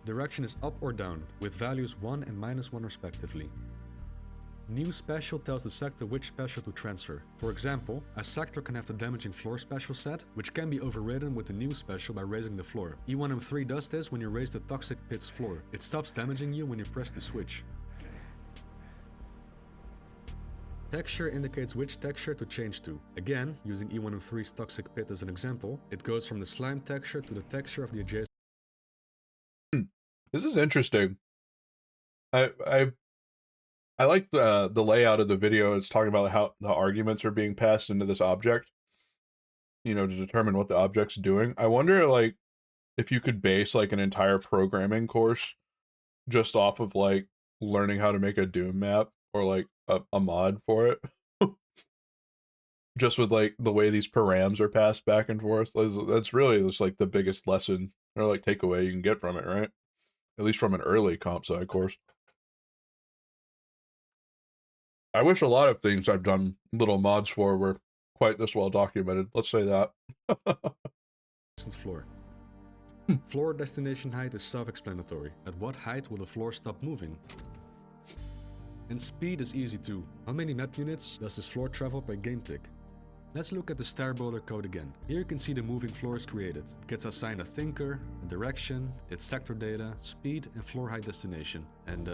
Direction is up or down, with values 1 and -1 respectively. New special tells the sector which special to transfer. For example, a sector can have the damaging floor special set, which can be overridden with the new special by raising the floor. E1M3 does this when you raise the toxic pit's floor. It stops damaging you when you press the switch. Texture indicates which texture to change to. Again, using E1M3's toxic pit as an example, it goes from the slime texture to the texture of the adjacent. This is interesting. I like the layout of the video. It's talking about how the arguments are being passed into this object, you know, to determine what the object's doing. I wonder, like, if you could base like an entire programming course just off of like learning how to make a Doom map, or like a mod for it. Just with like the way these params are passed back and forth. That's really just like the biggest lesson or like takeaway you can get from it, right? At least from an early comp sci course. I wish a lot of things I've done little mods for were quite this well documented. Let's say that. Floor. Floor destination height is self-explanatory. At what height will the floor stop moving? And speed is easy too. How many map units does this floor travel per game tick? Let's look at the stair boulder code again. Here you can see the moving floor is created. It gets assigned a thinker, a direction, its sector data, speed, and floor height destination. And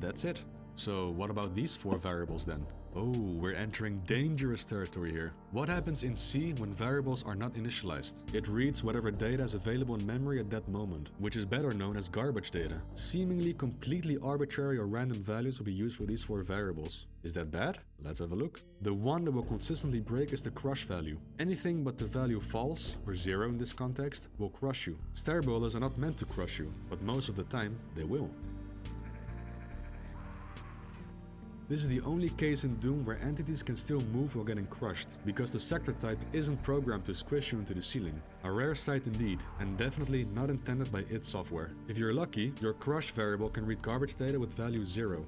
that's it. So what about these 4 variables then? Oh, we're entering dangerous territory here. What happens in C when variables are not initialized? It reads whatever data is available in memory at that moment, which is better known as garbage data. Seemingly completely arbitrary or random values will be used for these 4 variables. Is that bad? Let's have a look. The one that will consistently break is the crush value. Anything but the value false, or 0 in this context, will crush you. Stair boulders are not meant to crush you, but most of the time, they will. This is the only case in Doom where entities can still move while getting crushed, because the sector type isn't programmed to squish you into the ceiling. A rare sight indeed, and definitely not intended by id Software. If you're lucky, your crush variable can read garbage data with value 0.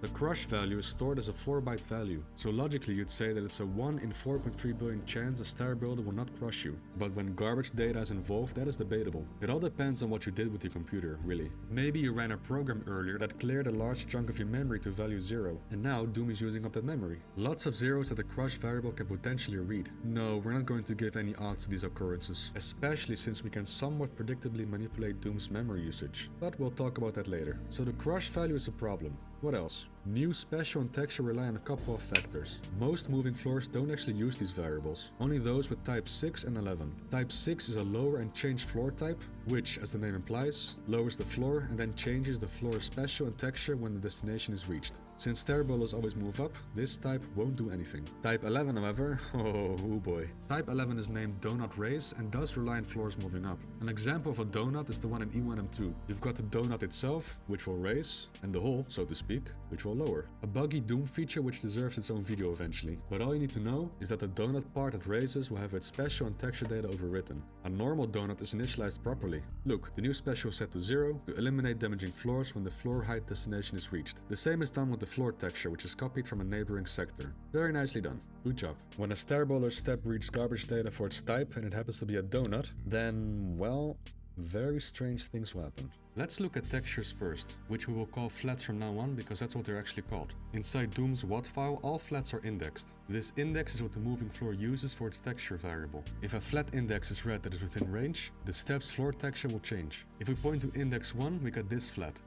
The crush value is stored as a 4-byte value, so logically you'd say that it's a 1 in 4.3 billion chance a star builder will not crush you. But when garbage data is involved, that is debatable. It all depends on what you did with your computer, really. Maybe you ran a program earlier that cleared a large chunk of your memory to value 0, and now Doom is using up that memory. Lots of zeros that the crush variable can potentially read. No, we're not going to give any odds to these occurrences, especially since we can somewhat predictably manipulate Doom's memory usage, but we'll talk about that later. So the crush value is a problem. What else? New special and texture rely on a couple of factors. Most moving floors don't actually use these variables, only those with type 6 and 11. Type 6 is a lower and change floor type, which, as the name implies, lowers the floor and then changes the floor's special and texture when the destination is reached. Since stair builders always move up, this type won't do anything. Type 11, however, oh boy. Type 11 is named Donut Raise and does rely on floors moving up. An example of a donut is the one in E1M2. You've got the donut itself, which will raise, and the hole, so to speak, which will lower. A buggy Doom feature which deserves its own video eventually. But all you need to know is that the donut part that raises will have its special and texture data overwritten. A normal donut is initialized properly. Look, the new special is set to 0 to eliminate damaging floors when the floor height destination is reached. The same is done with the floor texture, which is copied from a neighboring sector. Very nicely done. Good job. When a stair builder's step reads garbage data for its type and it happens to be a donut, then, well, very strange things will happen. Let's look at textures first, which we will call flats from now on because that's what they're actually called. Inside Doom's WAD file, all flats are indexed. This index is what the moving floor uses for its texture variable. If a flat index is read that is within range, the step's floor texture will change. If we point to index 1, we get this flat.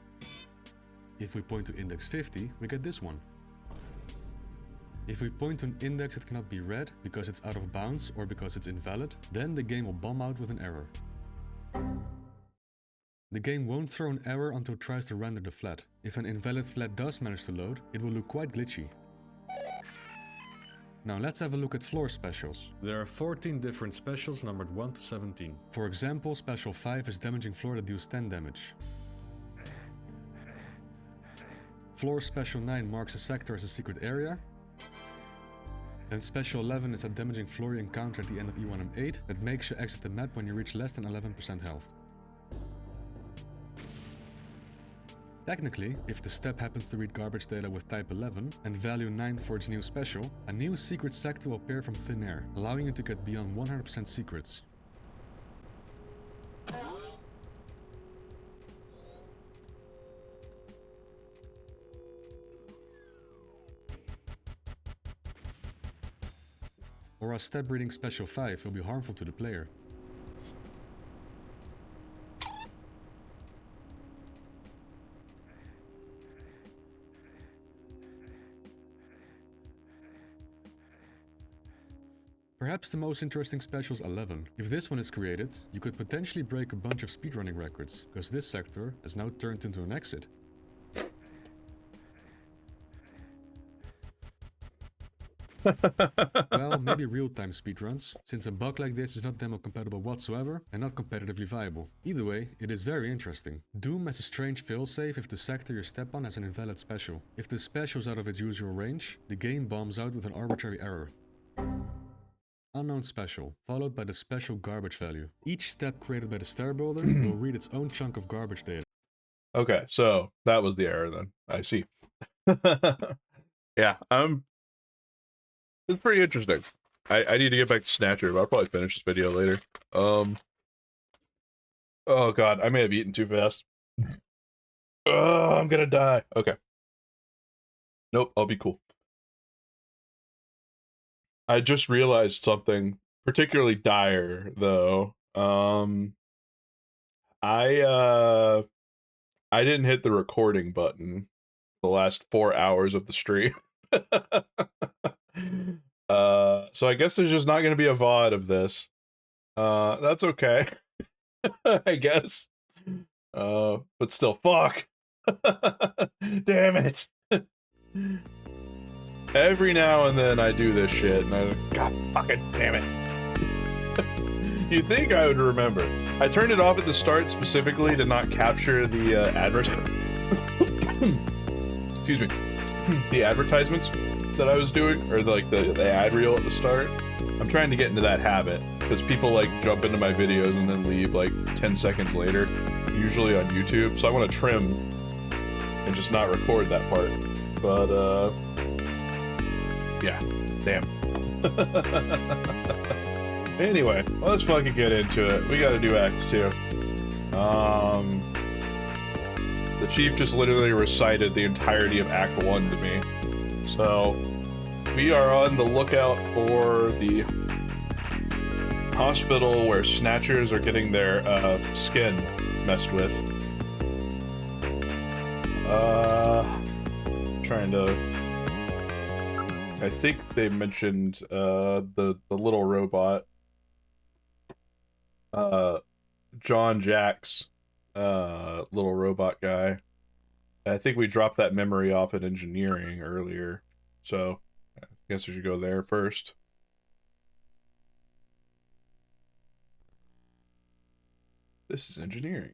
If we point to index 50, we get this one. If we point to an index that cannot be read because it's out of bounds or because it's invalid, then the game will bomb out with an error. The game won't throw an error until it tries to render the flat. If an invalid flat does manage to load, it will look quite glitchy. Now let's have a look at floor specials. There are 14 different specials numbered 1 to 17. For example, special 5 is damaging floor that deals 10 damage. Floor special 9 marks a sector as a secret area. Then special 11 is a damaging floor you encounter at the end of E1M8 that makes you exit the map when you reach less than 11% health. Technically, if the step happens to read garbage data with type 11 and value 9 for its new special, a new secret sector will appear from thin air, allowing you to get beyond 100% secrets. Or a step reading special 5 will be harmful to the player. Perhaps the most interesting special is 11. If this one is created, you could potentially break a bunch of speedrunning records, because this sector has now turned into an exit. Well, maybe real-time speedruns, since a bug like this is not demo compatible whatsoever and not competitively viable. Either way, it is very interesting. Doom has a strange failsafe if the sector you step on has an invalid special. If the special is out of its usual range, the game bombs out with an arbitrary error. Unknown special, followed by the special garbage value. Each step created by the stair builder will read its own chunk of garbage data. Okay, so that was the error then. I see. Yeah, it's pretty interesting. I need to get back to Snatcher, but I'll probably finish this video later. Oh god, I may have eaten too fast. I'm gonna die. Okay. Nope, I'll be cool. I just realized something particularly dire, though. I didn't hit the recording button the last 4 hours of the stream. So I guess there's just not going to be a VOD of this. That's okay. I guess. But still, fuck. Damn it. Every now and then I do this shit, and god fucking damn it. You'd think I would remember. I turned it off at the start specifically to not capture the excuse me, the advertisements that I was doing, or like the ad reel at the start. I'm trying to get into that habit, because people like jump into my videos and then leave like 10 seconds later, usually on YouTube, so I want to trim and just not record that part. But, yeah, damn. Anyway, let's fucking get into it. We gotta do Act 2. The Chief just literally recited the entirety of Act 1 to me. So, we are on the lookout for the hospital where Snatchers are getting their, skin messed with. Trying to... I think they mentioned, the little robot. John Jack's, little robot guy. I think we dropped that memory off at engineering earlier. So, I guess we should go there first. This is engineering.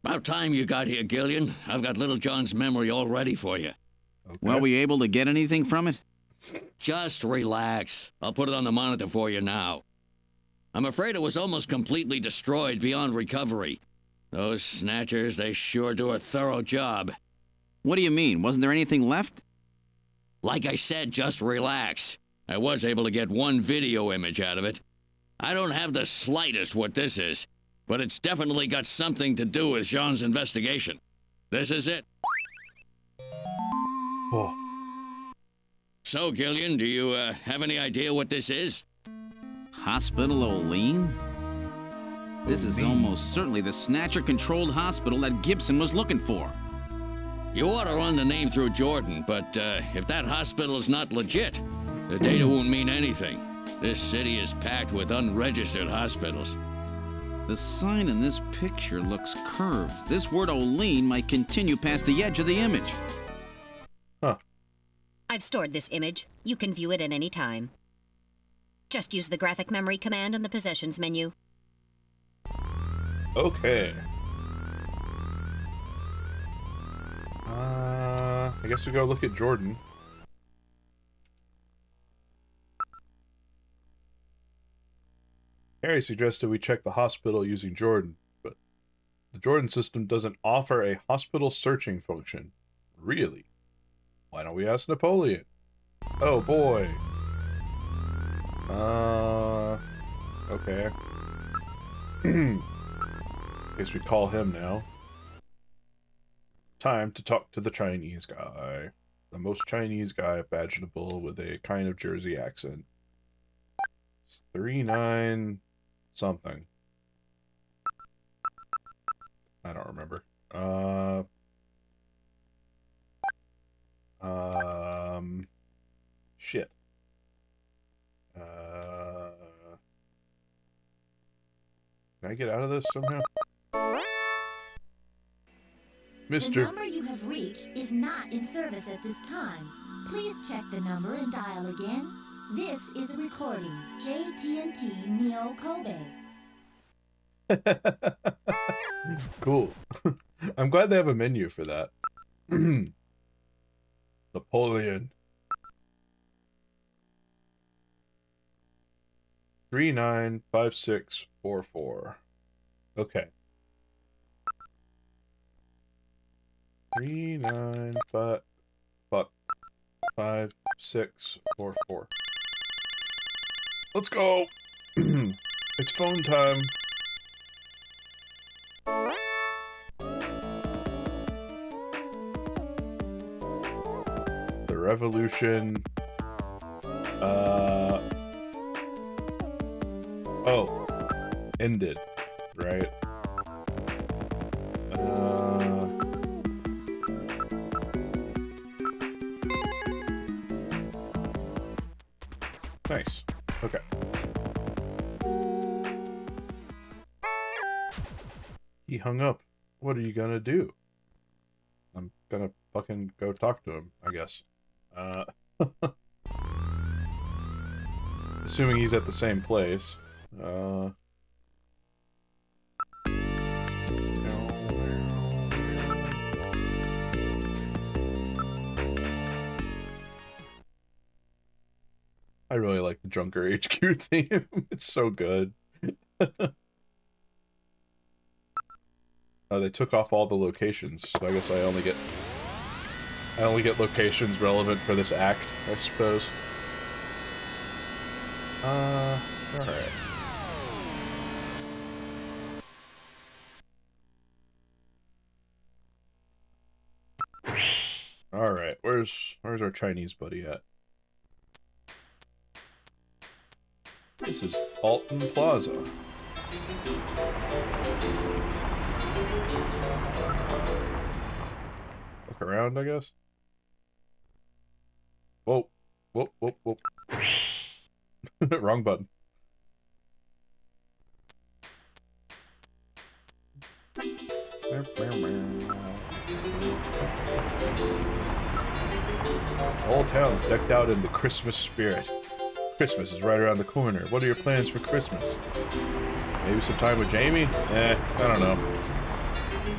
About time you got here, Gillian. I've got Little John's memory all ready for you. Okay. Were we able to get anything from it? Just relax. I'll put it on the monitor for you now. I'm afraid it was almost completely destroyed beyond recovery. Those Snatchers, they sure do a thorough job. What do you mean? Wasn't there anything left? Like I said, just relax. I was able to get one video image out of it. I don't have the slightest what this is, but it's definitely got something to do with Jean's investigation. This is it. Oh. So, Gillian, do you have any idea what this is? Hospital O'Lean? This is almost certainly the Snatcher-controlled hospital that Gibson was looking for. You ought to run the name through Jordan, but if that hospital is not legit, the data won't mean anything. This city is packed with unregistered hospitals. The sign in this picture looks curved. This word O'Lean might continue past the edge of the image. Huh. I've stored this image. You can view it at any time. Just use the graphic memory command in the Possessions menu. Okay. I guess we go look at Jordan. Harry suggested we check the hospital using Jordan, but the Jordan system doesn't offer a hospital searching function. Really? Why don't we ask Napoleon? Oh boy. Okay. Guess we call him now. Time to talk to the Chinese guy. The most Chinese guy imaginable with a kind of Jersey accent. It's 39 something. I don't remember. Shit. Can I get out of this somehow? Mr. The number you have reached is not in service at this time. Please check the number and dial again. This is a recording. JT&T Neo Kobe. Cool. I'm glad they have a menu for that. Napoleon. 395644. Okay. 3955644. Let's go. It's phone time. The revolution. Oh, ended, right? Nice. Okay. He hung up. What are you gonna do? I'm gonna fucking go talk to him, I guess. Assuming he's at the same place. I really like the Junker HQ theme. It's so good. Oh, they took off all the locations, so I guess I only get... I only get locations relevant for this act, I suppose. Alright. Alright, where's our Chinese buddy at? This is Alton Plaza. Look around, I guess. Whoa. Whoop, whoop, whoop. Wrong button. Whole town's decked out in the Christmas spirit. Christmas is right around the corner. What are your plans for Christmas? Maybe some time with Jamie? I don't know.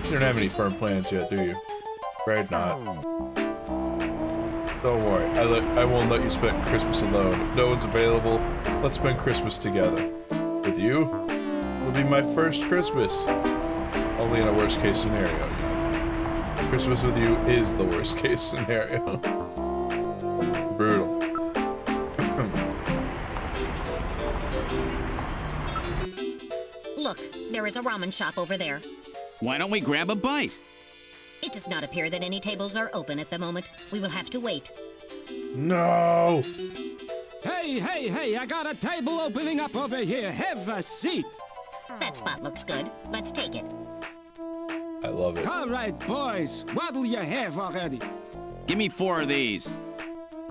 You don't have any firm plans yet, do you? Afraid not. Don't worry, I won't let you spend Christmas alone. If no one's available, let's spend Christmas together. With you? It'll be my first Christmas. Only in a worst case scenario, you know. Christmas with you is the worst case scenario. Brutal. Look, there is a ramen shop over there. Why don't we grab a bite? It does not appear that any tables are open at the moment. We will have to wait. No! Hey, I got a table opening up over here. Have a seat. That spot looks good. Let's take it. I love it. All right, boys. What'll you have already? Give me 4 of these.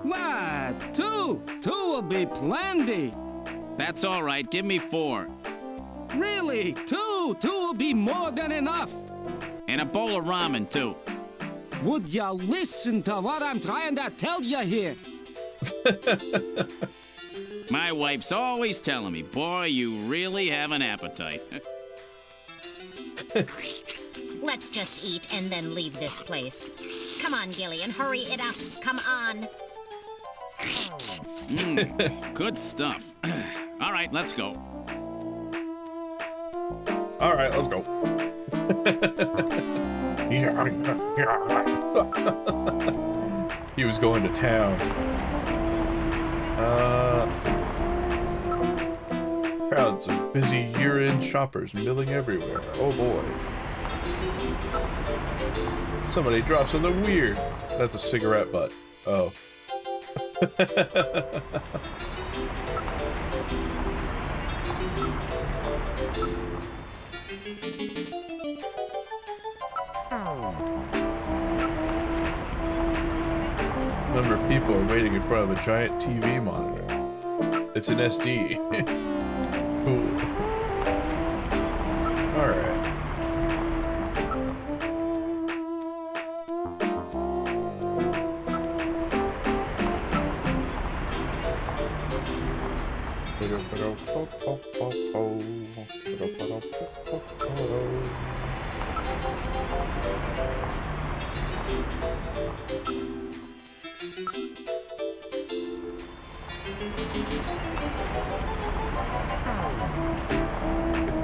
What? 2? 2 will be plenty. That's all right. Give me 4. Really? 2? 2 will be more than enough. And a bowl of ramen, too. Would you listen to what I'm trying to tell you here? My wife's always telling me, boy, you really have an appetite. Let's just eat and then leave this place. Come on, Gillian, hurry it up. Come on. Good stuff. All right, let's go. All right, let's go. He was going to town. Crowds of busy year-end shoppers milling everywhere. Oh boy. Somebody dropped something weird. That's a cigarette butt. Oh. Number of people are waiting in front of a giant TV monitor. It's an SD. Cool. Alright.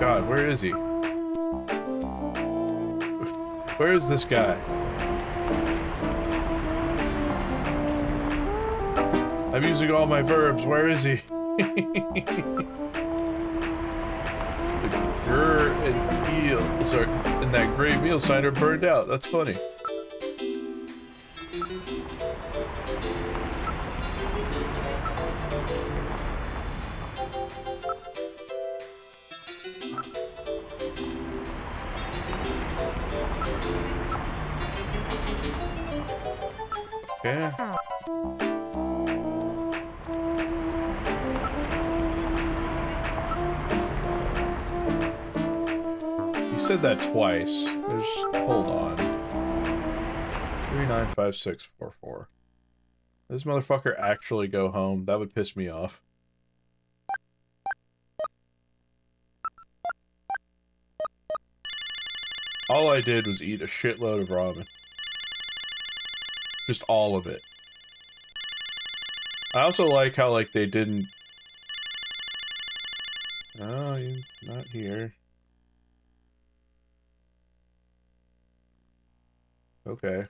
God, where is he? Where is this guy? I'm using all my verbs. Where is he? The grr and meals are in that gray meal sign are burned out. That's funny. Yeah. He said that twice. Hold on. 395644. This motherfucker actually go home? That would piss me off. All I did was eat a shitload of ramen. Just all of it. I also like how, like, they didn't... Oh, you're not here. Okay.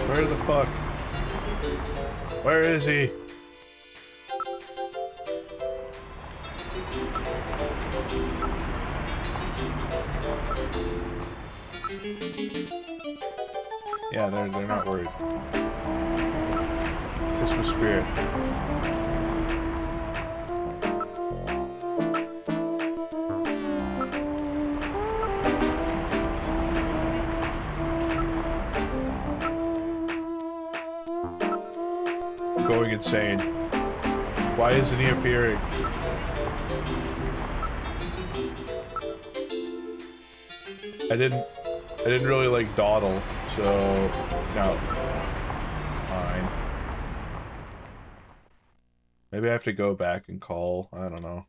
Where the fuck? Where is he? Yeah, they're not worried. Christmas spirit. Going insane. Why isn't he appearing? I didn't really like dawdle, so no. Fine. Maybe I have to go back and call. I don't know.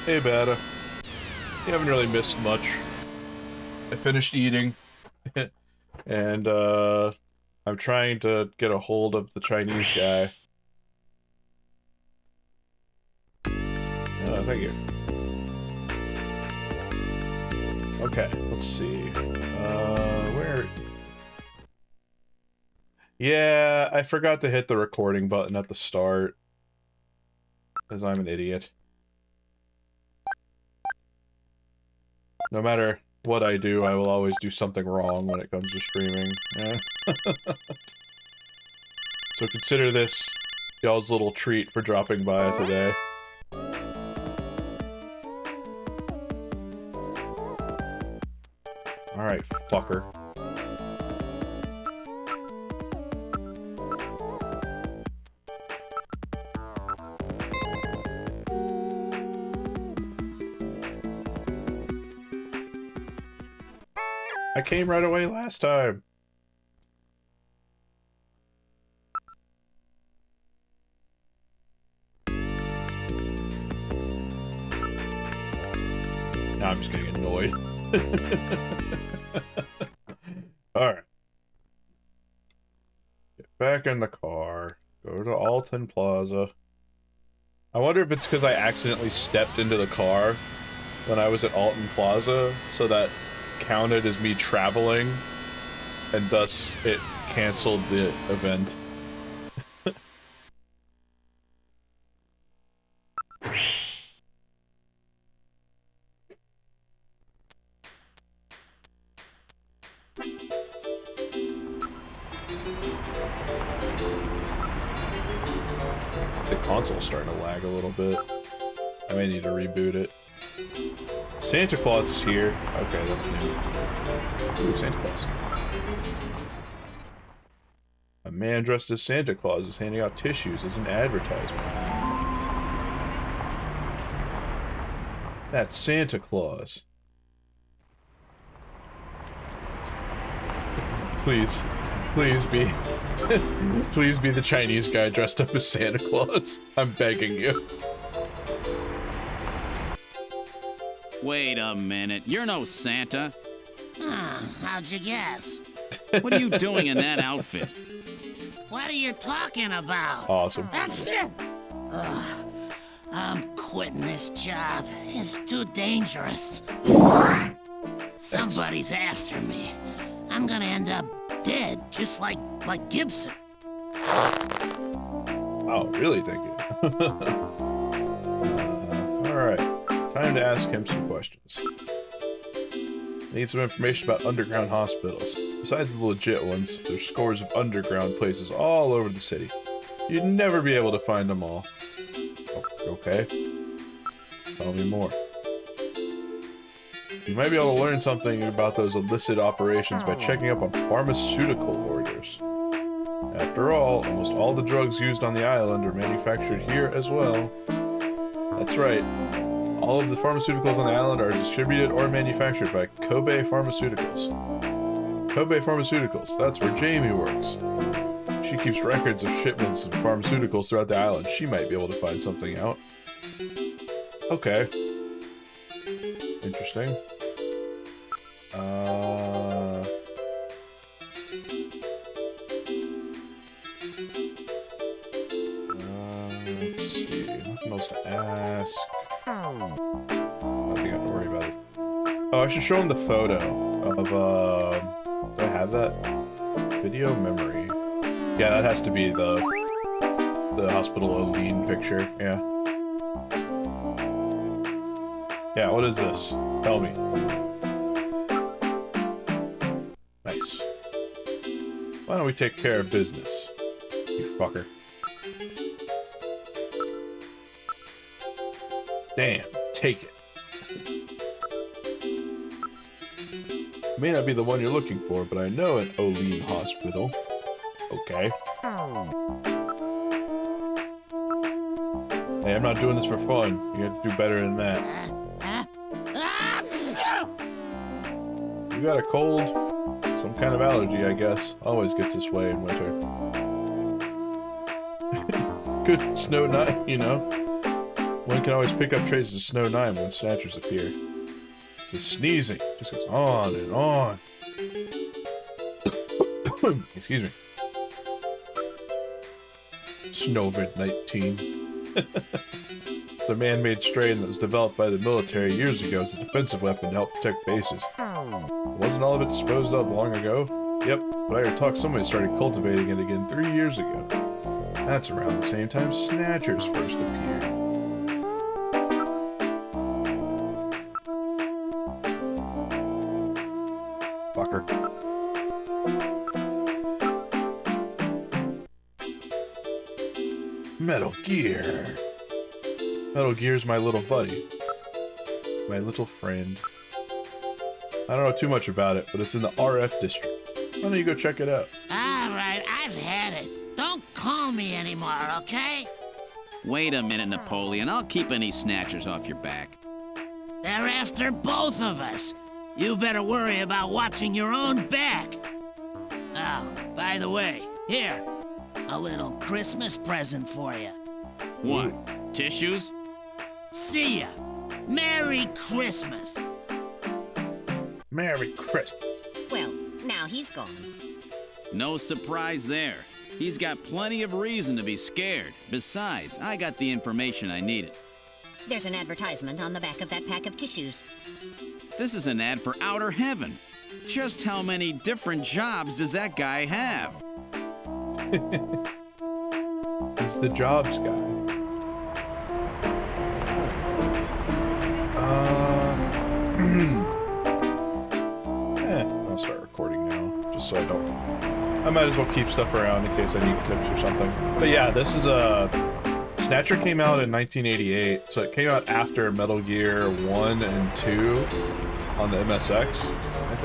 Hey, Beta. You haven't really missed much. I finished eating, and I'm trying to get a hold of the Chinese guy. Oh, thank you. Okay, let's see. Where? Yeah, I forgot to hit the recording button at the start. Because I'm an idiot. No matter what I do, I will always do something wrong when it comes to streaming. Eh. So consider this y'all's little treat for dropping by today. Alright, fucker. I came right away last time. Now I'm just getting annoyed. Alright. Get back in the car. Go to Alton Plaza. I wonder if it's because I accidentally stepped into the car when I was at Alton Plaza, so that counted as me traveling, and thus it canceled the event. The console's starting to lag a little bit. I may need to reboot it. Santa Claus is here. Okay, that's new. Ooh, Santa Claus. A man dressed as Santa Claus is handing out tissues as an advertisement. That's Santa Claus. Please. Please be... Please be the Chinese guy dressed up as Santa Claus. I'm begging you. Wait a minute, you're no Santa. How'd you guess? What are you doing in that outfit? What are you talking about? Awesome. I'm quitting this job. It's too dangerous. Somebody's after me. I'm gonna end up dead, just like Gibson. Oh, really? Thank you. Alright. Time to ask him some questions. Need some information about underground hospitals. Besides the legit ones, there's scores of underground places all over the city. You'd never be able to find them all. Okay. Tell me more. You might be able to learn something about those illicit operations by checking up on pharmaceutical orders. After all, almost all the drugs used on the island are manufactured here as well. That's right. All of the pharmaceuticals on the island are distributed or manufactured by Kobe Pharmaceuticals. Kobe Pharmaceuticals, that's where Jamie works. She keeps records of shipments of pharmaceuticals throughout the island. She might be able to find something out. Okay. Interesting. Nothing else to ask. Nothing I have to worry about it. Oh, I should show him the photo of, do I have that? Video memory. Yeah, that has to be the Hospital Olean picture, yeah. Yeah, what is this? Tell me. Nice. Why don't we take care of business? You fucker. Damn, take it. May not be the one you're looking for, but I know an Olean hospital. Okay. Hey, I'm not doing this for fun. You have to do better than that. You got a cold? Some kind of allergy, I guess. Always gets this way in winter. Good snow night, you know? One can always pick up traces of snow 9 when snatchers appear. It's the sneezing. Just goes on and on. Excuse me. Snowvid-19. It's a man-made strain that was developed by the military years ago as a defensive weapon to help protect bases. Wasn't all of it disposed of long ago? Yep, but I heard talk somebody started cultivating it again 3 years ago. That's around the same time Snatchers first appeared. Fucker. Metal Gear. Metal Gear's my little buddy. My little friend. I don't know too much about it, but it's in the RF district. Why don't you go check it out? Alright, I've had it. Don't call me anymore, okay? Wait a minute, Napoleon. I'll keep any snatchers off your back. They're after both of us. You better worry about watching your own back. Oh, by the way, here. A little Christmas present for you. What? Tissues? See ya. Merry Christmas. Merry Christmas. Well, now he's gone. No surprise there. He's got plenty of reason to be scared. Besides, I got the information I needed. There's an advertisement on the back of that pack of tissues. This is an ad for outer heaven. Just how many different jobs does that guy have? He's the jobs guy. I'll start recording now, just so I don't... I might as well keep stuff around in case I need tips or something. But yeah, this is a... Snatcher came out in 1988, so it came out after Metal Gear 1 and 2 on the MSX, I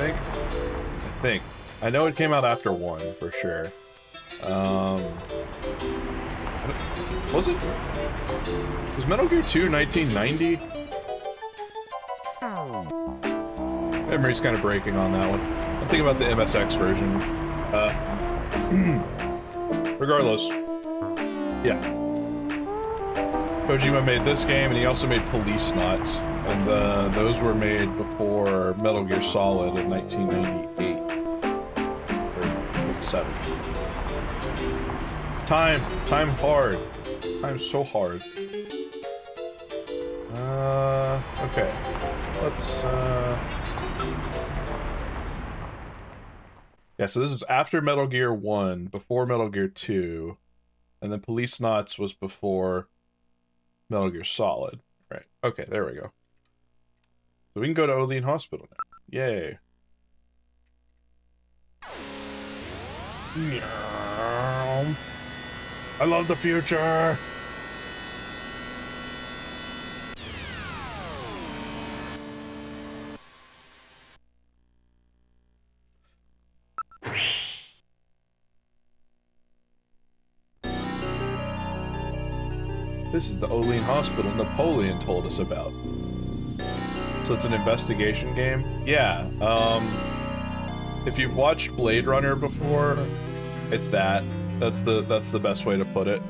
think. I know it came out after 1, for sure. Was Metal Gear 2 1990? Memory's kind of breaking on that one. I'm thinking about the MSX version. Regardless. Yeah. Kojima made this game, and he also made Police Knots. And those were made before Metal Gear Solid in 1998. Or was it 7? Time hard. Time's so hard. Okay. Let's, yeah, so this was after Metal Gear 1, before Metal Gear 2, and then Police Knots was before Metal Gear Solid. Right. Okay, there we go. So we can go to Olean Hospital now. Yay. Meow. I love the future! This is the Olean Hospital Napoleon told us about. So it's an investigation game? Yeah, if you've watched Blade Runner before, it's that. That's the best way to put it.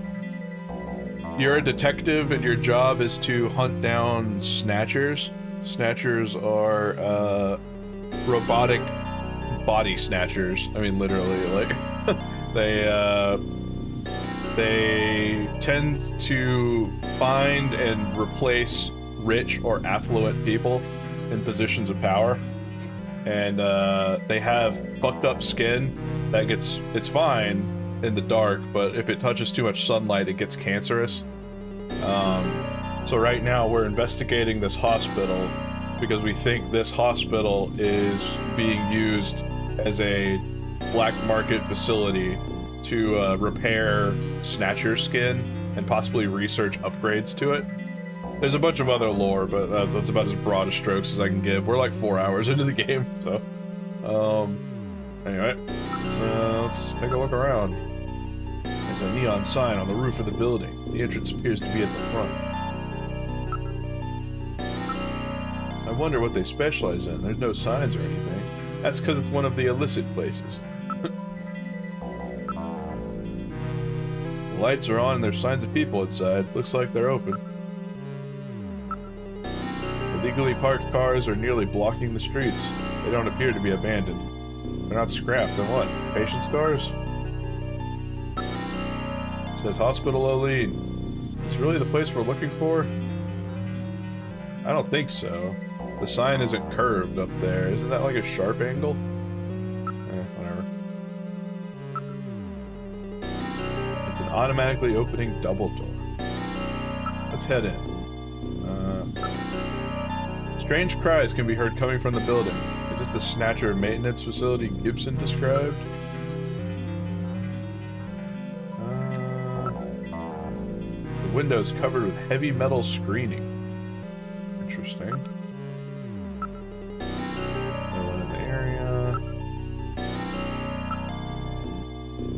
You're a detective and your job is to hunt down snatchers. Snatchers are, robotic body snatchers. I mean, literally, like, they, they tend to find and replace rich or affluent people in positions of power. And they have fucked up skin that it's fine in the dark, but if it touches too much sunlight, it gets cancerous. So right now we're investigating this hospital because we think this hospital is being used as a black market facility to repair Snatcher skin and possibly research upgrades to it. There's a bunch of other lore, but that's about as broad a strokes as I can give. We're like 4 hours into the game, so... Anyway, let's take a look around. There's a neon sign on the roof of the building. The entrance appears to be at the front. I wonder what they specialize in. There's no signs or anything. That's because it's one of the illicit places. The lights are on and there's signs of people inside. Looks like they're open. Illegally parked cars are nearly blocking the streets. They don't appear to be abandoned. They're not scrapped, then what? Patients' cars? It says Hospital Olean. Is this really the place we're looking for? I don't think so. The sign isn't curved up there. Isn't that like a sharp angle? Whatever. It's an automatically opening double door. Let's head in. Strange cries can be heard coming from the building. Is this the Snatcher maintenance facility Gibson described? The window's covered with heavy metal screening. Interesting. No one in the area.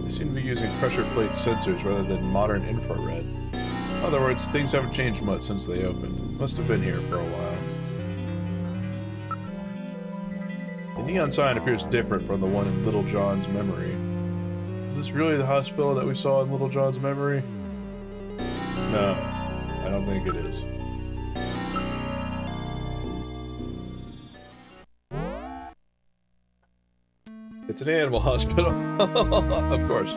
They seem to be using pressure plate sensors rather than modern infrared. In other words, things haven't changed much since they opened. Must have been here for a while. The neon sign appears different from the one in Little John's memory. Is this really the hospital that we saw in Little John's memory? No, I don't think it is. It's an animal hospital. Of course.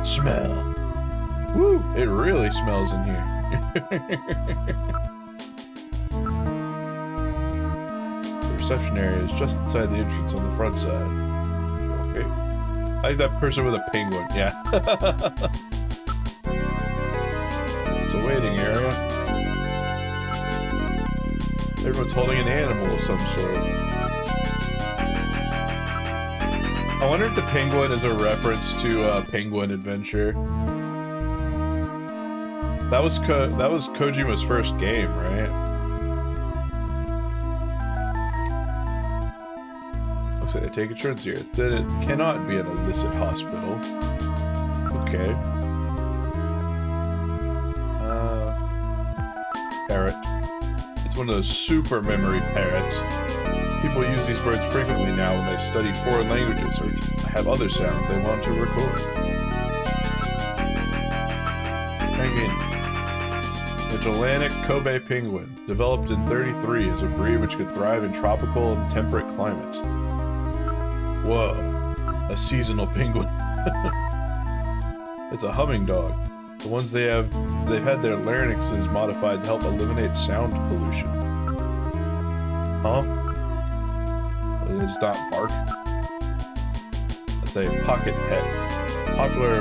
Smell. Woo! It really smells in here. The reception area is just inside the entrance on the front side. Okay. I like that person with a penguin, yeah. It's a waiting area. Everyone's holding an animal of some sort. I wonder if the penguin is a reference to Penguin Adventure. That was Kojima's first game, right? Looks like they take insurance here. Then it cannot be an illicit hospital. Okay. Parrot. It's one of those super memory parrots. People use these birds frequently now when they study foreign languages or have other sounds they want to record. Penguin. Magellanic Kobe penguin, developed in '33, is a breed which could thrive in tropical and temperate climates. Whoa, a seasonal penguin. It's a humming dog. The ones they've had their larynxes modified to help eliminate sound pollution. Huh? They just not bark. That's a pocket pet. Popular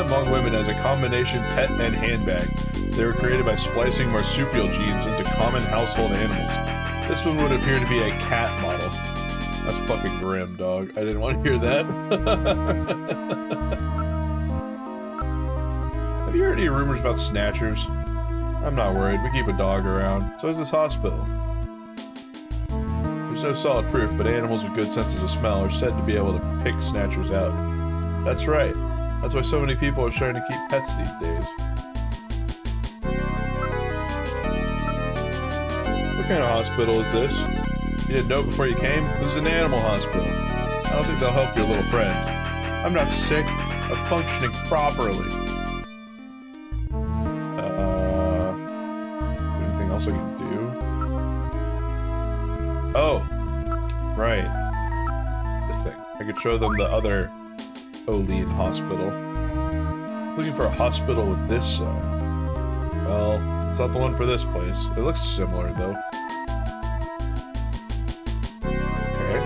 among women as a combination pet and handbag. They were created by splicing marsupial genes into common household animals. This one would appear to be a cat model. That's fucking grim, dog. I didn't want to hear that. Have you heard any rumors about snatchers? I'm not worried. We keep a dog around. So is this hospital. There's no solid proof, but animals with good senses of smell are said to be able to pick snatchers out. That's right. That's why so many people are starting to keep pets these days. What kind of hospital is this? You didn't know before you came? This is an animal hospital. I don't think they'll help your little friend. I'm not sick. I'm functioning properly. Is there anything else I can do? Oh, right. This thing. I could show them the other Olean Hospital. Looking for a hospital with this sign. Well, it's not the one for this place. It looks similar, though. Okay.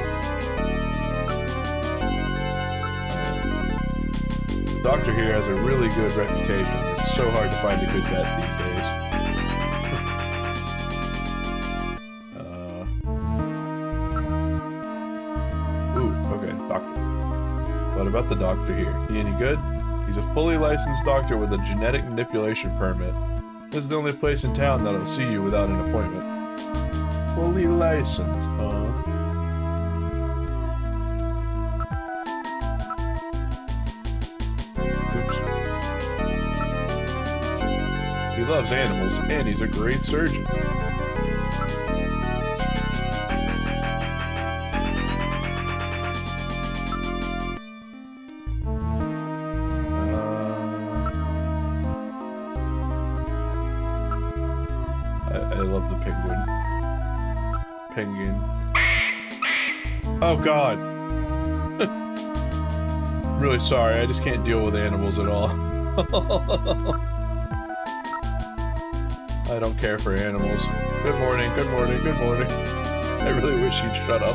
The doctor here has a really good reputation. It's so hard to find a good vet these days. Doctor. What about the doctor here? He any good? He's a fully licensed doctor with a genetic manipulation permit. This is the only place in town that'll see you without an appointment. Fully licensed, huh? Oops. He loves animals, and he's a great surgeon. Penguin. Oh god. I'm really sorry, I just can't deal with animals at all. I don't care for animals. Good morning, good morning, good morning. I really wish he'd shut up.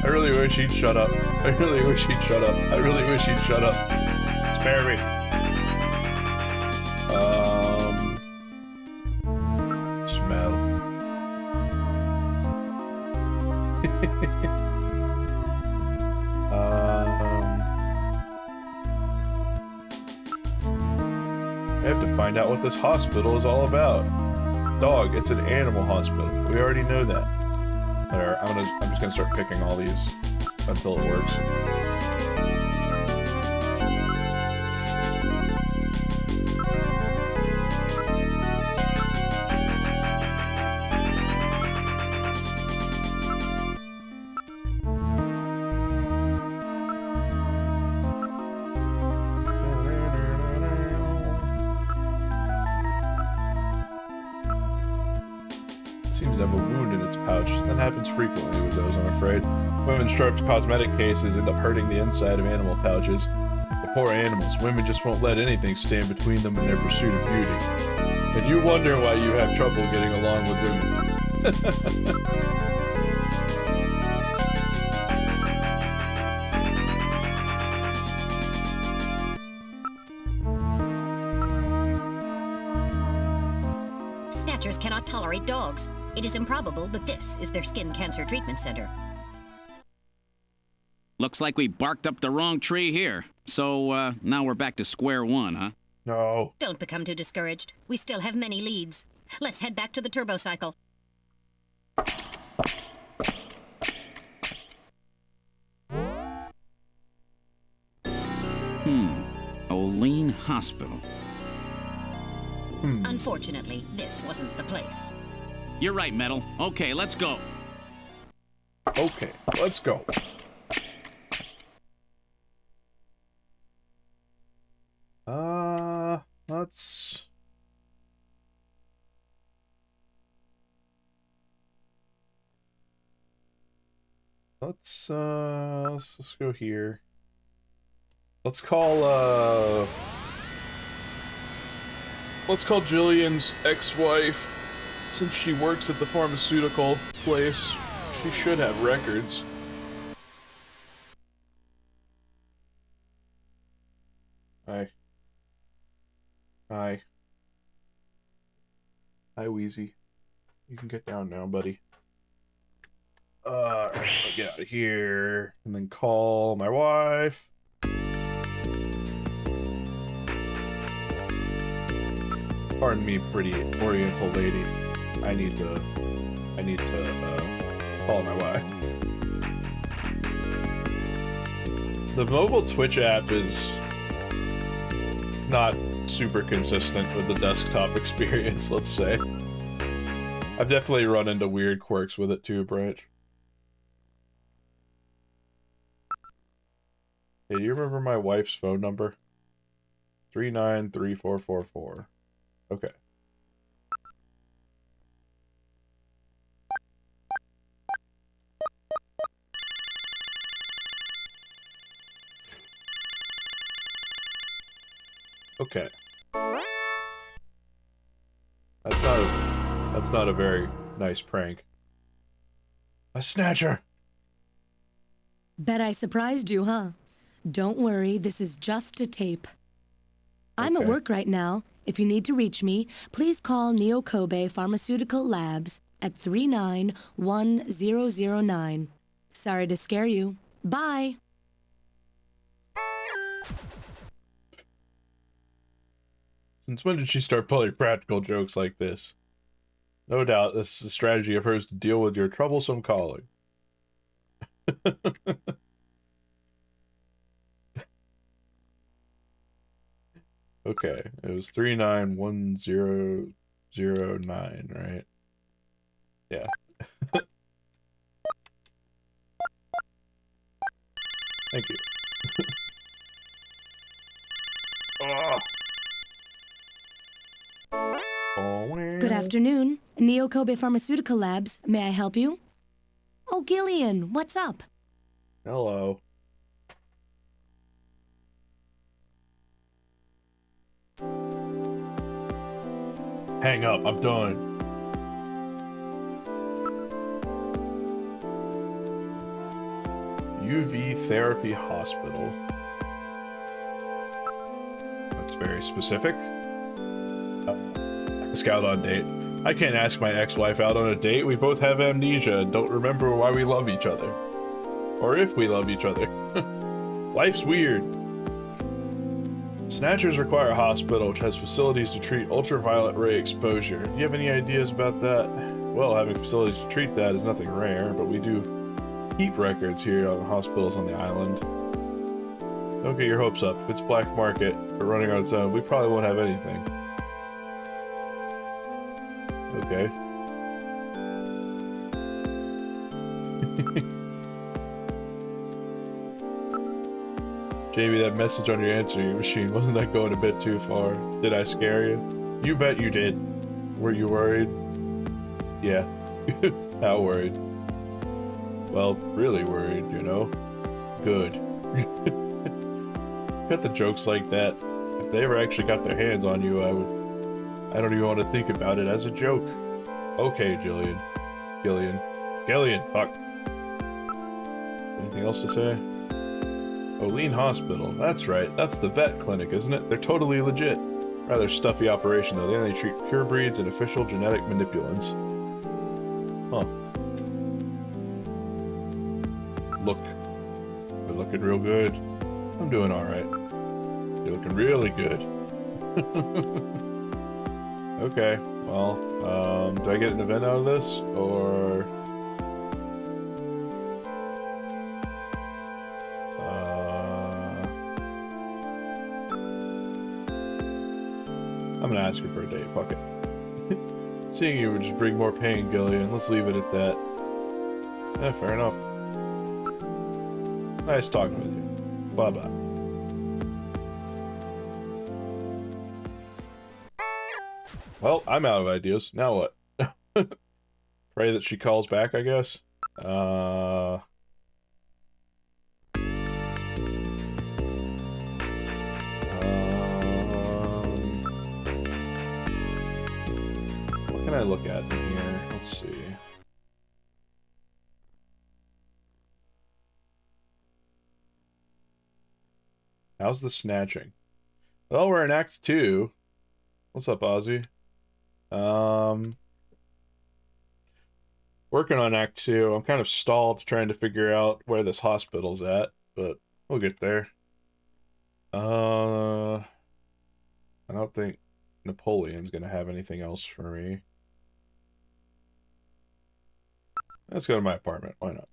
I really wish he'd shut up. I really wish he'd shut up. I really wish he'd shut up. Spare me. Smell. I have to find out what this hospital is all about. Dog, it's an animal hospital. We already know that. There, I'm just gonna start picking all these until it works. Seems to have a wound in its pouch. That happens frequently with those, I'm afraid. Women's sharp cosmetic cases end up hurting the inside of animal pouches. The poor animals. Women just won't let anything stand between them in their pursuit of beauty. And you wonder why you have trouble getting along with women. Snatchers cannot tolerate dogs. It is improbable, but this is their skin cancer treatment center. Looks like we barked up the wrong tree here. So, now we're back to square one, huh? No. Don't become too discouraged. We still have many leads. Let's head back to the turbo cycle. Olean Hospital. Unfortunately, this wasn't the place. You're right, Metal. Okay, let's go. Okay, let's go. Let's go here. Let's call Jillian's ex-wife. Since she works at the pharmaceutical place, she should have records. Hi. Hi. Hi, Wheezy. You can get down now, buddy. I'll get out of here, and then call my wife. Pardon me, pretty oriental lady. I need to call my wife. The mobile Twitch app is not super consistent with the desktop experience, let's say. I've definitely run into weird quirks with it too, Branch. Hey, do you remember my wife's phone number? 393444. Okay. Okay. That's not a very nice prank. A snatcher! Bet I surprised you, huh? Don't worry, this is just a tape. I'm at work right now. If you need to reach me, please call Neo Kobe Pharmaceutical Labs at 391009. Sorry to scare you. Bye! Since when did she start pulling practical jokes like this? No doubt this is a strategy of hers to deal with your troublesome calling. Okay, it was 391009, right? Yeah. Thank you. Good afternoon. Neo Kobe Pharmaceutical Labs. May I help you? Oh, Gillian, what's up? Hello. Hang up, I'm done. UV Therapy Hospital. That's very specific. Scout on date. I can't ask my ex-wife out on a date. We both have amnesia and don't remember why we love each other. Or if we love each other. Life's weird. Snatchers require a hospital which has facilities to treat ultraviolet ray exposure. Do you have any ideas about that? Well, having facilities to treat that is nothing rare, but we do keep records here on the hospitals on the island. Don't get your hopes up. If it's black market or running on its own, we probably won't have anything. Okay. Jamie, that message on your answering machine, wasn't that going a bit too far? Did I scare you? You bet you did. Were you worried? Yeah. How worried? Well, really worried, you know? Good. Got the jokes like that. If they ever actually got their hands on you, I don't even want to think about it as a joke. Okay, Gillian. Gillian, fuck. Anything else to say? Olean Hospital. That's right. That's the vet clinic, isn't it? They're totally legit. Rather stuffy operation, though. They only treat pure breeds and official genetic manipulants. Huh. Look. You're looking real good. I'm doing alright. You're looking really good. Okay. Well, do I get an event out of this? Or... I'm gonna ask her for a date, fuck it. Seeing you would just bring more pain, Gillian. Let's leave it at that. Yeah, fair enough. Nice talking with you. Bye-bye. Well, I'm out of ideas. Now what? Pray that she calls back, I guess. What can I look at in here? Let's see. How's the snatching? Well, we're in Act 2. What's up, Ozzy? Working on Act 2. I'm kind of stalled trying to figure out where this hospital's at, but we'll get there. I don't think Napoleon's gonna have anything else for me. Let's go to my apartment. Why not?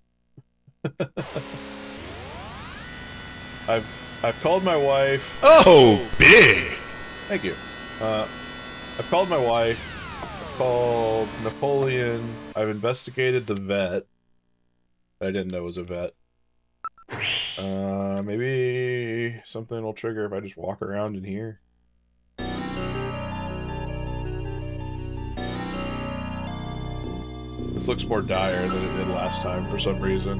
I've called my wife. Oh, big! Thank you. I've called my wife. I've called Napoleon. I've investigated the vet. I didn't know was a vet. Maybe something will trigger if I just walk around in here. This looks more dire than it did last time for some reason.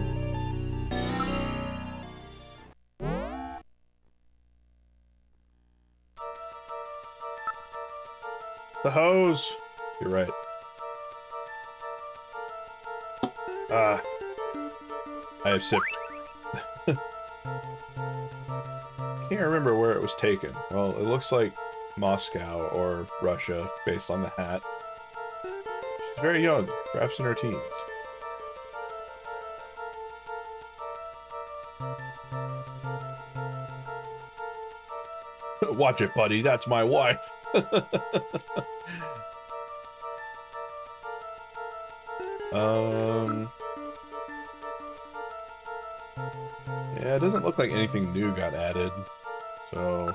The hose! You're right. I have sipped. Can't remember where it was taken. Well, it looks like Moscow or Russia, based on the hat. She's very young, perhaps in her teens. Watch it, buddy. That's my wife. Yeah, it doesn't look like anything new got added, so...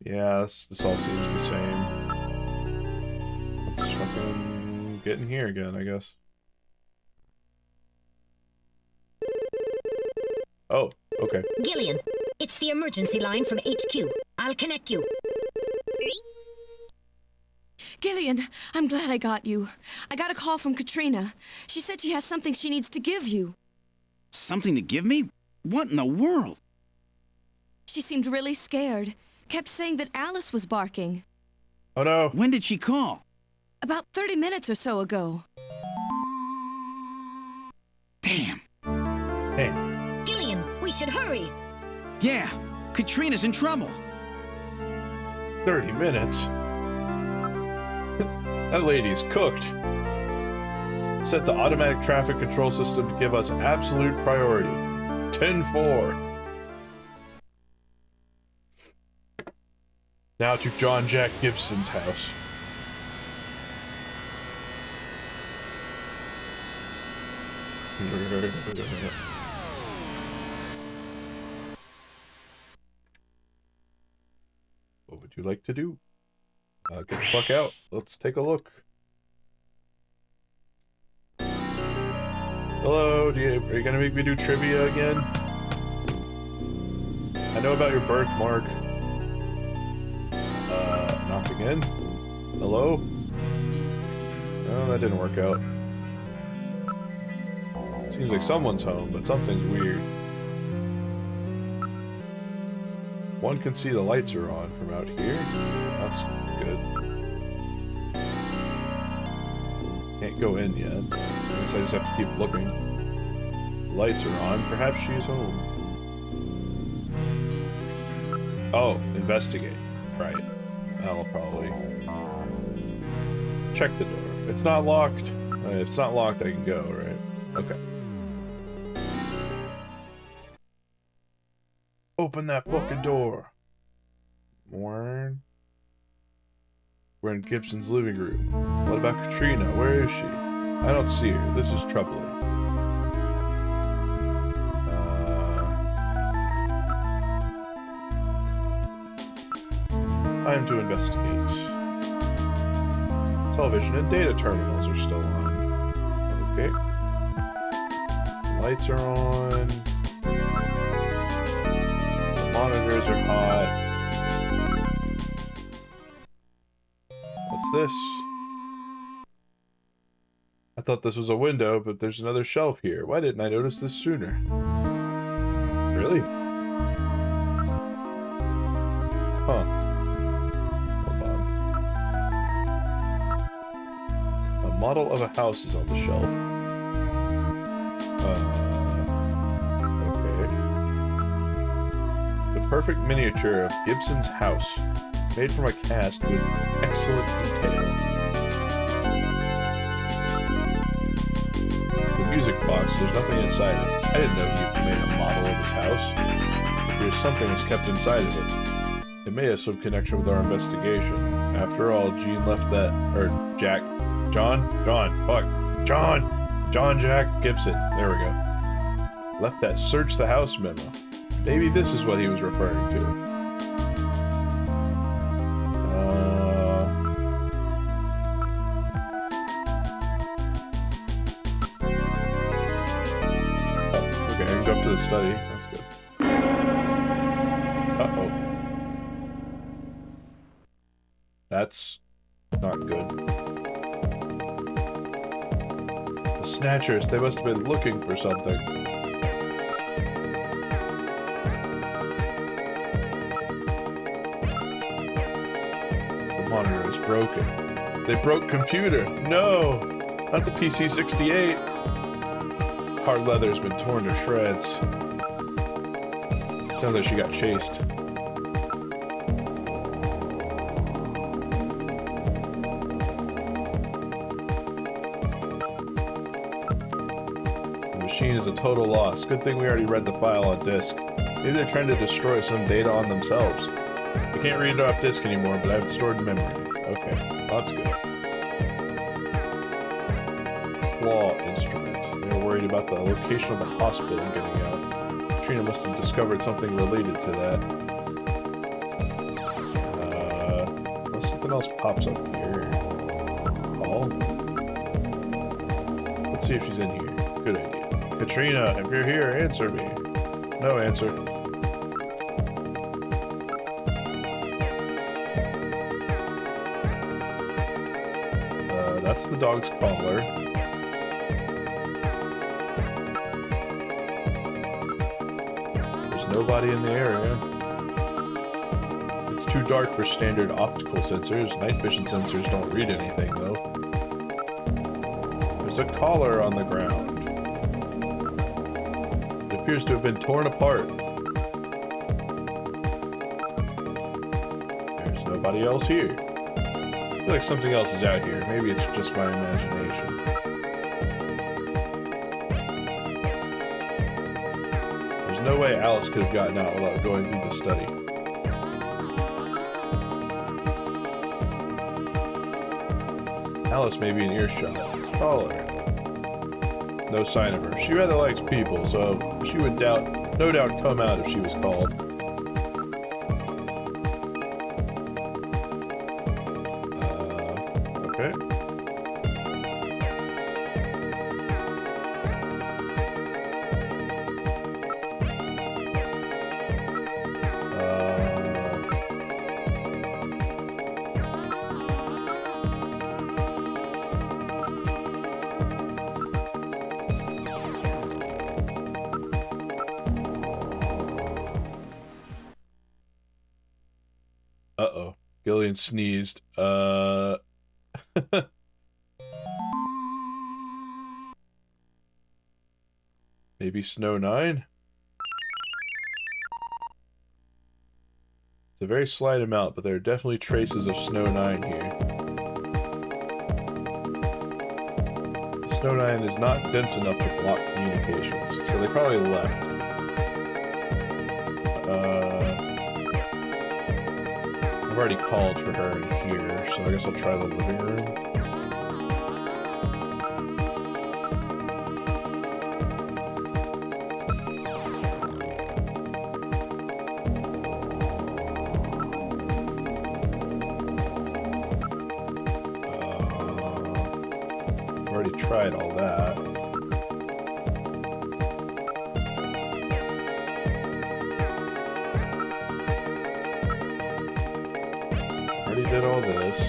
Yeah, this all seems the same. Let's fucking get in here again, I guess. Oh, okay. Gillian, it's the emergency line from HQ. I'll connect you. Gillian, I'm glad I got you. I got a call from Katrina. She said she has something she needs to give you. Something to give me? What in the world? She seemed really scared. Kept saying that Alice was barking. Oh no. When did she call? About 30 minutes or so ago. Damn. Hey. Gillian, we should hurry. Yeah, Katrina's in trouble. 30 minutes? That lady's cooked. Set the automatic traffic control system to give us absolute priority. 10-4. Now to John Jack Gibson's house. What would you like to do? Get the fuck out. Let's take a look. Hello, are you gonna make me do trivia again? I know about your birthmark. Knock again? Hello? No, that didn't work out. Seems like someone's home, but something's weird. One can see the lights are on from out here. That's good. Can't go in yet. I guess I just have to keep looking. Lights are on. Perhaps she's home. Oh, investigate. Right. I'll probably check the door. It's not locked. If it's not locked, I can go, right? Okay. Open that fucking door. We're in Gibson's living room. What about Katrina? Where is she? I don't see her. This is troubling. Time to investigate. Television and data terminals are still on. Okay. Lights are on. Monitors are hot. What's this? I thought this was a window, but there's another shelf here. Why didn't I notice this sooner? Really? Huh. Hold on. A model of a house is on the shelf. Perfect miniature of Gibson's house, made from a cast with excellent detail. The music box, there's nothing inside it. I didn't know you made a model of his house. Here's something was kept inside of it. It may have some connection with our investigation. After all, Gene left that, or Jack, John Jack Gibson, there we go. Left that search the house memo. Maybe this is what he was referring to. Oh, okay, I can go up to the study. That's good. Uh-oh. That's not good. The Snatchers, they must have been looking for something. monitor is broken. They broke computer. No, not the PC-68. Hard leather has been torn to shreds. Sounds like she got chased. The machine is a total loss. Good thing we already read the file on disk. Maybe they're trying to destroy some data on themselves. I can't read it off disk anymore, but I have it stored in memory. Okay, that's good. Claw instrument. They were worried about the location of the hospital getting out. Trina must have discovered something related to that. Unless something else pops up here. Call? Let's see if she's in here. Good idea. Katrina, if you're here, answer me. No answer. That's the dog's collar. There's nobody in the area. It's too dark for standard optical sensors. Night vision sensors don't read anything, though. There's a collar on the ground. It appears to have been torn apart. There's nobody else here. I feel like something else is out here. Maybe it's just my imagination. There's no way Alice could have gotten out without going through the study. Alice may be in earshot. Call her. No sign of her. She rather likes people, so she would no doubt come out if she was called. Okay. Uh-oh. Gillian sneezed. Maybe Snow 9? It's a very slight amount, but there are definitely traces of Snow 9 here. Snow 9 is not dense enough to block communications, so they probably left. I've already called for her in here, so I guess I'll try the living room. I've already tried all that. Did all this.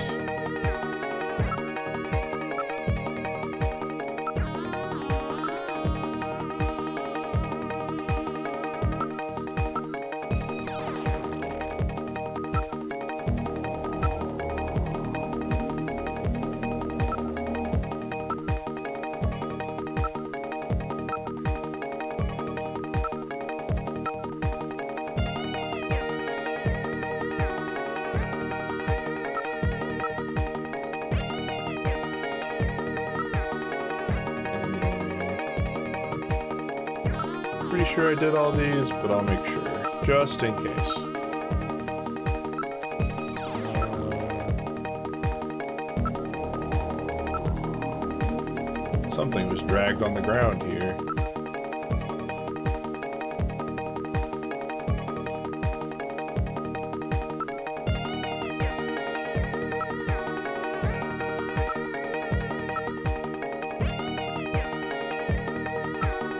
Pretty sure I did all these, but I'll make sure, just in case. Something was dragged on the ground here.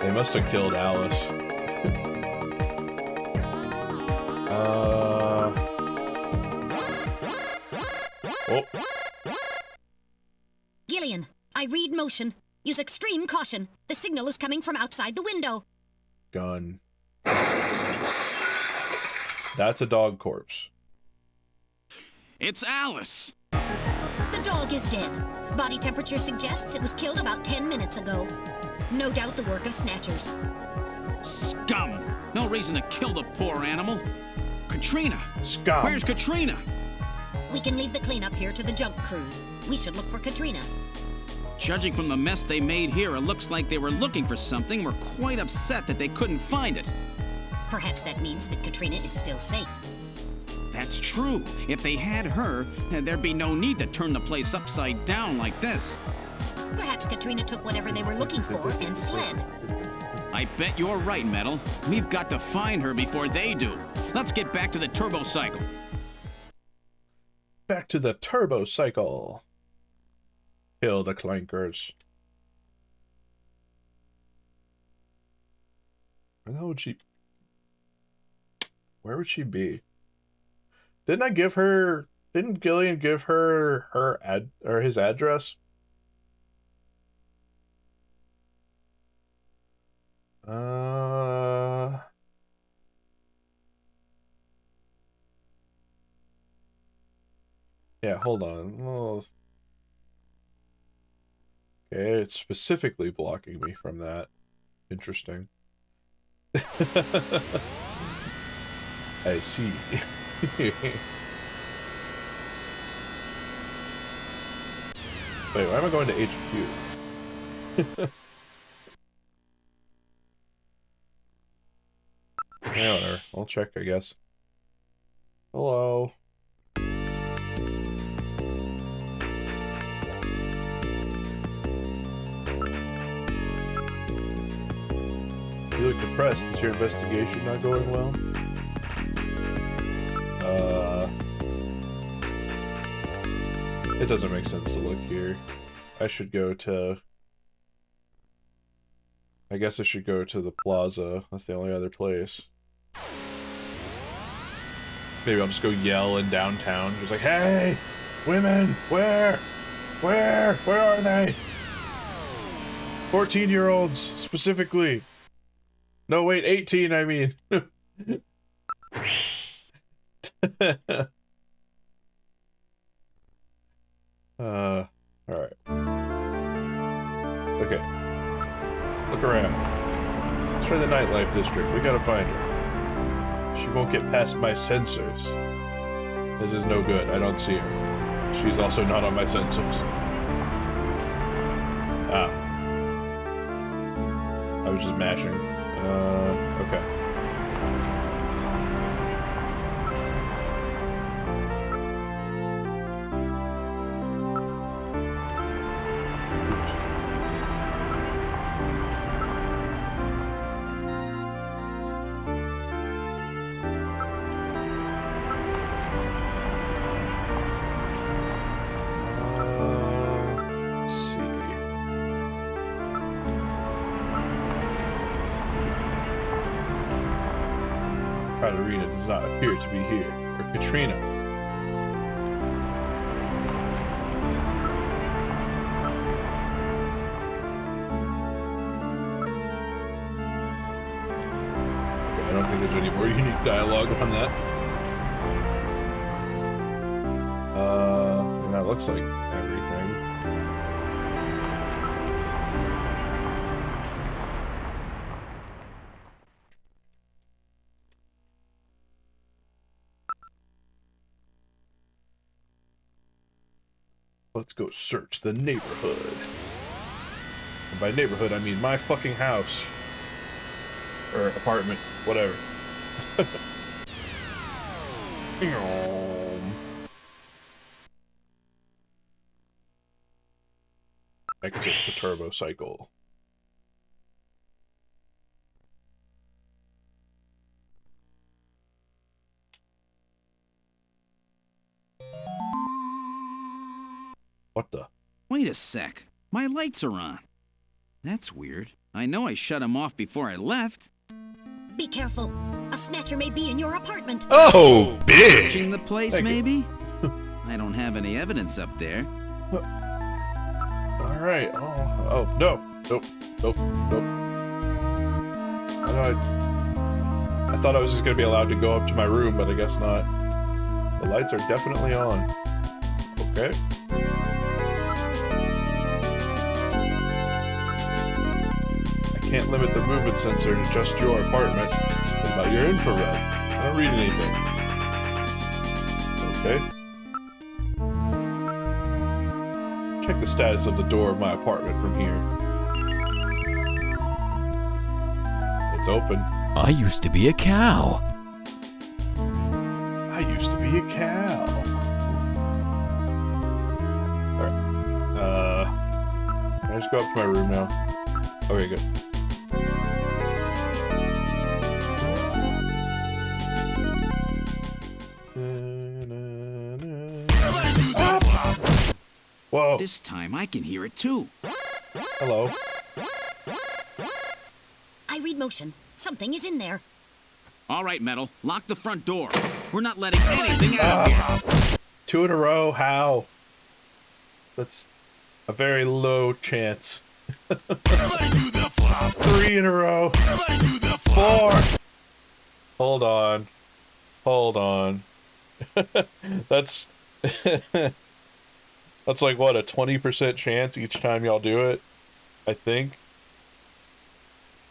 They must have killed Alice. Oh. Gillian, I read motion. Use extreme caution. The signal is coming from outside the window. Gun. That's a dog corpse. It's Alice! The dog is dead. Body temperature suggests it was killed about 10 minutes ago. No doubt the work of Snatchers. Scum! No reason to kill the poor animal. Katrina! Scum! Where's Katrina? We can leave the cleanup here to the junk crews. We should look for Katrina. Judging from the mess they made here, it looks like they were looking for something. Were quite upset that they couldn't find it. Perhaps that means that Katrina is still safe. That's true. If they had her, there'd be no need to turn the place upside down like this. Perhaps Katrina took whatever they were looking for and fled. I bet you're right, Metal. We've got to find her before they do. Let's get back to the turbo cycle. Back to the turbo cycle. Kill the clankers. Where would she... Where would she be? Didn't I give her... Didn't Gillian give her his address? Yeah, hold on. Well, okay, it's specifically blocking me from that. Interesting. I see. Wait, why am I going to HQ? Yeah, whatever. I'll check, I guess. Hello. You look depressed. Is your investigation not going well? It doesn't make sense to look here. I should go to... I guess I should go to the plaza. That's the only other place. Maybe I'll just go yell in downtown. Just like, hey! Women! Where? Where are they? 14-year-olds, specifically. No, wait, 18, I mean. Alright. Okay. Look around. Let's try the nightlife district. We gotta find her. She won't get past my sensors. This is no good. I don't see her. She's also not on my sensors. Ah. I was just mashing. Okay. Katarina does not appear to be here. Or Katrina. Okay, I don't think there's any more unique dialogue on that. And that looks like everything. Let's go search the neighborhood. And by neighborhood, I mean my fucking house. Or apartment, whatever. Exit the turbo cycle. What the? Wait a sec. My lights are on. That's weird. I know I shut them off before I left. Be careful. A Snatcher may be in your apartment. Oh, big! Watching the place, Thank maybe? I don't have any evidence up there. Alright. Oh, no. Nope. I thought I was just gonna be allowed to go up to my room, but I guess not. The lights are definitely on. Okay. I can't limit the movement sensor to just your apartment. What about your infrared? I don't read anything. Okay. Check the status of the door of my apartment from here. It's open. I used to be a cow. I used to be a cow. Alright. Can I just go up to my room now? Okay, good. Whoa. This time I can hear it too. Hello. I read motion. Something is in there. All right, Metal. Lock the front door. We're not letting anything out of here. 2 in a row? How? That's a very low chance. 3 in a row. 4. Hold on. Hold on. That's... That's like, what, a 20% chance each time y'all do it? I think.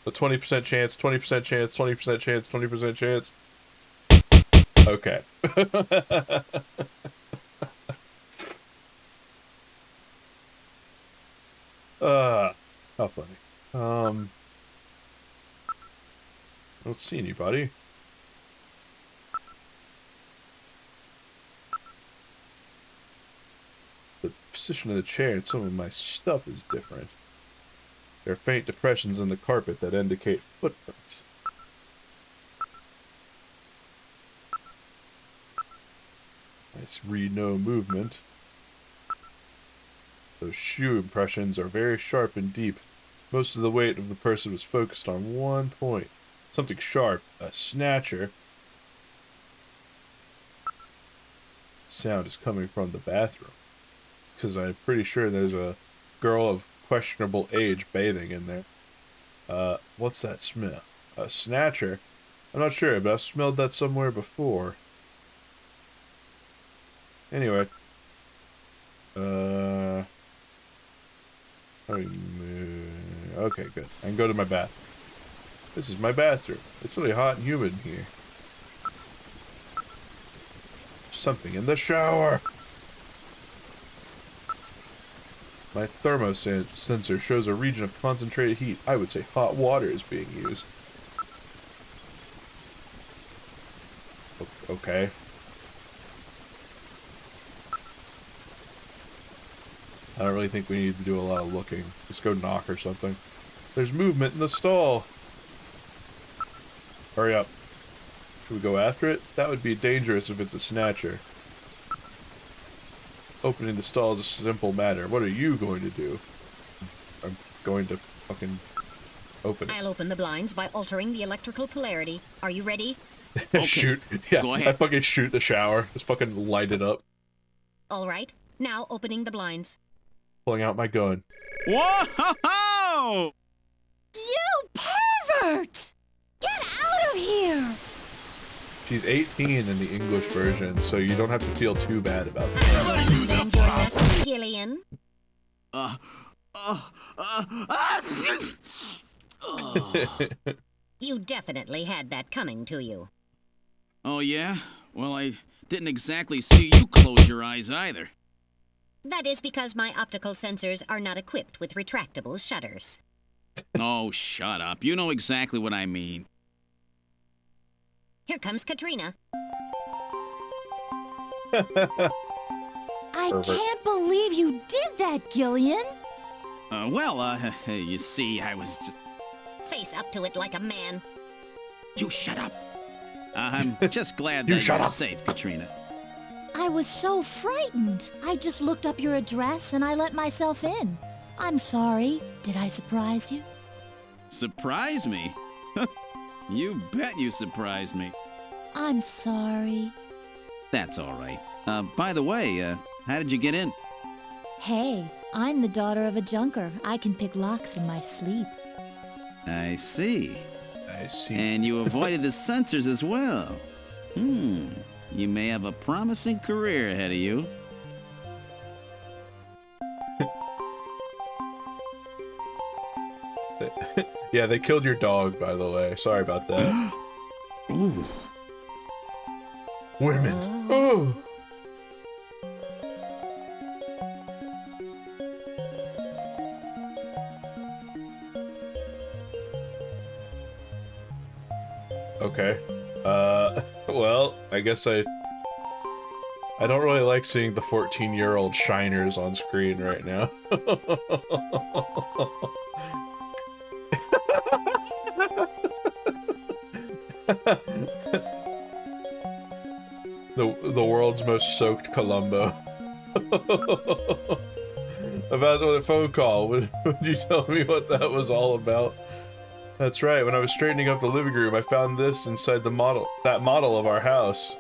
A 20% chance, 20% chance, 20% chance, 20% chance. Okay. How funny. I don't see anybody. The position of the chair and some of my stuff is different. There are faint depressions in the carpet that indicate footprints. I read no movement. Those shoe impressions are very sharp and deep. Most of the weight of the person was focused on one point. Something sharp. A snatcher. Sound is coming from the bathroom. Because I'm pretty sure there's a girl of questionable age bathing in there. What's that smell? A snatcher? I'm not sure, but I've smelled that somewhere before. Anyway. Okay, good. I can go to my bath. This is my bathroom. It's really hot and humid in here. Something in the shower! My thermosensor shows a region of concentrated heat. I would say hot water is being used. Okay. I don't really think we need to do a lot of looking. Just go knock or something. There's movement in the stall. Hurry up. Should we go after it? That would be dangerous if it's a snatcher. Opening the stall is a simple matter. What are you going to do? I'm going to fucking open it. I'll open the blinds by altering the electrical polarity. Are you ready? Shoot. Yeah, Go ahead. I fucking shoot the shower. Just fucking light it up. All right. Now opening the blinds. Pulling out my gun. Whoa! You pervert! Get out of here! She's 18 in the English version, so you don't have to feel too bad about that. Gillian. You definitely had that coming to you. Oh, yeah? Well, I didn't exactly see you close your eyes either. That is because my optical sensors are not equipped with retractable shutters. Oh, shut up. You know exactly what I mean. Here comes Katrina. I can't believe you did that, Gillian. You see, I was just... Face up to it like a man. You shut up. I'm just glad You that shut you're up. safe, Katrina. I was so frightened. I just looked up your address and I let myself in. I'm sorry. Did I surprise you? Surprise me? You bet you surprised me. I'm sorry. That's all right. By the way, how did you get in? Hey, I'm the daughter of a junker. I can pick locks in my sleep. I see. I see. And you avoided the sensors as well. You may have a promising career ahead of you. Yeah, they killed your dog, by the way. Sorry about that. Ooh. Women. Ooh. Okay. Well, I guess I don't really like seeing the 14-year-old shiners on screen right now. the world's most soaked Columbo. About the phone call, would you tell me what that was all about? That's right, when I was straightening up the living room, I found this inside that model of our house.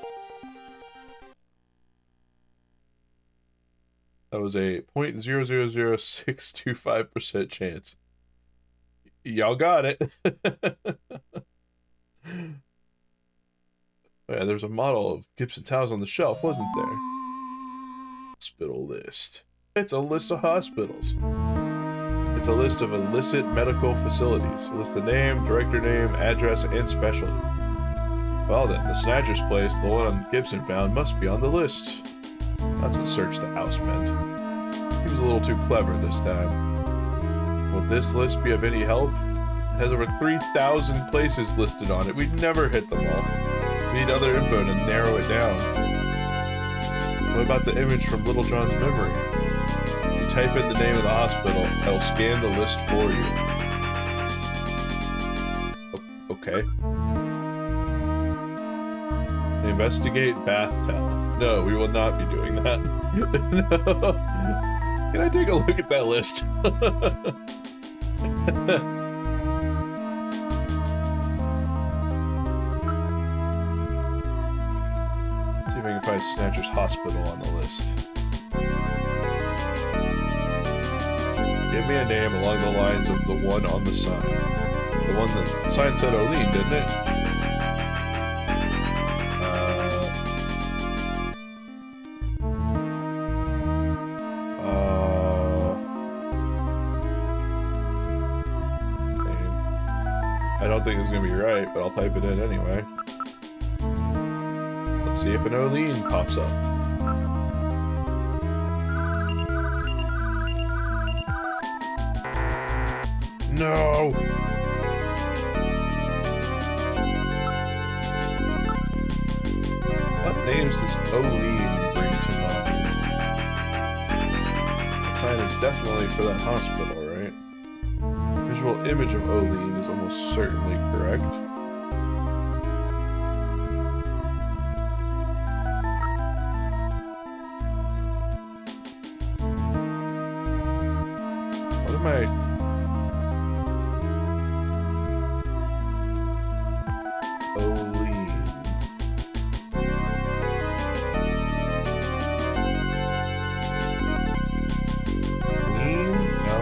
That was a 0.000625% chance. Y'all got it. Yeah, there's a model of Gibson's house on the shelf, wasn't there? Hospital list. It's a list of hospitals. It's a list of illicit medical facilities. It lists the name, director name, address, and specialty. Well then, the Snatcher's place, the one Gibson found, must be on the list. That's what search the house meant. He was a little too clever this time. Will this list be of any help? It has over 3,000 places listed on it. We'd never hit them all. We need other info to narrow it down. What about the image from Little John's memory? If you type in the name of the hospital, it'll scan the list for you. Okay. Investigate bath towel. No, we will not be doing that. No. Can I take a look at that list? See if I can find Snatcher's hospital on the list. Give me a name along the lines of the one on the sign. The one that the sign said Olean, didn't it? I don't think it's gonna be right, but I'll type it in anyway. Let's see if an Olean pops up. No! What names does Olean bring to mind? The sign is definitely for that hospital, right? Visual image of Olean is almost certainly correct. What am I... Olean. Olean? No.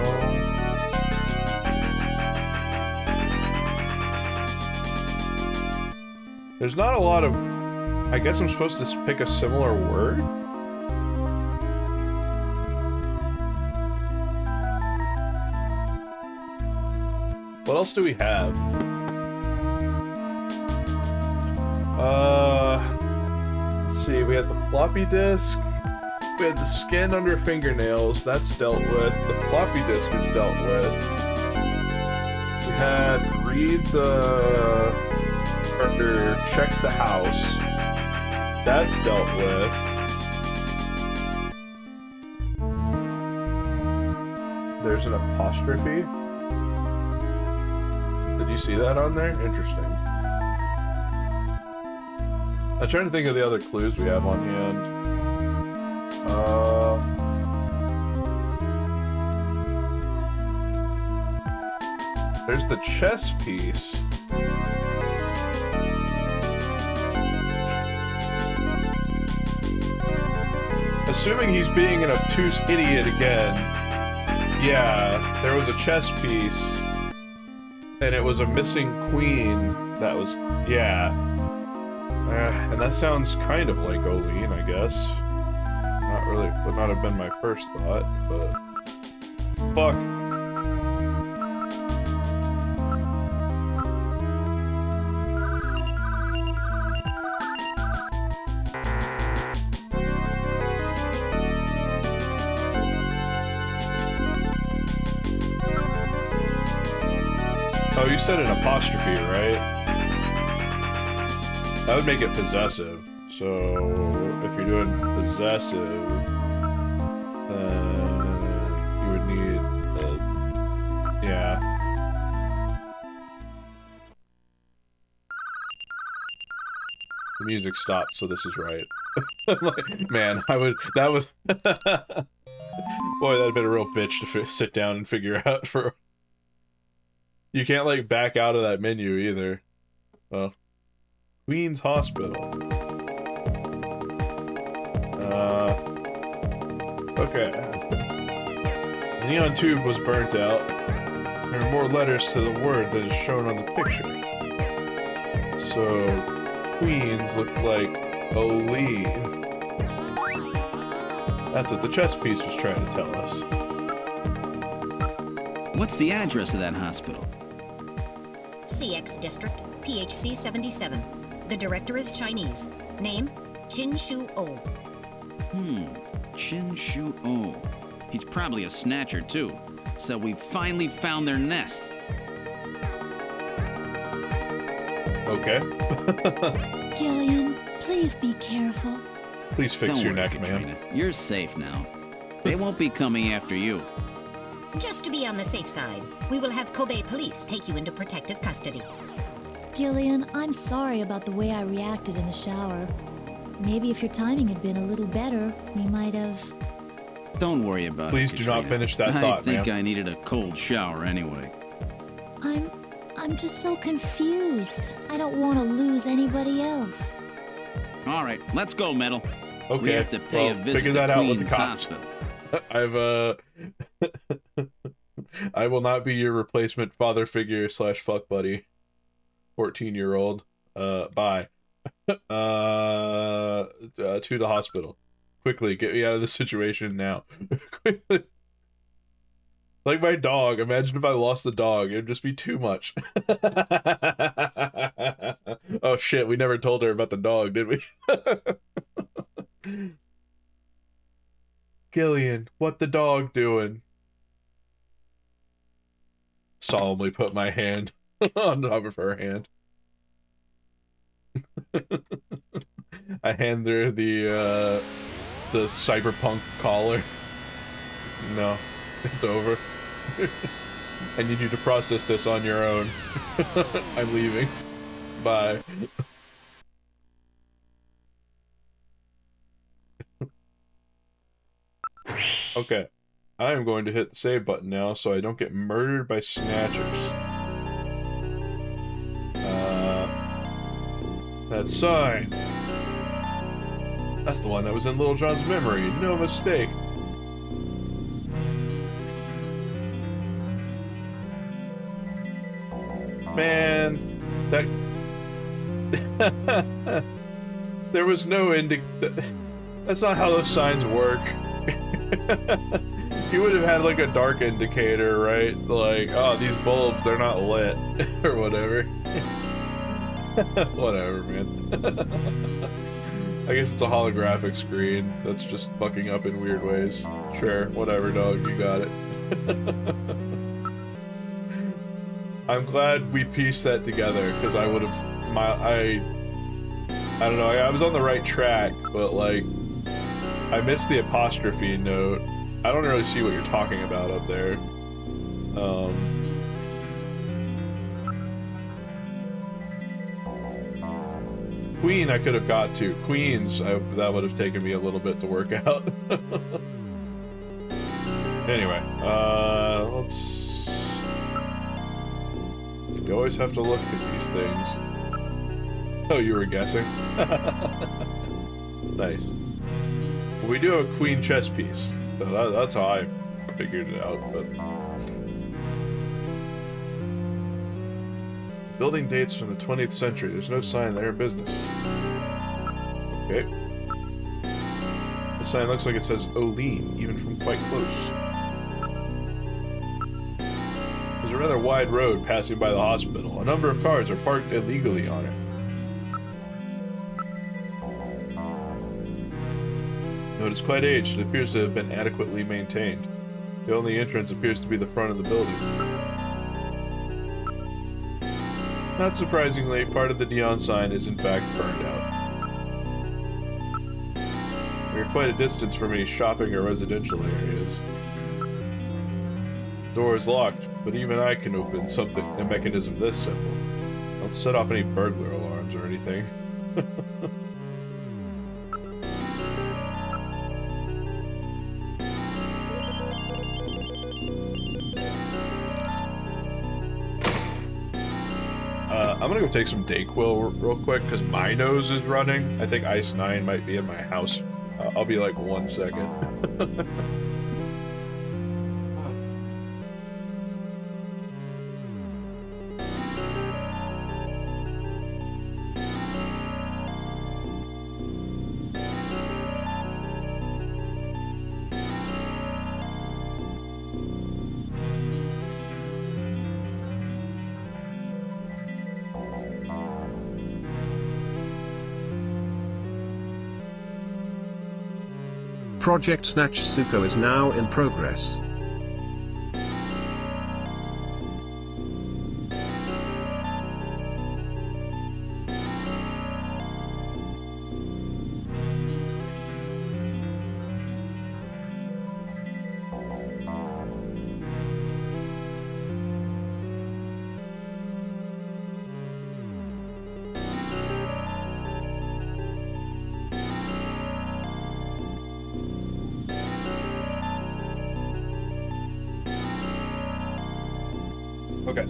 There's not a lot of... I guess I'm supposed to pick a similar word? What else do we have? Let's see, we had the floppy disk. We had the skin under fingernails, that's dealt with. The floppy disk is dealt with. We had read the... or check the house. That's dealt with. There's an apostrophe. Did you see that on there? Interesting. I'm trying to think of the other clues we have on hand. There's the chess piece. Assuming he's being an obtuse idiot again. Yeah, there was a chess piece. And it was a missing queen that was... Yeah. And that sounds kind of like Olean, I guess. Not really, would not have been my first thought, but... Fuck. Oh, you said an apostrophe, right? That would make it possessive. So, if you're doing possessive, you would need, yeah. The music stopped, so this is right. Man, that was... Boy, that'd been a real bitch to sit down and figure out for... You can't, like, back out of that menu, either. Well, Queen's Hospital. Okay. The neon tube was burnt out. There are more letters to the word that is shown on the picture. So, Queens look like Olean. That's what the chess piece was trying to tell us. What's the address of that hospital? CX District, PHC 77. The director is Chinese. Name, Chin Shu Oh. Chin Shu Oh. He's probably a snatcher, too. So we finally found their nest. Okay. Gillian, please be careful. Please fix your neck, Katrina. man. You're safe now. They won't be coming after you. Just to be on the safe side, we will have Kobe police take you into protective custody. Gillian, I'm sorry about the way I reacted in the shower. Maybe if your timing had been a little better, we might have... Don't worry about Please it, do not Katrina. finish that thought, I think ma'am. I needed a cold shower anyway. I'm just so confused. I don't want to lose anybody else. All right, let's go, Metal. Okay, We have to pay a visit figure to that out with Queen's the cops. Hospital. I will not be your replacement father figure / fuck buddy. 14-year-old. Bye. To the hospital. Quickly, get me out of this situation now. Quickly. Like my dog. Imagine if I lost the dog. It'd just be too much. Oh shit, we never told her about the dog, did we? Gillian, what the dog doing? Solemnly put my hand on top of her hand. I hand her the cyberpunk collar. No, it's over. I need you to process this on your own. I'm leaving. Bye. Okay. I am going to hit the save button now so I don't get murdered by snatchers. That sign. That's the one that was in Little John's memory. No mistake. Man, that... There was no That's not how those signs work. You would have had like a dark indicator, right? Like, oh, these bulbs, they're not lit. Or whatever. Whatever, man. I guess it's a holographic screen that's just fucking up in weird ways. Sure, whatever, dog, you got it. I'm glad we pieced that together, because I would have... I don't know, I was on the right track, but like... I missed the apostrophe note. I don't really see what you're talking about up there. Queen I could have got to. Queens, that would have taken me a little bit to work out. Anyway, let's... You always have to look at these things. Oh, you were guessing? Nice. We do have a queen chess piece, so that's how I figured it out, but... Building dates from the 20th century. There's no sign they're in business. Okay. The sign looks like it says Olean, even from quite close. There's a rather wide road passing by the hospital. A number of cars are parked illegally on it. Though it is quite aged, it appears to have been adequately maintained. The only entrance appears to be the front of the building. Not surprisingly, part of the neon sign is in fact burned out. We are quite a distance from any shopping or residential areas. The door is locked, but even I can open a mechanism this simple. Don't set off any burglar alarms or anything. I'm gonna go take some Dayquil real quick, because my nose is running. I think Ice 9 might be in my house. I'll be like 1 second. Project Snatch Suko is now in progress. Okay.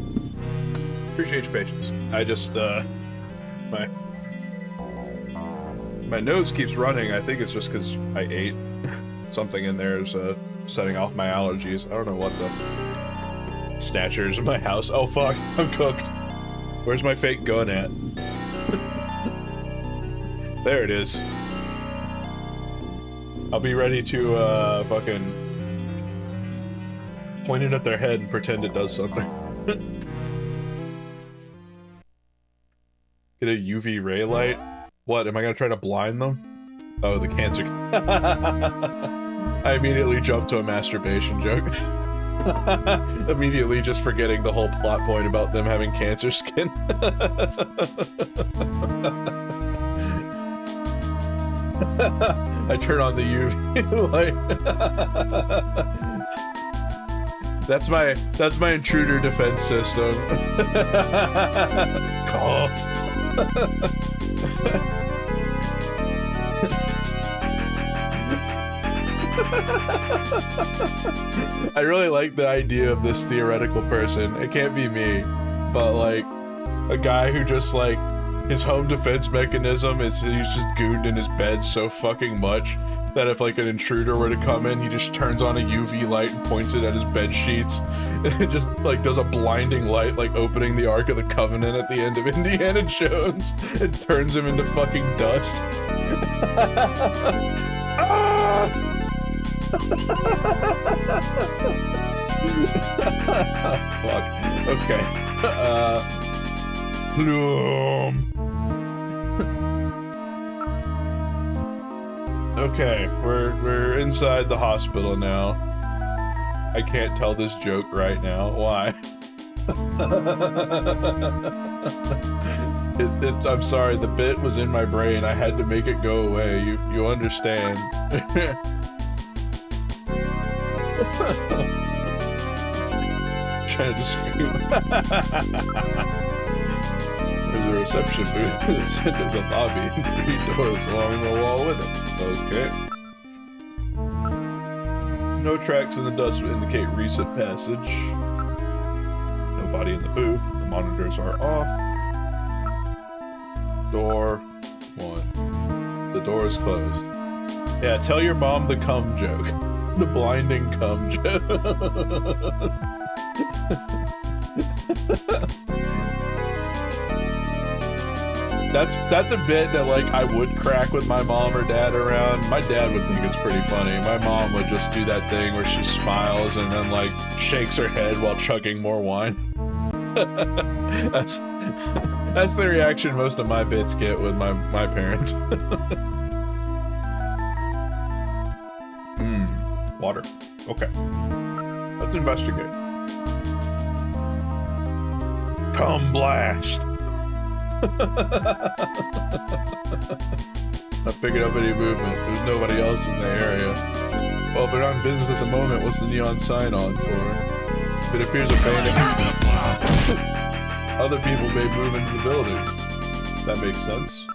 Appreciate your patience. I just, my nose keeps running. I think it's just because I ate something in there is, setting off my allergies. I don't know what the Snatchers in my house. Oh fuck, I'm cooked. Where's my fake gun at? There it is. I'll be ready to, fucking point it at their head and pretend it does something. Get a UV ray light? What, am I gonna try to blind them? Oh, the cancer. I immediately jumped to a masturbation joke. Immediately just forgetting the whole plot point about them having cancer skin. I turn on the UV light. That's my intruder defense system. Call. I really like the idea of this theoretical person. It can't be me, but like a guy who just like his home defense mechanism is he's just gooned in his bed so fucking much that if like an intruder were to come in, he just turns on a UV light and points it at his bed sheets. And it just like does a blinding light, like opening the Ark of the Covenant at the end of Indiana Jones. It turns him into fucking dust. Ah! Fuck. Okay. Bloom. Okay, we're inside the hospital now. I can't tell this joke right now. Why? I'm sorry, the bit was in my brain. I had to make it go away. You understand. Trying to scream. There's a reception booth in the center of the lobby and 3 doors along the wall with it. Okay. No tracks in the dust would indicate recent passage. Nobody in the booth. The monitors are off. Door 1. The door is closed. Yeah, tell your mom the cum joke. The blinding cum joke. That's a bit that, like, I would crack with my mom or dad around. My dad would think it's pretty funny. My mom would just do that thing where she smiles and then, like, shakes her head while chugging more wine. That's the reaction most of my bits get with my parents. Water. Okay. Let's investigate. Come blast! Not picking up any movement. There's nobody else in the area. Well, if they're not in business at the moment, what's the neon sign on for? It appears abandoned. Other people may move into the building. That makes sense.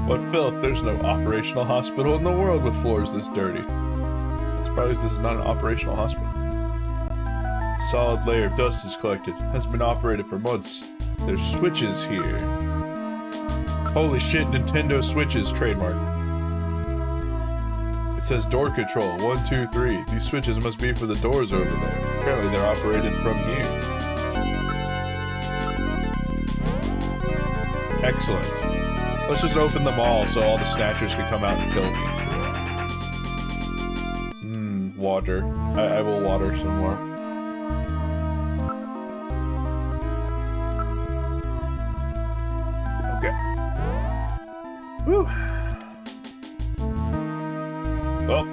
What filth? There's no operational hospital in the world with floors this dirty. I'm surprised this is not an operational hospital. A solid layer of dust is collected. Has been operated for months. There's switches here. Holy shit, Nintendo Switches trademark. It says door control, 1, 2, 3. These switches must be for the doors over there. Apparently they're operated from here. Excellent. Let's just open them all so all the Snatchers can come out and kill me. Water. I will water some more. Whew. Well,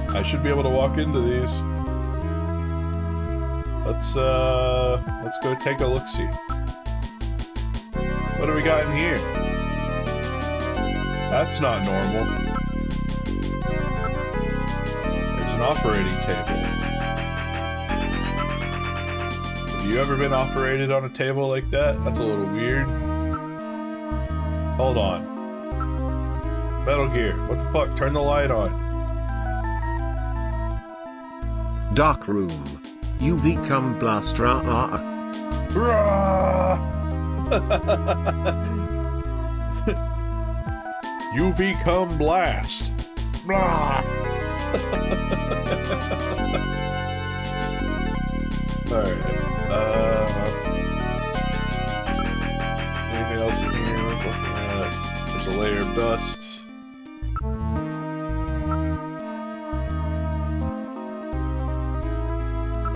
I should be able to walk into these. Let's go take a look-see. What do we got in here? That's not normal. There's an operating table. Have you ever been operated on a table like that? That's a little weird. Hold on. Metal Gear, what the fuck? Turn the light on. Dark room. UV cum blast ra. UV cum blast. Alright. Anything else in here? There's a layer of dust.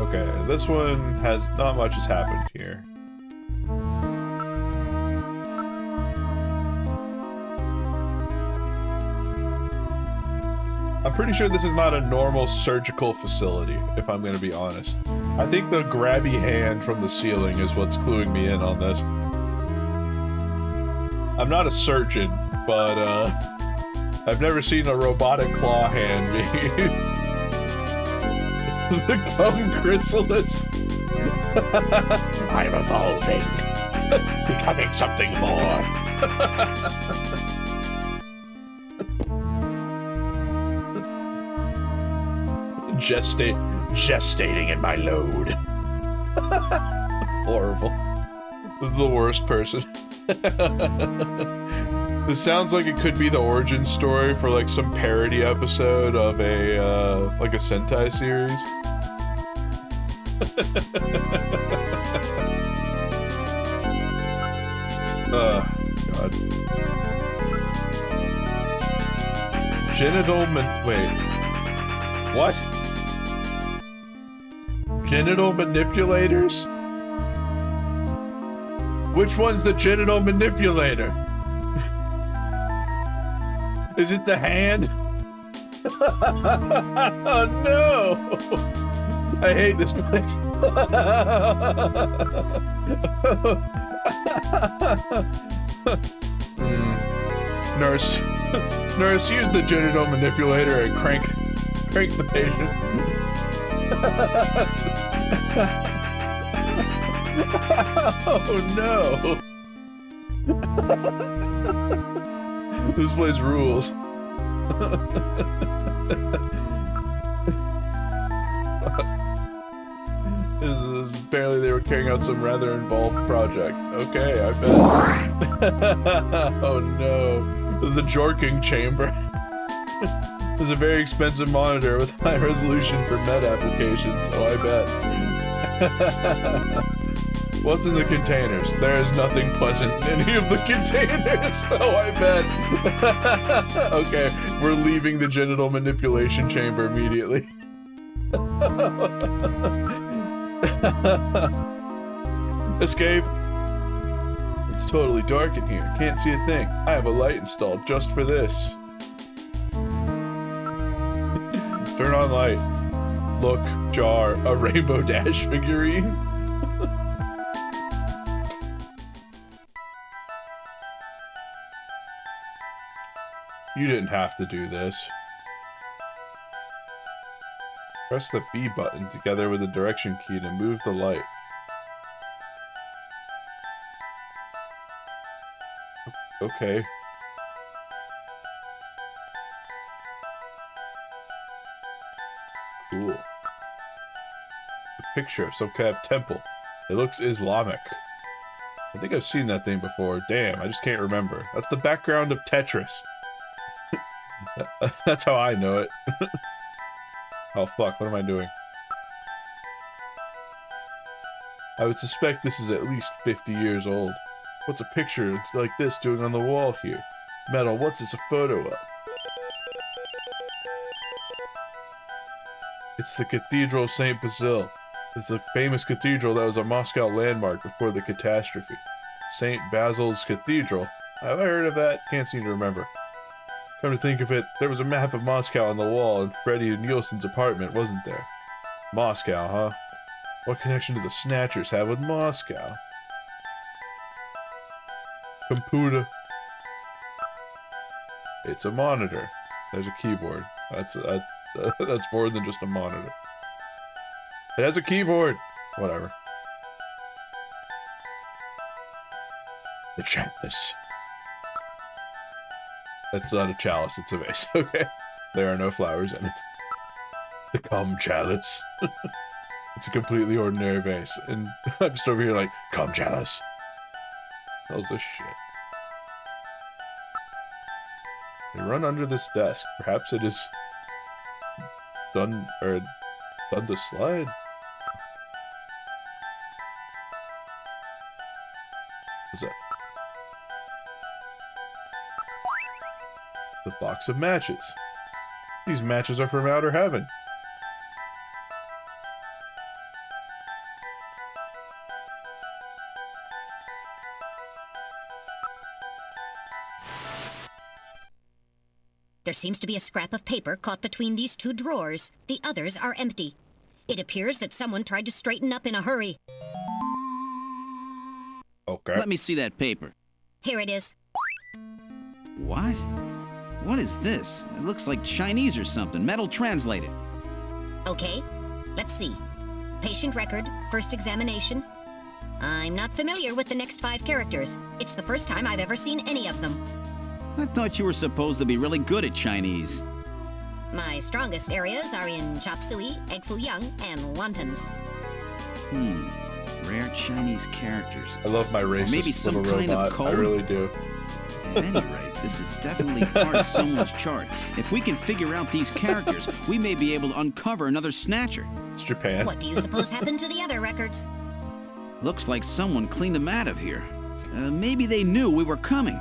Okay, this one has not much has happened here. I'm pretty sure this is not a normal surgical facility, if I'm going to be honest. I think the grabby hand from the ceiling is what's cluing me in on this. I'm not a surgeon, but I've never seen a robotic claw hand be... The cum chrysalis. I'm evolving. Becoming something more. Gestating in my load. Horrible. This is the worst person. This sounds like it could be the origin story for like some parody episode of a like a Sentai series. God. Wait. What? Genital manipulators? Which one's the genital manipulator? Is it the hand? Oh no! I hate this place. Nurse, use the genital manipulator and crank the patient. Oh no! This place rules. Apparently they were carrying out some rather involved project. Okay, I bet. Oh no. The jorking chamber. There's a very expensive monitor with high resolution for med applications, so I bet. What's in the containers? There is nothing pleasant in any of the containers. Oh, I bet. Okay, we're leaving the genital manipulation chamber immediately. Escape. It's totally dark in here. Can't see a thing. I have a light installed just for this. Turn on light. Look, jar, a Rainbow Dash figurine. You didn't have to do this. Press the B button together with the direction key to move the light. Okay. Cool. It's a picture of some kind of temple. It looks Islamic. I think I've seen that thing before. Damn, I just can't remember. That's the background of Tetris. That's how I know it. Oh fuck, what am I doing? I would suspect this is at least 50 years old. What's a picture like this doing on the wall here? Metal, what's this a photo of? It's the Cathedral of St. Basil. It's a famous cathedral that was a Moscow landmark before the catastrophe. St. Basil's Cathedral? Have I heard of that? Can't seem to remember. Come to think of it, there was a map of Moscow on the wall in Freddie Nielsen's apartment, wasn't there? Moscow, huh? What connection do the Snatchers have with Moscow? Computer. It's a monitor. There's a keyboard. That's more than just a monitor. It has a keyboard! Whatever. The chalice. That's not a chalice, it's a vase. Okay. There are no flowers in it. The cum chalice. It's a completely ordinary vase. And I'm just over here like, cum chalice. How's this shit? We run under this desk. Perhaps it is done to slide. What's that? The box of matches. These matches are from outer heaven. There seems to be a scrap of paper caught between these two drawers. The others are empty. It appears that someone tried to straighten up in a hurry. Okay. Let me see that paper. Here it is. What? What is this? It looks like Chinese or something. Metal translated. Okay, let's see. Patient record, first examination. I'm not familiar with the next 5 characters. It's the first time I've ever seen any of them. I thought you were supposed to be really good at Chinese. My strongest areas are in chop suey, egg foo young, and wontons. Rare Chinese characters. I love my racist maybe some little kind robot. of code? I really do. At any rate, this is definitely part of someone's chart. If we can figure out these characters, we may be able to uncover another Snatcher. It's Japan. What do you suppose happened to the other records? Looks like someone cleaned them out of here. Maybe they knew we were coming.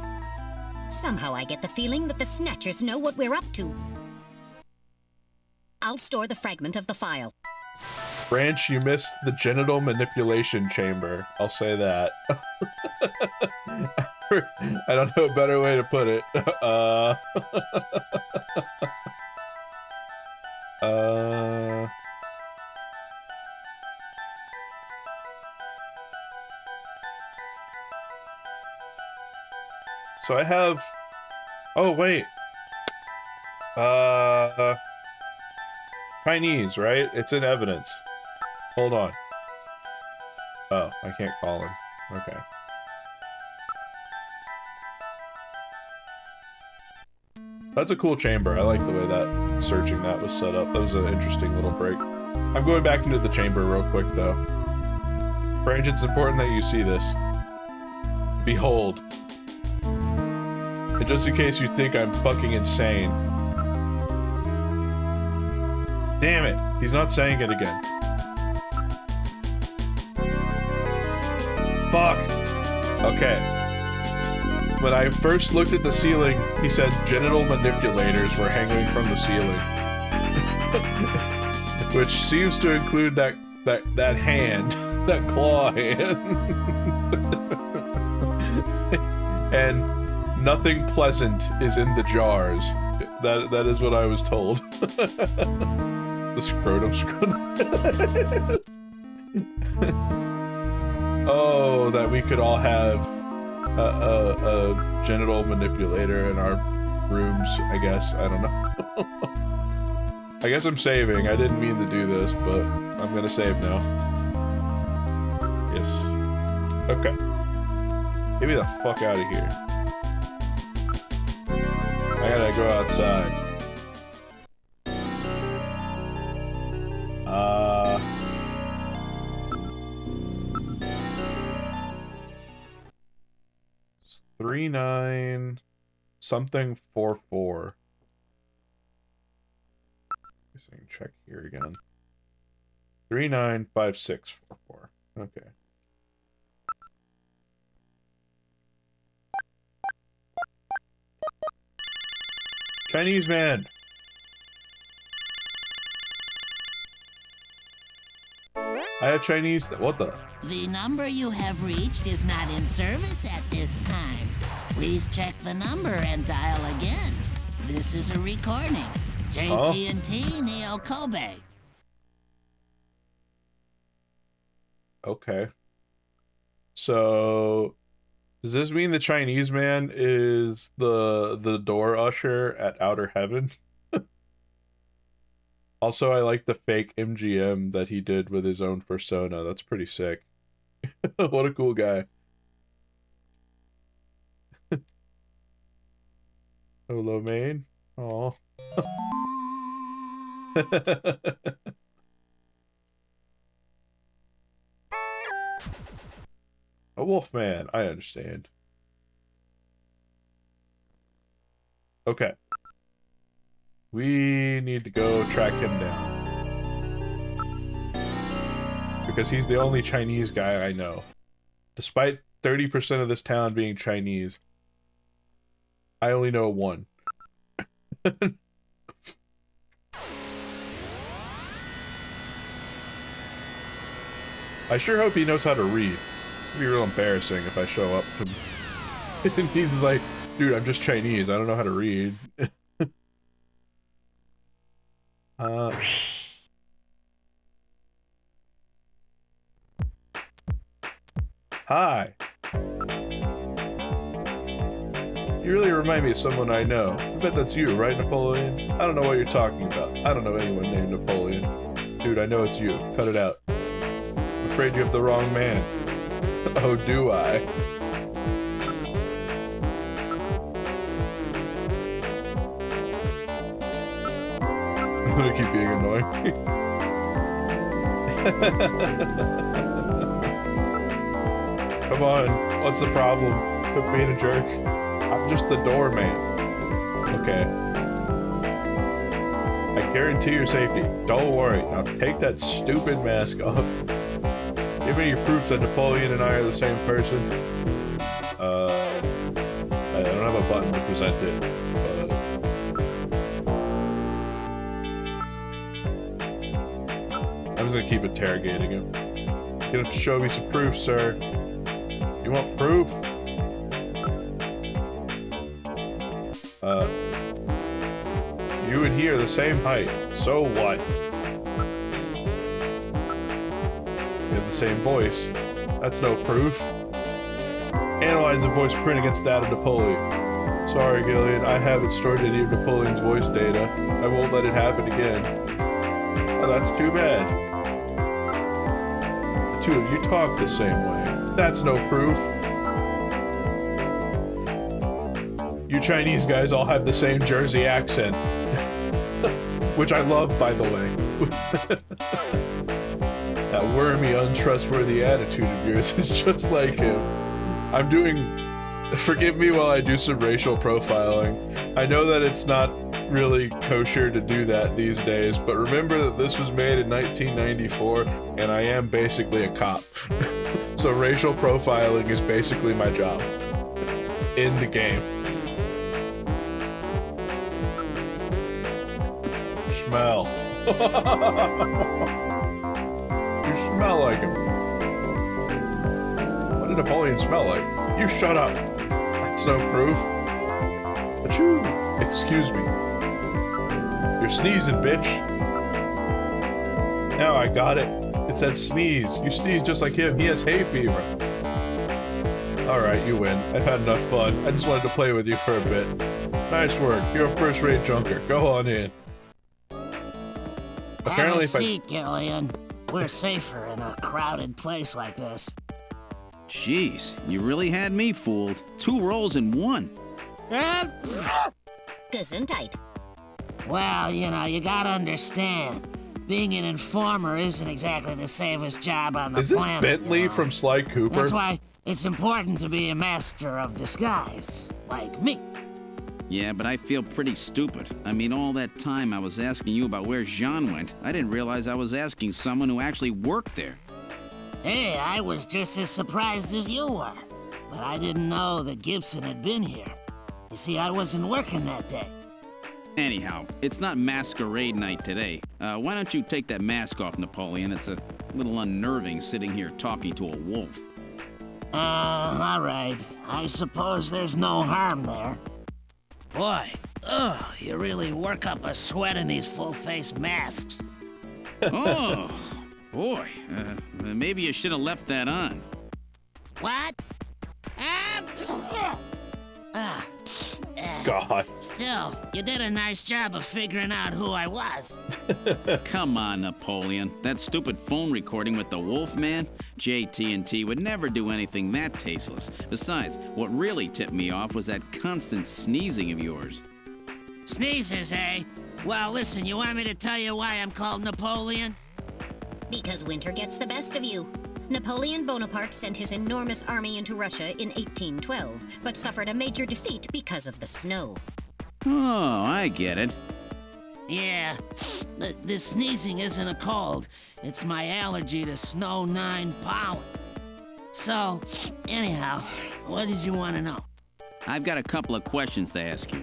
Somehow I get the feeling that the Snatchers know what we're up to. I'll store the fragment of the file. Branch, you missed the genital manipulation chamber. I'll say that. I don't know a better way to put it. So I have... Oh, wait. Chinese, right? It's in evidence. Hold on. Oh, I can't call him. Okay. That's a cool chamber. I like the way that searching that was set up. That was an interesting little break. I'm going back into the chamber real quick, though. Branch, it's important that you see this. Behold. And just in case you think I'm fucking insane. Damn it. He's not saying it again. Fuck! Okay. When I first looked at the ceiling, he said genital manipulators were hanging from the ceiling. Which seems to include that hand. That claw hand. And nothing pleasant is in the jars. That is what I was told. The scrotum. Oh, that we could all have a genital manipulator in our rooms, I guess. I don't know. I guess I'm saving. I didn't mean to do this, but I'm gonna save now. Yes. Okay. Get me the fuck out of here. I gotta go outside. 39 something 44. Guess I can check here again. 395644. Okay. Chinese man. I have Chinese. What the? The number you have reached is not in service at this time. Please check the number and dial again. This is a recording. JT&T Neo Kobe. Okay. So, does this mean the Chinese man is the door usher at Outer Heaven? Also, I like the fake MGM that he did with his own persona. That's pretty sick. What a cool guy. Hello, main. Aw. A wolf man, I understand. Okay. We need to go track him down. Because he's the only Chinese guy I know. Despite 30% of this town being Chinese, I only know one. I sure hope he knows how to read. It'd be real embarrassing if I show up to him and he's like, dude, I'm just Chinese, I don't know how to read. Hi. You really remind me of someone I know. I bet that's you, right, Napoleon? I don't know what you're talking about. I don't know anyone named Napoleon. Dude, I know it's you. Cut it out. I'm afraid you have the wrong man. Oh, do I? I'm gonna keep being annoying. Come on, what's the problem? Quit being a jerk. I'm just the doorman. Okay. I guarantee your safety. Don't worry. Now take that stupid mask off. Give me your proof that Napoleon and I are the same person. I don't have a button to present it, but... I'm just gonna keep interrogating him. You have to show me some proof, sir. You want proof? You and he are the same height. So what? You have the same voice. That's no proof. Analyze the voice print against that of Napoleon. Sorry, Gillian, I haven't stored any of Napoleon's voice data. I won't let it happen again. Oh, that's too bad. The two of you talk the same way. That's no proof. You Chinese guys all have the same Jersey accent. Which I love, by the way. That wormy, untrustworthy attitude of yours is just like him. I'm doing... Forgive me while I do some racial profiling. I know that it's not really kosher to do that these days, but remember that this was made in 1994, and I am basically a cop. So racial profiling is basically my job. In the game. Smell. You smell like him. What did Napoleon smell like? You shut up. That's no proof. Achoo. Excuse me. You're sneezing, bitch. Now I got it. It said sneeze. You sneeze just like him. He has hay fever. Alright, you win. I've had enough fun. I just wanted to play with you for a bit. Nice work. You're a first-rate junker. Go on in. Apparently, have a seat, Gillian. We're safer in a crowded place like this. Jeez, you really had me fooled. 2 rolls in 1. Gesundheit. Well, you know, you gotta understand. Being an informer isn't exactly the safest job on the planet. Is this planet, Bentley you know? from Sly Cooper? That's why it's important to be a master of disguise, like me. Yeah, but I feel pretty stupid. I mean, all that time I was asking you about where Jean went, I didn't realize I was asking someone who actually worked there. Hey, I was just as surprised as you were. But I didn't know that Gibson had been here. You see, I wasn't working that day. Anyhow, it's not masquerade night today. Why don't you take that mask off, Napoleon? It's a little unnerving sitting here talking to a wolf. All right. I suppose there's no harm there. Boy, you really work up a sweat in these full-face masks. Oh, boy. Maybe you should have left that on. What? God. Still, you did a nice job of figuring out who I was. Come on, Napoleon. That stupid phone recording with the wolf man? JT&T would never do anything that tasteless. Besides, what really tipped me off was that constant sneezing of yours. Sneezes, eh? Well, listen, you want me to tell you why I'm called Napoleon? Because winter gets the best of you. Napoleon Bonaparte sent his enormous army into Russia in 1812, but suffered a major defeat because of the snow. Oh, I get it. Yeah, the sneezing isn't a cold. It's my allergy to Snow 9 pollen. So, anyhow, what did you want to know? I've got a couple of questions to ask you.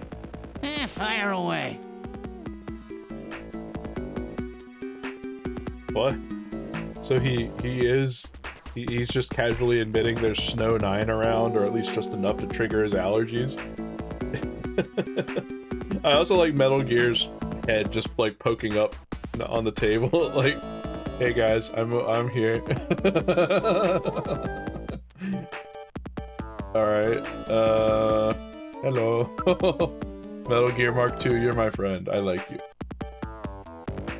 Fire away. What? So he's just casually admitting there's Snow 9 around, or at least just enough to trigger his allergies. I also like Metal Gear's head just like poking up on the table, like, hey guys, I'm here. Alright, hello. Metal Gear Mark II, you're my friend. I like you.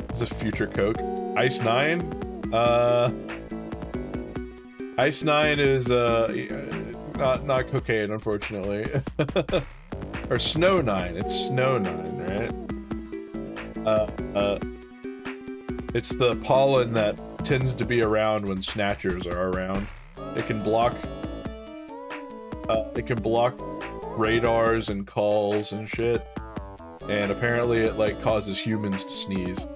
This is future Coke. Ice 9? Ice 9 is, not cocaine, unfortunately. Or Snow 9. It's Snow 9, right? It's the pollen that tends to be around when Snatchers are around. It can block radars and calls and shit. And apparently it, like, causes humans to sneeze.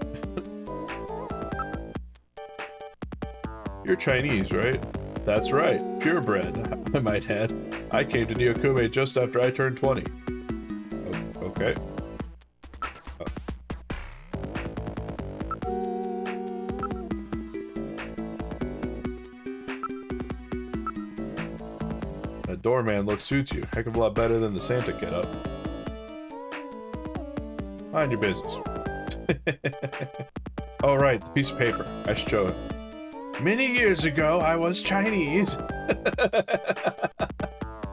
You're Chinese, right? That's right. Purebred, I might add. I came to Neokube just after I turned 20. Oh, okay. A doorman look suits you. Heck of a lot better than the Santa getup. Mind your business. Oh right, the piece of paper. I should show it. Many years ago, I was Chinese.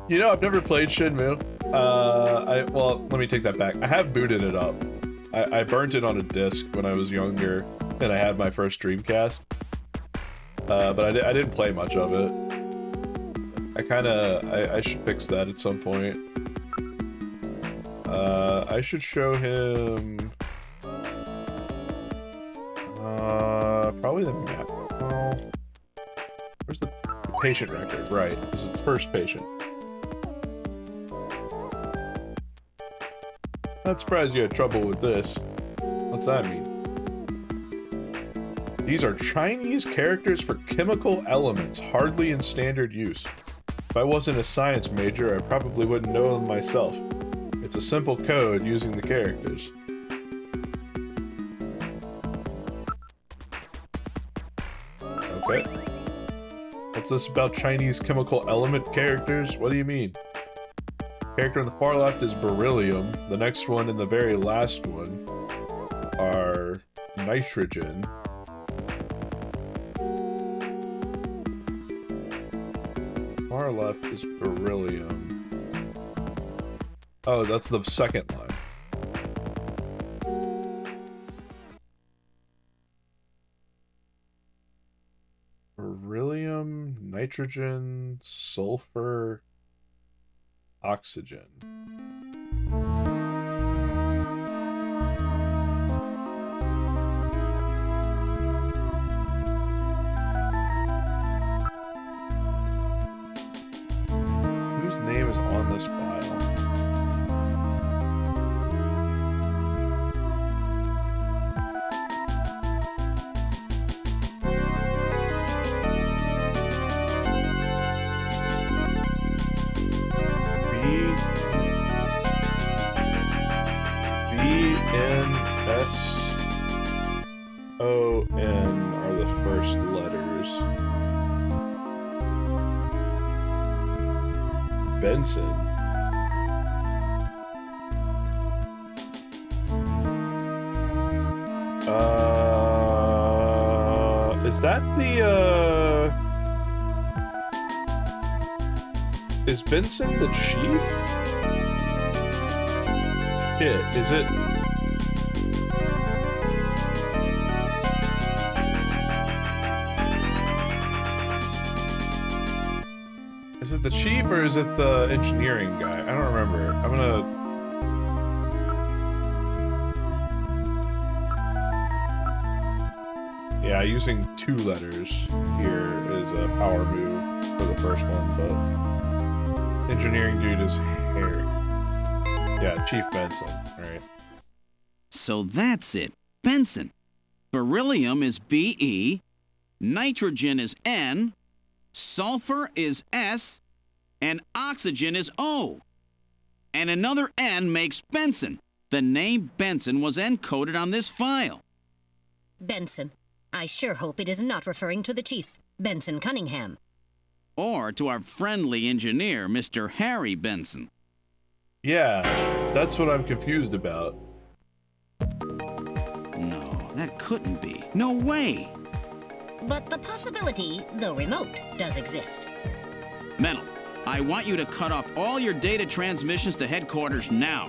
You know, I've never played Shenmue. Well, let me take that back. I have booted it up. I burnt it on a disc when I was younger, and I had my first Dreamcast. But I didn't play much of it. I should fix that at some point. I should show him... probably the map. Where's the patient record? Right, this is the first patient. Not surprised you had trouble with this. What's that mean? These are Chinese characters for chemical elements, hardly in standard use. If I wasn't a science major, I probably wouldn't know them myself. It's a simple code using the characters. Okay. What's this about Chinese chemical element characters? What do you mean? Character on the far left is beryllium. The next one and the very last one are nitrogen. Far left is beryllium. Oh, that's the second line. Beryllium, nitrogen, sulfur, oxygen. Whose name is on this file? B-N-S-O-N are the first letters. Benson. Is that the, is Benson the chief? Shit, is it? Is it the chief or is it the engineering guy? I don't remember. I'm gonna... Yeah, using 2 letters here is a power move for the first one, but engineering dude is Harry. Yeah, Chief Benson, right. So that's it. Benson. Beryllium is Be, nitrogen is N, sulfur is S, and oxygen is O. And another N makes Benson. The name Benson was encoded on this file. Benson. I sure hope it is not referring to the chief, Benson Cunningham. Or to our friendly engineer, Mr. Harry Benson. Yeah, that's what I'm confused about. No, that couldn't be. No way! But the possibility, though remote, does exist. Metal, I want you to cut off all your data transmissions to headquarters now.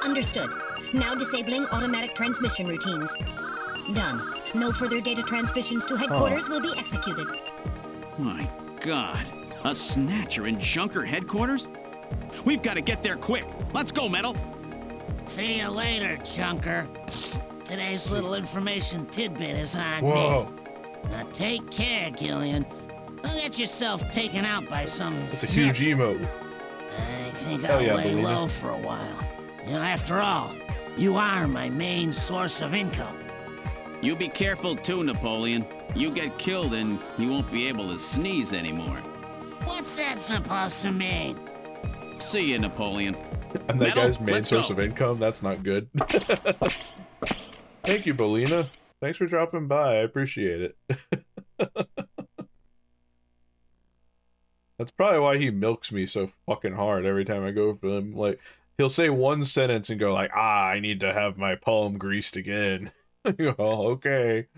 Understood. Now disabling automatic transmission routines. Done. No further data transmissions to headquarters will be executed. My God. A Snatcher in Junker headquarters? We've got to get there quick. Let's go, Metal. See you later, Junker. Today's little information tidbit is on Whoa. me. Now take care, Gillian. Don't get yourself taken out by some That's a huge emote. I think I'll lay low for a while. You know, after all, you are my main source of income. You be careful too, Napoleon. You get killed and you won't be able to sneeze anymore. What's that supposed to mean? See you, Napoleon. And that Metal, guy's main let's source go. of income? That's not good. Thank you, Belina. Thanks for dropping by. I appreciate it. That's probably why he milks me so fucking hard every time I go for him. Like, he'll say one sentence and go like, I need to have my palm greased again. I go, oh, okay.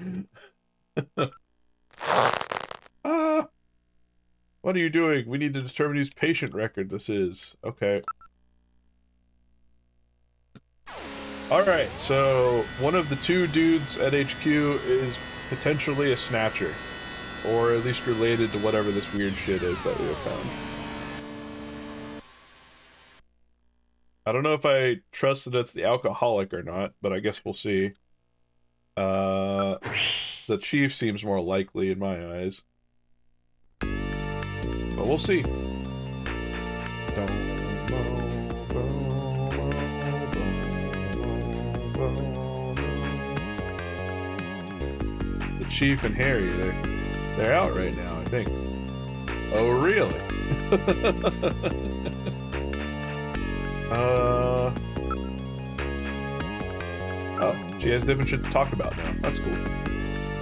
What are you doing? We need to determine whose patient record this is. Okay. Alright, so one of the 2 dudes at HQ is potentially a Snatcher. Or at least related to whatever this weird shit is that we have found. I don't know if I trust that it's the alcoholic or not, but I guess we'll see. The chief seems more likely in my eyes. But we'll see. Chief and Harry, they're out right now, I think. Oh, really? Oh, she has different shit to talk about now. That's cool.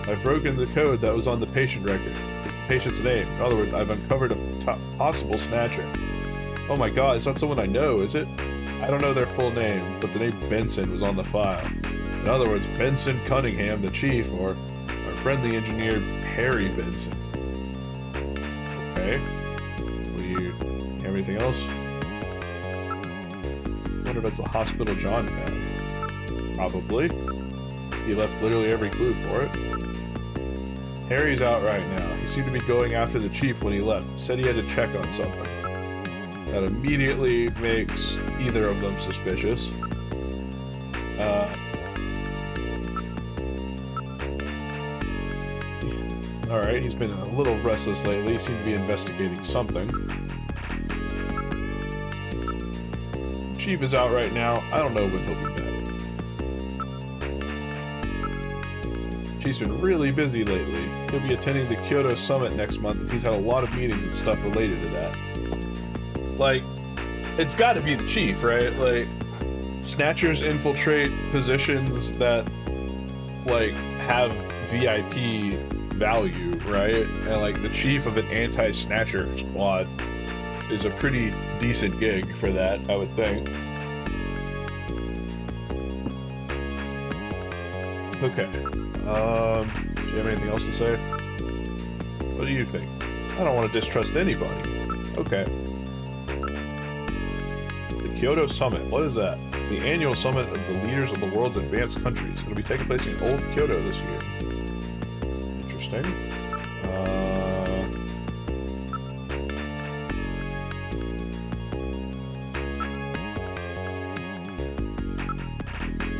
I've broken the code that was on the patient record. It's the patient's name. In other words, I've uncovered a possible Snatcher. Oh my god, it's not someone I know, is it? I don't know their full name, but the name Benson was on the file. In other words, Benson Cunningham, the chief, or our friendly engineer, Harry Benson. Okay. What do you have anything else? I wonder if that's a hospital John found. Probably. He left literally every clue for it. Harry's out right now. He seemed to be going after the chief when he left. Said he had to check on something. That immediately makes either of them suspicious. Alright, he's been a little restless lately. He seemed to be investigating something. Chief is out right now. I don't know when he'll be back. Chief's been really busy lately. He'll be attending the Kyoto Summit next month, and he's had a lot of meetings and stuff related to that. Like, it's gotta be the chief, right? Like, Snatchers infiltrate positions that, like, have VIP value, right? And, like, the chief of an anti-Snatcher squad is a pretty decent gig for that, I would think. Okay. Do you have anything else to say? What do you think? I don't want to distrust anybody. Okay. The Kyoto Summit. What is that? It's the annual summit of the leaders of the world's advanced countries. It'll be taking place in Old Kyoto this year. Interesting.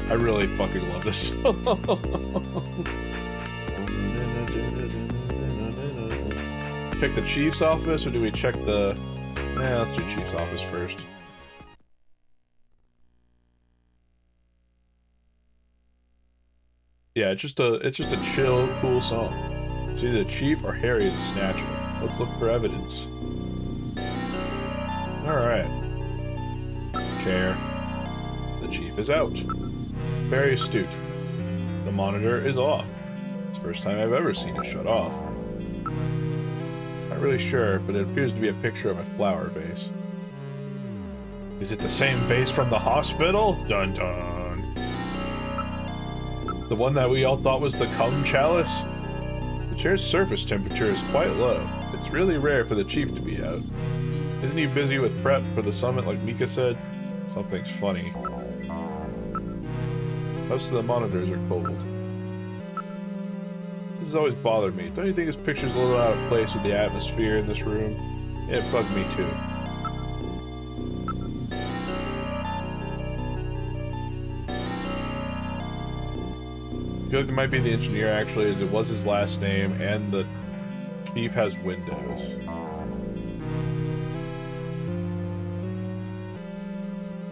I really fucking love this song. Check the chief's office, or do we check the... let's do chief's office first. Yeah, it's just a chill, cool song. It's either the chief or Harry the Snatcher. Let's look for evidence. Alright. Chair. The chief is out. Very astute. The monitor is off. It's the first time I've ever seen it shut off. Not really sure, but it appears to be a picture of a flower vase. Is it the same vase from the hospital? Dun dun. The one that we all thought was the cum chalice? The chair's surface temperature is quite low. It's really rare for the chief to be out. Isn't he busy with prep for the summit like Mika said? Something's funny. Most of the monitors are cold. This has always bothered me. Don't you think this picture's a little out of place with the atmosphere in this room? It bugged me too. I feel like there might be the engineer actually, as it was his last name, and the chief has windows.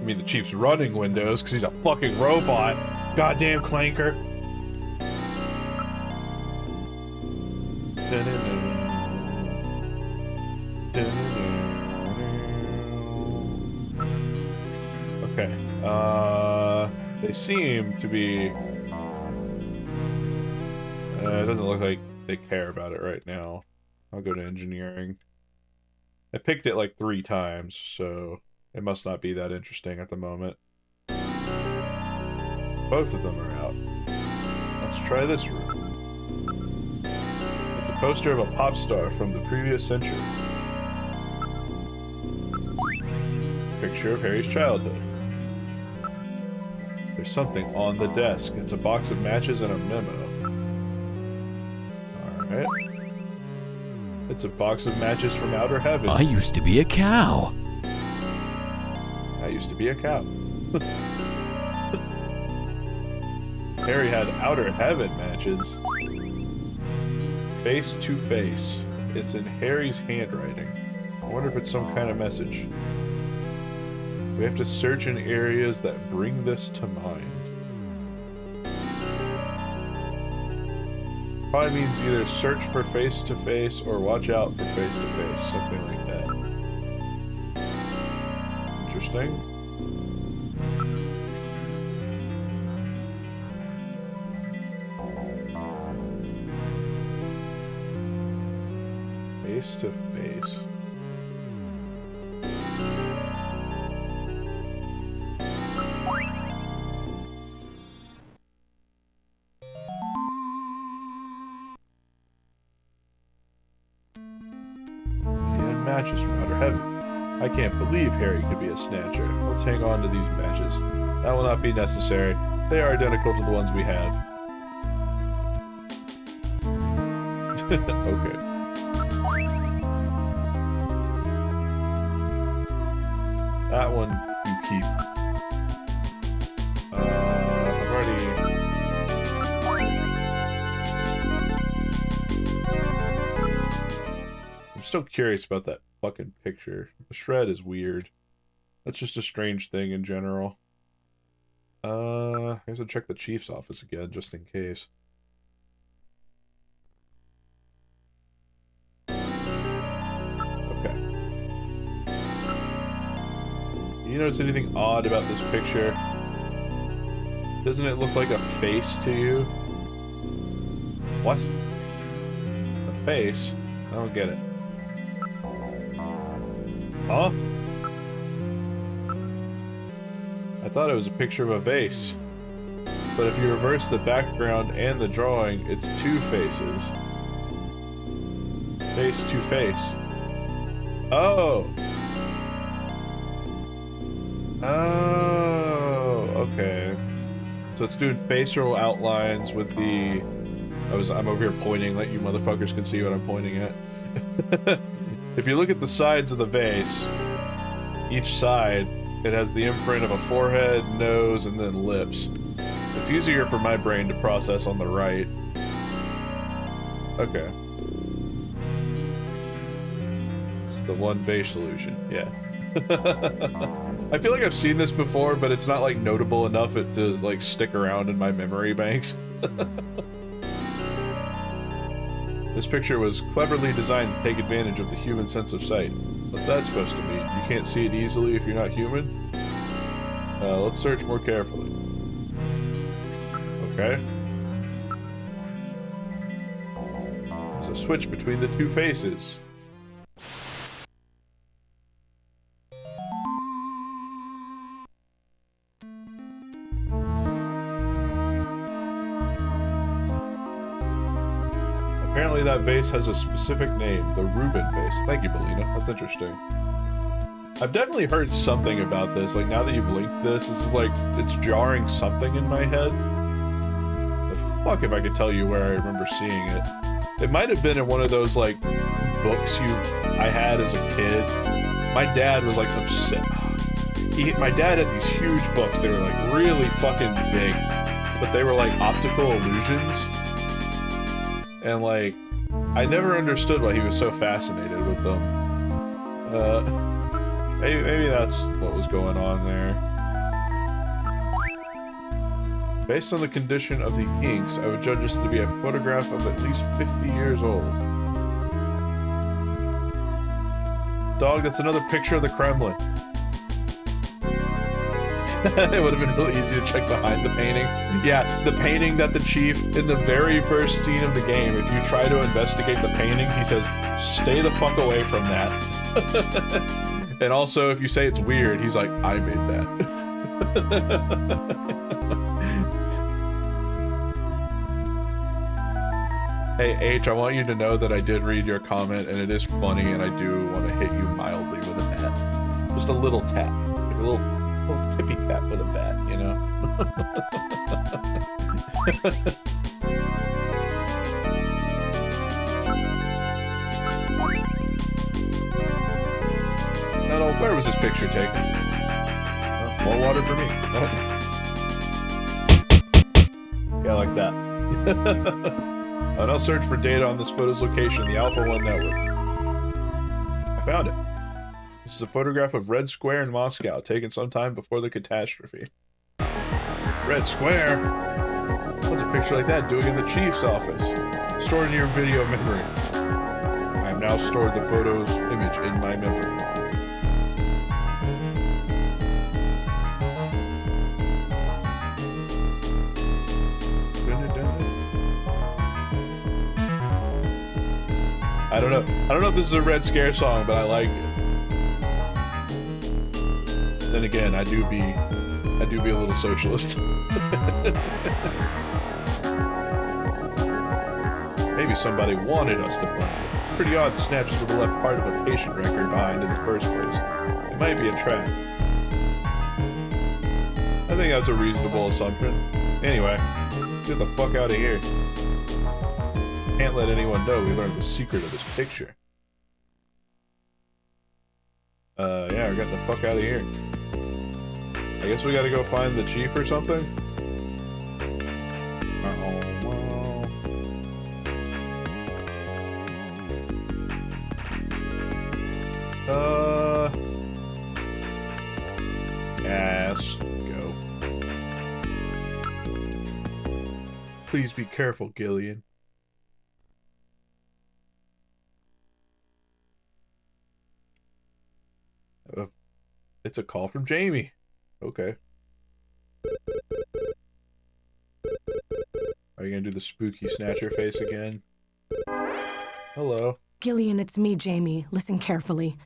I mean, the chief's running windows because he's a fucking robot. Goddamn clanker. Okay. They seem to be... it doesn't look like they care about it right now. I'll go to engineering. I picked it like 3 times, so it must not be that interesting at the moment. Both of them are out. Let's try this room. It's a poster of a pop star from the previous century. Picture of Harry's childhood. There's something on the desk. It's a box of matches and a memo. Alright. It's a box of matches from outer heaven. I used to be a cow. I used to be a cow. Harry had outer heaven matches. Face to face. It's in Harry's handwriting. I wonder if it's some kind of message. We have to search in areas that bring this to mind. Probably means either search for face-to-face or watch out for face-to-face, something like that. Interesting. Face-to-face. Matches from outer heaven. I can't believe Harry could be a Snatcher. Let's hang on to these matches. That will not be necessary. They are identical to the ones we have. Okay. That one you keep. I've already... I'm still curious about that fucking picture. The shred is weird. That's just a strange thing in general. I guess I'll check the chief's office again, just in case. Okay. You notice anything odd about this picture? Doesn't it look like a face to you? What? A face? I don't get it. Huh? I thought it was a picture of a vase. But if you reverse the background and the drawing, it's two faces. Face to face. Oh! Oh, okay. So it's doing facial outlines with the... I'm over here pointing, let you motherfuckers can see what I'm pointing at. If you look at the sides of the vase, each side, it has the imprint of a forehead, nose, and then lips. It's easier for my brain to process on the right. Okay. It's the one vase solution, yeah. I feel like I've seen this before, but it's not like notable enough to like stick around in my memory banks. This picture was cleverly designed to take advantage of the human sense of sight. What's that supposed to mean? You can't see it easily if you're not human? Let's search more carefully. Okay. There's a switch between the two faces. Apparently that vase has a specific name, the Reuben vase. Thank you, Belina. That's interesting. I've definitely heard something about this. Like, now that you've linked this is like, it's jarring something in my head. The fuck if I could tell you where I remember seeing it. It might have been in one of those, like, books I had as a kid. My dad was, like, upset. My dad had these huge books. They were, like, really fucking big. But they were, like, optical illusions. And, like, I never understood why he was so fascinated with them. Maybe that's what was going on there. Based on the condition of the inks, I would judge this to be a photograph of at least 50 years old. Dog, that's another picture of the Kremlin. It would have been really easy to check behind the painting. Yeah, the painting that the chief, in the very first scene of the game, if you try to investigate the painting, he says, stay the fuck away from that. And also, if you say it's weird, he's like, I made that. Hey, H, I want you to know that I did read your comment, and it is funny, and I do want to hit you mildly with a bat. Just a little tap. Like a little tippy tap with a bat, you know? Now, where was this picture taken? Oh, more water for me. Oh. Yeah, like that. I'll now search for data on this photo's location, the Alpha 1 network. I found it. This is a photograph of Red Square in Moscow, taken sometime before the catastrophe. Red Square? What's a picture like that doing in the chief's office? Stored in your video memory. I have now stored the photo's image in my memory. I don't know if this is a Red Scare song, but I like it. Then again, I do be a little socialist. Maybe somebody wanted us to find it. It's pretty odd Snatchers would have left part of a patient record behind in the first place. It might be a trap. I think that's a reasonable assumption. Anyway, get the fuck out of here. Can't let anyone know we learned the secret of this picture. Yeah, we got the fuck out of here. I guess we gotta go find the chief or something? Yes, go. Please be careful, Gillian. It's a call from Jamie. Okay. Are you gonna do the spooky Snatcher face again? Hello. Gillian, it's me, Jamie. Listen carefully.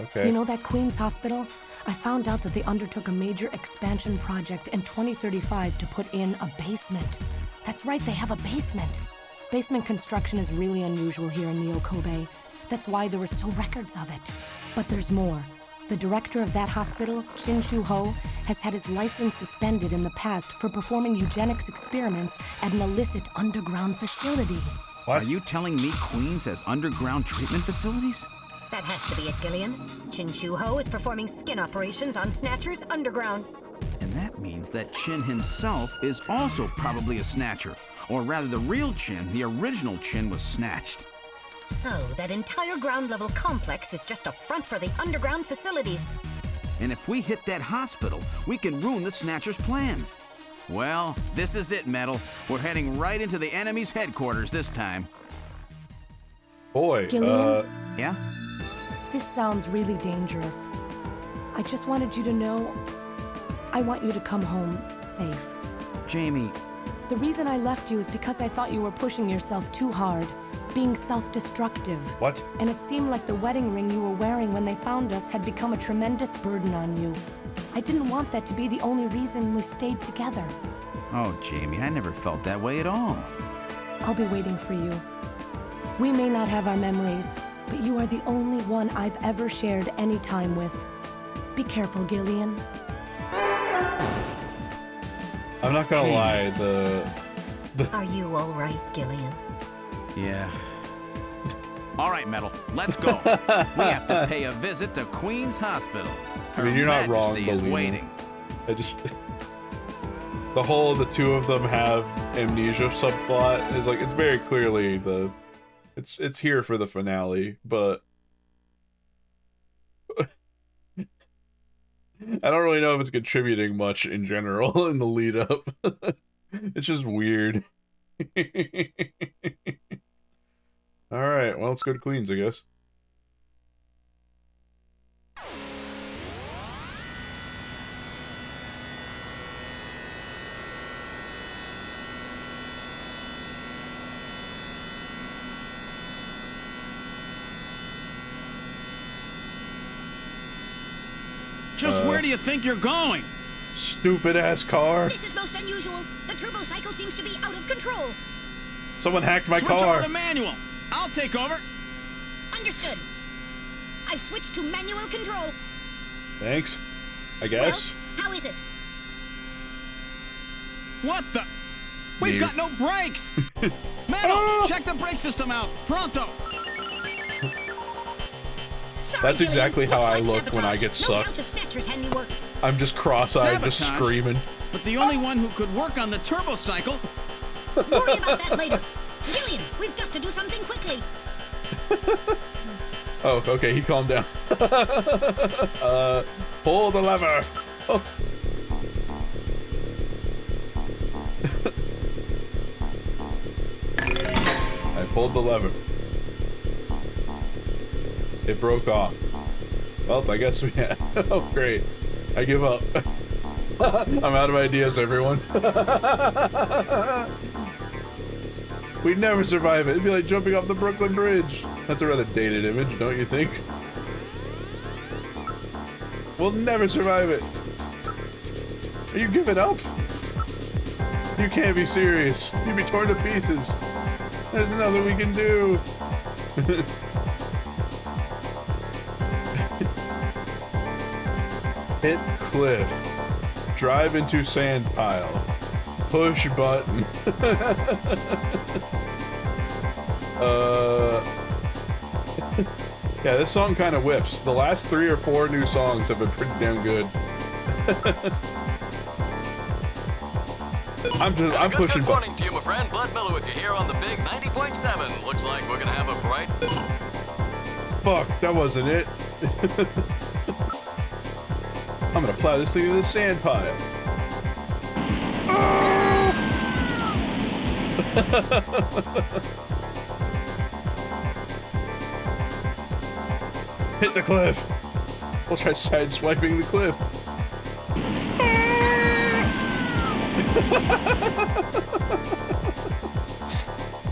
Okay. You know that Queens hospital? I found out that they undertook a major expansion project in 2035 to put in a basement. That's right, they have a basement. Basement construction is really unusual here in Neo Kobe. That's why there were still records of it. But there's more. The director of that hospital, Chin Shu Ho, has had his license suspended in the past for performing eugenics experiments at an illicit underground facility. What? Are you telling me Queens has underground treatment facilities? That has to be it, Gillian. Chin Shu Ho is performing skin operations on Snatchers underground. And that means that Chin himself is also probably a Snatcher. Or rather, the real Chin, the original Chin, was snatched. So, that entire ground-level complex is just a front for the underground facilities. And if we hit that hospital, we can ruin the Snatcher's plans. Well, this is it, Metal. We're heading right into the enemy's headquarters this time. Boy, Gillian? Yeah? This sounds really dangerous. I just wanted you to know, I want you to come home safe. Jamie. The reason I left you is because I thought you were pushing yourself too hard, being self-destructive. What? And it seemed like the wedding ring you were wearing when they found us had become a tremendous burden on you. I didn't want that to be the only reason we stayed together. Oh, Jamie, I never felt that way at all. I'll be waiting for you. We may not have our memories, but you are the only one I've ever shared any time with. Be careful, Gillian. I'm not gonna lie, the... Are you all right, Gillian? Yeah. All right, Metal, let's go. We have to pay a visit to Queens Hospital. I mean, you're not wrong, Majesty is believe me. waiting. I just... the two of them have amnesia subplot is like, it's very clearly the... It's here for the finale, but... I don't really know if it's contributing much in general in the lead up. It's just weird. Alright, well, let's go to Queens, I guess. Just where do you think you're going? Stupid ass car. This is most unusual. The turbo cycle seems to be out of control. Someone hacked my Switch car. over to manual. I'll take over. Understood. I've switched to manual control. Thanks. I guess. Well, how is it? What the? We've got no brakes. Metal, check the brake system out. Pronto. That's exactly how I look when I get sucked. I'm just cross-eyed, just Sabotage? screaming. But the only one who could work on the turbo cycle. Worry about that later. Gillian, we've got to do something quickly. Oh, okay, he calmed down. Pull the lever. Oh. pulled the lever. It broke off. Well, I guess we had. Oh, great. I give up. I'm out of ideas, everyone. We'd never survive it. It'd be like jumping off the Brooklyn Bridge. That's a rather dated image, don't you think? We'll never survive it. Are you giving up? You can't be serious. You'd be torn to pieces. There's nothing we can do. Hit cliff. Drive into sand pile. Push button. Yeah, this song kind of whips. The last 3 or 4 new songs have been pretty damn good. I'm pushing Good morning to you, my friend. Bud Miller with you here on the big 90.7. Looks like we're gonna have a bright... Fuck, that wasn't it. I'm gonna plow this thing into the sand pile. Hit the cliff. We'll try sideswiping the cliff.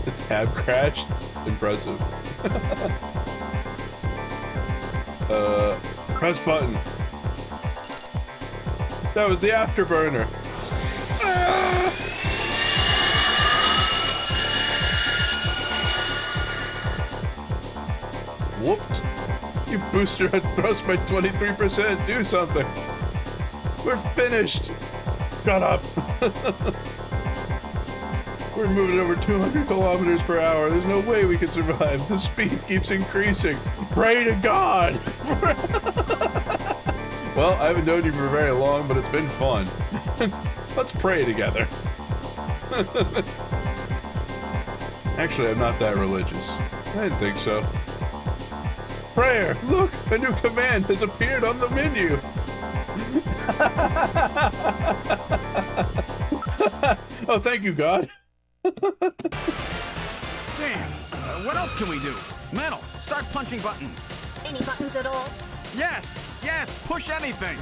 The tab crashed. Impressive. Press button. That was the afterburner. Whooped. You boosted our thrust by 23%. Do something. We're finished. Shut up. We're moving over 200 kilometers per hour. There's no way we can survive. The speed keeps increasing. Pray to God. Well, I haven't known you for very long, but it's been fun. Let's pray together. Actually, I'm not that religious. I didn't think so. Prayer! Look! A new command has appeared on the menu! Oh, thank you, God. Damn! What else can we do? Metal, start punching buttons. Any buttons at all? Yes! Yes! Push anything!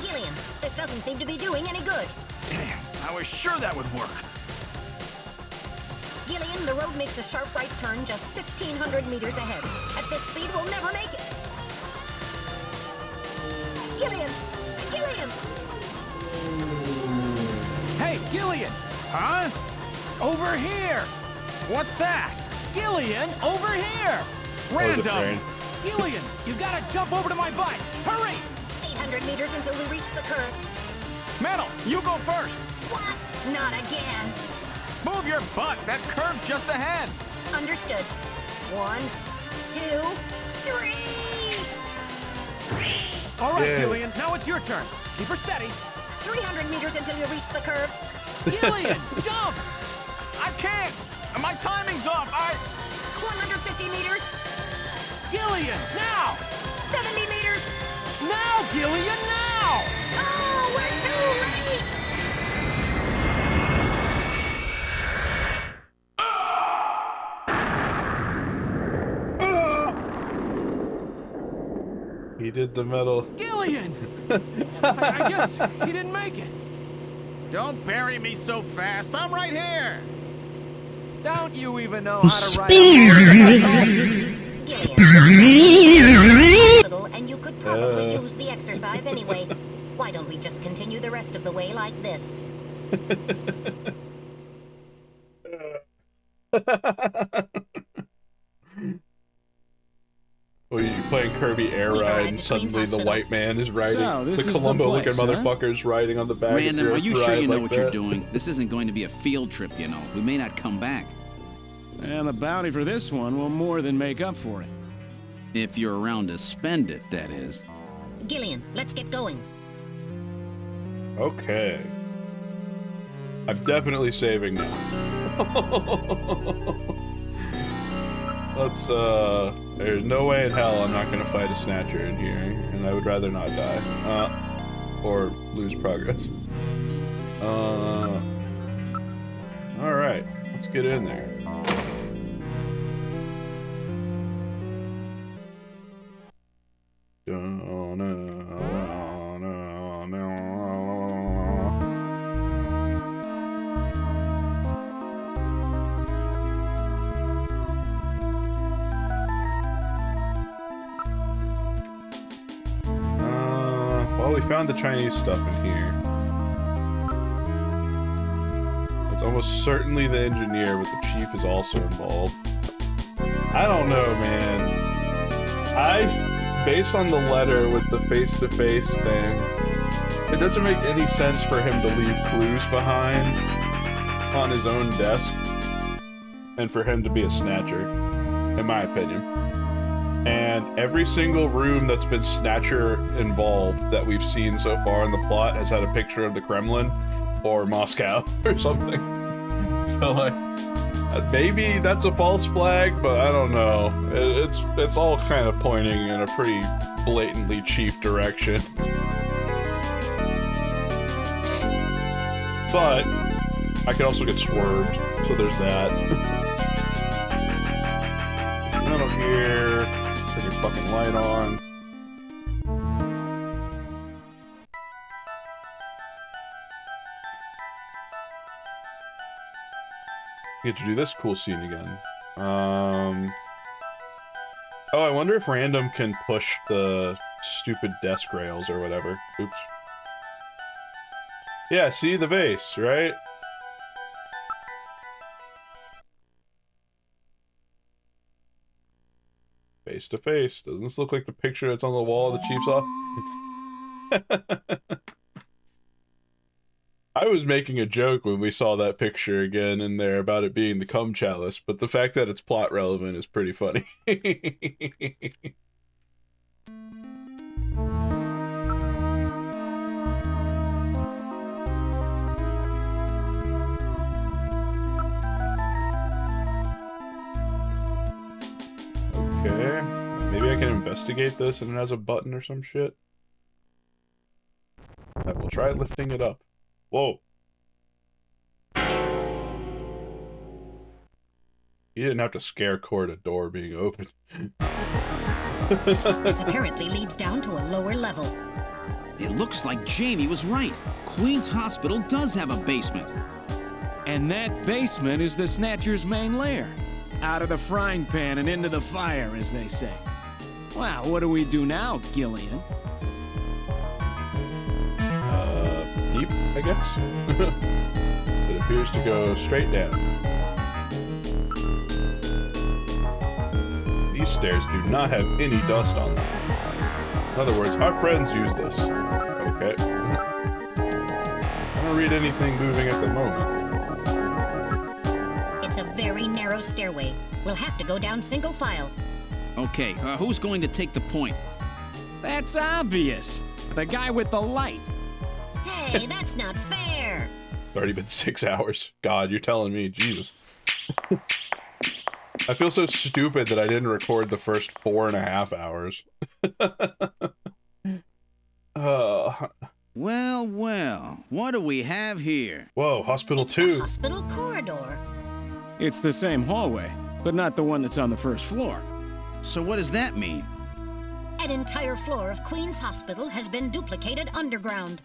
Gillian, this doesn't seem to be doing any good. Damn! I was sure that would work. Gillian, the road makes a sharp right turn just 1,500 meters ahead. At this speed, we'll never make it. Gillian! Gillian! Hey, Gillian! Huh? Over here! What's that? Gillian, over here! Random! Gillian, you gotta jump over to my bike! Hurry! 800 meters until we reach the curve. Metal, you go first! What? Not again. Move your butt! That curve's just ahead! Understood. 1, 2, 3! All right, Gillian, now it's your turn. Keep her steady. 300 meters until you reach the curve. Gillian, jump! I can't! My timing's off! 150 meters. Gillian, now! 70 meters. Now, Gillian, now! Oh, we're too late! He did the metal. Gillian! I guess he didn't make it. Don't bury me so fast. I'm right here. Don't you even know how to ride a and you could probably use the exercise anyway. Why don't we just continue the rest of the way like this? Well, you're playing Kirby Air Ride, and suddenly the white man is riding. So, this the is the Columbo-looking place, huh? motherfucker's riding on the back Random, of are your you sure ride you know like what that. you're doing? This isn't going to be a field trip, you know. We may not come back. And the bounty for this one will more than make up for it. If you're around to spend it, that is. Gillian, let's get going. Okay. I'm definitely saving now. Let's, there's no way in hell I'm not gonna fight a Snatcher in here, and I would rather not die. Or lose progress. Alright. Let's get in there. Well, we found the Chinese stuff in here. It's almost certainly the engineer, but the chief is also involved. I don't know, man. Based on the letter with the face-to-face thing, it doesn't make any sense for him to leave clues behind on his own desk and for him to be a snatcher, in my opinion. And every single room that's been Snatcher involved that we've seen so far in the plot has had a picture of the Kremlin or Moscow or something. So like, maybe that's a false flag, but I don't know. It's all kind of pointing in a pretty blatantly chief direction. But I could also get swerved, so there's that. None up here. Turn your fucking light on. Get to do this cool scene again. Oh, I wonder if random can push the stupid desk rails or whatever. Oops. Yeah, see the vase, right? Face to face. Doesn't this look like the picture that's on the wall of the chief's office? I was making a joke when we saw that picture again in there about it being the cum chalice, but the fact that it's plot relevant is pretty funny. Okay, maybe I can investigate this and it has a button or some shit. I will try lifting it up. Whoa. You didn't have to scare Cord a door being opened. This apparently leads down to a lower level. It looks like Jamie was right. Queen's Hospital does have a basement. And that basement is the Snatcher's main lair. Out of the frying pan and into the fire, as they say. Well, what do we do now, Gillian? Deep, I guess? It appears to go straight down. These stairs do not have any dust on them. In other words, our friends use this. Okay. I don't read anything moving at the moment. It's a very narrow stairway. We'll have to go down single file. Okay, who's going to take the point? That's obvious. The guy with the light. Hey, that's not fair! It's already been 6 hours. God, you're telling me, Jesus. I feel so stupid that I didn't record the first 4.5 hours. Well, well, what do we have here? Whoa, Hospital 2. The hospital corridor. It's the same hallway, but not the one that's on the first floor. So what does that mean? An entire floor of Queen's Hospital has been duplicated underground.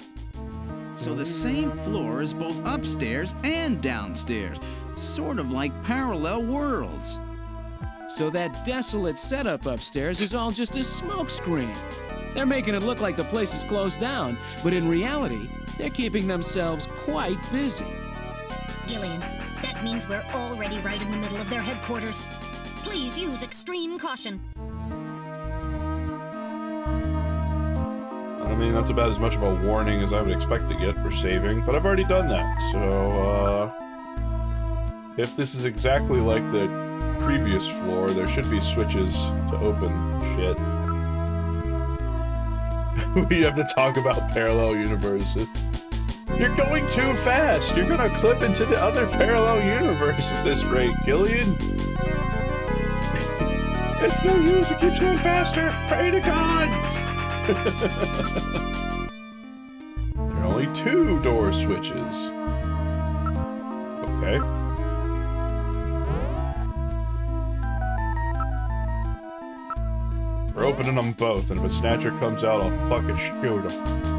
So the same floor is both upstairs and downstairs. Sort of like parallel worlds. So that desolate setup upstairs is all just a smokescreen. They're making it look like the place is closed down, but in reality, they're keeping themselves quite busy. Gillian, that means we're already right in the middle of their headquarters. Please use extreme caution. I mean, that's about as much of a warning as I would expect to get for saving, but I've already done that, so, if this is exactly like the previous floor, there should be switches to open shit. We have to talk about parallel universes. You're going too fast! You're gonna clip into the other parallel universe at this rate, Gillian! It's no use, it keeps going faster! Pray to God! There are only 2 door switches. Okay. We're opening them both, and if a Snatcher comes out, I'll fucking shoot him.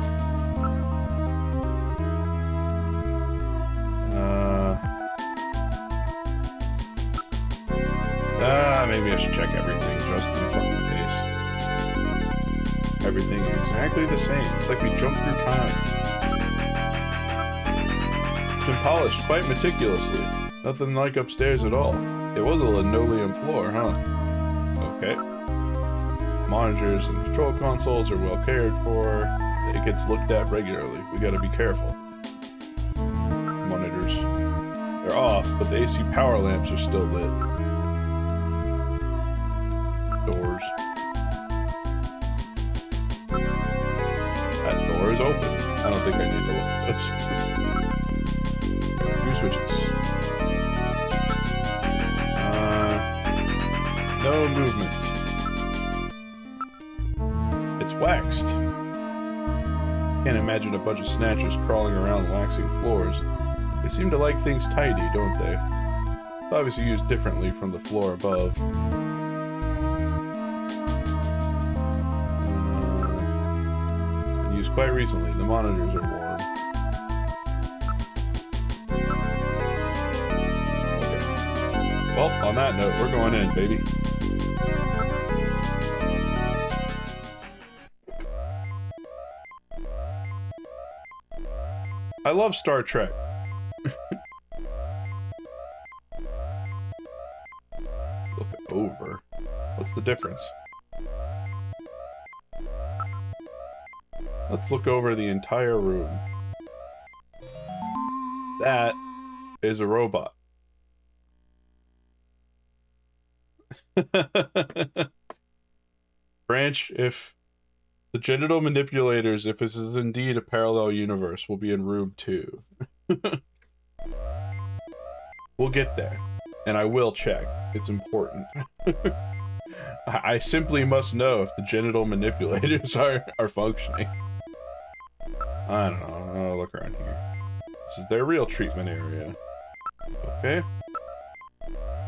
Maybe I should check everything just in fucking case. Everything is exactly the same. It's like we jumped through time. It's been polished quite meticulously. Nothing like upstairs at all. It was a linoleum floor, huh? Okay. Monitors and control consoles are well cared for. It gets looked at regularly. We gotta be careful. Monitors. They're off, but the AC power lamps are still lit. Doors. That door is open. I don't think I need to look at this. Two switches. No movement. It's waxed. Can't imagine a bunch of Snatchers crawling around waxing floors. They seem to like things tidy, don't they? It's obviously used differently from the floor above. Used quite recently. The monitors are warm. Okay. Well, on that note, we're going in, baby. I love Star Trek. Look over. What's the difference? Let's look over the entire room. That is a robot. Branch, if the genital manipulators, if this is indeed a parallel universe, will be in room 2. We'll get there. And I will check. It's important. I simply must know if the genital manipulators are functioning. I don't know. I'll look around here. This is their real treatment area. Okay.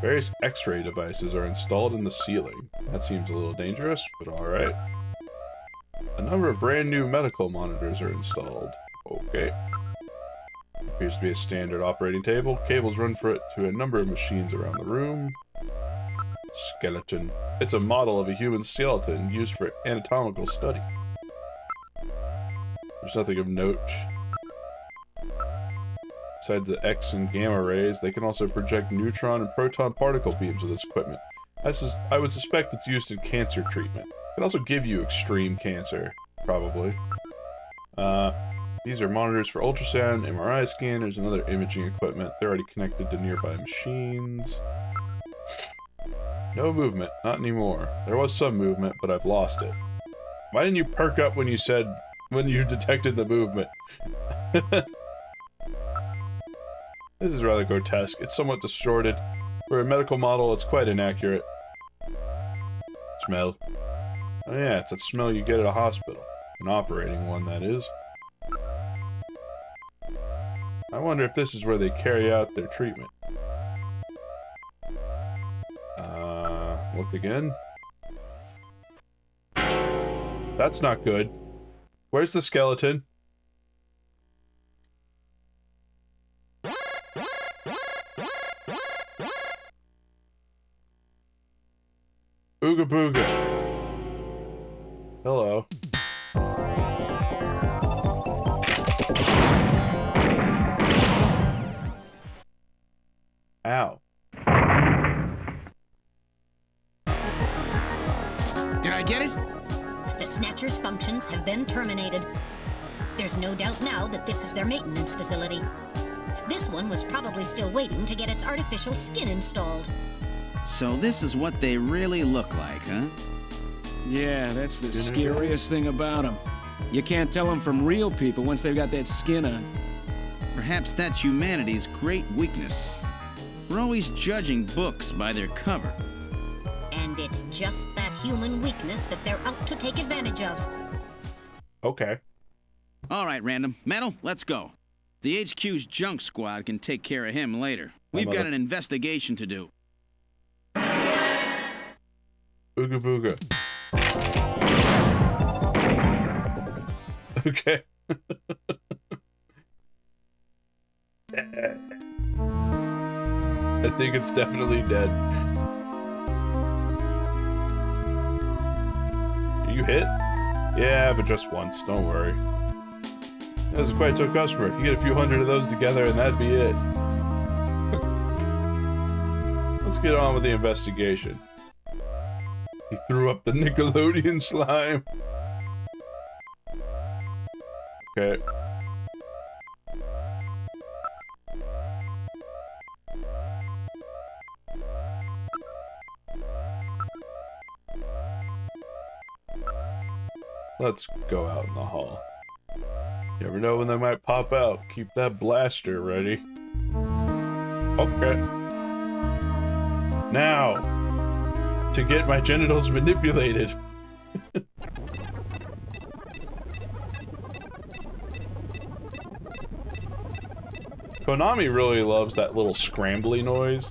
Various X-ray devices are installed in the ceiling. That seems a little dangerous, but alright. A number of brand new medical monitors are installed. Okay. Appears to be a standard operating table. Cables run for it to a number of machines around the room. Skeleton. It's a model of a human skeleton used for anatomical study. There's nothing of note. Besides the X and gamma rays, they can also project neutron and proton particle beams with this equipment. I would suspect it's used in cancer treatment. It can also give you extreme cancer, probably. These are monitors for ultrasound, MRI scanners, and other imaging equipment. They're already connected to nearby machines. No movement, not anymore. There was some movement, but I've lost it. Why didn't you perk up when you detected the movement? This is rather grotesque. It's somewhat distorted. For a medical model, it's quite inaccurate. Smell. Oh yeah, it's that smell you get at a hospital. An operating one, that is. I wonder if this is where they carry out their treatment. Look again. That's not good. Where's the skeleton? Ooga booga. Hello. Ow. Did I get it? The Snatcher's functions have been terminated. There's no doubt now that this is their maintenance facility. This one was probably still waiting to get its artificial skin installed. So this is what they really look like, huh? Yeah, that's the scariest thing about them. You can't tell them from real people once they've got that skin on. Perhaps that's humanity's great weakness. We're always judging books by their cover. And it's just that human weakness that they're out to take advantage of. Okay. All right, Random. Metal, let's go. The HQ's junk squad can take care of him later. We've got an investigation to do. Ooga booga. Okay. I think it's definitely dead. You hit? Yeah, but just once, don't worry. This is quite a tough customer. You get a few hundred of those together and that'd be it. Let's get on with the investigation. He threw up the Nickelodeon slime. Okay. Let's go out in the hall. You never know when they might pop out. Keep that blaster ready. Okay. Now, to get my genitals manipulated. Konami really loves that little scrambly noise.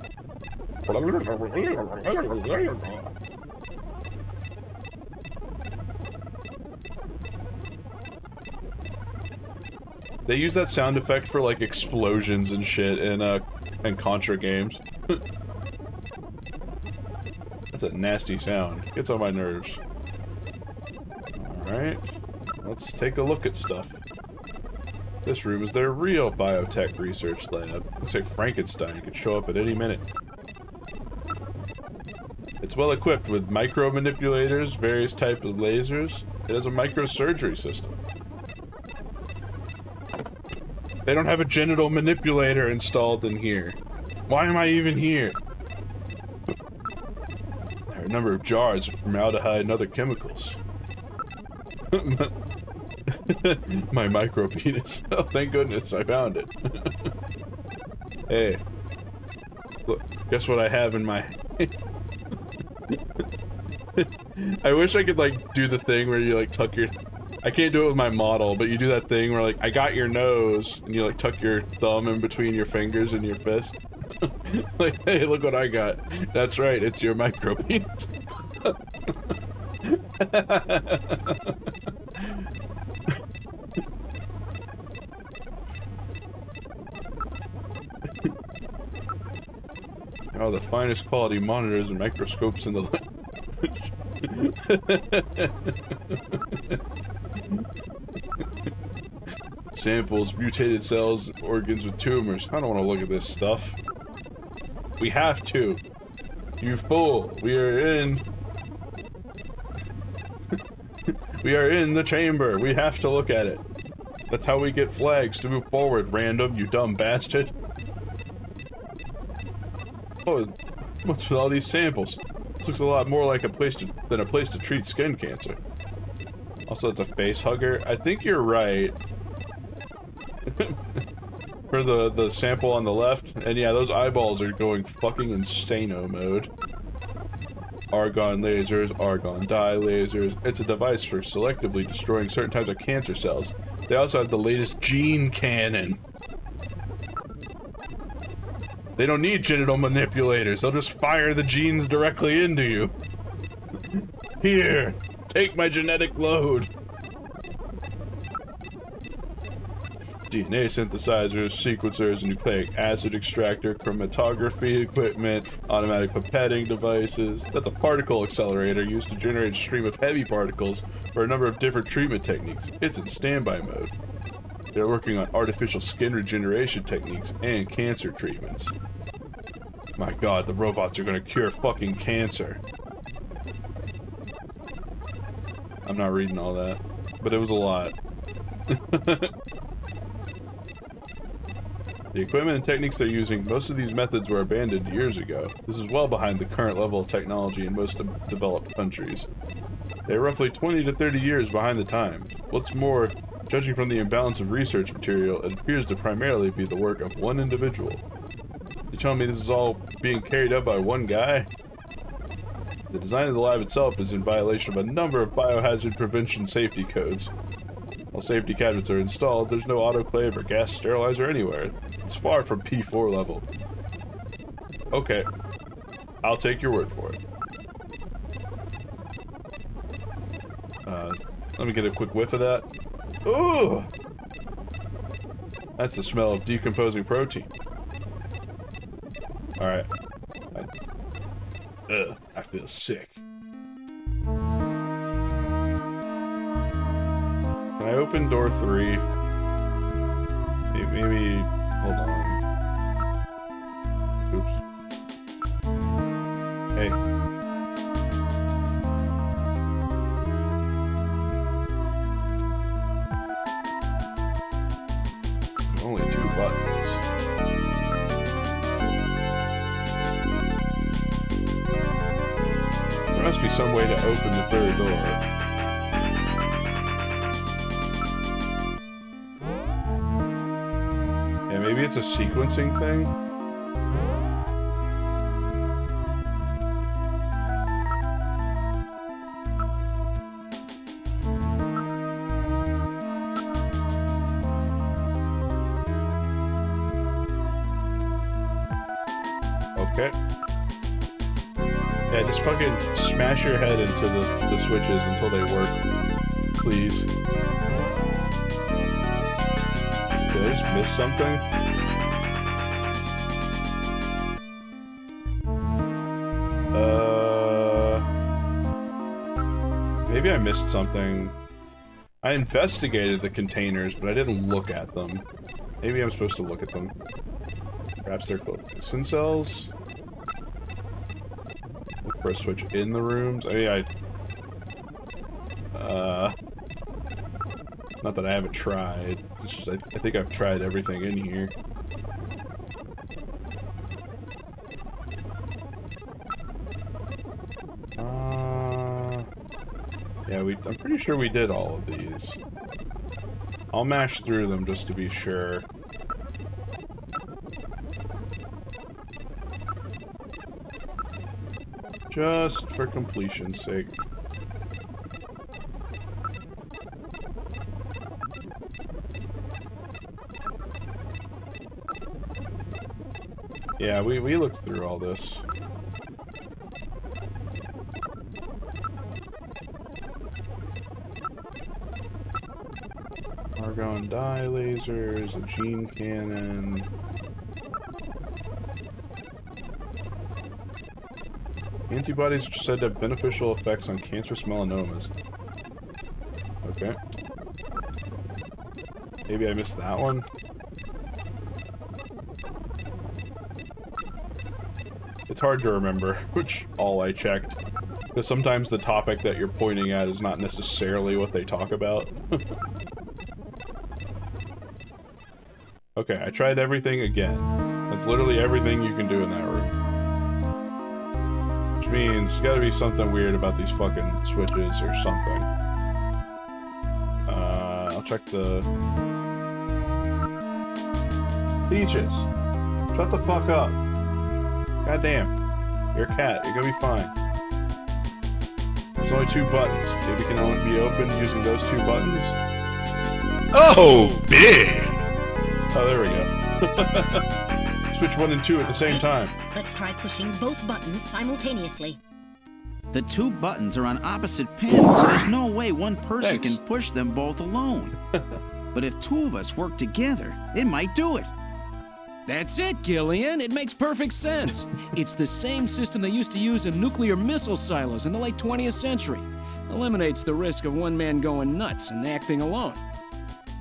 They use that sound effect for like explosions and shit in Contra games. That's a nasty sound. Gets on my nerves. Alright. Let's take a look at stuff. This room is their real biotech research lab. Looks like Frankenstein could show up at any minute. It's well equipped with micro manipulators, various types of lasers. It has a microsurgery system. They don't have a genital manipulator installed in here. Why am I even here? There are a number of jars of formaldehyde and other chemicals. My micro penis. Oh, thank goodness I found it. Hey. Look, guess what I have in my... I wish I could, like, do the thing where you, like, tuck your... I can't do it with my model, but you do that thing where, like, I got your nose, and you, like, tuck your thumb in between your fingers and your fist. Like, hey, look what I got. That's right, it's your micro penis. Oh, the finest quality monitors and microscopes in the samples, mutated cells, organs with tumors. I don't want to look at this stuff. We have to. You fool. We are in the chamber. We have to look at it. That's how we get flags to move forward, random, you dumb bastard. Oh, what's with all these samples? This looks a lot more like than a place to treat skin cancer. Also, it's a face hugger. I think you're right. For the sample on the left. And yeah, those eyeballs are going fucking insano mode. Argon lasers, argon dye lasers. It's a device for selectively destroying certain types of cancer cells. They also have the latest gene cannon. They don't need genital manipulators. They'll just fire the genes directly into you. Here, take my genetic load. DNA synthesizers, sequencers, nucleic acid extractor, chromatography equipment, automatic pipetting devices. That's a particle accelerator used to generate a stream of heavy particles for a number of different treatment techniques. It's in standby mode. They're working on artificial skin regeneration techniques and cancer treatments. My god, the robots are gonna cure fucking cancer. I'm not reading all that, but it was a lot. The equipment and techniques they're using, most of these methods were abandoned years ago. This is well behind the current level of technology in most developed countries. They're roughly 20 to 30 years behind the times. What's more, judging from the imbalance of research material, it appears to primarily be the work of one individual. You telling me this is all being carried out by one guy? The design of the lab itself is in violation of a number of biohazard prevention safety codes. While safety cabinets are installed, there's no autoclave or gas sterilizer anywhere. It's far from P4 level. Okay. I'll take your word for it. Let me get a quick whiff of that. Ooh! That's the smell of decomposing protein. Alright. I feel sick. Can I open door 3? Maybe... Hold on. Oops. Hey. Only 2 buttons. There must be some way to open the 3rd door. Yeah, maybe it's a sequencing thing? Okay. Yeah, just fucking smash your head into the switches until they work. Please. Did I just miss something? Maybe I missed something. I investigated the containers, but I didn't look at them. Maybe I'm supposed to look at them. Perhaps they're called listen cells? Look for a switch in the rooms. I mean, not that I haven't tried. It's just I think I've tried everything in here. Yeah, I'm pretty sure we did all of these. I'll mash through them just to be sure. Just for completion's sake. Yeah, we looked through all this. Argon dye lasers, a gene cannon. Antibodies are said to have beneficial effects on cancerous melanomas. Okay. Maybe I missed that one? It's hard to remember which all I checked. Because sometimes the topic that you're pointing at is not necessarily what they talk about. Okay, I tried everything again. That's literally everything you can do in that room. Which means there's gotta be something weird about these fucking switches or something. I'll check the... Peaches! Shut the fuck up! Goddamn. You're a cat. You're gonna be fine. There's only 2 buttons. Maybe it can only be opened using those 2 buttons? Oh, big! Oh, there we go. Switch 1 and 2 at the same time. Let's try pushing both buttons simultaneously. The 2 buttons are on opposite panels, so there's no way one person can push them both alone. But if 2 of us work together, it might do it. That's it, Gillian. It makes perfect sense. It's the same system they used to use in nuclear missile silos in the late 20th century. Eliminates the risk of one man going nuts and acting alone.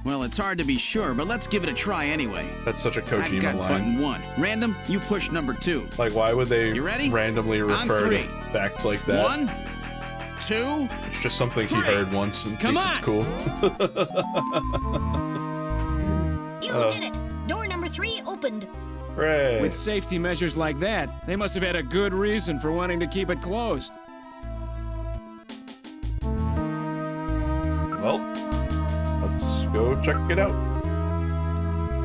Well, it's hard to be sure, but let's give it a try anyway. That's such a Kojima I've got line. button 1. Random, you push number 2. Like, why would they ready? randomly refer to facts like that? 1, 2. It's just something he heard once and thinks it's cool. You did it! Door number 3 opened. Hooray. With safety measures like that, they must have had a good reason for wanting to keep it closed. Well, let's go check it out.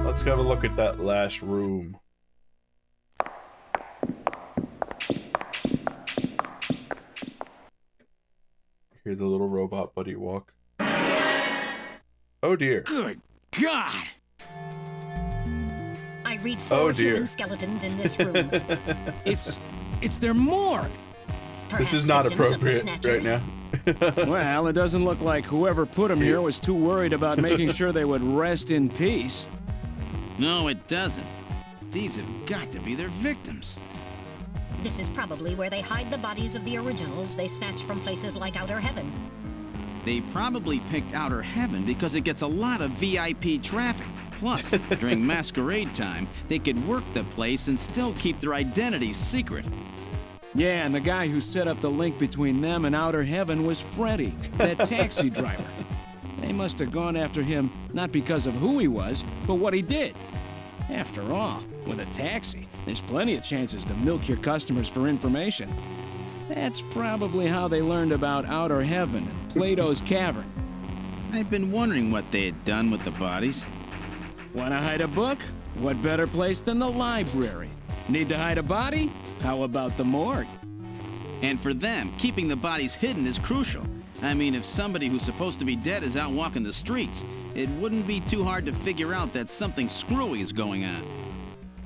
Let's have a look at that last room. Hear the little robot buddy walk. Oh dear. Good God! I read 4 human skeletons in this room. It's their morgue. This is not appropriate right now. Well, it doesn't look like whoever put them here was too worried about making sure they would rest in peace. No, it doesn't. These have got to be their victims. This is probably where they hide the bodies of the originals they snatched from places like Outer Heaven. They probably picked Outer Heaven because it gets a lot of VIP traffic. Plus, during masquerade time, they could work the place and still keep their identities secret. Yeah, and the guy who set up the link between them and Outer Heaven was Freddy, that taxi driver. They must have gone after him not because of who he was, but what he did. After all, with a taxi, there's plenty of chances to milk your customers for information. That's probably how they learned about Outer Heaven and Plato's Cavern. I've been wondering what they had done with the bodies. Want to hide a book? What better place than the library? Need to hide a body? How about the morgue? And for them, keeping the bodies hidden is crucial. I mean, if somebody who's supposed to be dead is out walking the streets, it wouldn't be too hard to figure out that something screwy is going on.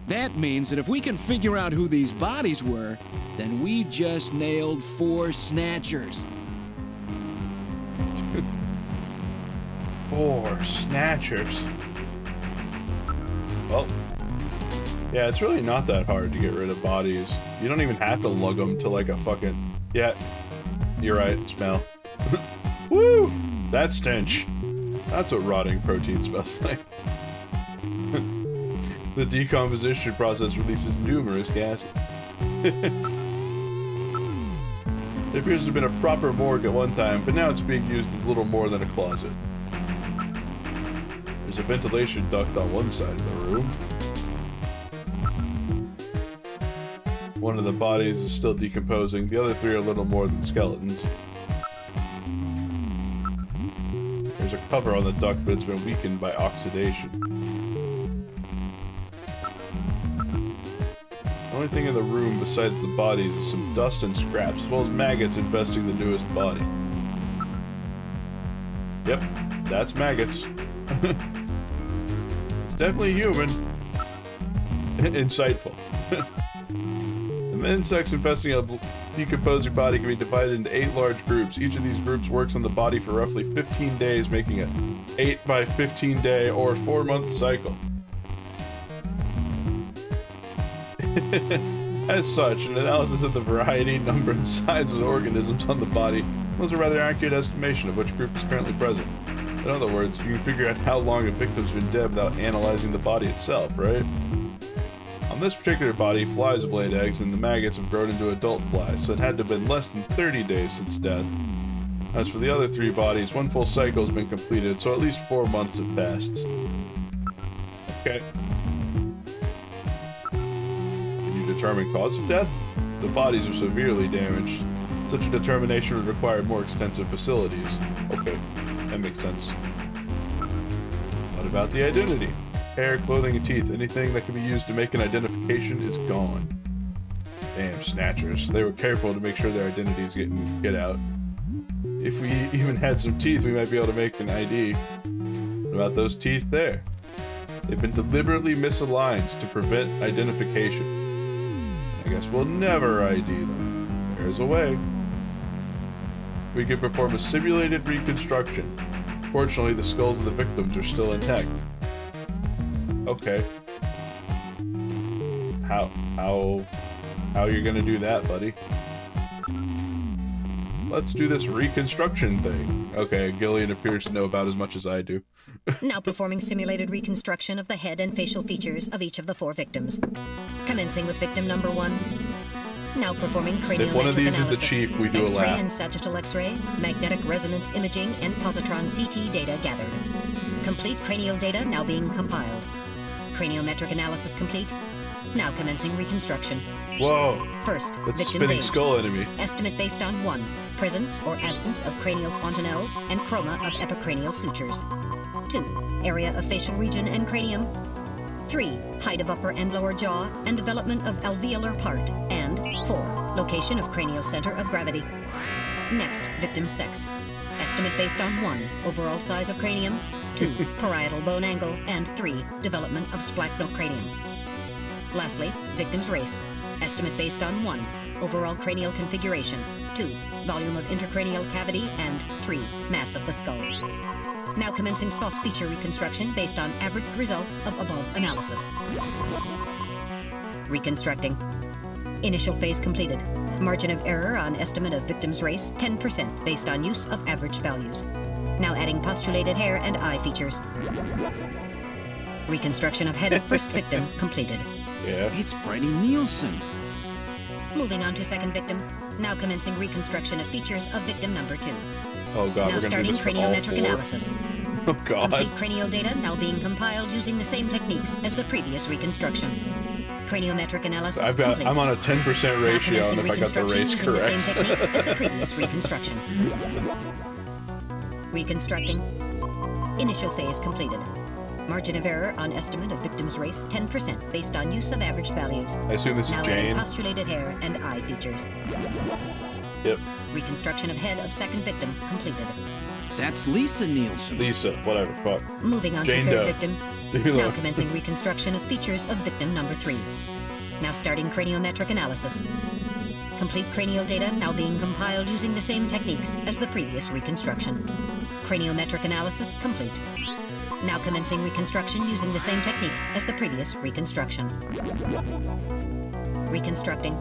That means that if we can figure out who these bodies were, then we just nailed 4 snatchers. 4 snatchers. Well, yeah, it's really not that hard to get rid of bodies. You don't even have to lug them to like a fucking... Yeah, you're right, smell. Woo! That stench. That's what rotting protein smells like. The decomposition process releases numerous gases. It appears to have been a proper morgue at one time, but now it's being used as little more than a closet. There's a ventilation duct on one side of the room. One of the bodies is still decomposing, the other 3 are little more than skeletons. There's a cover on the duct, but it's been weakened by oxidation. The only thing in the room besides the bodies is some dust and scraps, as well as maggots infesting the newest body. Yep, that's maggots. It's definitely human. Insightful. The insects infesting a decomposing body can be divided into 8 large groups. Each of these groups works on the body for roughly 15 days, making an 8 by 15 day or 4-month cycle. As such, an analysis of the variety, number, and size of the organisms on the body was a rather accurate estimation of which group is currently present. In other words, you can figure out how long a victim's been dead without analyzing the body itself, right? On this particular body, flies have laid eggs and the maggots have grown into adult flies, so it had to have been less than 30 days since death. As for the other 3 bodies, 1 full cycle has been completed, so at least 4 months have passed. Okay. Can you determine cause of death? The bodies are severely damaged. Such a determination would require more extensive facilities. Okay, that makes sense. What about the identity? Hair, clothing, and teeth. Anything that can be used to make an identification is gone. Damn snatchers. They were careful to make sure their identities get out. If we even had some teeth, we might be able to make an ID. What about those teeth there? They've been deliberately misaligned to prevent identification. I guess we'll never ID them. There's a way. We can perform a simulated reconstruction. Fortunately, the skulls of the victims are still intact. Okay. How you gonna do that, buddy? Let's do this reconstruction thing. Okay, Gillian appears to know about as much as I do. Now performing simulated reconstruction of the head and facial features of each of the 4 victims. Commencing with victim number 1. Now performing craniometric analysis. If one of these is the chief, we do a lap. X-ray and sagittal X-ray, magnetic resonance imaging, and positron CT data gathered. Complete cranial data now being compiled. Craniometric analysis complete. Now commencing reconstruction. Whoa. First, that's a victim's spinning age. skull enemy. Estimate based on 1. Presence or absence of cranial fontanelles and chroma of epicranial sutures. 2. Area of facial region and cranium. 3. Height of upper and lower jaw and development of alveolar part. And 4. Location of cranial center of gravity. Next, victim's sex. Estimate based on 1. Overall size of cranium. 2. Parietal bone angle. And 3. Development of splachnocranium. Lastly, victim's race. Estimate based on 1. overall cranial configuration. 2. Volume of intracranial cavity. And 3. Mass of the skull. Now commencing soft feature reconstruction based on average results of above analysis. Reconstructing. Initial phase completed. Margin of error on estimate of victim's race, 10% based on use of average values. Now adding postulated hair and eye features. Reconstruction of head of first victim completed. Yeah. It's Freddie Nielsen. Moving on to second victim. Now commencing reconstruction of features of victim number 2. Oh god, now we're gonna starting do this for all craniometric 4. analysis. Oh god. Complete cranial data now being compiled using the same techniques as the previous reconstruction. Craniometric analysis complete. I'm on a 10% ratio, and if I got the race using the same correct. techniques as the previous reconstruction. Reconstructing. Initial phase completed. Margin of error on estimate of victim's race, 10% based on use of average values. I assume this is now adding Jane. postulated hair and eye features. Yep. Reconstruction of head of second victim completed. That's Lisa Nielsen. Lisa, whatever, fuck. Moving on Jane to third Doe. victim. Leave me Now alone. commencing reconstruction of features of victim number 3. Now starting craniometric analysis. Complete cranial data now being compiled using the same techniques as the previous reconstruction. Craniometric analysis complete. Now commencing reconstruction using the same techniques as the previous reconstruction. Reconstructing.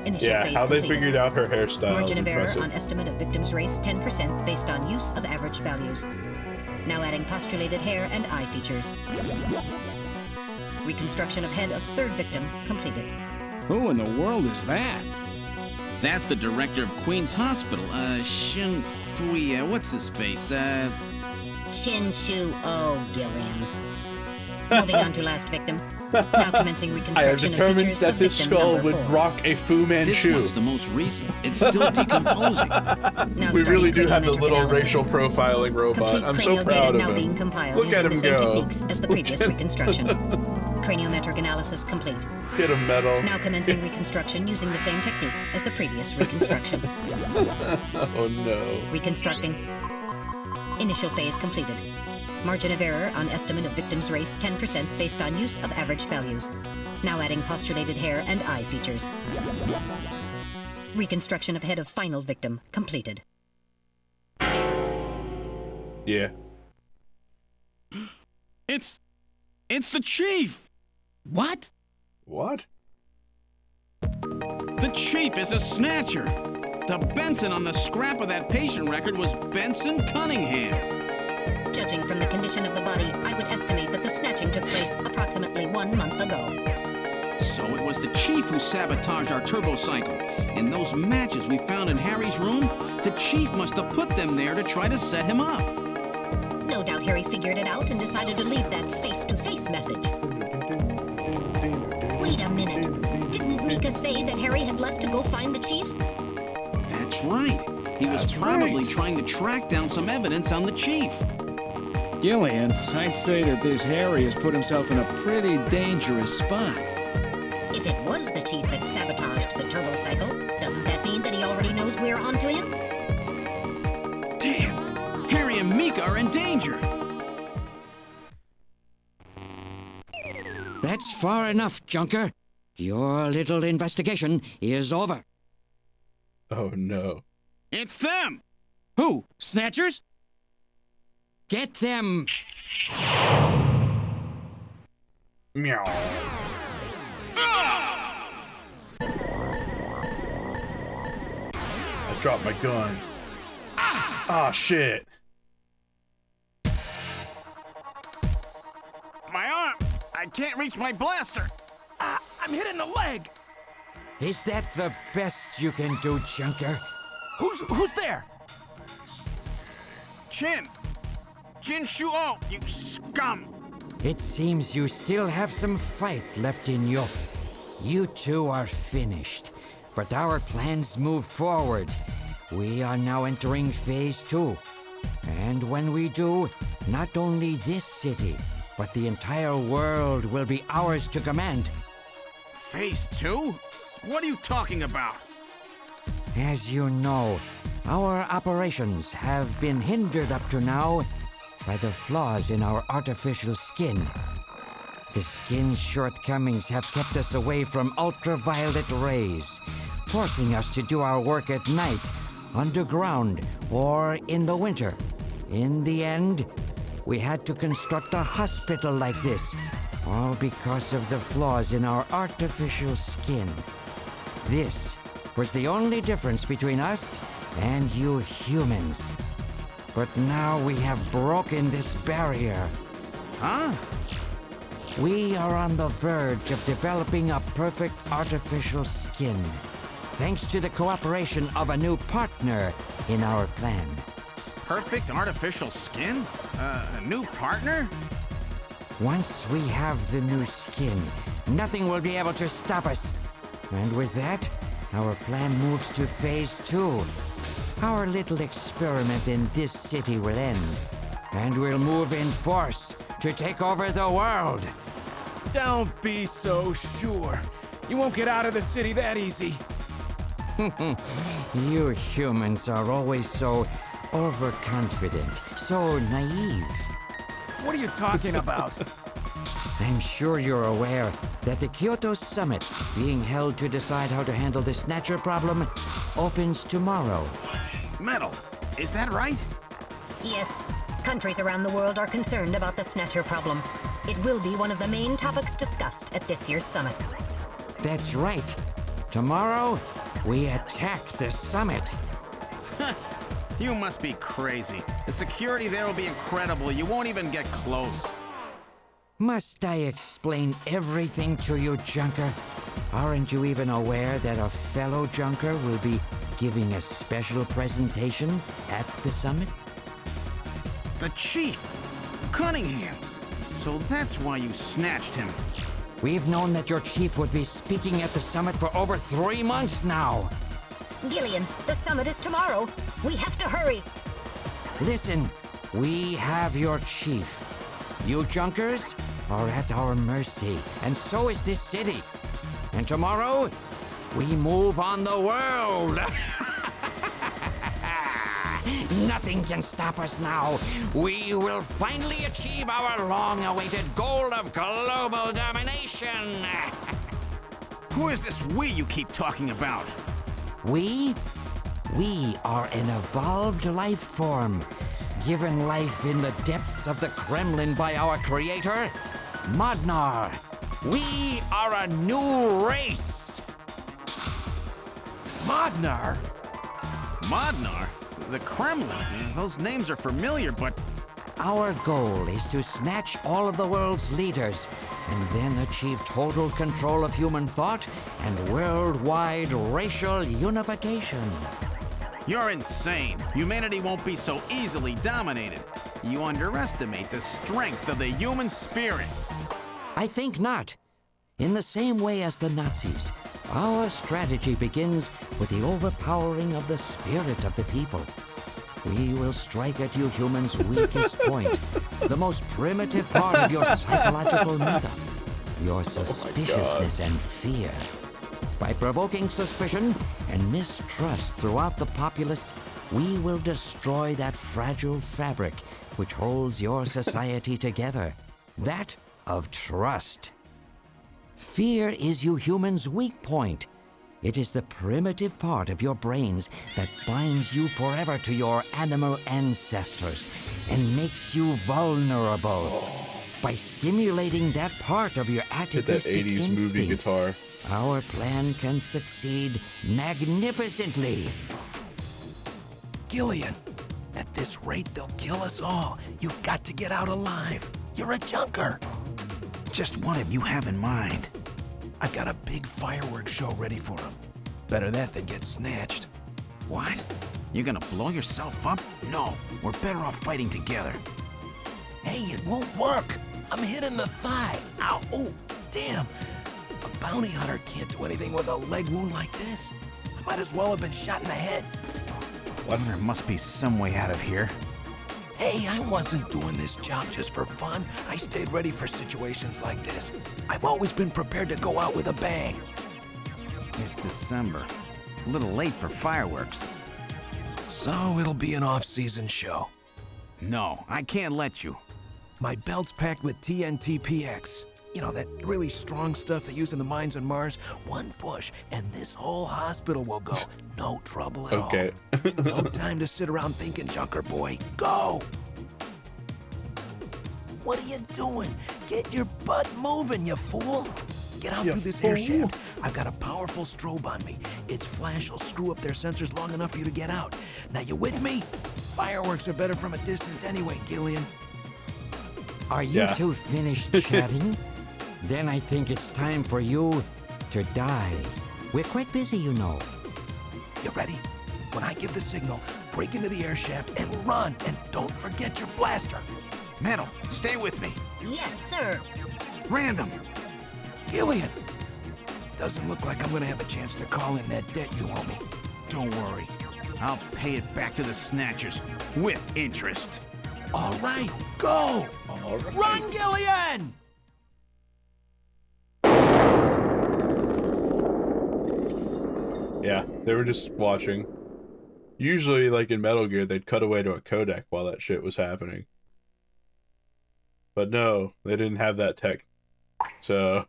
Initial Yeah, phase how they completed. figured out her hairstyle is Margin of error impressive. on estimate of victim's race, 10% based on use of average values. Now adding postulated hair and eye features. Reconstruction of head of third victim completed. Who in the world is that? That's the director of Queen's Hospital. Shin Fui, what's his face? Chin Shu O Gillian. Moving on to last victim. Now commencing I have reconstruction of determined features that of this victim skull number would 4. rock a Fu This Manchu. one's the most recent. It's still decomposing. Now We really do starting have the craniometric little analysis. racial profiling robot. Complete I'm so cranial proud data of now being him. compiled Look using at the him same go. techniques as the previous reconstruction. Craniometric analysis complete. Get him, metal. Now commencing reconstruction using the same techniques as the previous reconstruction. Oh no. Reconstructing. Initial phase completed. Margin of error on estimate of victim's race, 10% based on use of average values. Now adding postulated hair and eye features. Reconstruction of head of final victim completed. Yeah. It's the chief. What? What? The chief is a snatcher. The Benson on the scrap of that patient record was Benson Cunningham. Judging from the condition of the body, I would estimate that the snatching took place approximately 1 month ago. So it was the chief who sabotaged our turbo cycle. And those matches we found in Harry's room, the chief must have put them there to try to set him up. No doubt Harry figured it out and decided to leave that face-to-face message. Wait a minute. Didn't Mika say that Harry had left to go find the chief? That's right. He was probably trying to track down some evidence on the chief. Gillian, I'd say that this Harry has put himself in a pretty dangerous spot. If it was the chief that sabotaged the turbo cycle, doesn't that mean that he already knows we're onto him? Damn! Harry and Mika are in danger. That's far enough, Junker. Your little investigation is over. Oh no. It's them! Who? Snatchers? Get them! Meow. I dropped my gun. Ah, shit. My arm! I can't reach my blaster! I'm hit in the leg! Is that the best you can do, Junker? Who's there? Jin Shuo, you scum! It seems you still have some fight left in you. You two are finished, but our plans move forward. We are now entering Phase 2. And when we do, not only this city, but the entire world will be ours to command. Phase 2? What are you talking about? As you know, our operations have been hindered up to now by the flaws in our artificial skin. The skin's shortcomings have kept us away from ultraviolet rays, forcing us to do our work at night, underground, or in the winter. In the end, we had to construct a hospital like this, all because of the flaws in our artificial skin. This was the only difference between us and you humans. But now we have broken this barrier. Huh? We are on the verge of developing a perfect artificial skin, thanks to the cooperation of a new partner in our plan. Perfect artificial skin? A new partner? Once we have the new skin, nothing will be able to stop us. And with that, our plan moves to phase 2. Our little experiment in this city will end, and we'll move in force to take over the world. Don't be so sure. You won't get out of the city that easy. You humans are always so overconfident, so naive. What are you talking about? I'm sure you're aware that the Kyoto Summit, being held to decide how to handle the Snatcher problem, opens tomorrow. Metal, is that right? Yes. Countries around the world are concerned about the Snatcher problem. It will be one of the main topics discussed at this year's summit. That's right. Tomorrow, we attack the summit. You must be crazy. The security there will be incredible. You won't even get close. Must I explain everything to you, Junker? Aren't you even aware that a fellow Junker will be giving a special presentation at the summit? The Chief! Cunningham! So that's why you snatched him. We've known that your chief would be speaking at the summit for over 3 months now. Gillian, the summit is tomorrow. We have to hurry. Listen, we have your chief. You Junkers are at our mercy, and so is this city. And tomorrow, we move on the world. Nothing can stop us now. We will finally achieve our long-awaited goal of global domination. Who is this we you keep talking about? We are an evolved life form, given life in the depths of the Kremlin by our creator, Modnar. We are a new race. Modnar? Modnar? The Kremlin? Those names are familiar, but... Our goal is to snatch all of the world's leaders, and then achieve total control of human thought and worldwide racial unification. You're insane. Humanity won't be so easily dominated. You underestimate the strength of the human spirit. I think not. In the same way as the Nazis, our strategy begins with the overpowering of the spirit of the people. We will strike at you humans' weakest point, the most primitive part of your psychological makeup, your suspiciousness and fear. By provoking suspicion and mistrust throughout the populace, we will destroy that fragile fabric which holds your society together, that of trust. Fear is you humans' weak point. It is the primitive part of your brains that binds you forever to your animal ancestors and makes you vulnerable. By stimulating that part of your atavistic Hit that 80s movie instincts, guitar. our plan can succeed magnificently. Gillian, at this rate, they'll kill us all. You've got to get out alive. You're a junker. Just what have you have in mind? I've got a big fireworks show ready for them. Better that than get snatched. What? You're gonna blow yourself up? No, we're better off fighting together. Hey, it won't work. I'm hit in the thigh. Ow, oh, damn. A bounty hunter can't do anything with a leg wound like this. I might as well have been shot in the head. Well, there must be some way out of here. Hey, I wasn't doing this job just for fun. I stayed ready for situations like this. I've always been prepared to go out with a bang. It's December. A little late for fireworks. So it'll be an off-season show. No, I can't let you. My belt's packed with TNT PX. You know, that really strong stuff they use in the mines on Mars? One push, and this whole hospital will go. No trouble at all. Okay. No time to sit around thinking, Junker boy. Go! What are you doing? Get your butt moving, you fool! Get out through this air shaft. I've got a powerful strobe on me. Its flash will screw up their sensors long enough for you to get out. Now, you with me? Fireworks are better from a distance anyway, Gillian. Are you two finished chatting? Then I think it's time for you to die. We're quite busy, you know. You ready? When I give the signal, break into the air shaft and run. And don't forget your blaster. Metal, stay with me. Yes, sir. Random. Gillian! Doesn't look like I'm gonna have a chance to call in that debt you owe me. Don't worry. I'll pay it back to the Snatchers with interest. All right, go! All right. Run, Gillian! Yeah, they were just watching. Usually, like in Metal Gear, they'd cut away to a codec while that shit was happening. But no, they didn't have that tech. So...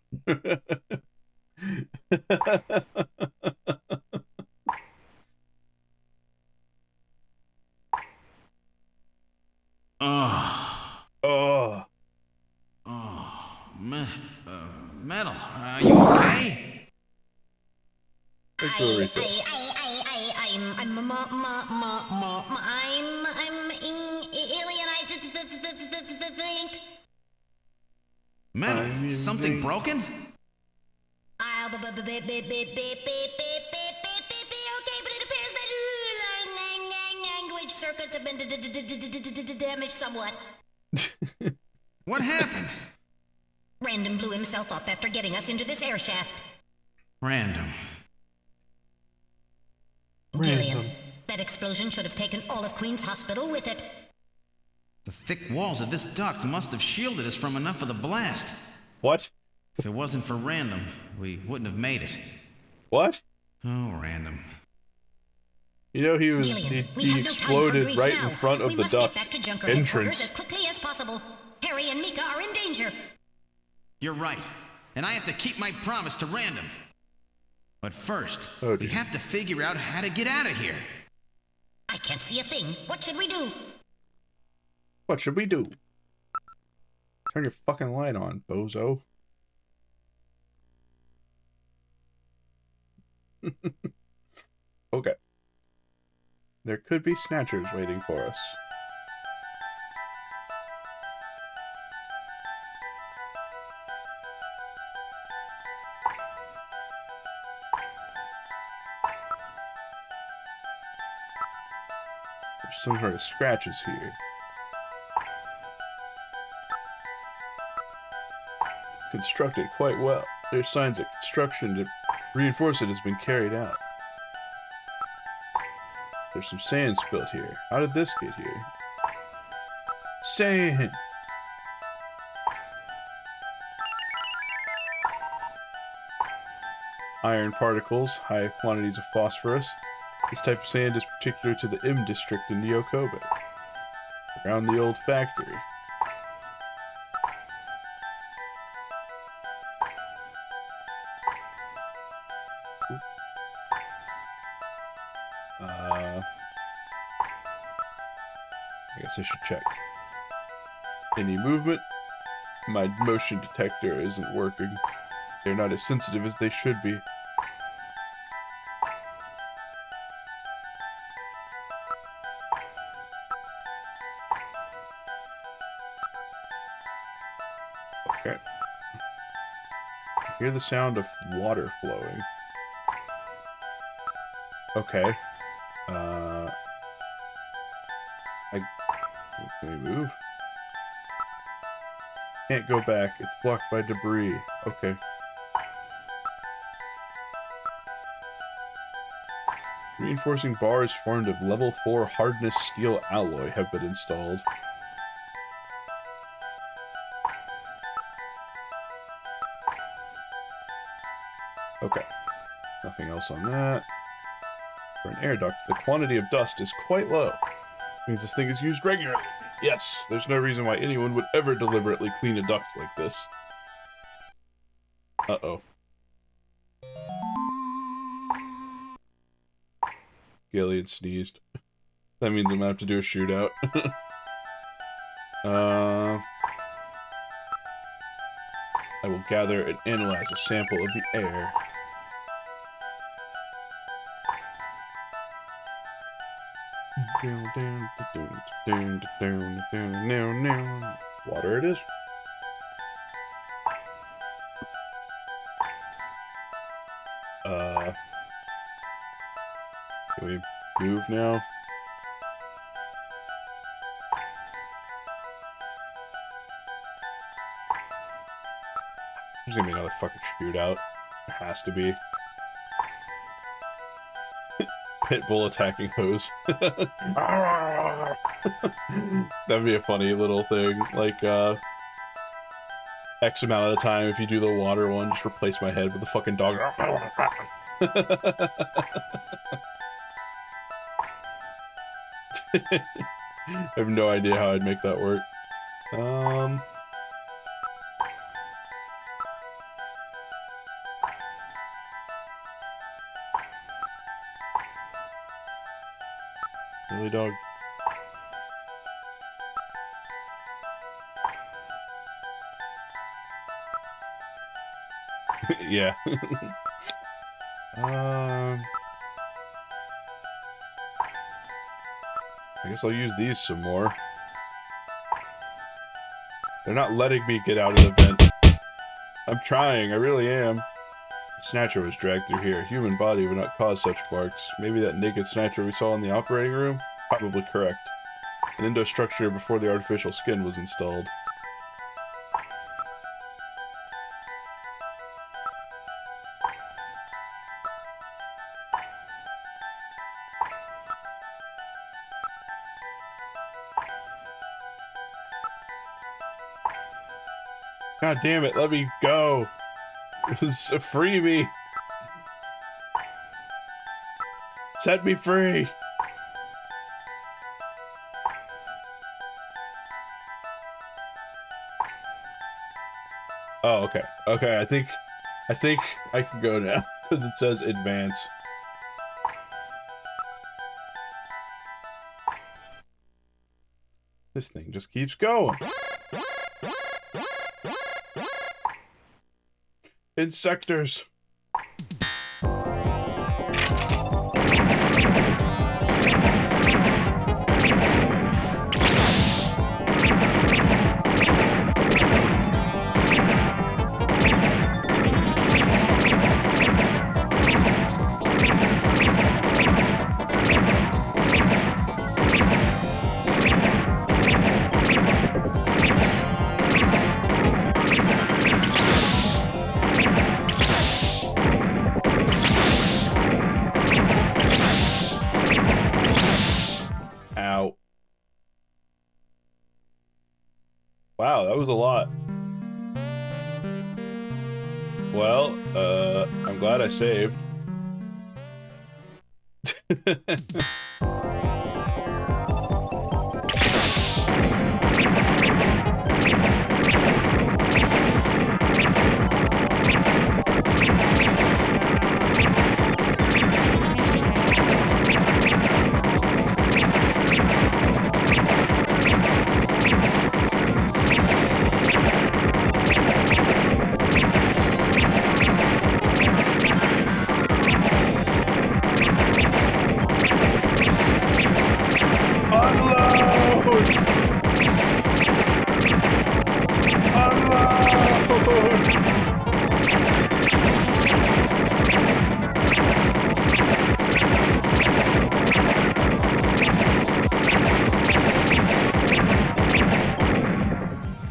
Metal, are you okay? I'm alien. I think. Metal, something broken? Okay, but it appears that language circuits have been damaged somewhat. What happened? Random blew himself up after getting us into this air shaft. Random. Gillian, that explosion should have taken all of Queen's Hospital with it. The thick walls of this duct must have shielded us from enough of the blast. What? If it wasn't for Random, we wouldn't have made it. What? Oh, Random. You know, he Gillian, exploded right in front of the duct entrance. As quickly as possible. Harry and Mika are in danger. You're right. And I have to keep my promise to Random. But first, we have to figure out how to get out of here. I can't see a thing. What should we do? What should we do? Turn your fucking light on, bozo. Okay. There could be Snatchers waiting for us. There's some sort of scratches here. Constructed quite well. There's signs that construction to reinforce it has been carried out. There's some sand spilt here. How did this get here? Sand! Iron particles, high quantities of phosphorus. This type of sand is particular to the M district in Nyokobe. Around the old factory. I guess I should check. Any movement? My motion detector isn't working. They're not as sensitive as they should be. Okay. I hear the sound of water flowing. Okay. Can we move? Can't go back. It's blocked by debris. Okay. Reinforcing bars formed of level 4 hardness steel alloy have been installed. Okay. Nothing else on that. For an air duct, the quantity of dust is quite low. Means this thing is used regularly. Yes, there's no reason why anyone would ever deliberately clean a duct like this. Uh-oh. Gillian sneezed. That means I'm gonna have to do a shootout. I will gather and analyze a sample of the air. Water it is. Can we move now? There's gonna be another fucking shootout. There has to be. Pitbull attacking hose. That'd be a funny little thing. Like, X amount of the time, if you do the water one, just replace my head with a fucking dog. I have no idea how I'd make that work. Really, dog? Yeah. I guess I'll use these some more. They're not letting me get out of the vent. I'm trying, I really am. The Snatcher was dragged through here. A human body would not cause such marks. Maybe that naked Snatcher we saw in the operating room? Probably correct. An endostructure before the artificial skin was installed. God damn it, let me go! It was a freebie! Set me free! Oh, okay. Okay, I think I can go now, because it says advance. This thing just keeps going. Insectors. Wow, that was a lot. Well, I'm glad I saved.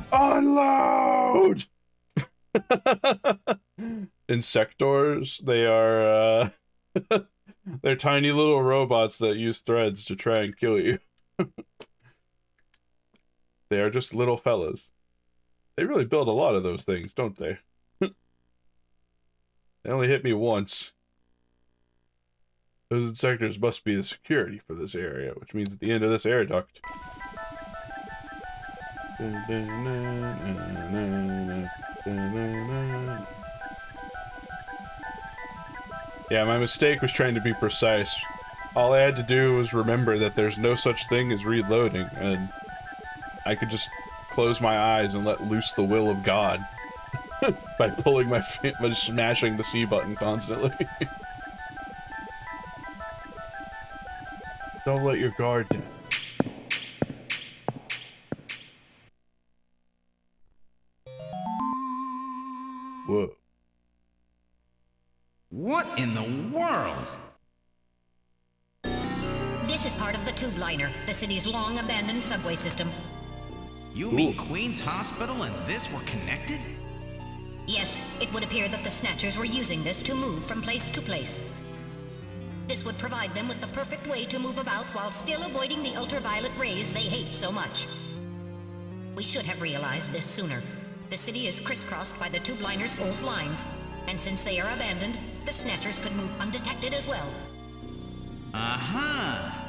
Unload! Insectors, they are, they're tiny little robots that use threads to try and kill you. They are just little fellas. They really build a lot of those things, don't they? They only hit me once. Those insectors must be the security for this area, which means at the end of this air duct. Yeah, my mistake was trying to be precise. All I had to do was remember that there's no such thing as reloading, and I could just close my eyes and let loose the will of God by pulling by smashing the C button constantly. Don't let your guard down. Whoa. What in the world? This is part of the tube liner, the city's long-abandoned subway system. You mean Queen's Hospital and this were connected? Yes, it would appear that the Snatchers were using this to move from place to place. This would provide them with the perfect way to move about while still avoiding the ultraviolet rays they hate so much. We should have realized this sooner. The city is crisscrossed by the tube liner's old lines, and since they are abandoned, the Snatchers could move undetected as well. Aha!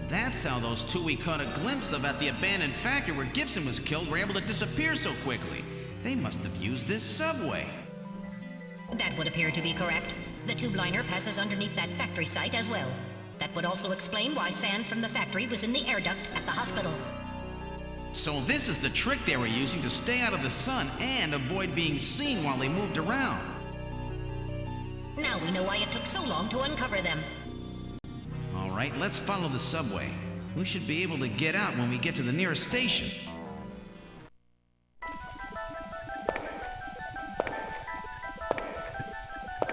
That's how those two we caught a glimpse of at the abandoned factory where Gibson was killed were able to disappear so quickly. They must have used this subway. That would appear to be correct. The tube liner passes underneath that factory site as well. That would also explain why sand from the factory was in the air duct at the hospital. So this is the trick they were using to stay out of the sun and avoid being seen while they moved around. Now we know why it took so long to uncover them. All right, let's follow the subway. We should be able to get out when we get to the nearest station.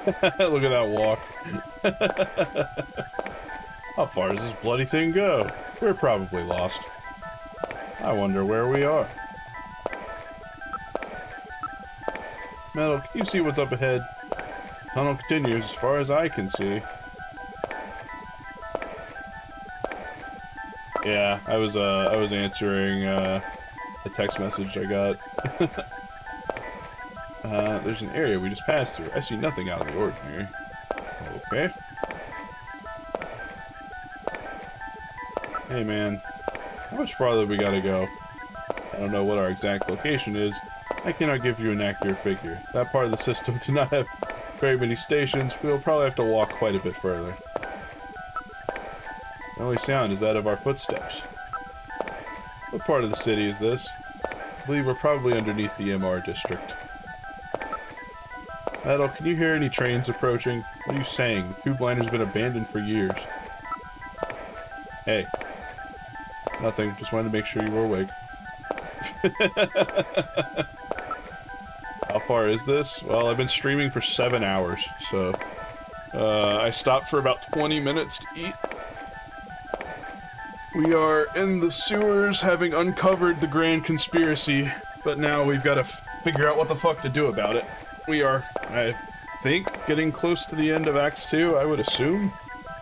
Look at that walk. How far does this bloody thing go? We're probably lost. I wonder where we are. Metal, can you see what's up ahead? Tunnel continues as far as I can see. Yeah, I was answering a text message I got. There's an area we just passed through. I see nothing out of the ordinary. Okay. Hey man, how much farther we gotta go? I don't know what our exact location is. I cannot give you an accurate figure. That part of the system do not have very many stations. We'll probably have to walk quite a bit further. The only sound is that of our footsteps. What part of the city is this? I believe we're probably underneath the MR district. Metal, can you hear any trains approaching? What are you saying? The tube liner's been abandoned for years. Hey. Nothing. Just wanted to make sure you were awake. How far is this? Well, I've been streaming for 7 hours, so... I stopped for about 20 minutes to eat. We are in the sewers, having uncovered the grand conspiracy, but now we've got to figure out what the fuck to do about it. We are, I think, getting close to the end of Act 2, I would assume.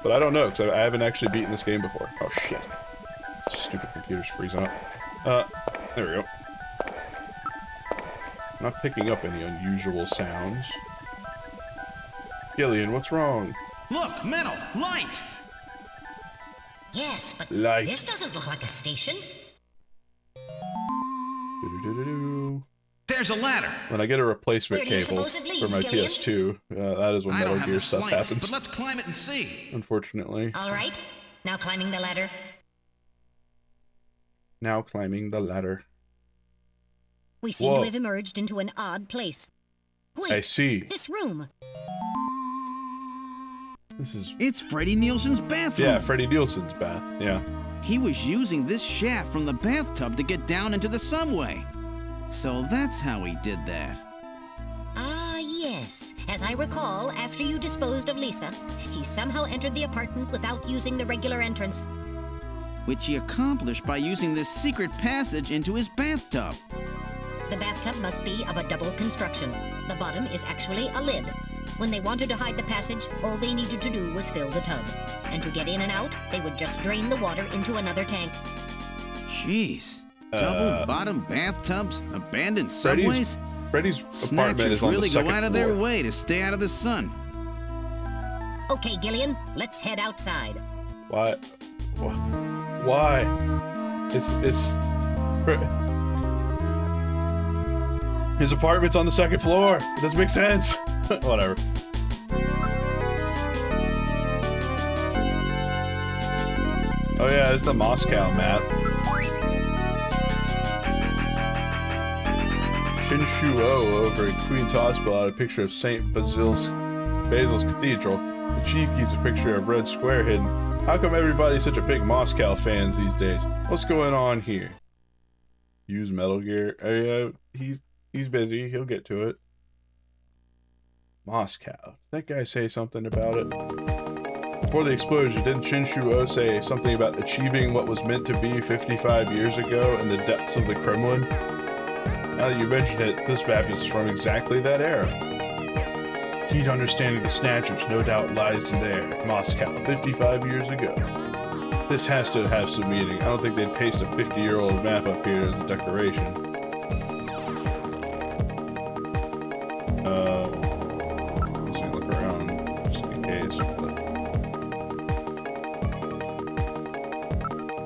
But I don't know, because I haven't actually beaten this game before. Oh, shit. Stupid computer's freezing up. There we go. Not picking up any unusual sounds. Gillian, what's wrong? Look, Metal, light! Yes, but Light. this doesn't look like a station. There's a ladder. When I get a replacement Where do you cable suppose it leads, for my Gillian? PS2, that is when I Metal don't have Gear the stuff slightest, happens. but let's climb it and see. Unfortunately. All right, now climbing the ladder. Now climbing the ladder. We seem Whoa. to have emerged into an odd place. Wait, I see. this room. This is... It's Freddie Nielsen's bathroom. Yeah, Freddie Nielsen's bath, yeah. He was using this shaft from the bathtub to get down into the subway. So that's how he did that. Ah, yes. As I recall, after you disposed of Lisa, he somehow entered the apartment without using the regular entrance. Which he accomplished by using this secret passage into his bathtub. The bathtub must be of a double construction. The bottom is actually a lid. When they wanted to hide the passage, all they needed to do was fill the tub. And to get in and out, they would just drain the water into another tank. Jeez. Double bottom bathtubs, abandoned subways. Freddie's apartment Snatchers is on really the second go out of floor. their way to stay out of the sun. Okay, Gillian, let's head outside. Why? Why? It's... His apartment's on the second floor. It doesn't make sense. Whatever. Oh yeah, it's the Moscow map. Chinshuo over at Queen's Hospital had a picture of St. Basil's Cathedral. The Cheeky's a picture of Red Square hidden. How come everybody's such a big Moscow fans these days? What's going on here? Use Metal Gear. Oh yeah, he's busy. He'll get to it. Moscow. Did that guy say something about it? Before the explosion, didn't Chinshuo say something about achieving what was meant to be 55 years ago in the depths of the Kremlin? Now that you mentioned it, this map is from exactly that era. Key to understanding the Snatchers no doubt lies in there, Moscow, 55 years ago. This has to have some meaning. I don't think they'd paste a 50-year-old map up here as a decoration. Let's see, look around, just in case. But...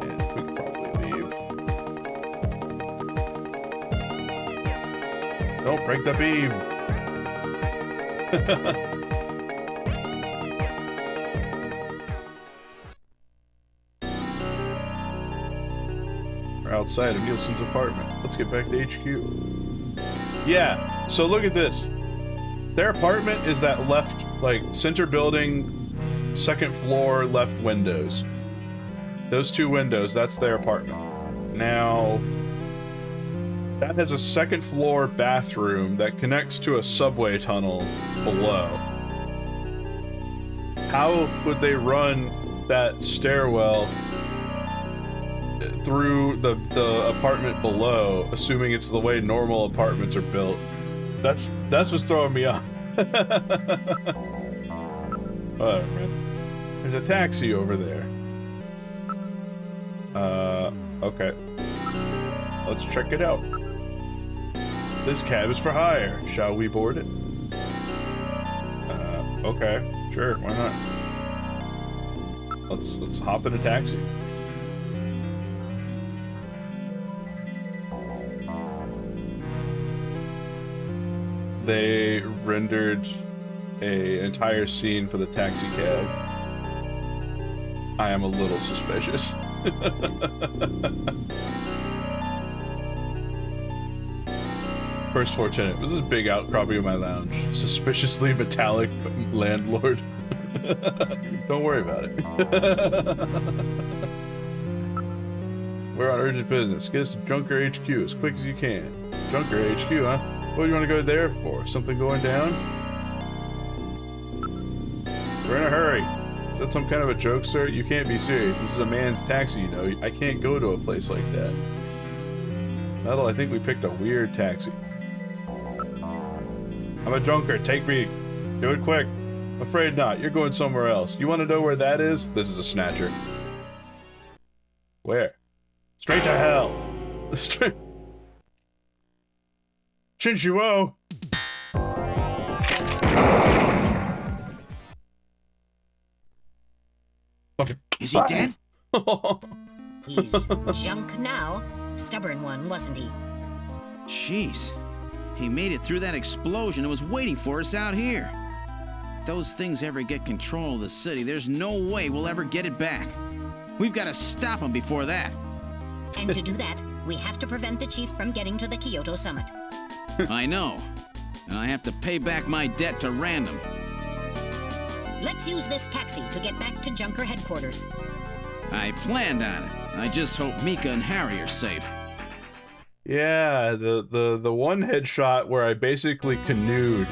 yeah, we could probably leave. Don't break the beam! We're outside of Nielsen's apartment. Let's get back to HQ. Yeah, so look at this. Their apartment is that left, like, center building, second floor, left windows. Those two windows, that's their apartment. Now, that has a second floor bathroom that connects to a subway tunnel below. How would they run that stairwell through the apartment below, assuming it's the way normal apartments are built? That's what's throwing me off. Whatever, man. There's a taxi over there. Okay. Let's check it out. This cab is for hire. Shall we board it? Okay. Sure, why not? Let's hop in a taxi. They rendered an entire scene for the taxi cab. I am a little suspicious. First floor tenant. This is a big outcropping of my lounge. Suspiciously metallic landlord. Don't worry about it. We're on urgent business. Get us to Junker HQ as quick as you can. Junker HQ, huh? What do you want to go there for? Something going down? We're in a hurry. Is that some kind of a joke, sir? You can't be serious. This is a man's taxi, you know. I can't go to a place like that. Metal, I think we picked a weird taxi. I'm a junker. Take me. Do it quick. Afraid not. You're going somewhere else. You want to know where that is? This is a Snatcher. Where? Straight to hell. Straight... Chinshuo! Is he dead? He's junk now. Stubborn one, wasn't he? Jeez. He made it through that explosion and was waiting for us out here. If those things ever get control of the city, there's no way we'll ever get it back. We've got to stop him before that. And to do that, we have to prevent the chief from getting to the Kyoto summit. I know. And I have to pay back my debt to Random. Let's use this taxi to get back to Junker headquarters. I planned on it. I just hope Mika and Harry are safe. Yeah, the one headshot where I basically canoed.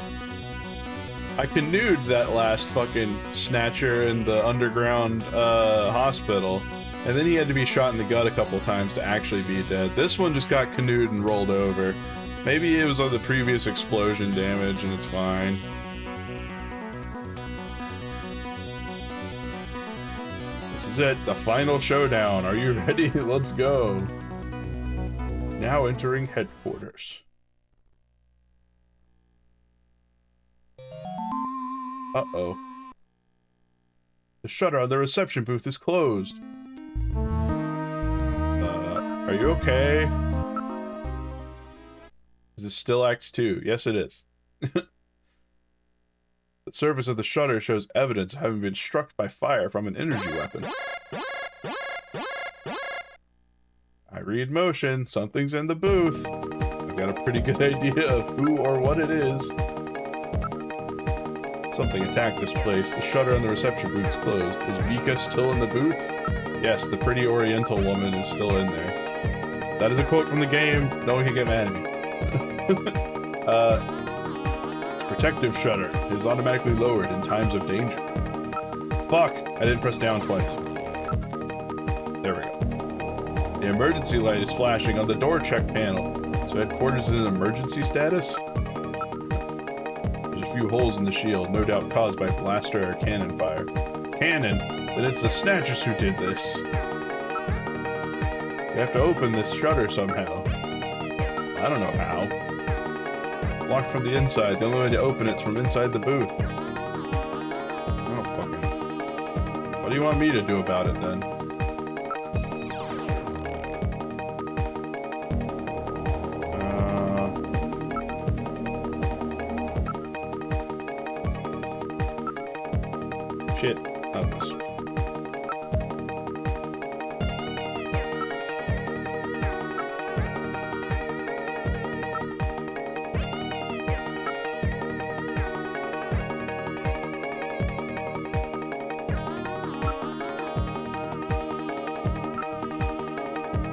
I canoed that last fucking Snatcher in the underground hospital. And then he had to be shot in the gut a couple times to actually be dead. This one just got canoed and rolled over. Maybe it was on the previous explosion damage and it's fine. This is it, the final showdown. Are you ready? Let's go. Now entering headquarters. Uh-oh. The shutter on the reception booth is closed. Are you okay? Is this still Act 2? Yes, it is. The surface of the shutter shows evidence of having been struck by fire from an energy weapon. read motion. Something's in the booth. I've got a pretty good idea of who or what it is. Something attacked this place. The shutter on the reception booth's closed. Is Mika still in the booth? Yes, the pretty oriental woman is still in there. That is a quote from the game. No one can get mad at me. It's protective shutter. It is automatically lowered in times of danger. Fuck! I didn't press down twice. There we go. The emergency light is flashing on the door check panel. So headquarters is in emergency status? There's a few holes in the shield, no doubt caused by blaster or cannon fire. Cannon? Then it's the Snatchers who did this. We have to open this shutter somehow. I don't know how. Locked from the inside. The only way to open it's from inside the booth. Oh, fucking. What do you want me to do about it then? Shit. Not this.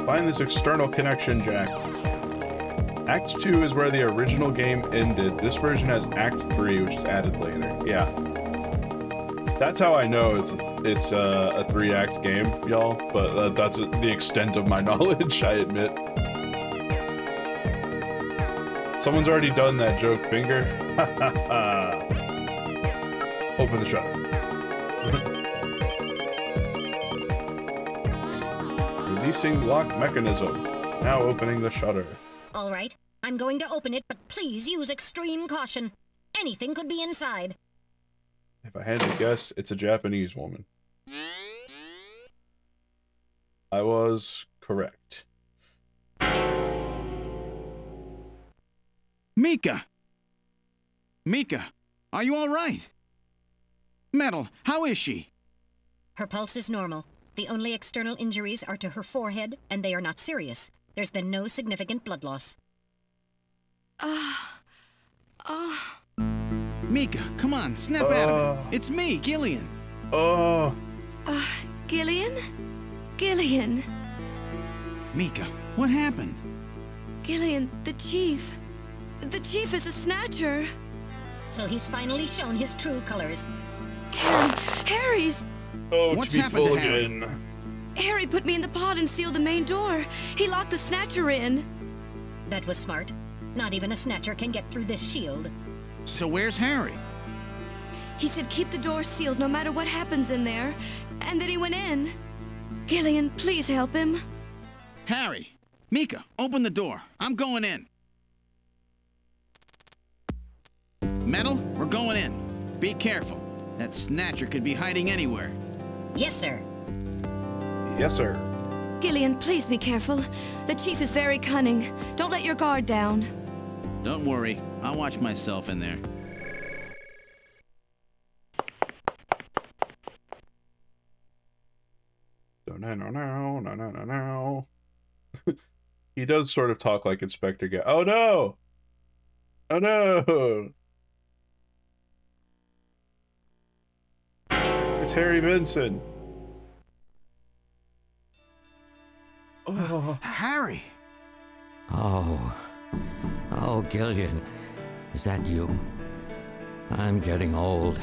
Find this external connection jack. Act 2 is where the original game ended. This version has Act 3, which is added later. Yeah. That's how I know it's a 3-act game, y'all. But that's the extent of my knowledge, I admit. Someone's already done that joke, Finger. Ha ha ha. Open the shutter. Releasing lock mechanism. Now opening the shutter. All right, I'm going to open it, but please use extreme caution. Anything could be inside. If I had to guess, it's a Japanese woman. I was correct. Mika! Mika, are you all right? Metal, how is she? Her pulse is normal. The only external injuries are to her forehead, and they are not serious. There's been no significant blood loss. Mika, come on, snap out of it. It's me, Gillian. Gillian? Gillian. Mika, what happened? Gillian, the chief. The chief is a Snatcher. So he's finally shown his true colors. Harry's... Oh, what's to be happened full to Harry? again. Harry put me in the pod and sealed the main door. He locked the Snatcher in. That was smart. Not even a Snatcher can get through this shield. So where's Harry? He said keep the door sealed no matter what happens in there. And then he went in. Gillian, please help him. Harry! Mika, open the door. I'm going in. Metal, we're going in. Be careful. That Snatcher could be hiding anywhere. Yes, sir. Yes, sir. Gillian, please be careful. The chief is very cunning. Don't let your guard down. Don't worry. I'll watch myself in there. No. He does sort of talk like Inspector Gadget. Oh no! Oh no! It's Harry Benson. Oh, Harry. Oh, Gillian, is that you? I'm getting old.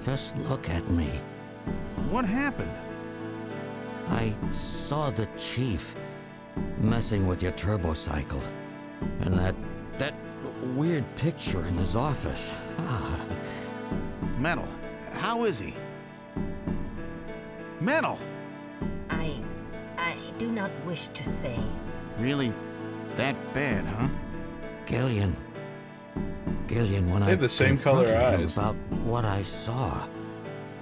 Just look at me. What happened? I saw the chief messing with your turbocycle, and that weird picture in his office. Metal, how is he? Metal! I do not wish to say. Really that bad, huh? Gillian, when They I have the same color confronted him eyes. about what I saw,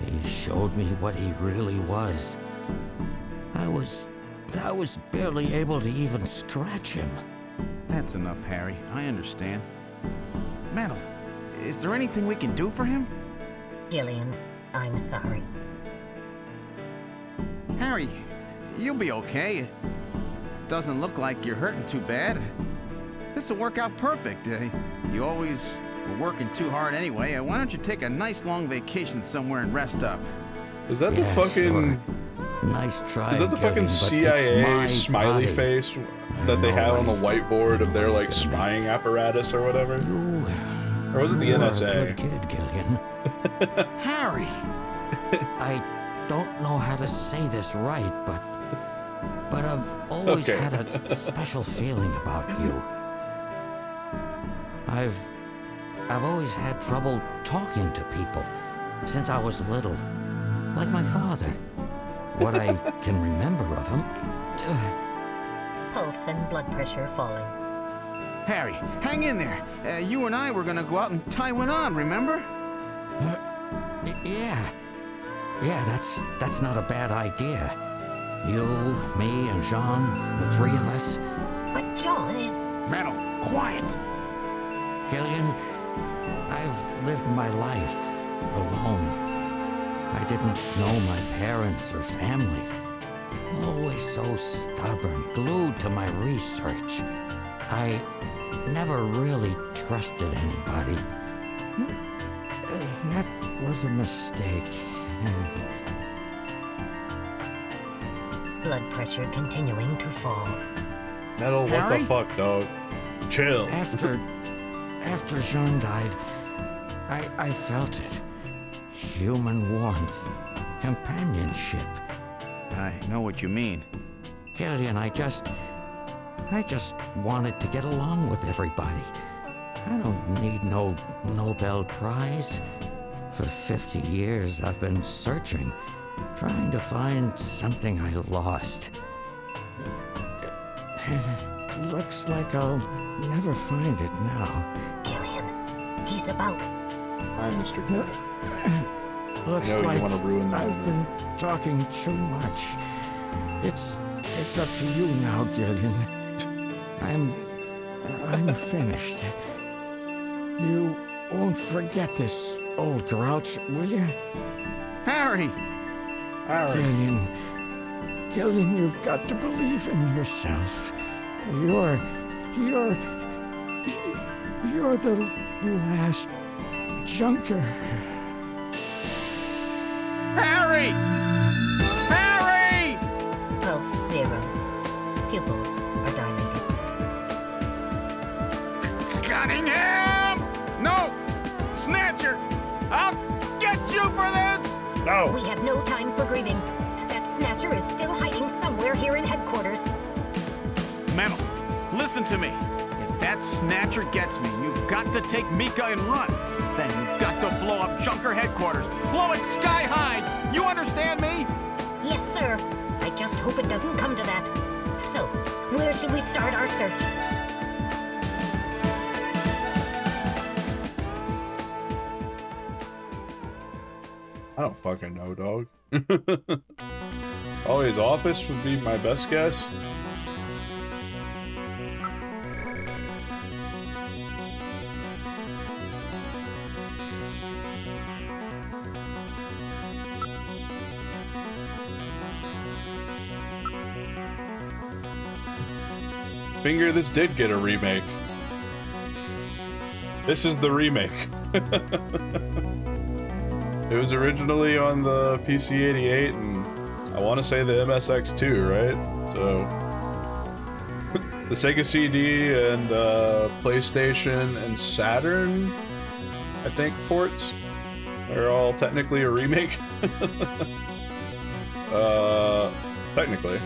he showed me what he really was. I was barely able to even scratch him. That's enough, Harry. I understand. Metal, is there anything we can do for him? Gillian, I'm sorry. Harry, you'll be okay. doesn't look like you're hurting too bad. This'll work out perfect. You always were working too hard anyway. Why don't you take a nice long vacation somewhere and rest up? Is that the fucking... Sure. Nice try. Is that the fucking CIA smiley face that they had on the whiteboard of their, like, spying apparatus or whatever? Or was it the NSA? A good kid, Gillian. Harry! I don't know how to say this right, but I've always had a special feeling about you. I've always had trouble talking to people since I was little, like my father. What I can remember of him. Pulse and blood pressure falling. Harry, hang in there. You and I were gonna go out and tie one on, remember? Yeah. Yeah, that's not a bad idea. You, me, and Jean, the three of us. But John is... Metal, quiet! Gillian, I've lived my life alone. I didn't know my parents or family. Always so stubborn, glued to my research. I never really trusted anybody. That was a mistake. Blood pressure continuing to fall. Metal, what Harry? the fuck, dog? Chill. After Jean died, I felt it. Human warmth, companionship. I know what you mean. Gillian, I just wanted to get along with everybody. I don't need no Nobel Prize. For 50 years, I've been searching, trying to find something I lost. Looks like I'll never find it now. Gillian, he's about... Hi, Mr. Gillian. Looks I know like you want to ruin that. I've been talking too much. It's up to you now, Gillian. I'm finished. You won't forget this, old grouch, will you? Harry! Gillian, you've got to believe in yourself. You're the last junker. Harry! Harry! Pulse 0. Pupils are dilated. Cunningham! No! Snatcher! I'll get you for this! No! We have no time for grieving. That Snatcher is still hiding somewhere here in headquarters. Metal, listen to me. If that Snatcher gets me, you've got to take Mika and run. Then you've got to blow up Junker headquarters. Blow it sky high! You understand me? Yes, sir. I just hope it doesn't come to that. So, where should we start our search? I don't fucking know, dog. Oh, his office would be my best guess. Finger, this did get a remake. This is the remake. It was originally on the PC-88 and I want to say the MSX2, right? So the Sega CD and PlayStation and Saturn, I think, ports are all technically a remake. Technically.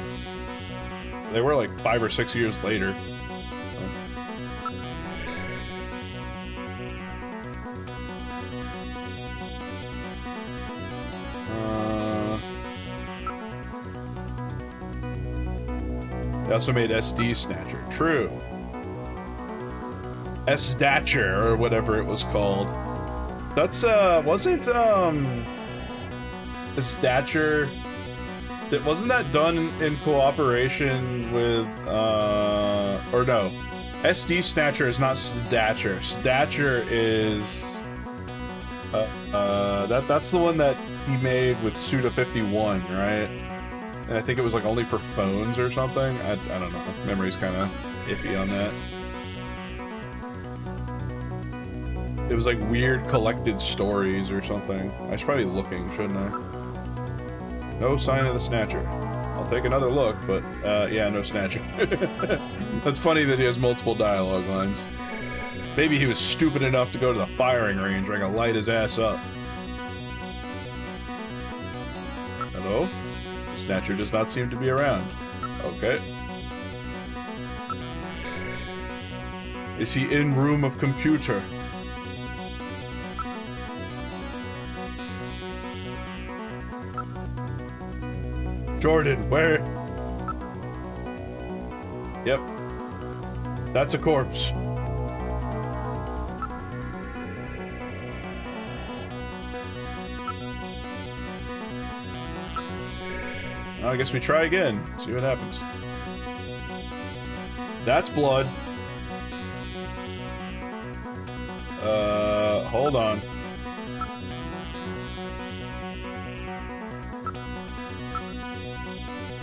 They were like 5 or 6 years later. They also made SD Snatcher. True. S-Snatcher, or whatever it was called. That's, wasn't, Snatcher... Wasn't that done in cooperation with, or no. SD Snatcher is not Snatcher. Snatcher is, that's the one that he made with Suda 51, right? And I think it was like only for phones or something. I don't know. Memory's kind of iffy on that. It was like weird collected stories or something. I should probably be looking, shouldn't I? No sign of the Snatcher. I'll take another look, but yeah, no Snatcher. That's funny that he has multiple dialogue lines. Maybe he was stupid enough to go to the firing range where I can light his ass up. Hello? The Snatcher does not seem to be around. Okay. Is he in room of computer? Jordan, where? Yep. That's a corpse. Well, I guess we try again. See what happens. That's blood. Hold on.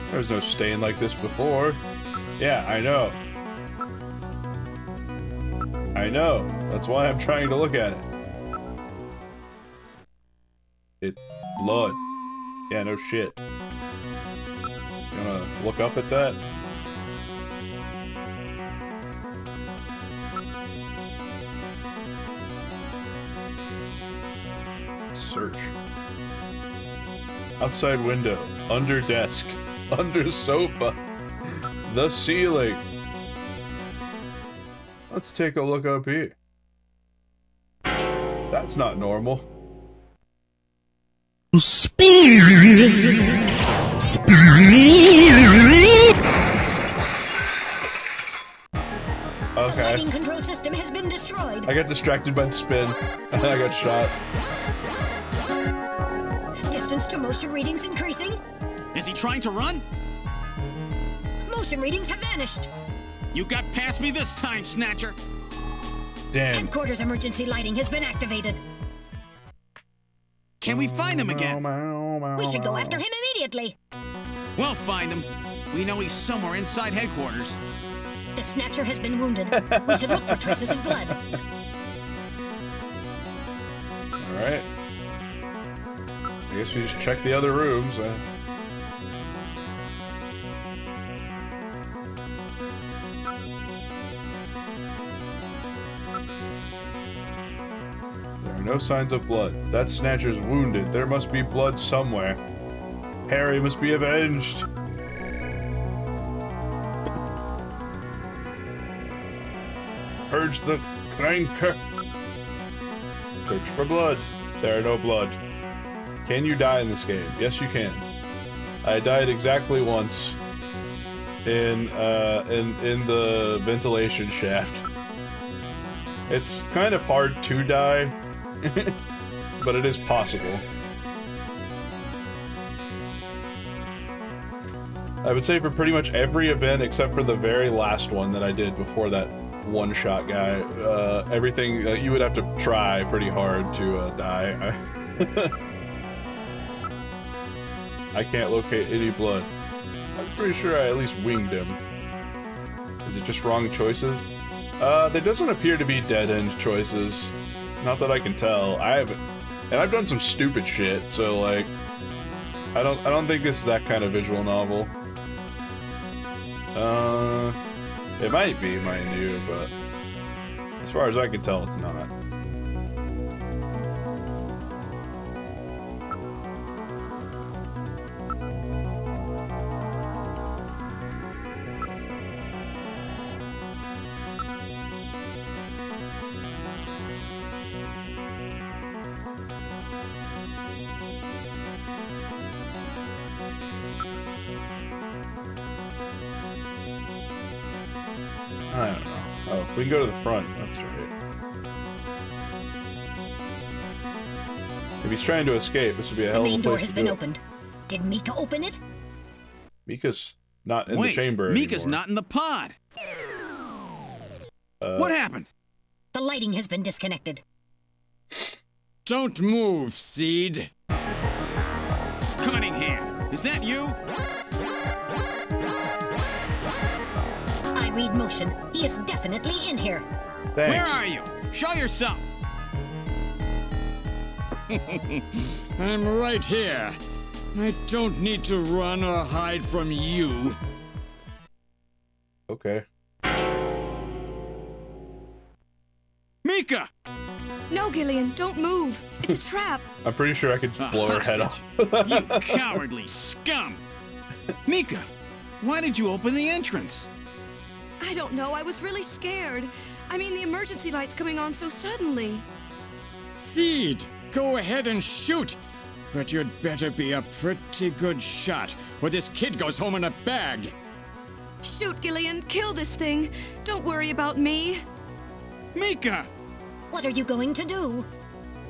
There was no stain like this before. Yeah, I know. I know. That's why I'm trying to look at it. It's blood. Yeah, no shit. You wanna look up at that? Search. Outside window. Under desk. Under sofa. The ceiling. Let's take a look up here. That's not normal. Spirit. Okay. The lighting control system has been destroyed. I got distracted by the spin, and I got shot. Distance to motion readings increasing. Is he trying to run? Motion readings have vanished. You got past me this time, Snatcher. Damn. Headquarters emergency lighting has been activated. Can we find him again? We should go after him immediately. We'll find him. We know he's somewhere inside headquarters. The Snatcher has been wounded. We should look for traces of blood. Alright. I guess we just check the other rooms. There are no signs of blood. That Snatcher's wounded. There must be blood somewhere. Harry must be avenged. Purge the cranker. Search for blood. There are no blood. Can you die in this game? Yes, you can. I died exactly once in the ventilation shaft. It's kind of hard to die, but it is possible. I would say for pretty much every event except for the very last one that I did before that one-shot guy, everything you would have to try pretty hard to die. I can't locate any blood. I'm pretty sure I at least winged him. Is it just wrong choices? There doesn't appear to be dead-end choices. Not that I can tell. And I've done some stupid shit, so like, I don't think this is that kind of visual novel. It might be, mind you, but as far as I can tell, it's not. I don't know. Oh, we can go to the front. That's right. If he's trying to escape, this would be a hell of a place to do it. The main door has been opened. Did Mika open it? Mika's not in the chamber anymore. Mika's not in the pod. What happened? The lighting has been disconnected. Don't move, Seed. Cunningham, is that you? read motion, he is definitely in here. Thanks. Where are you? Show yourself. I'm right here. I don't need to run or hide from you. Okay. Mika! No, Gillian, don't move. It's a trap. I'm pretty sure I could just blow her head off. You cowardly scum! Mika, why did you open the entrance? I don't know. I was really scared. I mean, the emergency light's coming on so suddenly. Seed, go ahead and shoot. But you'd better be a pretty good shot, or this kid goes home in a bag. Shoot, Gillian. Kill this thing. Don't worry about me. Mika! What are you going to do?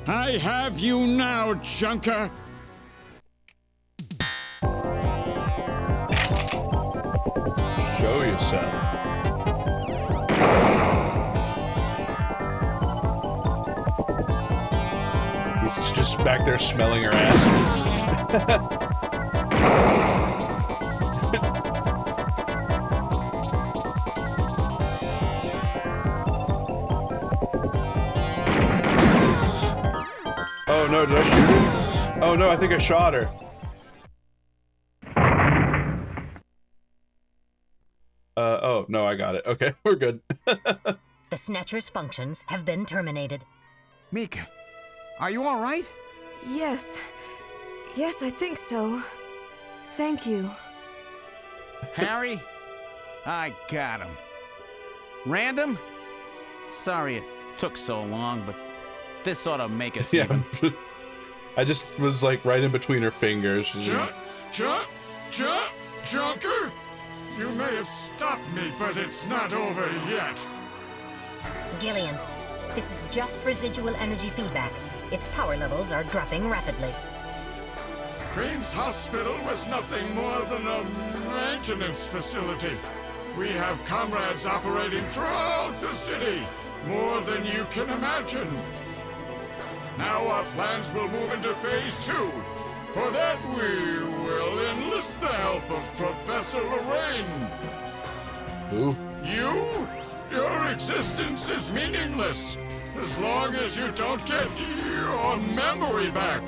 I have you now, Junker. Show yourself. He's just back there smelling her ass. Oh no, did I shoot her? Oh no, I think I shot her. Oh no, I got it. Okay, we're good. The Snatcher's functions have been terminated. Mika, are you all right? Yes. Yes, I think so. Thank you. Harry? I got him. Random? Sorry it took so long, but this ought to make us even. I just was like right in between her fingers. Junker? You may have stopped me, but it's not over yet. Gillian, this is just residual energy feedback. Its power levels are dropping rapidly. Crane's Hospital was nothing more than a maintenance facility. We have comrades operating throughout the city, more than you can imagine. Now our plans will move into Phase 2. For that, we will enlist the help of Professor Lorraine. Who? You? Your existence is meaningless, as long as you don't get your memory back.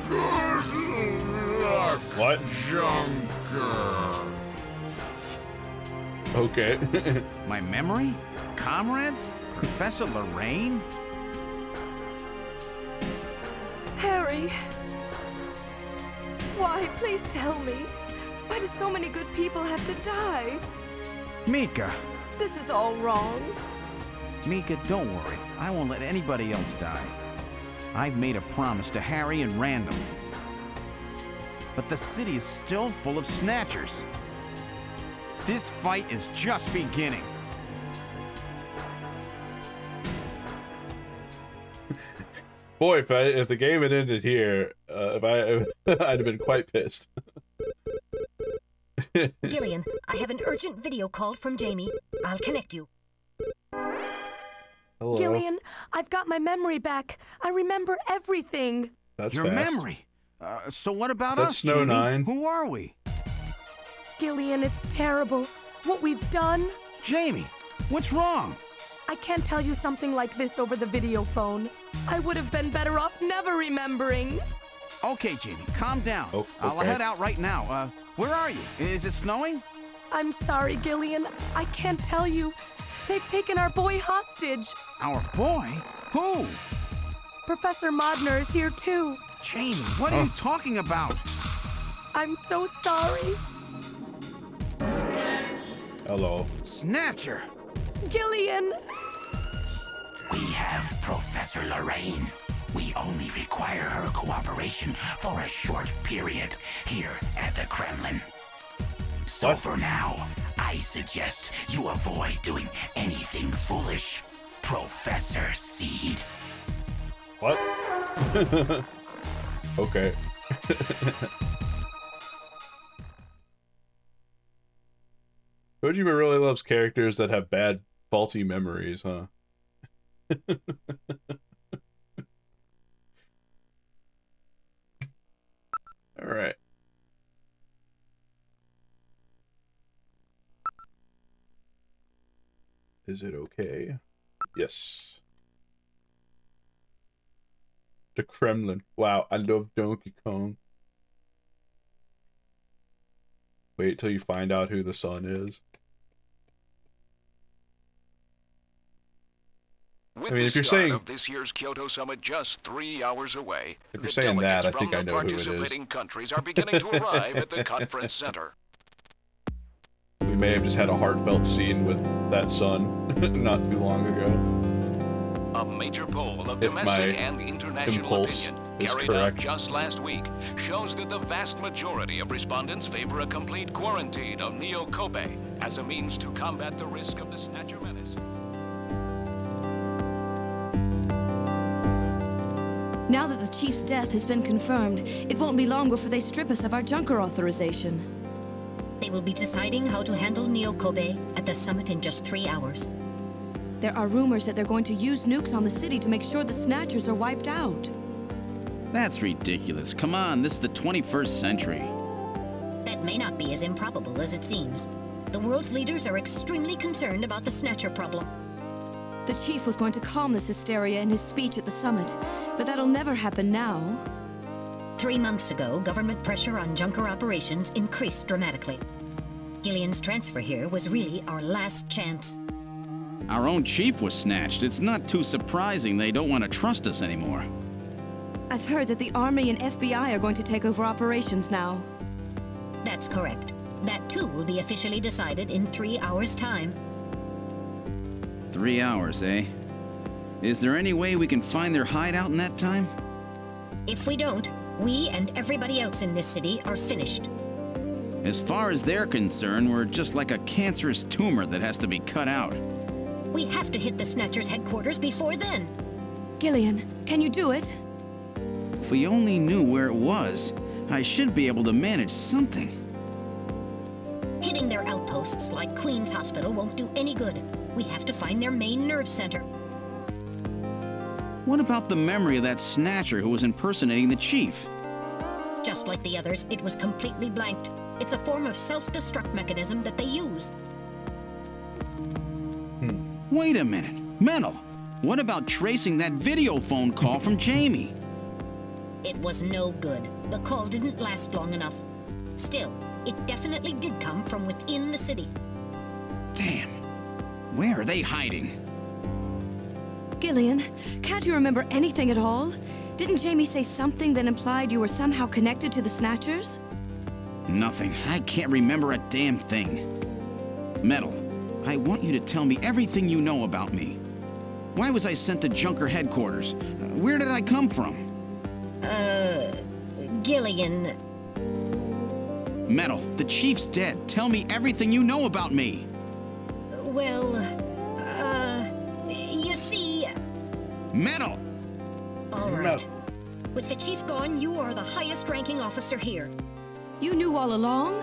Good luck, what? Junker. Okay. My memory? Comrades? Professor Lorraine? Harry! Why? Please tell me. Why do so many good people have to die? Mika. This is all wrong. Mika, don't worry. I won't let anybody else die. I've made a promise to Harry and Random. But the city is still full of Snatchers. This fight is just beginning. Boy, if the game had ended here, I'd have been quite pissed. Gillian, I have an urgent video call from Jamie. I'll connect you. Hello. Gillian, I've got my memory back. I remember everything. That's Your fast. memory? So what about Is that us, Snow Jamie? 9? Who are we? Gillian, it's terrible. What we've done. Jamie, what's wrong? I can't tell you something like this over the video phone. I would have been better off never remembering. Okay, Jamie, calm down. Oh, I'll okay. head out right now. Where are you? Is it snowing? I'm sorry, Gillian. I can't tell you. They've taken our boy hostage. Our boy? Who? Professor Modner is here too. Jamie, what are you talking about? I'm so sorry. Hello. Snatcher! Gillian! We have Professor Lorraine. We only require her cooperation for a short period here at the Kremlin. So for now, I suggest you avoid doing anything foolish, Professor Seed. What? Okay. Kojima really loves characters that have bad, faulty memories, huh? Alright. Is it okay? Yes. The Kremlin. Wow, I love Donkey Kong. Wait till you find out who the son is. With I mean, the if you're start saying of this year's Kyoto Summit just 3 hours away, if you're the saying that, delegates I from think the I know who it is. participating countries are beginning to arrive at the conference center. We may have just had a heartfelt scene with that son not too long ago. A major poll of If my domestic and international impulse opinion is carried correct. out just last week shows that the vast majority of respondents favor a complete quarantine of Neo Kobe as a means to combat the risk of the Snatcher menace. Now that the Chief's death has been confirmed, it won't be long before they strip us of our Junker authorization. They will be deciding how to handle Neo Kobe at the summit in just 3 hours. There are rumors that they're going to use nukes on the city to make sure the Snatchers are wiped out. That's ridiculous. Come on, this is the 21st century. That may not be as improbable as it seems. The world's leaders are extremely concerned about the Snatcher problem. The Chief was going to calm this hysteria in his speech at the summit, but that'll never happen now. 3 months ago, government pressure on Junker operations increased dramatically. Gillian's transfer here was really our last chance. Our own chief was snatched. It's not too surprising they don't want to trust us anymore. I've heard that the Army and FBI are going to take over operations now. That's correct. That too will be officially decided in 3 hours' time. 3 hours, eh? Is there any way we can find their hideout in that time? If we don't, we and everybody else in this city are finished. As far as they're concerned, we're just like a cancerous tumor that has to be cut out. We have to hit the Snatcher's headquarters before then. Gillian, can you do it? If we only knew where it was, I should be able to manage something. Hitting their outposts like Queen's Hospital won't do any good. We have to find their main nerve center. What about the memory of that Snatcher who was impersonating the chief? Just like the others, it was completely blanked. It's a form of self-destruct mechanism that they use. Wait a minute. Mental. What about tracing that video phone call from Jamie? It was no good. The call didn't last long enough. Still, it definitely did come from within the city. Damn. Where are they hiding? Gillian, can't you remember anything at all? Didn't Jamie say something that implied you were somehow connected to the Snatchers? Nothing. I can't remember a damn thing. Metal, I want you to tell me everything you know about me. Why was I sent to Junker headquarters? Where did I come from? Gillian. Metal, the chief's dead. Tell me everything you know about me. Well, you see... Metal! All right. With the chief gone, you are the highest-ranking officer here. You knew all along?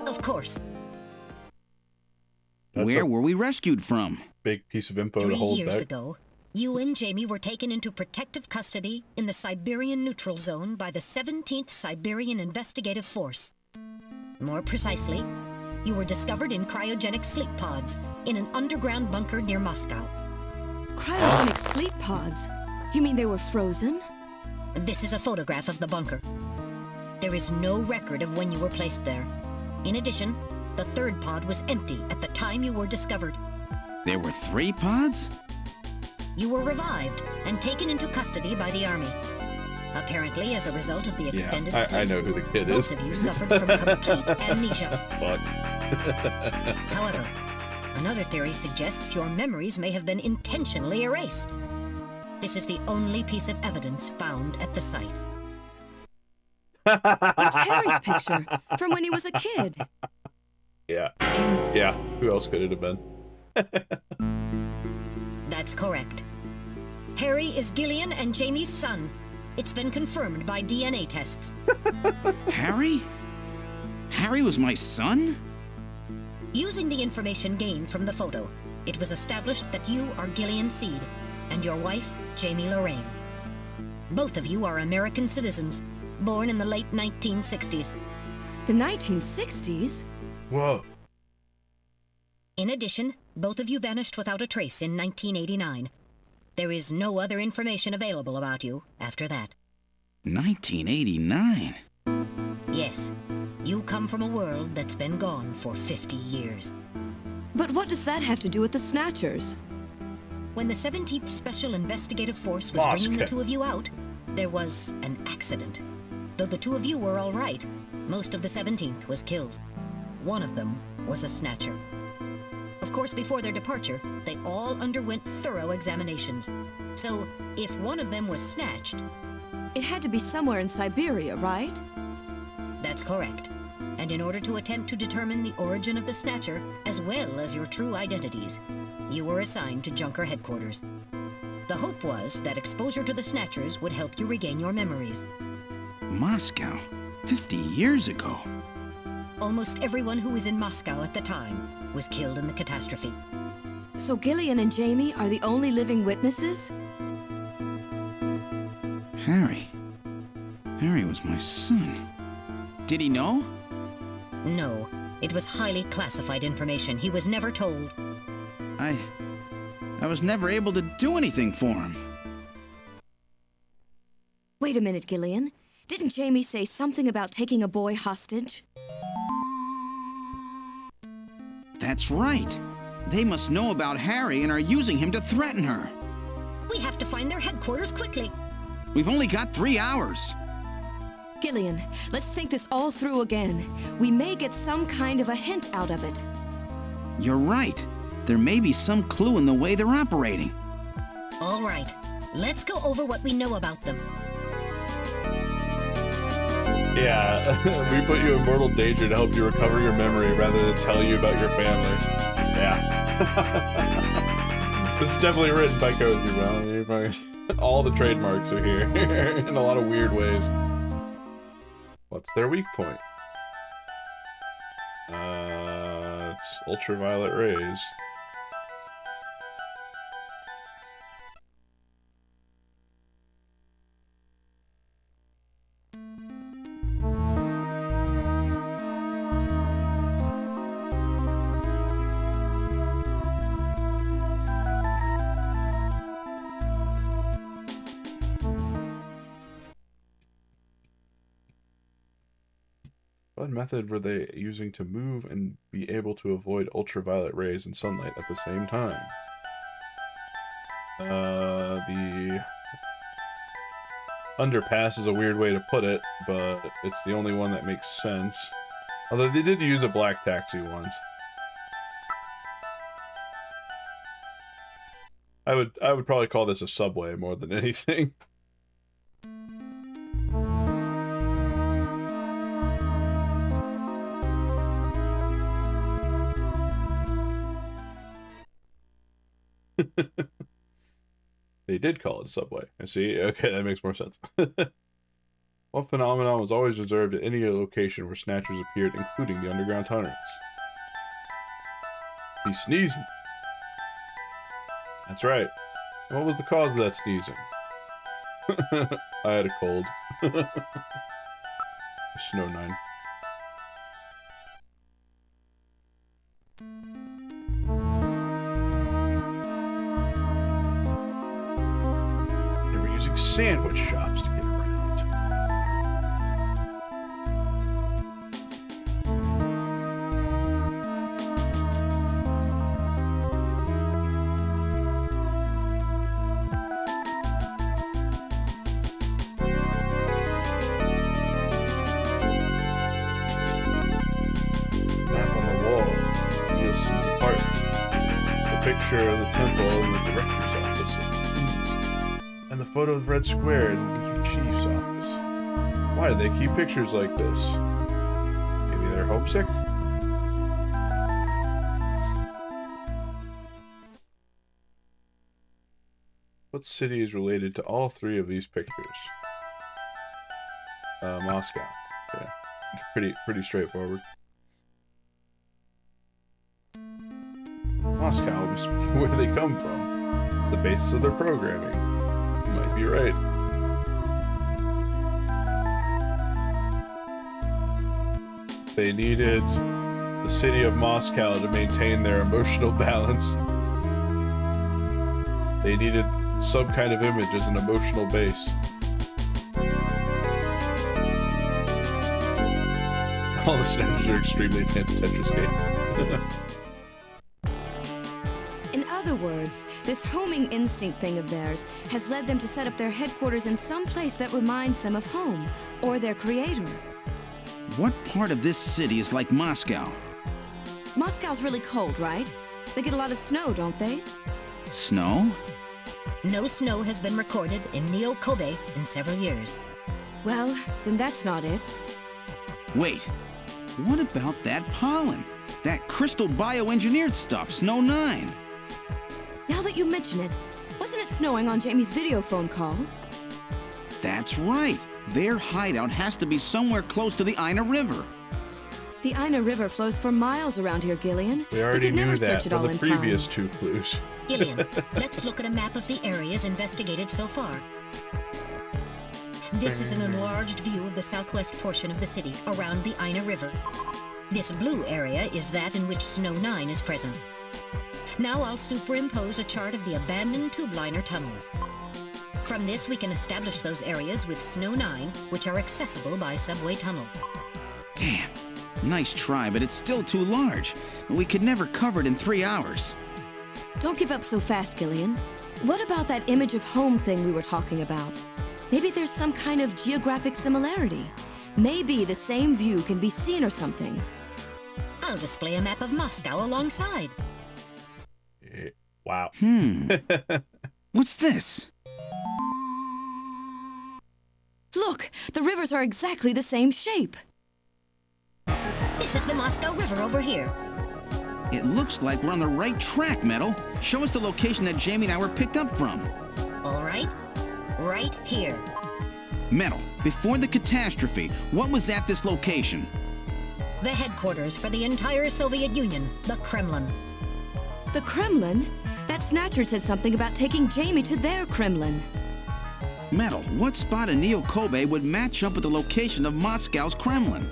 Of course. Where were we rescued from? Big piece of info 3 to hold years back. ago, you and Jamie were taken into protective custody in the Siberian Neutral Zone by the 17th Siberian Investigative Force. More precisely, you were discovered in cryogenic sleep pods in an underground bunker near Moscow. Cryogenic sleep pods? You mean they were frozen? This is a photograph of the bunker. There is no record of when you were placed there. In addition, the third pod was empty at the time you were discovered. There were 3 pods? You were revived and taken into custody by the Army. Apparently, as a result of the extended sleep, I know who the kid is. both of you suffered from complete amnesia. Fuck. However, another theory suggests your memories may have been intentionally erased. This is the only piece of evidence found at the site. It's Harry's picture from when he was a kid. Yeah. Yeah. Who else could it have been? That's correct. Harry is Gillian and Jamie's son. It's been confirmed by DNA tests. Harry? Harry was my son? Using the information gained from the photo, it was established that you are Gillian Seed and your wife, Jamie Lorraine. Both of you are American citizens, born in the late 1960s. The 1960s? Whoa. In addition, Both of you vanished without a trace in 1989. There is no other information available about you after that. 1989? Yes. You come from a world that's been gone for 50 years. But what does that have to do with the Snatchers? When the 17th Special Investigative Force was bringing the two of you out, there was an accident. Though the two of you were all right, most of the 17th was killed. One of them was a Snatcher. Of course, before their departure, they all underwent thorough examinations. So, if one of them was snatched... It had to be somewhere in Siberia, right? That's correct. And in order to attempt to determine the origin of the Snatcher, as well as your true identities, you were assigned to Junker headquarters. The hope was that exposure to the Snatchers would help you regain your memories. Moscow? 50 years ago? Almost everyone who was in Moscow at the time was killed in the catastrophe. So Gillian and Jamie are the only living witnesses? Harry. Harry was my son. Did he know? No. It was highly classified information. He was never told. I was never able to do anything for him. Wait a minute, Gillian. Didn't Jamie say something about taking a boy hostage? That's right. They must know about Harry and are using him to threaten her. We have to find their headquarters quickly. We've only got 3 hours. Gillian, let's think this all through again. We may get some kind of a hint out of it. You're right. There may be some clue in the way they're operating. All right. Let's go over what we know about them. Yeah, we put you in mortal danger to help you recover your memory rather than tell you about your family. Yeah. This is definitely written by Cozy, well. All the trademarks are here in a lot of weird ways. What's their weak point? It's ultraviolet rays. What method were they using to move and be able to avoid ultraviolet rays and sunlight at the same time? The underpass is a weird way to put it, but it's the only one that makes sense. Although they did use a black taxi once. I would probably call this a subway more than anything. They did call it a subway. I see. Okay, that makes more sense. What phenomenon was always reserved at any location where Snatchers appeared, including the underground tunnels? He's sneezing. That's right. What was the cause of that sneezing? I had a cold. Snow 9. Sandwich shops to get around. Map on the wall. Nielsen's apartment. A picture of the temple in the director's office. And the photo of Red Square in the chief's office. Why do they keep pictures like this? Maybe they're homesick? What city is related to all 3 of these pictures? Moscow. Yeah, pretty straightforward. Moscow must be where they come from. It's the basis of their programming. Might be right. They needed the city of Moscow to maintain their emotional balance. They needed some kind of image as an emotional base. All the Snatchers are extremely advanced Tetris game. In other words, this homing instinct thing of theirs has led them to set up their headquarters in some place that reminds them of home, or their creator. What part of this city is like Moscow? Moscow's really cold, right? They get a lot of snow, don't they? Snow? No snow has been recorded in Neo Kobe in several years. Well, then that's not it. Wait, what about that pollen? That crystal bioengineered stuff, Snow 9? Now that you mention it, wasn't it snowing on Jamie's video phone call? That's right. Their hideout has to be somewhere close to the Ina River. The Ina River flows for miles around here, Gillian. We already could knew never that search it from all the in previous time. 2 clues. Gillian, let's look at a map of the areas investigated so far. This is an enlarged view of the southwest portion of the city around the Ina River. This blue area is that in which Snow 9 is present. Now I'll superimpose a chart of the abandoned tube liner tunnels. From this, we can establish those areas with Snow 9, which are accessible by subway tunnel. Damn. Nice try, but it's still too large. We could never cover it in 3 hours. Don't give up so fast, Gillian. What about that image of home thing we were talking about? Maybe there's some kind of geographic similarity. Maybe the same view can be seen or something. I'll display a map of Moscow alongside. Wow. What's this? Look, the rivers are exactly the same shape. This is the Moscow River over here. It looks like we're on the right track, Metal. Show us the location that Jamie and I were picked up from. All right. Right here. Metal, before the catastrophe, what was at this location? The headquarters for the entire Soviet Union, the Kremlin. The Kremlin? That Snatcher said something about taking Jamie to their Kremlin. Metal, what spot in Neo Kobe would match up with the location of Moscow's Kremlin?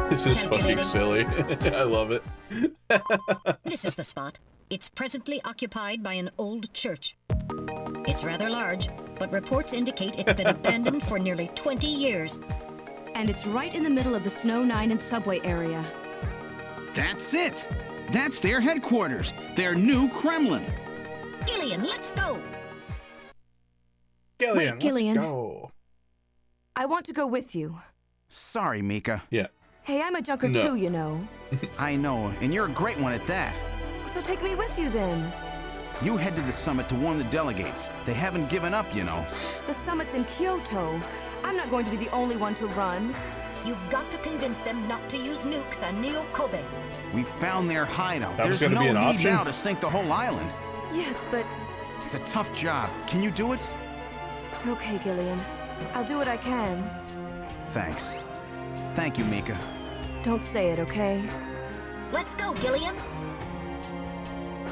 This is fucking silly. I love it. This is the spot. It's presently occupied by an old church. It's rather large, but reports indicate it's been abandoned for nearly 20 years. And it's right in the middle of the Snow 9 and subway area. That's it! That's their headquarters, their new Kremlin. Gillian, let's go! Gillian, Wait, Gillian. let's go. I want to go with you. Sorry, Mika. Yeah. Hey, I'm a junker No. too, you know. I know, and you're a great one at that. So take me with you then. You head to the summit to warn the delegates. They haven't given up, you know. The summit's in Kyoto. I'm not going to be the only one to run. You've got to convince them not to use nukes on Neo Kobe. We found their hideout. That was There's gonna no be an need option? now to sink the whole island. Yes, but... It's a tough job. Can you do it? Okay, Gillian. I'll do what I can. Thanks. Thank you, Mika. Don't say it, okay? Let's go, Gillian.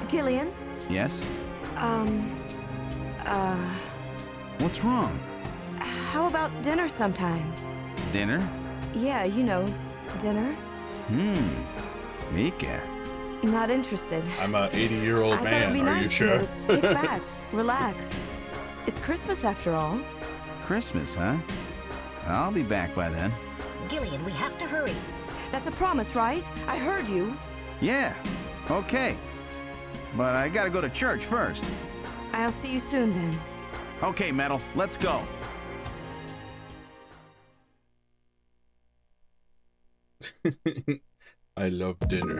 Gillian? Yes? What's wrong? How about dinner sometime? Dinner? Yeah, you know, dinner. Mika. Not interested. I'm a 80-year-old I thought it'd man. be Are nice you sure? to kick back, relax. It's Christmas after all. Christmas, huh? I'll be back by then. Gillian, we have to hurry. That's a promise, right? I heard you. Yeah, okay. But I gotta go to church first. I'll see you soon then. Okay, Metal, let's go. I love dinner.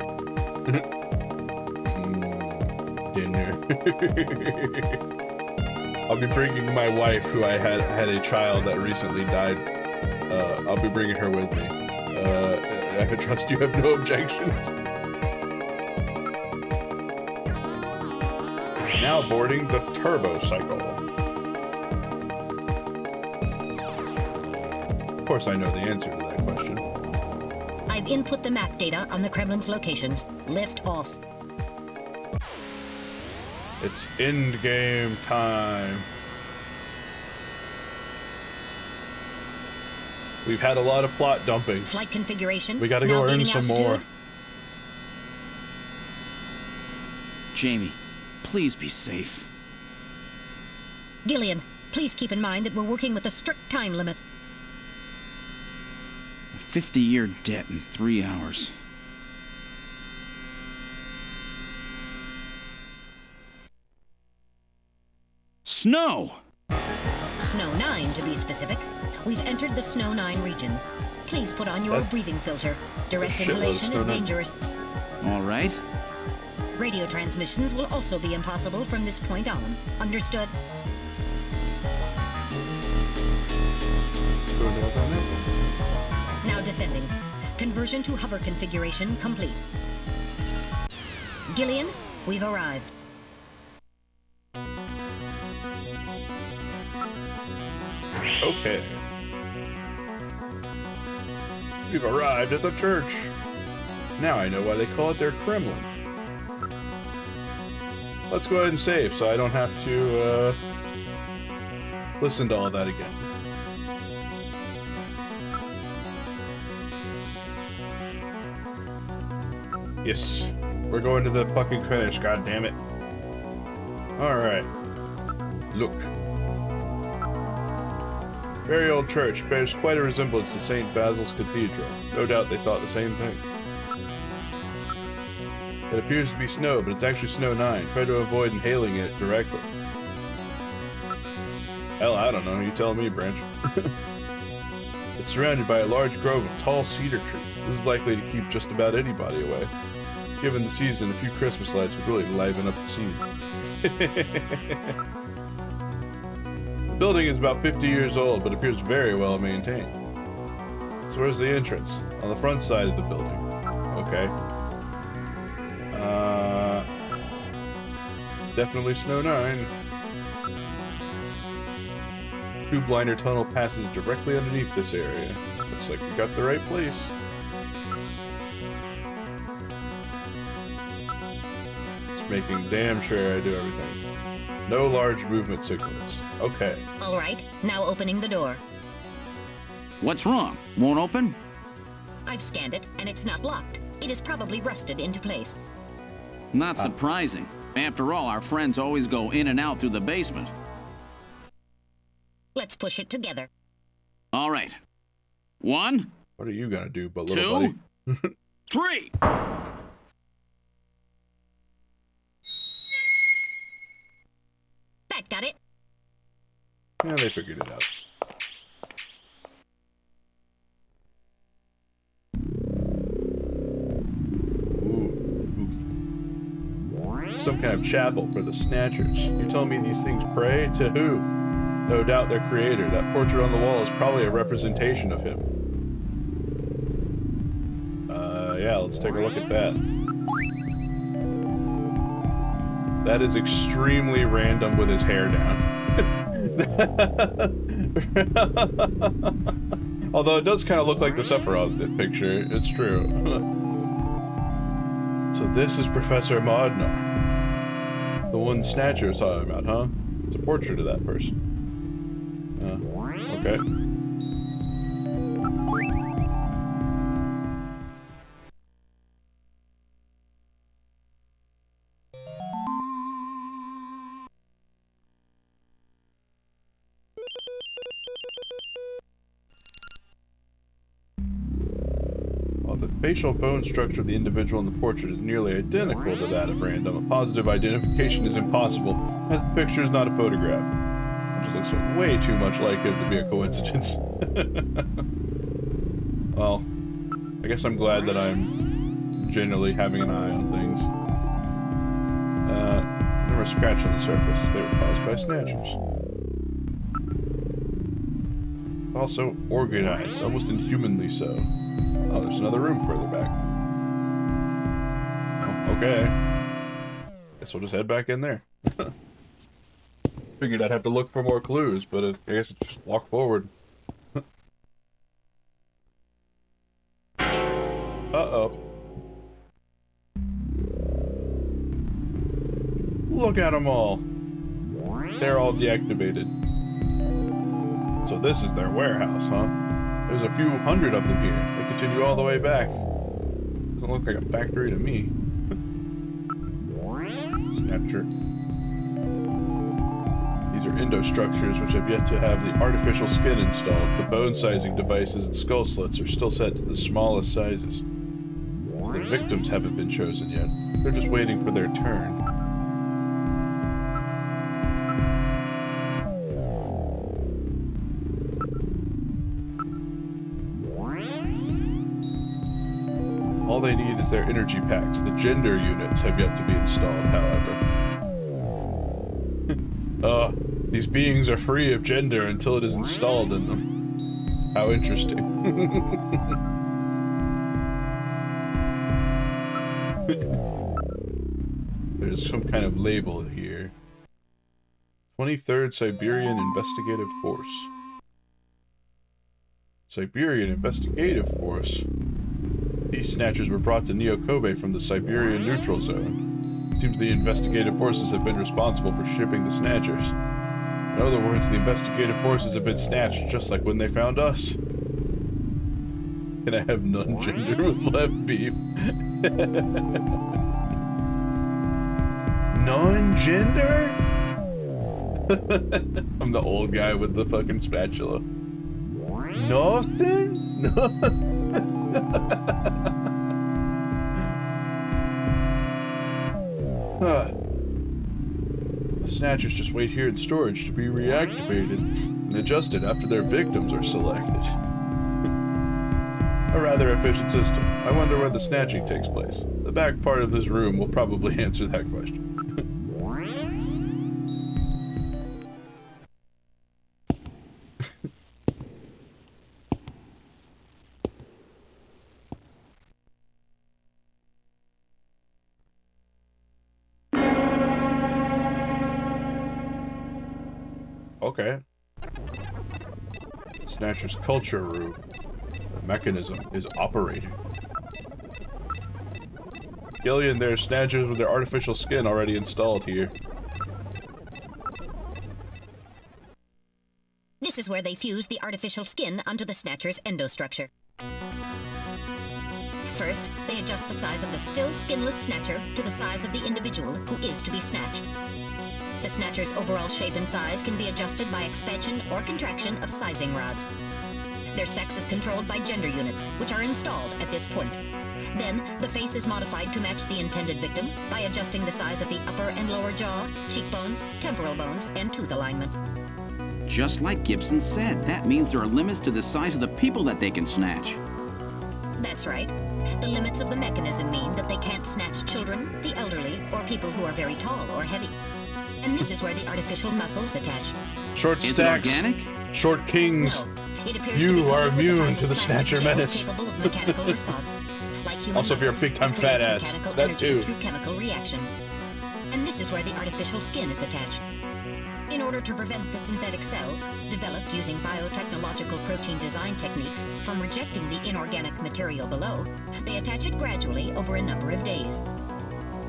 Dinner. I'll be bringing my wife, who I had a child that recently died. I'll be bringing her with me. I trust you have no objections. Now boarding the turbo cycle. Of course, I know the answer to that question. I've input the map data on the Kremlin's locations. Lift off. It's end game time. We've had a lot of plot dumping. Flight configuration. We gotta go earn some more. Jamie, please be safe. Gillian, please keep in mind that we're working with a strict time limit. A 50-year debt in 3 hours. Snow! Snow 9, to be specific. We've entered the Snow 9 region. Please put on your breathing filter. Direct inhalation is dangerous. All right. Radio transmissions will also be impossible from this point on. Understood? Now descending. Conversion to hover configuration complete. Gillian, we've arrived. Okay. We've arrived at the church. Now I know why they call it their Kremlin. Let's go ahead and save so I don't have to listen to all that again. Yes, we're going to the fucking finish, god damn it. Alright. Look. Very old church, bears quite a resemblance to St. Basil's Cathedral. No doubt they thought the same thing. It appears to be snow, but it's actually Snow 9. Try to avoid inhaling it directly. Hell, I don't know. You tell me, Branch. It's surrounded by a large grove of tall cedar trees. This is likely to keep just about anybody away. Given the season, a few Christmas lights would really liven up the scene. The building is about 50 years old, but appears very well maintained. So where's the entrance? On the front side of the building. Okay. It's definitely Snow 9. Tube liner tunnel passes directly underneath this area. Looks like we got the right place. Just making damn sure I do everything. No large movement signals. Okay. All right, now opening the door. What's wrong? Won't open? I've scanned it, and it's not locked. It is probably rusted into place. Not surprising. After all, our friends always go in and out through the basement. Let's push it together. All right. 1. What are you gonna do, but little 2, buddy? 3. That got it. Yeah, they figured it out. Some kind of chapel for the Snatchers. You're telling me these things pray? To who? No doubt their creator. That portrait on the wall is probably a representation of him. Yeah, let's take a look at that. That is extremely random with his hair down. Although it does kind of look like the Sephiroth picture. It's true. So this is Professor Modnar. The one Snatcher was talking about, huh? It's a portrait of that person. Okay. While the facial bone structure of the individual in the portrait is nearly identical to that of Random, a positive identification is impossible, as the picture is not a photograph. It just looks way too much like him to be a coincidence. Well, I guess I'm glad that I'm generally having an eye on things. There were scratches on the surface. They were caused by Snatchers. Also organized, almost inhumanly so. Oh, there's another room further back. Oh, okay. Guess we'll just head back in there. Figured I'd have to look for more clues, but I guess it's just walk forward. Uh-oh. Look at them all. They're all deactivated. So this is their warehouse, huh? There's a few hundred of them here. They continue all the way back. Doesn't look like a factory to me. Snatcher. These are endostructures which have yet to have the artificial skin installed. The bone sizing devices and skull slits are still set to the smallest sizes. So the victims haven't been chosen yet. They're just waiting for their turn. All they need is their energy packs. The gender units have yet to be installed, however. These beings are free of gender until it is installed in them. How interesting. There's some kind of label here. 23rd Siberian Investigative Force. Siberian Investigative Force? These Snatchers were brought to Neo Kobe from the Siberian Neutral Zone. Seems the investigative forces have been responsible for shipping the Snatchers. In other words, the investigative forces have been snatched just like when they found us. Can I have non-gender with left beef? Non-gender? I'm the old guy with the fucking spatula. Nothing? No. The Snatchers just wait here in storage to be reactivated and adjusted after their victims are selected. A rather efficient system. I wonder where the snatching takes place. The back part of this room will probably answer that question. Okay. Snatcher's culture room. The mechanism is operating. Gillian, there's Snatchers with their artificial skin already installed here. This is where they fuse the artificial skin onto the Snatcher's endostructure. First, they adjust the size of the still skinless Snatcher to the size of the individual who is to be snatched. The Snatcher's overall shape and size can be adjusted by expansion or contraction of sizing rods. Their sex is controlled by gender units, which are installed at this point. Then, the face is modified to match the intended victim by adjusting the size of the upper and lower jaw, cheekbones, temporal bones, and tooth alignment. Just like Gibson said, that means there are limits to the size of the people that they can snatch. That's right. The limits of the mechanism mean that they can't snatch children, the elderly, or people who are very tall or heavy. And this is where the artificial muscles attach. Short stacks, short kings, no, it appears you are immune to the Snatcher menace. Like also, if you're a big-time fat ass, that too. Through chemical reactions. And this is where the artificial skin is attached. In order to prevent the synthetic cells, developed using biotechnological protein design techniques, from rejecting the inorganic material below, they attach it gradually over a number of days.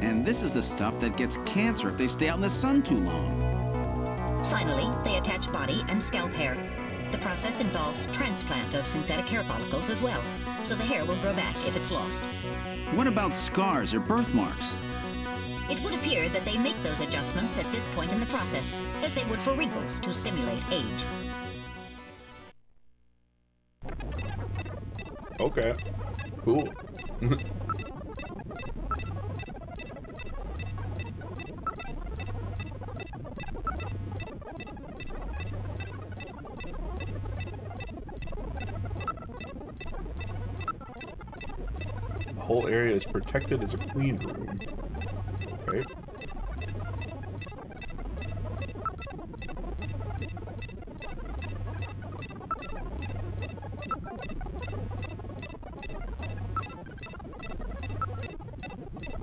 And this is the stuff that gets cancer if they stay out in the sun too long. Finally, they attach body and scalp hair. The process involves transplant of synthetic hair follicles as well, so the hair will grow back if it's lost. What about scars or birthmarks? It would appear that they make those adjustments at this point in the process, as they would for wrinkles to simulate age. Okay. Cool. The whole area is protected as a clean room. Okay.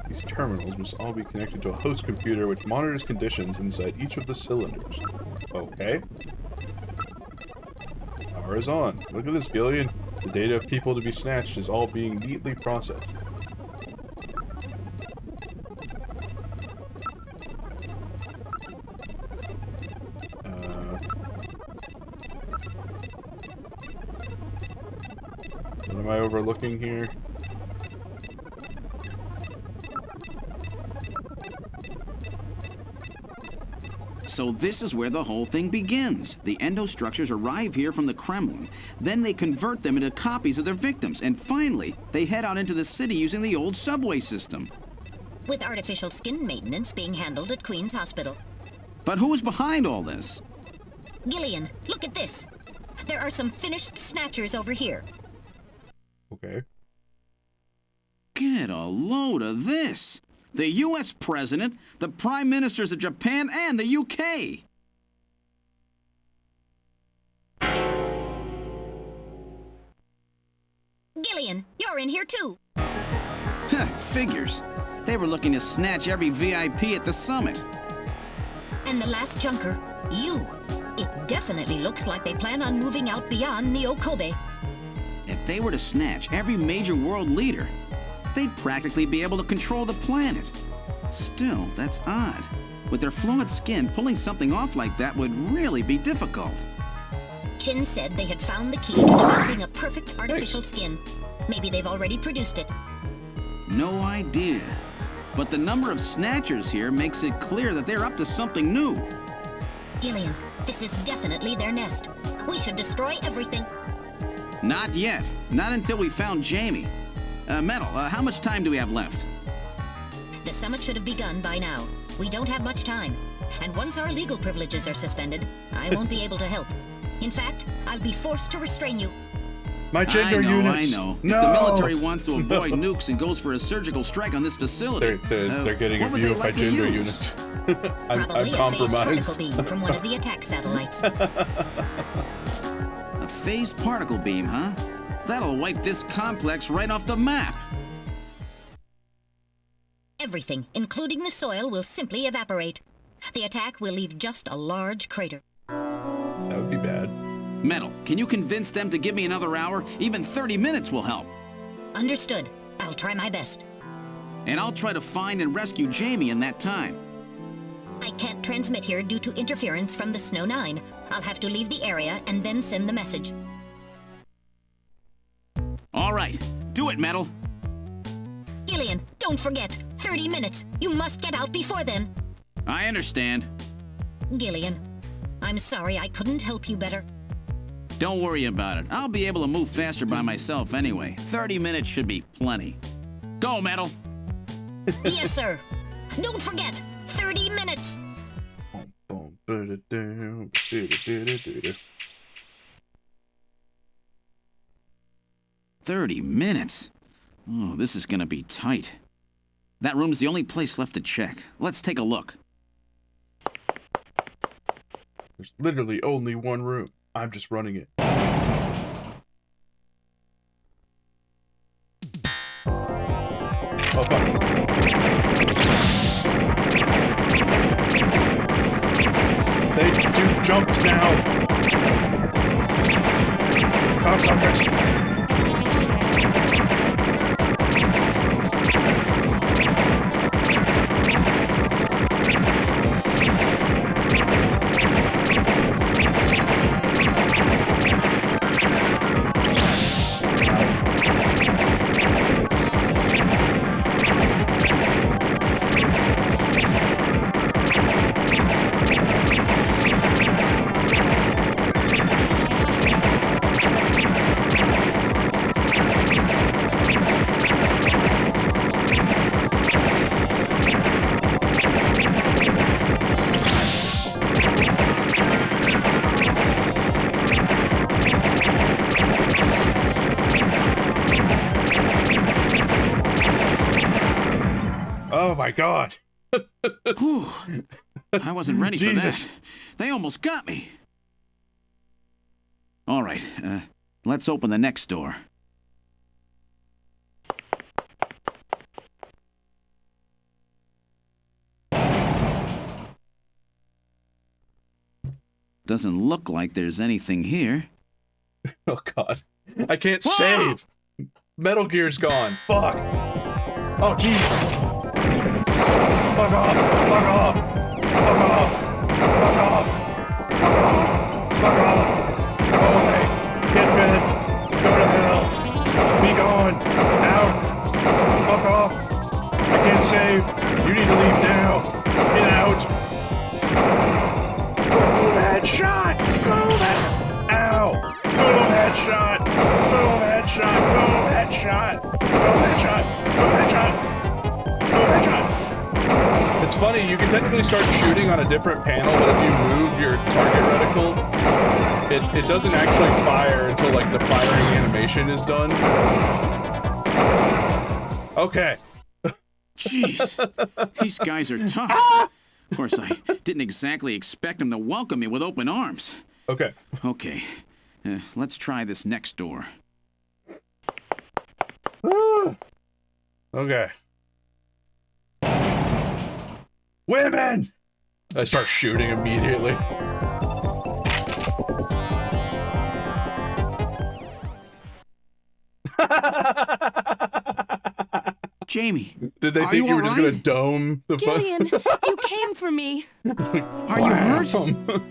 These terminals must all be connected to a host computer which monitors conditions inside each of the cylinders. Okay. Power is on. Look at this, Gillian. The data of people to be snatched is all being neatly processed. am I overlooking here? So this is where the whole thing begins. The endostructures arrive here from the Kremlin. Then they convert them into copies of their victims. And finally, they head out into the city using the old subway system. With artificial skin maintenance being handled at Queen's Hospital. But who's behind all this? Gillian, look at this. There are some finished snatchers over here. Okay. Get a load of this. The U.S. President, the Prime Ministers of Japan, and the U.K. Gillian, you're in here too. Figures. They were looking to snatch every VIP at the summit. And the last junker, you. It definitely looks like they plan on moving out beyond Neo Kobe. If they were to snatch every major world leader, they'd practically be able to control the planet. Still, that's odd. With their flawed skin, pulling something off like that would really be difficult. Chin said they had found the key to developing a perfect artificial skin. Maybe they've already produced it. No idea. But the number of snatchers here makes it clear that they're up to something new. Gillian, this is definitely their nest. We should destroy everything. Not yet. Not until we found Jamie. Metal, how much time do we have left? The summit should have begun by now. We don't have much time. And once our legal privileges are suspended, I won't be able to help. In fact, I'll be forced to restrain you. My gender units. I know. No. If the military wants to avoid nukes and goes for a surgical strike on this facility, they're getting a view of my gender unit. I'm compromised. A phased particle beam from one of the attack satellites. A phased particle beam, huh? That'll wipe this complex right off the map. Everything, including the soil, will simply evaporate. The attack will leave just a large crater. That would be bad. Metal, can you convince them to give me another hour? Even 30 minutes will help. Understood. I'll try my best. And I'll try to find and rescue Jamie in that time. I can't transmit here due to interference from the Snow 9. I'll have to leave the area and then send the message. All right. Do it, Metal. Gillian, don't forget. 30 minutes. You must get out before then. I understand. Gillian, I'm sorry I couldn't help you better. Don't worry about it. I'll be able to move faster by myself anyway. 30 minutes should be plenty. Go, Metal. Yes, sir. Don't forget, 30 minutes. 30 minutes? Oh, this is gonna be tight. That room's the only place left to check. Let's take a look. There's literally only one room. I'm just running it. Oh, fuck. They do jumps now. Cocksuckers. Oh my God. Whew. I wasn't ready for Jesus. that. They almost got me. All right, let's open the next door. Doesn't look like there's anything here. Oh God. I can't save. Metal Gear's gone. Fuck. Oh Jesus. Fuck off. Fuck off. Fuck off. Fuck off. Fuck off. Fuck off. Go away. Get rid. Go to hell. It's funny, you can technically start shooting on a different panel, but if you move your target reticle, it doesn't actually fire until like the firing animation is done. Okay. Jeez, these guys are tough. Of course, I didn't exactly expect them to welcome me with open arms. Okay. Okay, let's try this next door. Okay. Women! I start shooting immediately. Jamie, did they think you were just gonna dome the Gillian, you came for me. Are you hurt?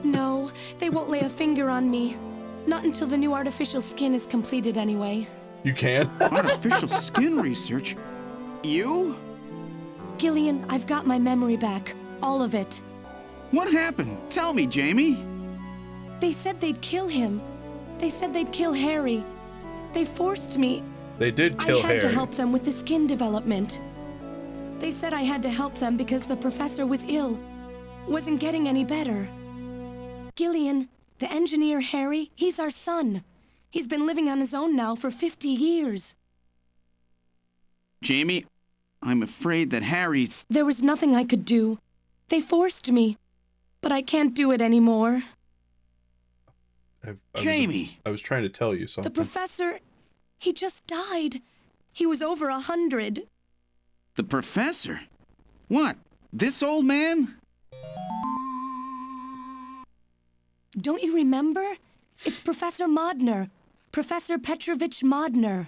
No, they won't lay a finger on me. Not until the new artificial skin is completed anyway. You can? Artificial skin research? You? Gillian, I've got my memory back. All of it. What happened? Tell me, Jamie. They said they'd kill him. They said they'd kill Harry. They forced me. They did kill Harry. I had to help them with the skin development. They said I had to help them because the professor was ill. Wasn't getting any better. Gillian, the engineer Harry, he's our son. He's been living on his own now for 50 years. Jamie, I'm afraid that Harry's... There was nothing I could do. They forced me. But I can't do it anymore. Jamie! I was trying to tell you something. The professor... He just died. He was over 100. The professor? What? This old man? Don't you remember? It's Professor Modner. Professor Petrovich Modner.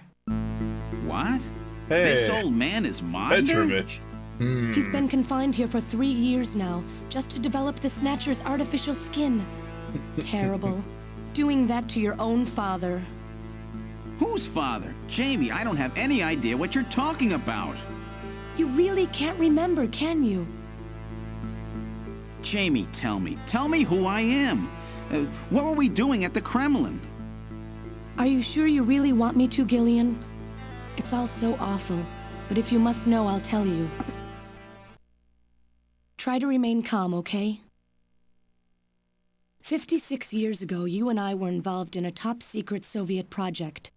What? Hey, this old man is Modner? Petrovich. He's been confined here for 3 years now, just to develop the Snatcher's artificial skin. Terrible. Doing that to your own father. Whose father? Jamie, I don't have any idea what you're talking about. You really can't remember, can you? Jamie, tell me. Tell me who I am. What were we doing at the Kremlin? Are you sure you really want me to, Gillian? It's all so awful, but if you must know, I'll tell you. Try to remain calm, okay? 56 years ago, you and I were involved in a top-secret Soviet project.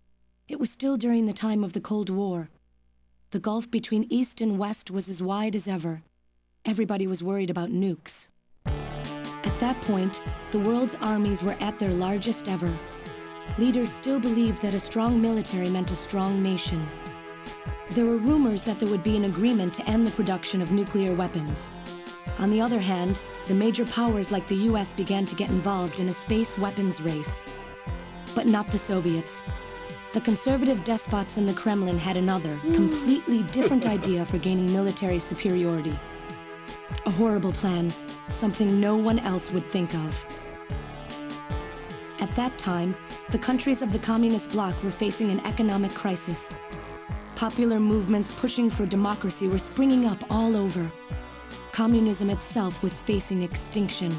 It was still during the time of the Cold War. The gulf between East and West was as wide as ever. Everybody was worried about nukes. At that point, the world's armies were at their largest ever. Leaders still believed that a strong military meant a strong nation. There were rumors that there would be an agreement to end the production of nuclear weapons. On the other hand, the major powers like the US began to get involved in a space weapons race. But not the Soviets. The conservative despots in the Kremlin had another, completely different idea for gaining military superiority. A horrible plan, something no one else would think of. At that time, the countries of the communist bloc were facing an economic crisis. Popular movements pushing for democracy were springing up all over. Communism itself was facing extinction.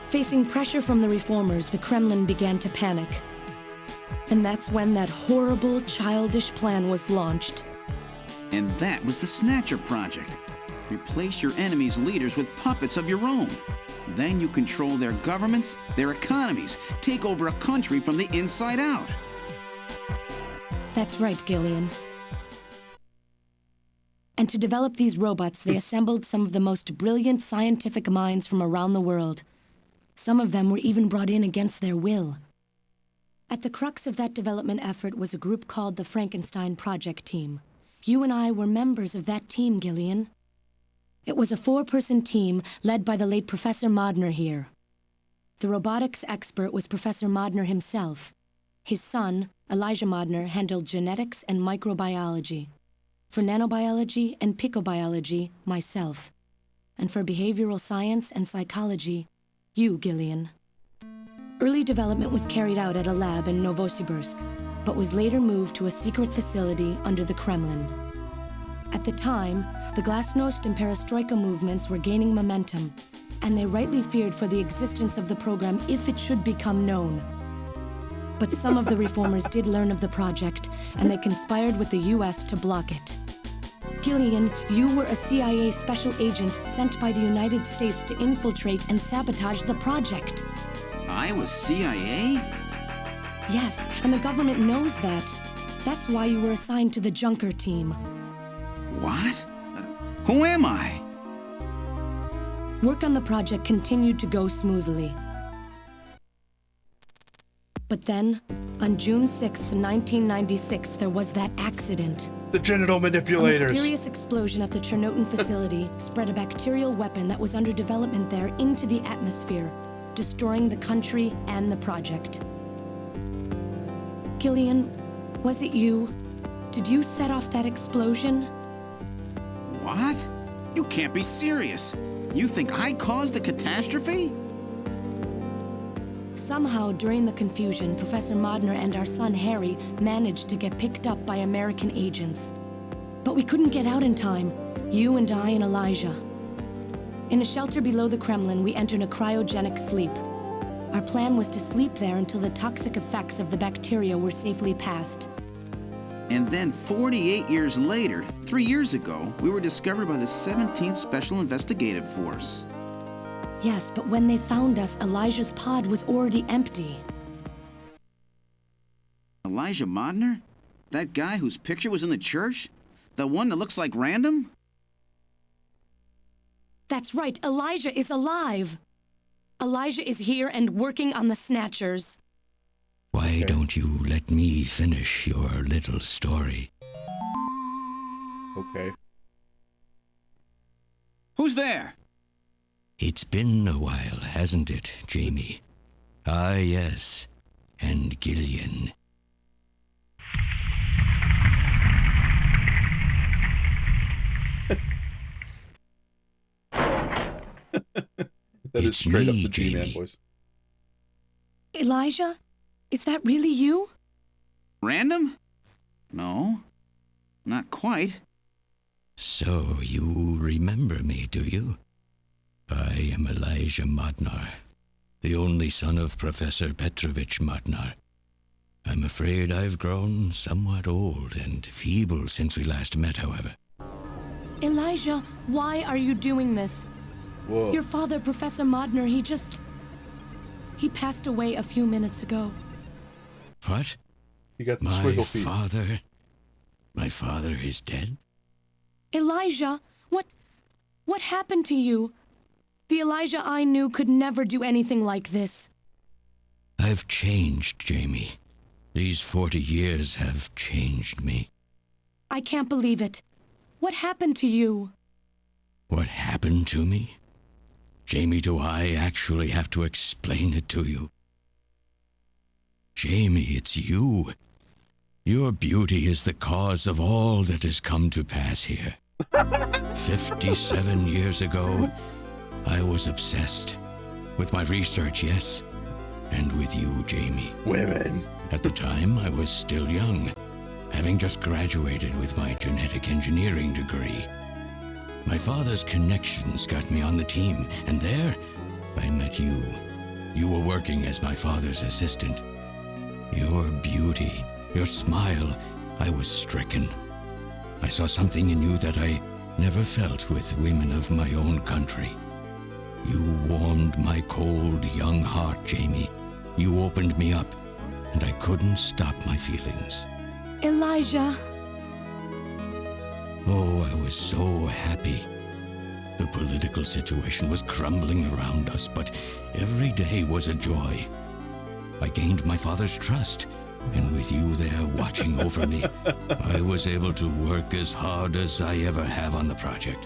Facing pressure from the reformers, the Kremlin began to panic. And that's when that horrible, childish plan was launched. And that was the Snatcher Project. Replace your enemy's leaders with puppets of your own. Then you control their governments, their economies, take over a country from the inside out. That's right, Gillian. And to develop these robots, they assembled some of the most brilliant scientific minds from around the world. Some of them were even brought in against their will. At the crux of that development effort was a group called the Frankenstein Project Team. You and I were members of that team, Gillian. It was a 4-person team led by the late Professor Modner here. The robotics expert was Professor Modner himself. His son, Elijah Modner, handled genetics and microbiology. For nanobiology and picobiology, myself. And for behavioral science and psychology, you, Gillian. Early development was carried out at a lab in Novosibirsk, but was later moved to a secret facility under the Kremlin. At the time, the Glasnost and Perestroika movements were gaining momentum, and they rightly feared for the existence of the program if it should become known. But some of the reformers did learn of the project, and they conspired with the U.S. to block it. Gillian, you were a CIA special agent sent by the United States to infiltrate and sabotage the project. I was CIA? Yes, and the government knows that. That's why you were assigned to the Junker team. What? Who am I? Work on the project continued to go smoothly. But then, on June 6th, 1996, there was that accident. The genital manipulators. A mysterious explosion at the Chernobyl facility spread a bacterial weapon that was under development there into the atmosphere, destroying the country and the project. Gillian, was it you? Did you set off that explosion? What? You can't be serious. You think I caused the catastrophe? Somehow, during the confusion, Professor Modner and our son Harry managed to get picked up by American agents. But we couldn't get out in time, you and I and Elijah. In a shelter below the Kremlin, we entered a cryogenic sleep. Our plan was to sleep there until the toxic effects of the bacteria were safely passed. And then 48 years later, 3 years ago, we were discovered by the 17th Special Investigative Force. Yes, but when they found us, Elijah's pod was already empty. Elijah Modner? That guy whose picture was in the church? The one that looks like Random? That's right, Elijah is alive! Elijah is here and working on the Snatchers. Why don't you let me finish your little story? Okay. Who's there? It's been a while, hasn't it, Jamie? Ah, yes. And Gillian. That is straight me, up the G-Man Jamie. voice. Elijah? Is that really you? Random? No. Not quite. So you remember me, do you? I am Elijah Modnar, the only son of Professor Petrovich Modnar. I'm afraid I've grown somewhat old and feeble since we last met, however. Elijah, why are you doing this? Whoa. Your father, Professor Modner, he passed away a few minutes ago. What? You got the My squiggle feet. My father is dead? Elijah, what happened to you? The Elijah I knew could never do anything like this. I've changed, Jamie. These 40 years have changed me. I can't believe it. What happened to you? What happened to me? Jamie, do I actually have to explain it to you? Jamie, it's you. Your beauty is the cause of all that has come to pass here. 57 years ago, I was obsessed. With my research, yes. And with you, Jamie. Women. At the time, I was still young, having just graduated with my genetic engineering degree. My father's connections got me on the team, and there, I met you. You were working as my father's assistant. Your beauty, your smile, I was stricken. I saw something in you that I never felt with women of my own country. You warmed my cold, young heart, Jamie. You opened me up, and I couldn't stop my feelings. Elijah. Oh, I was so happy. The political situation was crumbling around us, but every day was a joy. I gained my father's trust, and with you there watching over me, I was able to work as hard as I ever have on the project.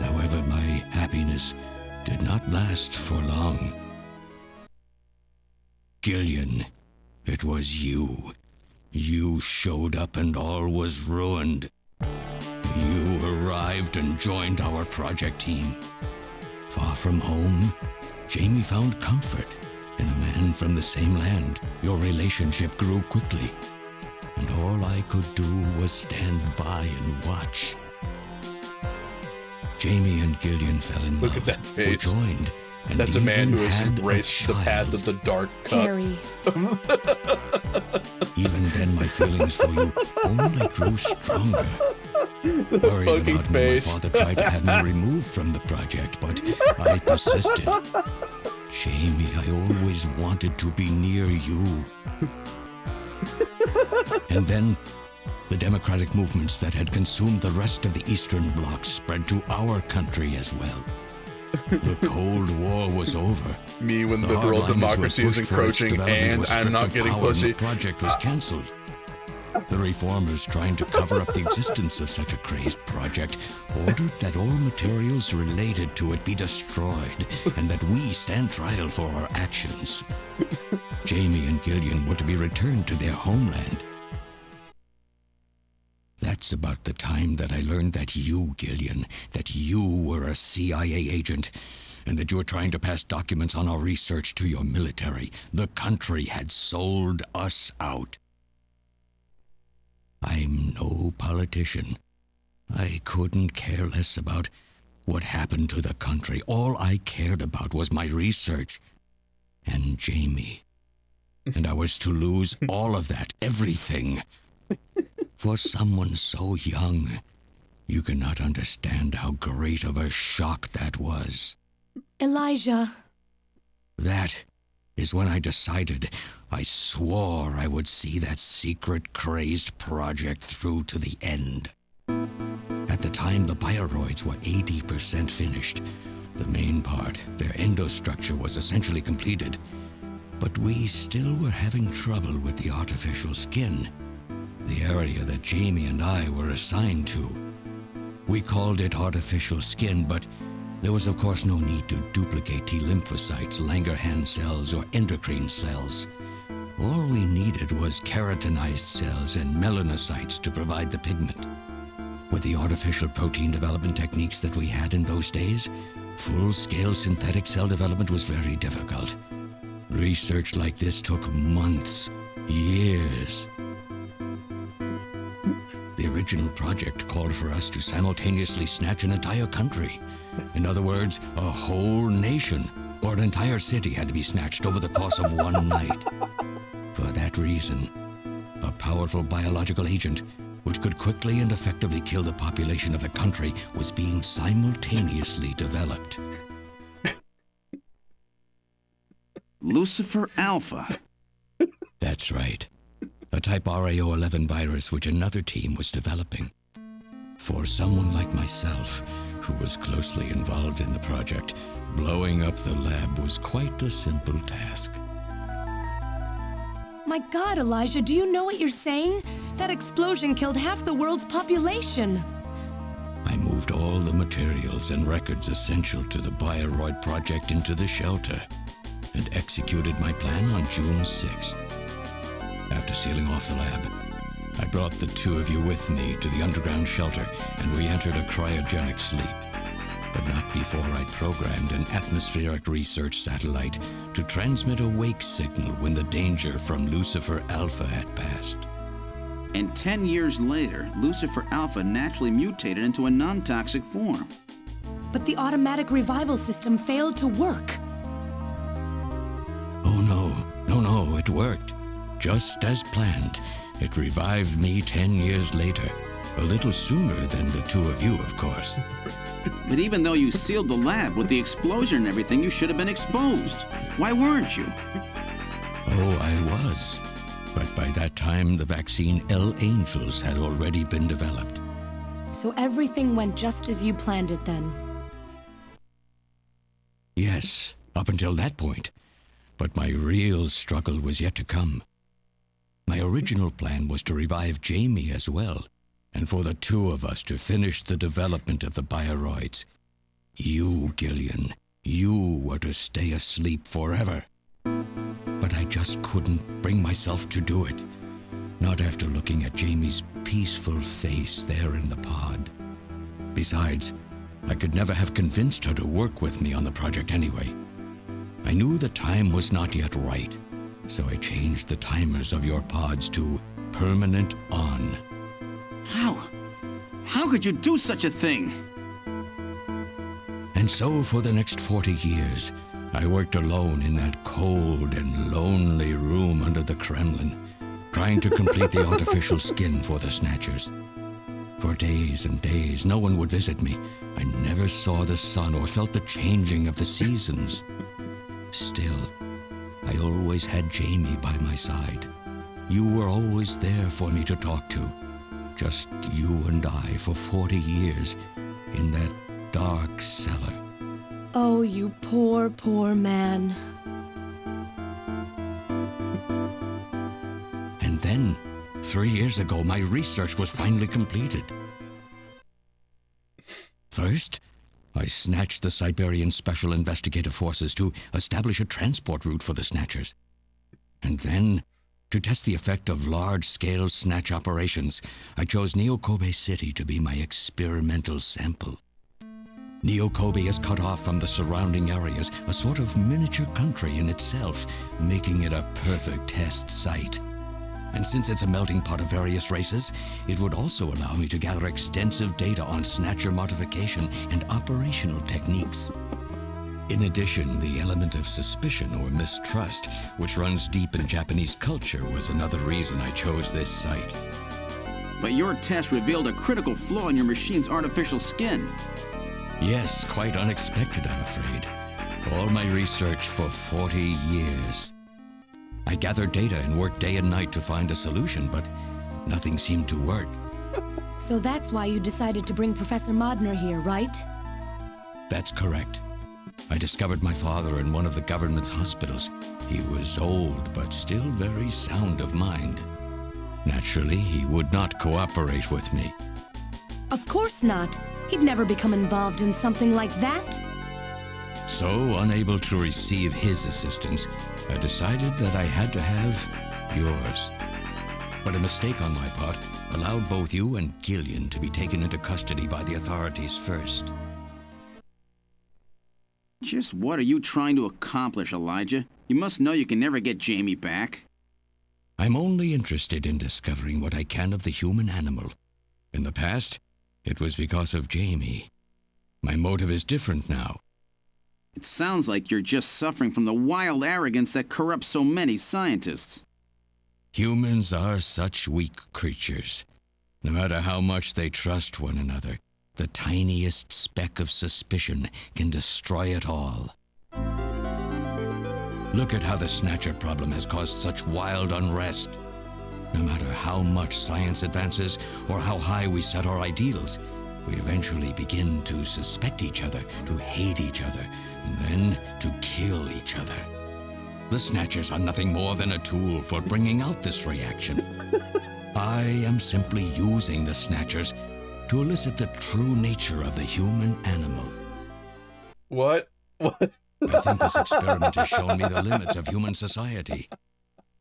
However, my happiness did not last for long. Gillian, it was you. You showed up and all was ruined. You arrived and joined our project team. Far from home, Jamie found comfort in a man from the same land. Your relationship grew quickly, and all I could do was stand by and watch. Jamie and Gillian fell in love, Look at that face. were joined, And that's a man who has even had a embraced the path of the dark cup. Harry. Even then, my feelings for you only grew stronger. Worried fucking about me, my face. father tried to have me removed from the project, but I persisted. Jamie, I always wanted to be near you. And then, the democratic movements that had consumed the rest of the Eastern Bloc spread to our country as well. The Cold War was over. Me when The liberal hardliners democracy were is pushed for its encroaching development, and was I'm stripped not of getting power, and pussy. the project was cancelled. The reformers, trying to cover up the existence of such a crazed project, ordered that all materials related to it be destroyed, and that we stand trial for our actions. Jamie and Gillian were to be returned to their homeland. That's about the time that I learned that you, Gillian, that you were a CIA agent, and that you were trying to pass documents on our research to your military. The country had sold us out. I'm no politician. I couldn't care less about what happened to the country. All I cared about was my research and Jamie. And I was to lose all of that, everything. For someone so young, you cannot understand how great of a shock that was. Elijah. That is when I decided, I swore I would see that secret, crazed project through to the end. At the time, the bioroids were 80% finished. The main part, their endostructure, was essentially completed. But we still were having trouble with the artificial skin, the area that Jamie and I were assigned to. We called it artificial skin, but there was of course no need to duplicate T lymphocytes, Langerhans cells, or endocrine cells. All we needed was keratinized cells and melanocytes to provide the pigment. With the artificial protein development techniques that we had in those days, full-scale synthetic cell development was very difficult. Research like this took months, years. The original project called for us to simultaneously snatch an entire country. In other words, a whole nation, or an entire city had to be snatched over the course of one night. For that reason, a powerful biological agent, which could quickly and effectively kill the population of the country, was being simultaneously developed. Lucifer Alpha. That's right. A type RAO11 virus which another team was developing. For someone like myself, who was closely involved in the project, blowing up the lab was quite a simple task. My God, Elijah, do you know what you're saying? That explosion killed half the world's population. I moved all the materials and records essential to the Bioroid project into the shelter and executed my plan on June 6th. After sealing off the lab, I brought the two of you with me to the underground shelter, and we entered a cryogenic sleep. But not before I programmed an atmospheric research satellite to transmit a wake signal when the danger from Lucifer Alpha had passed. And 10 years later, Lucifer Alpha naturally mutated into a non-toxic form. But the automatic revival system failed to work. Oh no, it worked. Just as planned. It revived me 10 years later. A little sooner than the two of you, of course. But even though you sealed the lab with the explosion and everything, you should have been exposed. Why weren't you? Oh, I was. But by that time, the vaccine L Angels had already been developed. So everything went just as you planned it then? Yes, up until that point. But my real struggle was yet to come. My original plan was to revive Jamie as well, and for the two of us to finish the development of the bioroids. You, Gillian, you were to stay asleep forever. But I just couldn't bring myself to do it. Not after looking at Jamie's peaceful face there in the pod. Besides, I could never have convinced her to work with me on the project anyway. I knew the time was not yet right, so I changed the timers of your pods to permanent on. How could you do such a thing? And so for the next 40 years, I worked alone in that cold and lonely room under the Kremlin, trying to complete the artificial skin for the Snatchers. For days and days, no one would visit me. I never saw the sun or felt the changing of the seasons. Still, I always had Jamie by my side. You were always there for me to talk to. Just you and I for 40 years in that dark cellar. Oh, you poor, poor man. And then, 3 years ago, my research was finally completed. First, I snatched the Siberian Special Investigative Forces to establish a transport route for the Snatchers. And then, to test the effect of large-scale snatch operations, I chose Neo-Kobe City to be my experimental sample. Neo-Kobe is cut off from the surrounding areas, a sort of miniature country in itself, making it a perfect test site. And since it's a melting pot of various races, it would also allow me to gather extensive data on Snatcher modification and operational techniques. In addition, the element of suspicion or mistrust, which runs deep in Japanese culture, was another reason I chose this site. But your test revealed a critical flaw in your machine's artificial skin. Yes, quite unexpected, I'm afraid. All my research for 40 years. I gathered data and worked day and night to find a solution, but nothing seemed to work. So that's why you decided to bring Professor Modner here, right? That's correct. I discovered my father in one of the government's hospitals. He was old, but still very sound of mind. Naturally, he would not cooperate with me. Of course not. He'd never become involved in something like that. So, unable to receive his assistance, I decided that I had to have yours. But a mistake on my part allowed both you and Gillian to be taken into custody by the authorities first. Just what are you trying to accomplish, Elijah? You must know you can never get Jamie back. I'm only interested in discovering what I can of the human animal. In the past, it was because of Jamie. My motive is different now. It sounds like you're just suffering from the wild arrogance that corrupts so many scientists. Humans are such weak creatures. No matter how much they trust one another, the tiniest speck of suspicion can destroy it all. Look at how the Snatcher problem has caused such wild unrest. No matter how much science advances or how high we set our ideals, we eventually begin to suspect each other, to hate each other, and then to kill each other. The Snatchers are nothing more than a tool for bringing out this reaction. I am simply using the Snatchers to elicit the true nature of the human animal. What? I think this experiment has shown me the limits of human society.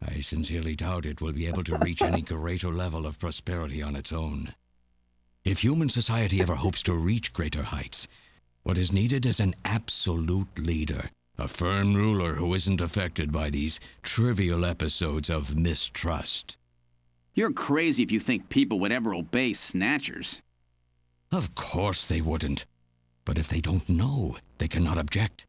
I sincerely doubt it will be able to reach any greater level of prosperity on its own. If human society ever hopes to reach greater heights, what is needed is an absolute leader, a firm ruler who isn't affected by these trivial episodes of mistrust. You're crazy if you think people would ever obey Snatchers. Of course they wouldn't. But if they don't know, they cannot object.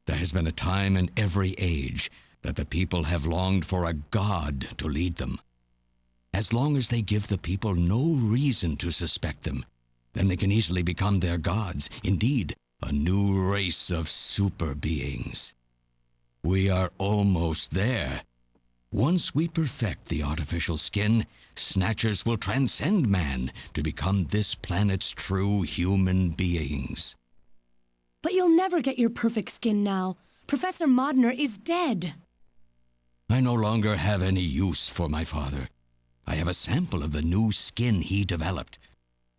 There has been a time in every age that the people have longed for a god to lead them. As long as they give the people no reason to suspect them, then they can easily become their gods, indeed, a new race of super beings. We are almost there. Once we perfect the artificial skin, Snatchers will transcend man to become this planet's true human beings. But you'll never get your perfect skin now. Professor Modner is dead. I no longer have any use for my father. I have a sample of the new skin he developed.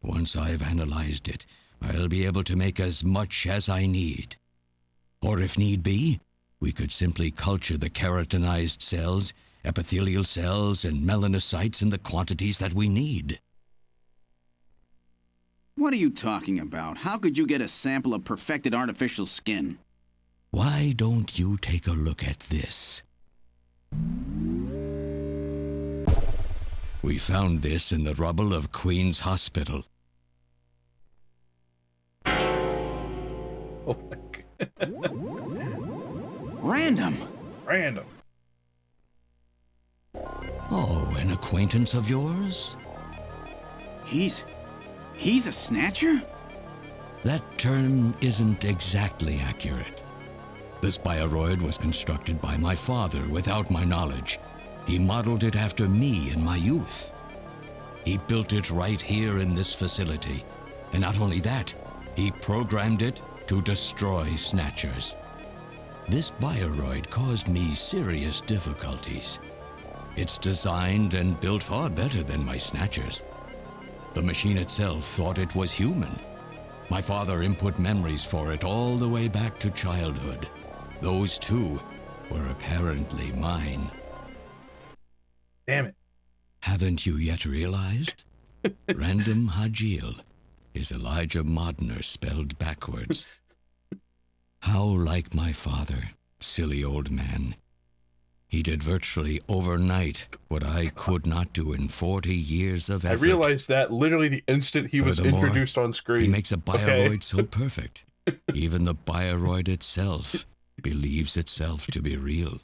Once I've analyzed it, I'll be able to make as much as I need. Or if need be, we could simply culture the keratinized cells, epithelial cells, and melanocytes in the quantities that we need. What are you talking about? How could you get a sample of perfected artificial skin? Why don't you take a look at this? We found this in the rubble of Queen's Hospital. Oh my God. Random. Random. Oh, an acquaintance of yours? He's a Snatcher? That term isn't exactly accurate. This bioroid was constructed by my father without my knowledge. He modeled it after me in my youth. He built it right here in this facility. And not only that, he programmed it to destroy Snatchers. This bioroid caused me serious difficulties. It's designed and built far better than my Snatchers. The machine itself thought it was human. My father input memories for it all the way back to childhood. Those too were apparently mine. Damn it. Haven't you yet realized? Random Hajil is Elijah Modner spelled backwards. How like my father, silly old man. He did virtually overnight what I could not do in 40 years of effort. I realized that literally the instant he was introduced on screen. He makes a bioroid so perfect. Even the bioroid itself believes itself to be real.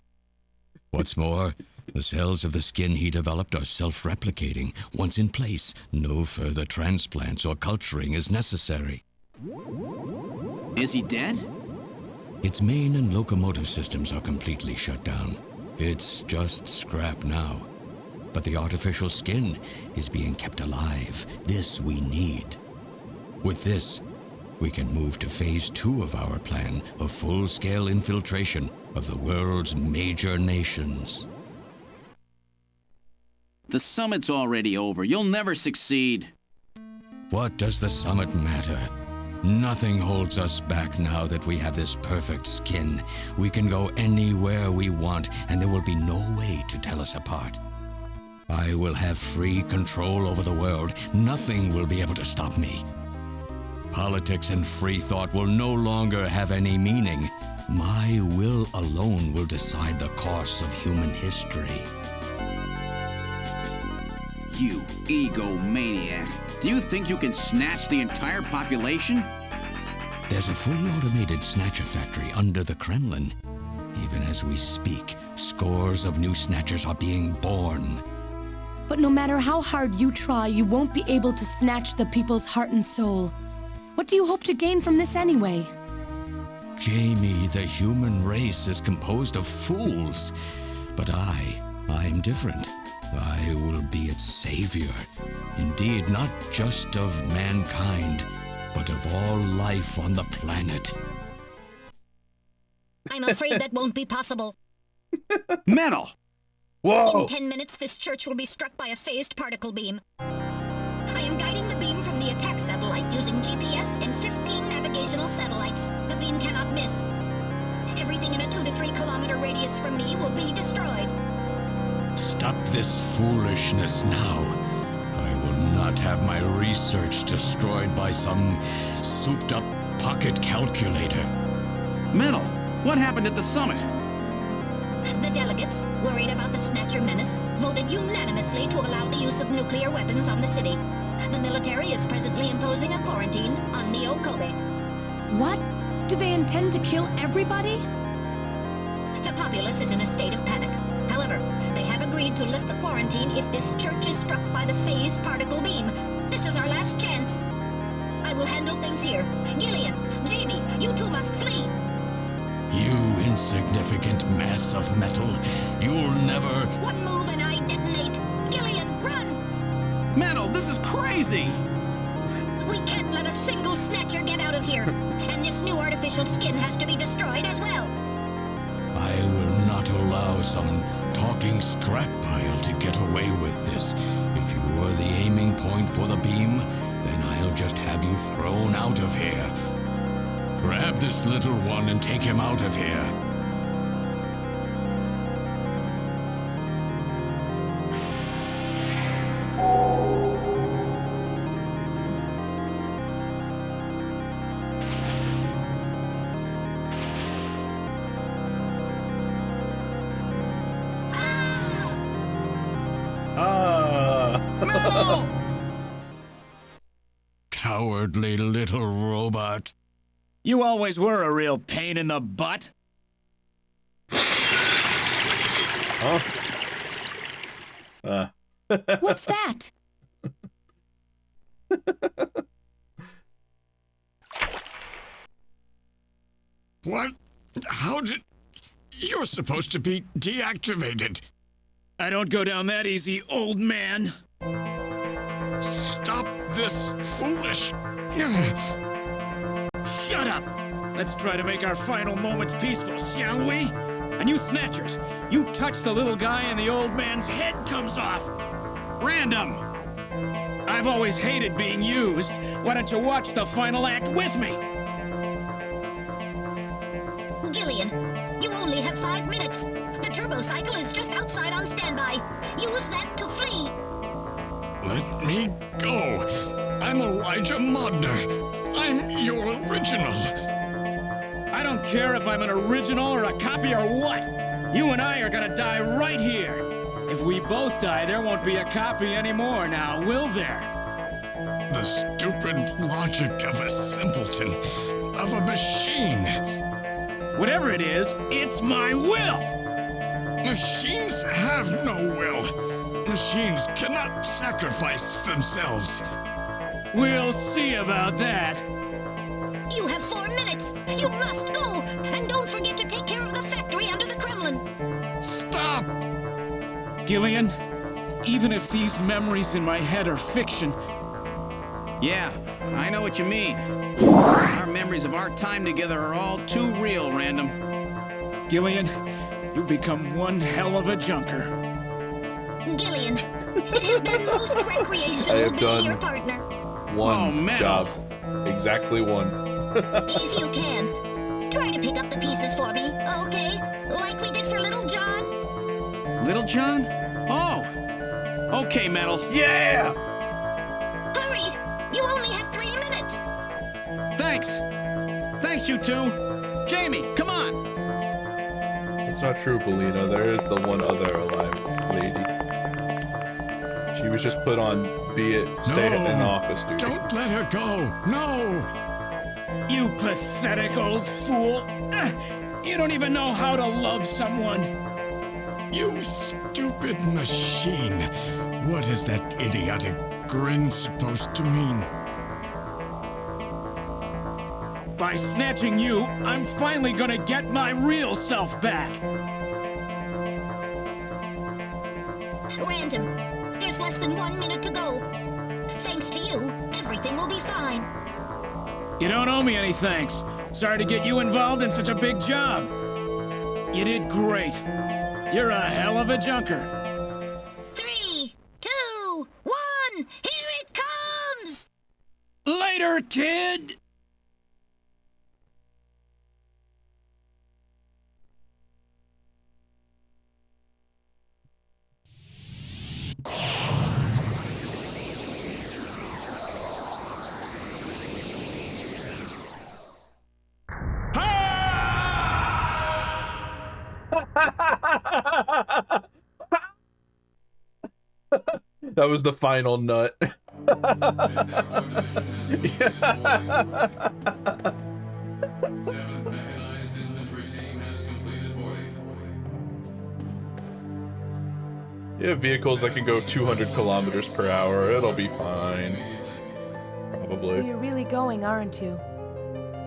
What's more, the cells of the skin he developed are self-replicating. Once in place, no further transplants or culturing is necessary. Is he dead? Its main and locomotive systems are completely shut down. It's just scrap now. But the artificial skin is being kept alive. This we need. With this, we can move to phase 2 of our plan of full-scale infiltration of the world's major nations. The summit's already over. You'll never succeed. What does the summit matter? Nothing holds us back now that we have this perfect skin. We can go anywhere we want, and there will be no way to tell us apart. I will have free control over the world. Nothing will be able to stop me. Politics and free thought will no longer have any meaning. My will alone will decide the course of human history. You egomaniac. Do you think you can snatch the entire population? There's a fully automated Snatcher factory under the Kremlin. Even as we speak, scores of new Snatchers are being born. But no matter how hard you try, you won't be able to snatch the people's heart and soul. What do you hope to gain from this anyway? Jamie, the human race is composed of fools. But I'm different. I will be its savior. Indeed, not just of mankind, but of all life on the planet. I'm afraid that won't be possible. Metal! Whoa! In 10 minutes, this church will be struck by a phased particle beam. I am guiding the beam from the attack satellite using GPS and 15 navigational satellites. The beam cannot miss. Everything in a 2 to 3 kilometer radius from me will be destroyed. Stop this foolishness now. I will not have my research destroyed by some souped-up pocket calculator. Metal, what happened at the summit? The delegates, worried about the Snatcher menace, voted unanimously to allow the use of nuclear weapons on the city. The military is presently imposing a quarantine on Neo Kobe. What? Do they intend to kill everybody? The populace is in a state of panic. However, they have agreed to lift the quarantine if this church is struck by the phased particle beam. This is our last chance. I will handle things here. Gillian, Jamie, you two must flee. You insignificant mass of metal. You'll never... One move and I detonate. Gillian, run! Metal, this is crazy! We can't let a single Snatcher get out of here. And this new artificial skin has to be destroyed as well. I will not allow some talking scrap pile to get away with this. If you are the aiming point for the beam, then I'll just have you thrown out of here. Grab this little one and take him out of here. Metal! Cowardly little robot. You always were a real pain in the butt. Huh? What's that? What? How did... You're supposed to be deactivated. I don't go down that easy, old man. Stop this foolish... Shut up! Let's try to make our final moments peaceful, shall we? And you Snatchers, you touch the little guy and the old man's head comes off. Random! I've always hated being used. Why don't you watch the final act with me? Gillian, you only have 5 minutes. The turbo cycle is just outside on standby. Use that to flee. Let me go. I'm Elijah Modner. I'm your original. I don't care if I'm an original or a copy or what. You and I are gonna die right here. If we both die, there won't be a copy anymore now, will there? The stupid logic of a simpleton, of a machine. Whatever it is, it's my will. Machines have no will. Machines cannot sacrifice themselves. We'll see about that. You have 4 minutes. You must go. And don't forget to take care of the factory under the Kremlin. Stop! Gillian, even if these memories in my head are fiction... Yeah, I know what you mean. Our memories of our time together are all too real, Random. Gillian, you become one hell of a junker. Gillian, it has been most recreational being your partner. One job. Exactly one. If you can, try to pick up the pieces for me, okay? Like we did for Little John. Little John? Oh! Okay, Metal. Yeah! Hurry! You only have 3 minutes. Thanks. Thanks, you two. Jamie, come on. That's not true, Belina. There is the one other alive lady. She was just put on stay in the office duty. Don't let her go. No! You pathetic old fool. You don't even know how to love someone. You stupid machine. What is that idiotic grin supposed to mean? By snatching you, I'm finally gonna get my real self back. Random, there's less than 1 minute to go. Thanks to you, everything will be fine. You don't owe me any thanks. Sorry to get you involved in such a big job. You did great. You're a hell of a junker. 3, 2, 1, here it comes! Later, kid! That was the final nut. You have vehicles that can go 200 kilometers per hour. It'll be fine. Probably. So you're really going, aren't you?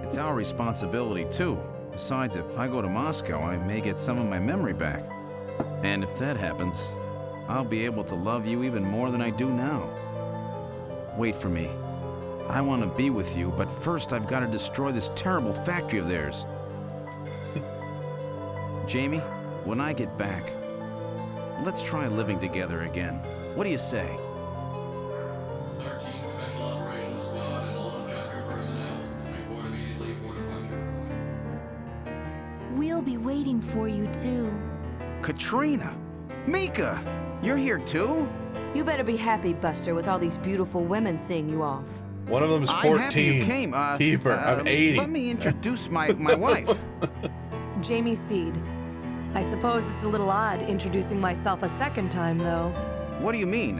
It's our responsibility, too. Besides, if I go to Moscow, I may get some of my memory back. And if that happens, I'll be able to love you even more than I do now. Wait for me. I want to be with you, but first I've got to destroy this terrible factory of theirs. Jamie, when I get back, let's try living together again. What do you say? 13 Special Operations Squad and all Junker personnel report immediately for departure. We'll be waiting for you, too. Katrina! Mika! You're here too? You better be happy, Buster, with all these beautiful women seeing you off. One of them is 14. I'm happy you came. Keep her. I'm 80. Let me introduce my wife. Jamie Seed. I suppose it's a little odd introducing myself a second time, though. What do you mean?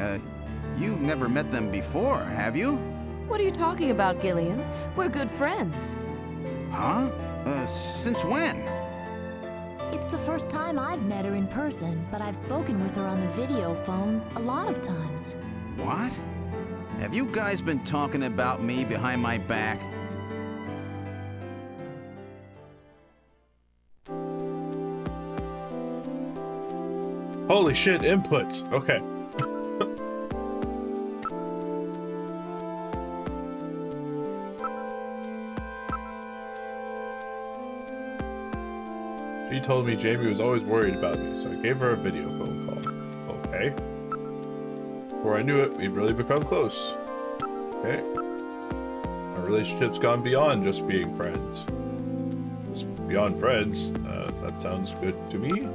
You've never met them before, have you? What are you talking about, Gillian? We're good friends. Huh? Since when? It's the first time I've met her in person, but I've spoken with her on the video phone a lot of times. What? Have you guys been talking about me behind my back? Holy shit, inputs. Okay. She told me Jamie was always worried about me, so I gave her a video phone call. Okay. Before I knew it, we'd really become close. Okay. Our relationship's gone beyond just being friends. Just beyond friends? That sounds good to me.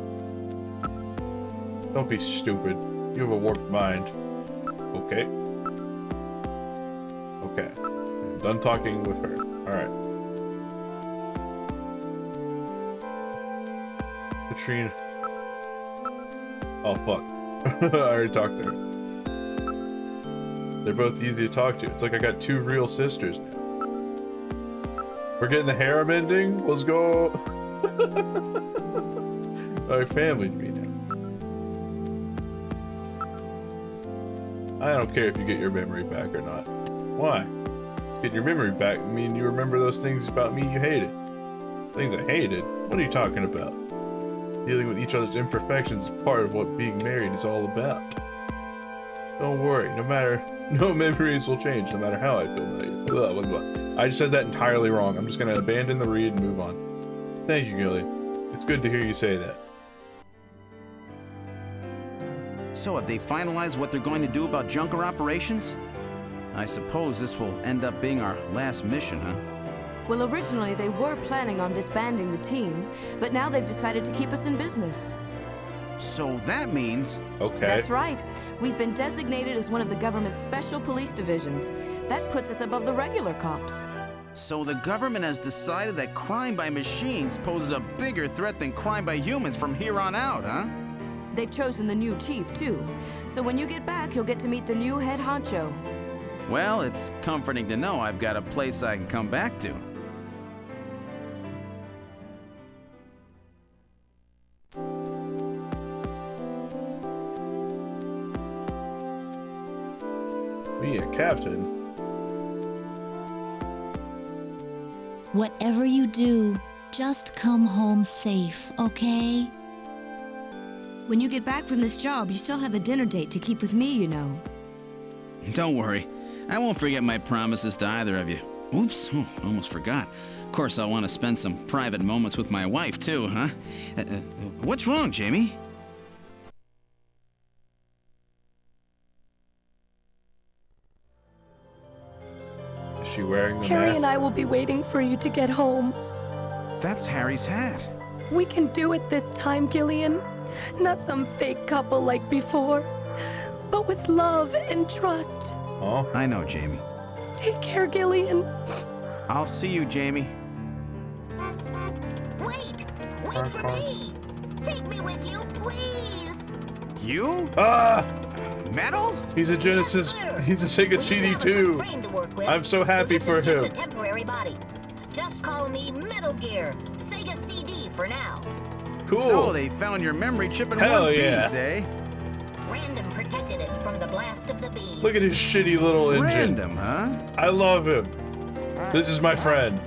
Don't be stupid. You have a warped mind. Okay. Okay. I'm done talking with her. Alright. Katrina. Oh, fuck. I already talked to her. They're both easy to talk to. It's like I got two real sisters now. We're getting the harem ending? Let's go. Our family to me now. I don't care if you get your memory back or not. Why? Getting your memory back I mean you remember those things about me you hated. Things I hated? What are you talking about? Dealing with each other's imperfections is part of what being married is all about. Don't worry, no memories will change, no matter how I feel about you. Blah, blah, blah. I just said that entirely wrong. I'm just gonna abandon the read and move on. Thank you, Gilly. It's good to hear you say that. So have they finalized what they're going to do about Junker operations? I suppose this will end up being our last mission, huh? Well, originally they were planning on disbanding the team, but now they've decided to keep us in business. So that means... Okay. That's right. We've been designated as one of the government's special police divisions. That puts us above the regular cops. So the government has decided that crime by machines poses a bigger threat than crime by humans from here on out, huh? They've chosen the new chief, too. So when you get back, you'll get to meet the new head honcho. Well, it's comforting to know I've got a place I can come back to. Me, a captain? Whatever you do, just come home safe, okay? When you get back from this job, you still have a dinner date to keep with me, you know. Don't worry. I won't forget my promises to either of you. Oops, almost forgot. Of course, I'll want to spend some private moments with my wife, too, huh? What's wrong, Jamie? Is she wearing the Harry mask? and I will be waiting for you to get home. That's Harry's hat. We can do it this time, Gillian. Not some fake couple like before, but with love and trust. Oh, I know, Jamie. Take care, Gillian. I'll see you, Jamie. Wait! Wait for me! Take me with you, please! You? Metal? He's a Genesis. He's a Sega CD too. I'm so happy for him. Just a temporary body. Just call me Metal Gear, Sega CD for now. Cool. So they found your memory chip in Hell one yeah. piece, eh? Random protected it from the blast of the beam. Look at his shitty little engine. Random, huh? I love him. This is my friend.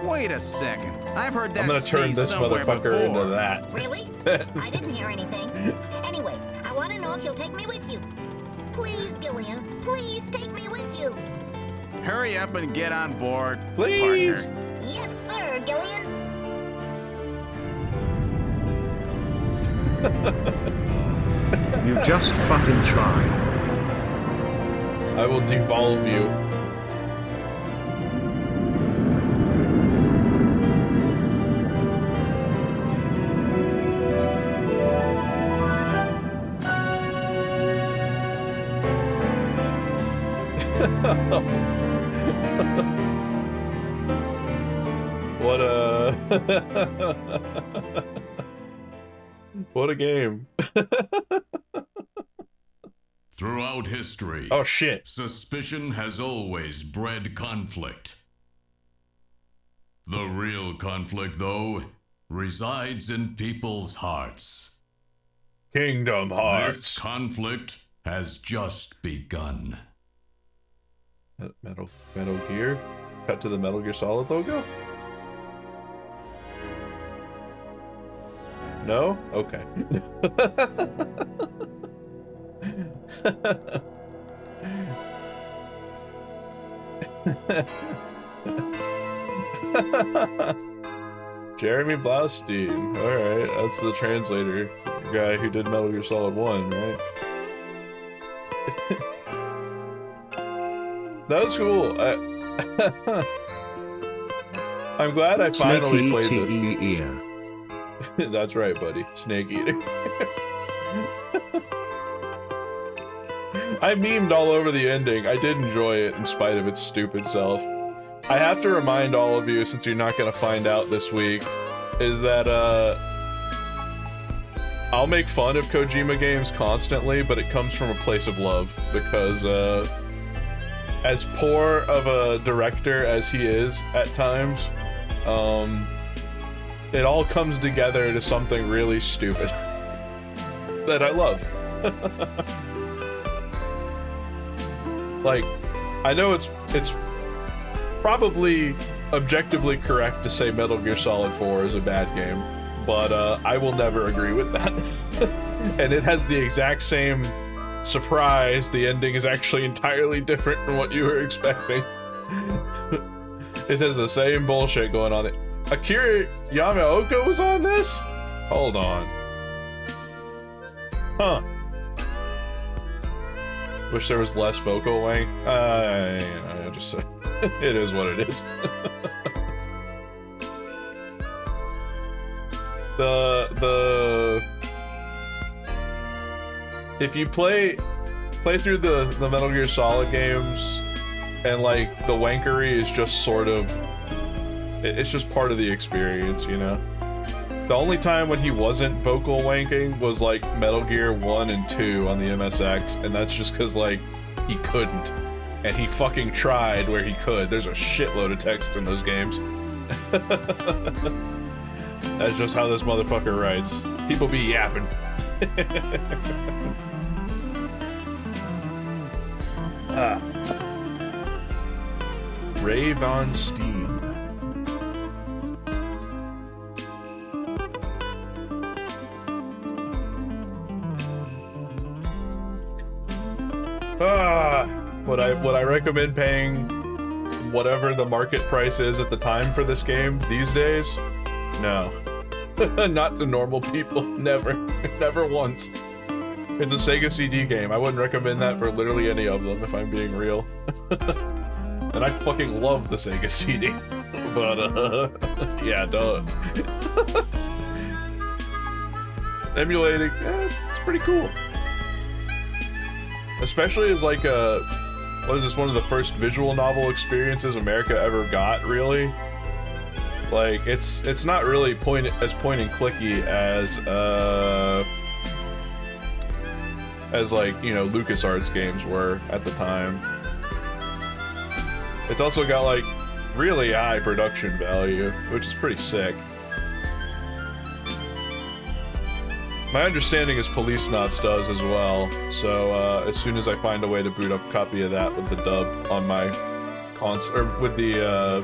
Wait a second. I've heard that I'm gonna turn this motherfucker before. into that. Really? I didn't hear anything. Anyway, I want to know if you'll take me with you. Please, Gillian, please take me with you. Hurry up and get on board, please. partner. Yes, sir, Gillian. You just fucking try. I will devolve you. What a what a game. Throughout history, oh shit, suspicion has always bred conflict. The real conflict, though, resides in people's hearts. Kingdom Hearts. This conflict has just begun. Metal Gear? Cut to the Metal Gear Solid logo? No? Okay. Jeremy Blaustein. Alright, that's the translator guy who did Metal Gear Solid 1, right? That was cool. I'm glad I finally played this. That's right, buddy. Snake eater. I memed all over the ending. I did enjoy it in spite of its stupid self. I have to remind all of you, since you're not going to find out this week, is that I'll make fun of Kojima games constantly, but it comes from a place of love, because as poor of a director as he is at times, it all comes together to something really stupid that I love. Like, I know it's probably objectively correct to say Metal Gear Solid 4 is a bad game, but I will never agree with that. And it has the exact same surprise. The ending is actually entirely different from what you were expecting. It has the same bullshit going on. Akira Yamaoka was on this? Hold on. Huh. Wish there was less vocal wank. You know, just it is what it is. If you play through the Metal Gear Solid games, and like the wankery is just sort of, it's just part of the experience, you know? The only time when he wasn't vocal wanking was like Metal Gear 1 and 2 on the MSX, and that's just because like he couldn't. And he fucking tried where he could. There's a shitload of text in those games. That's just how this motherfucker writes. People be yapping. Ray Von Steen. Would I recommend paying whatever the market price is at the time for this game these days? No. Not to normal people. Never. Never once. It's a Sega CD game. I wouldn't recommend that for literally any of them, if I'm being real. And I fucking love the Sega CD. But, yeah, duh. Emulating, it's pretty cool. Especially as like what is this, one of the first visual novel experiences America ever got, really? Like, it's not really point and clicky as like, you know, LucasArts games were at the time. It's also got like really high production value, which is pretty sick. My understanding is Police Knots does as well, so as soon as I find a way to boot up a copy of that with the dub on my console, or with the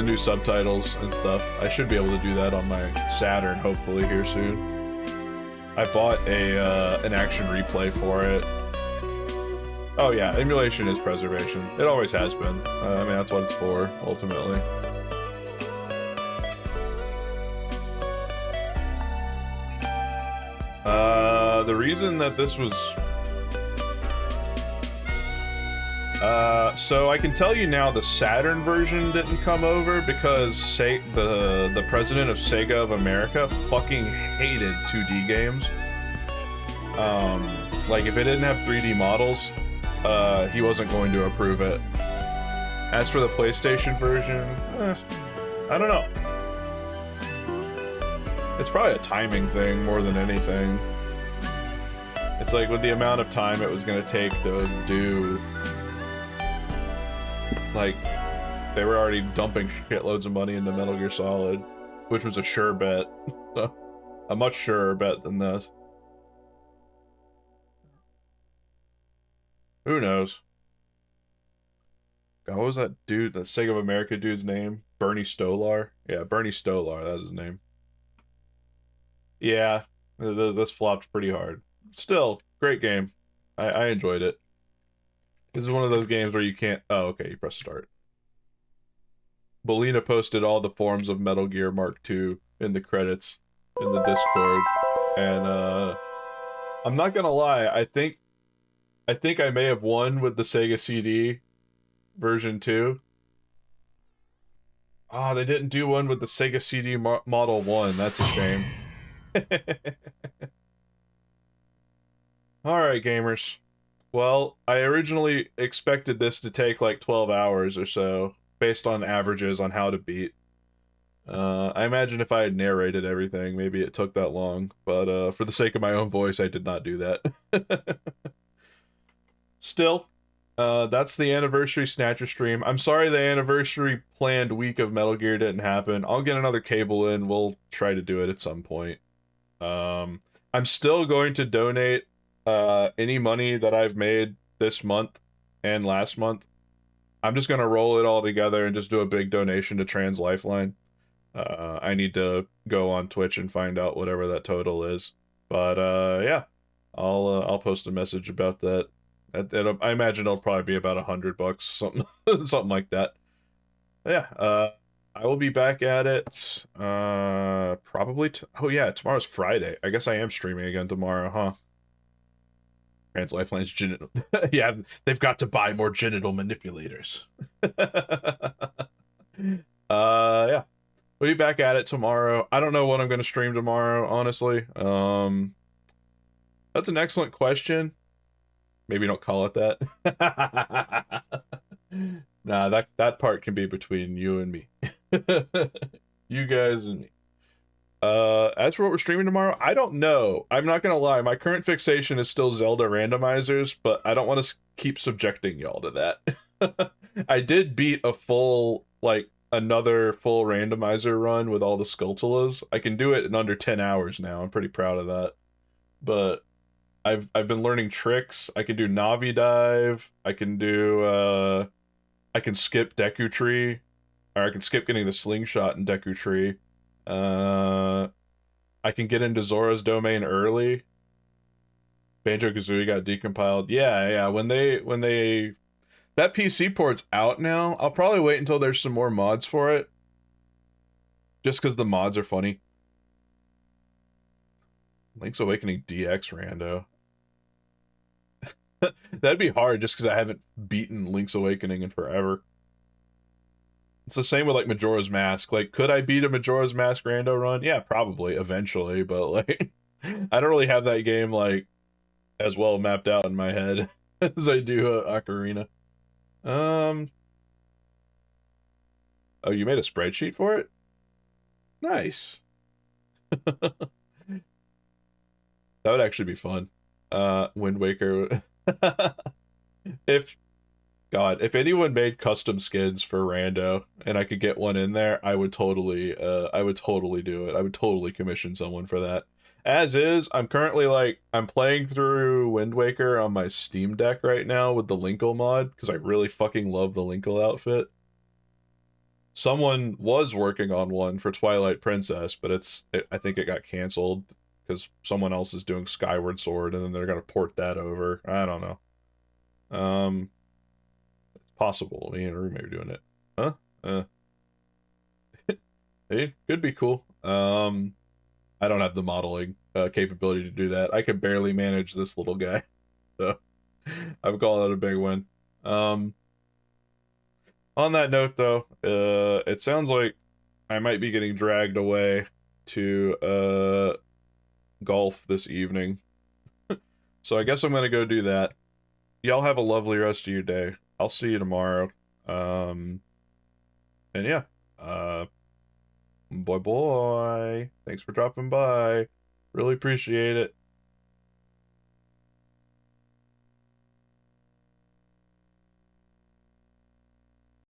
new subtitles and stuff, I should be able to do that on my Saturn, hopefully, here soon. I bought an action replay for it. Oh yeah, emulation is preservation. It always has been. I mean, that's what it's for, ultimately. The reason that this was... so I can tell you now the Saturn version didn't come over because the president of Sega of America fucking hated 2D games. Like, if it didn't have 3D models, he wasn't going to approve it. As for the PlayStation version, I don't know. It's probably a timing thing more than anything. It's like with the amount of time it was going to take to do, like, they were already dumping shitloads of money into Metal Gear Solid, which was a sure bet. A much surer bet than this. Who knows? God, what was that dude, that Sega of America dude's name? Bernie Stolar? Yeah, Bernie Stolar, that's his name. Yeah, this flopped pretty hard. Still, great game. I enjoyed it. This is one of those games where you can't... Oh, okay, you press start. Belina posted all the forms of Metal Gear Mark II in the credits in the Discord. And, I'm not gonna lie, I think I may have won with the Sega CD version 2. Ah, they didn't do one with the Sega CD Model 1. That's a shame. Alright, gamers. Well, I originally expected this to take like 12 hours or so, based on averages on how to beat. I imagine if I had narrated everything, maybe it took that long, but for the sake of my own voice, I did not do that. Still, that's the anniversary Snatcher stream. I'm sorry the anniversary planned week of Metal Gear didn't happen. I'll get another cable in. We'll try to do it at some point. I'm still going to donate any money that I've made this month and last month. I'm just going to roll it all together and just do a big donation to Trans Lifeline. I need to go on Twitch and find out whatever that total is. But yeah, I'll post a message about that. I imagine it'll probably be about $100, something something like that. Yeah, I will be back at it probably oh yeah, tomorrow's Friday. I guess I am streaming again tomorrow, huh? Trans Lifeline's genital. Yeah, they've got to buy more genital manipulators. Yeah. We'll be back at it tomorrow. I don't know what I'm going to stream tomorrow, honestly. That's an excellent question. Maybe don't call it that. Nah, that part can be between you and me. You guys and me. As for what we're streaming tomorrow, I don't know. I'm not gonna lie, my current fixation is still Zelda randomizers, but I don't want to keep subjecting y'all to that. I did beat a full, like, another full randomizer run with all the Skulltulas. I can do it in under 10 hours now. I'm pretty proud of that. But I've been learning tricks. I can do Navi Dive. I can do I can skip Deku Tree, or I can skip getting the slingshot in Deku Tree. I can get into Zora's Domain early. Banjo-Kazooie got decompiled. Yeah, when they that PC port's out now. I'll probably wait until there's some more mods for it. Just because the mods are funny. Link's Awakening DX rando. That'd be hard just because I haven't beaten Link's Awakening in forever. It's the same with, like, Majora's Mask. Like, could I beat a Majora's Mask rando run? Yeah, probably, eventually, but, like, I don't really have that game, like, as well mapped out in my head as I do Ocarina. Oh, you made a spreadsheet for it? Nice. That would actually be fun. Wind Waker. If anyone made custom skins for Rando and I could get one in there, I would totally do it. I would totally commission someone for that. As is, I'm currently, like, I'm playing through Wind Waker on my Steam Deck right now with the Linkle mod, because I really fucking love the Linkle outfit. Someone was working on one for Twilight Princess, but I think it got canceled, because someone else is doing Skyward Sword, and then they're gonna port that over. I don't know. It's possible. Me and Rue may be doing it. Huh? It could be cool. I don't have the modeling capability to do that. I can barely manage this little guy. So, I'm calling it a big win. On that note, though, it sounds like I might be getting dragged away to golf this evening. So I guess I'm gonna go do that. Y'all have a lovely rest of your day. I'll see you tomorrow. And yeah, boy, thanks for dropping by. Really appreciate it.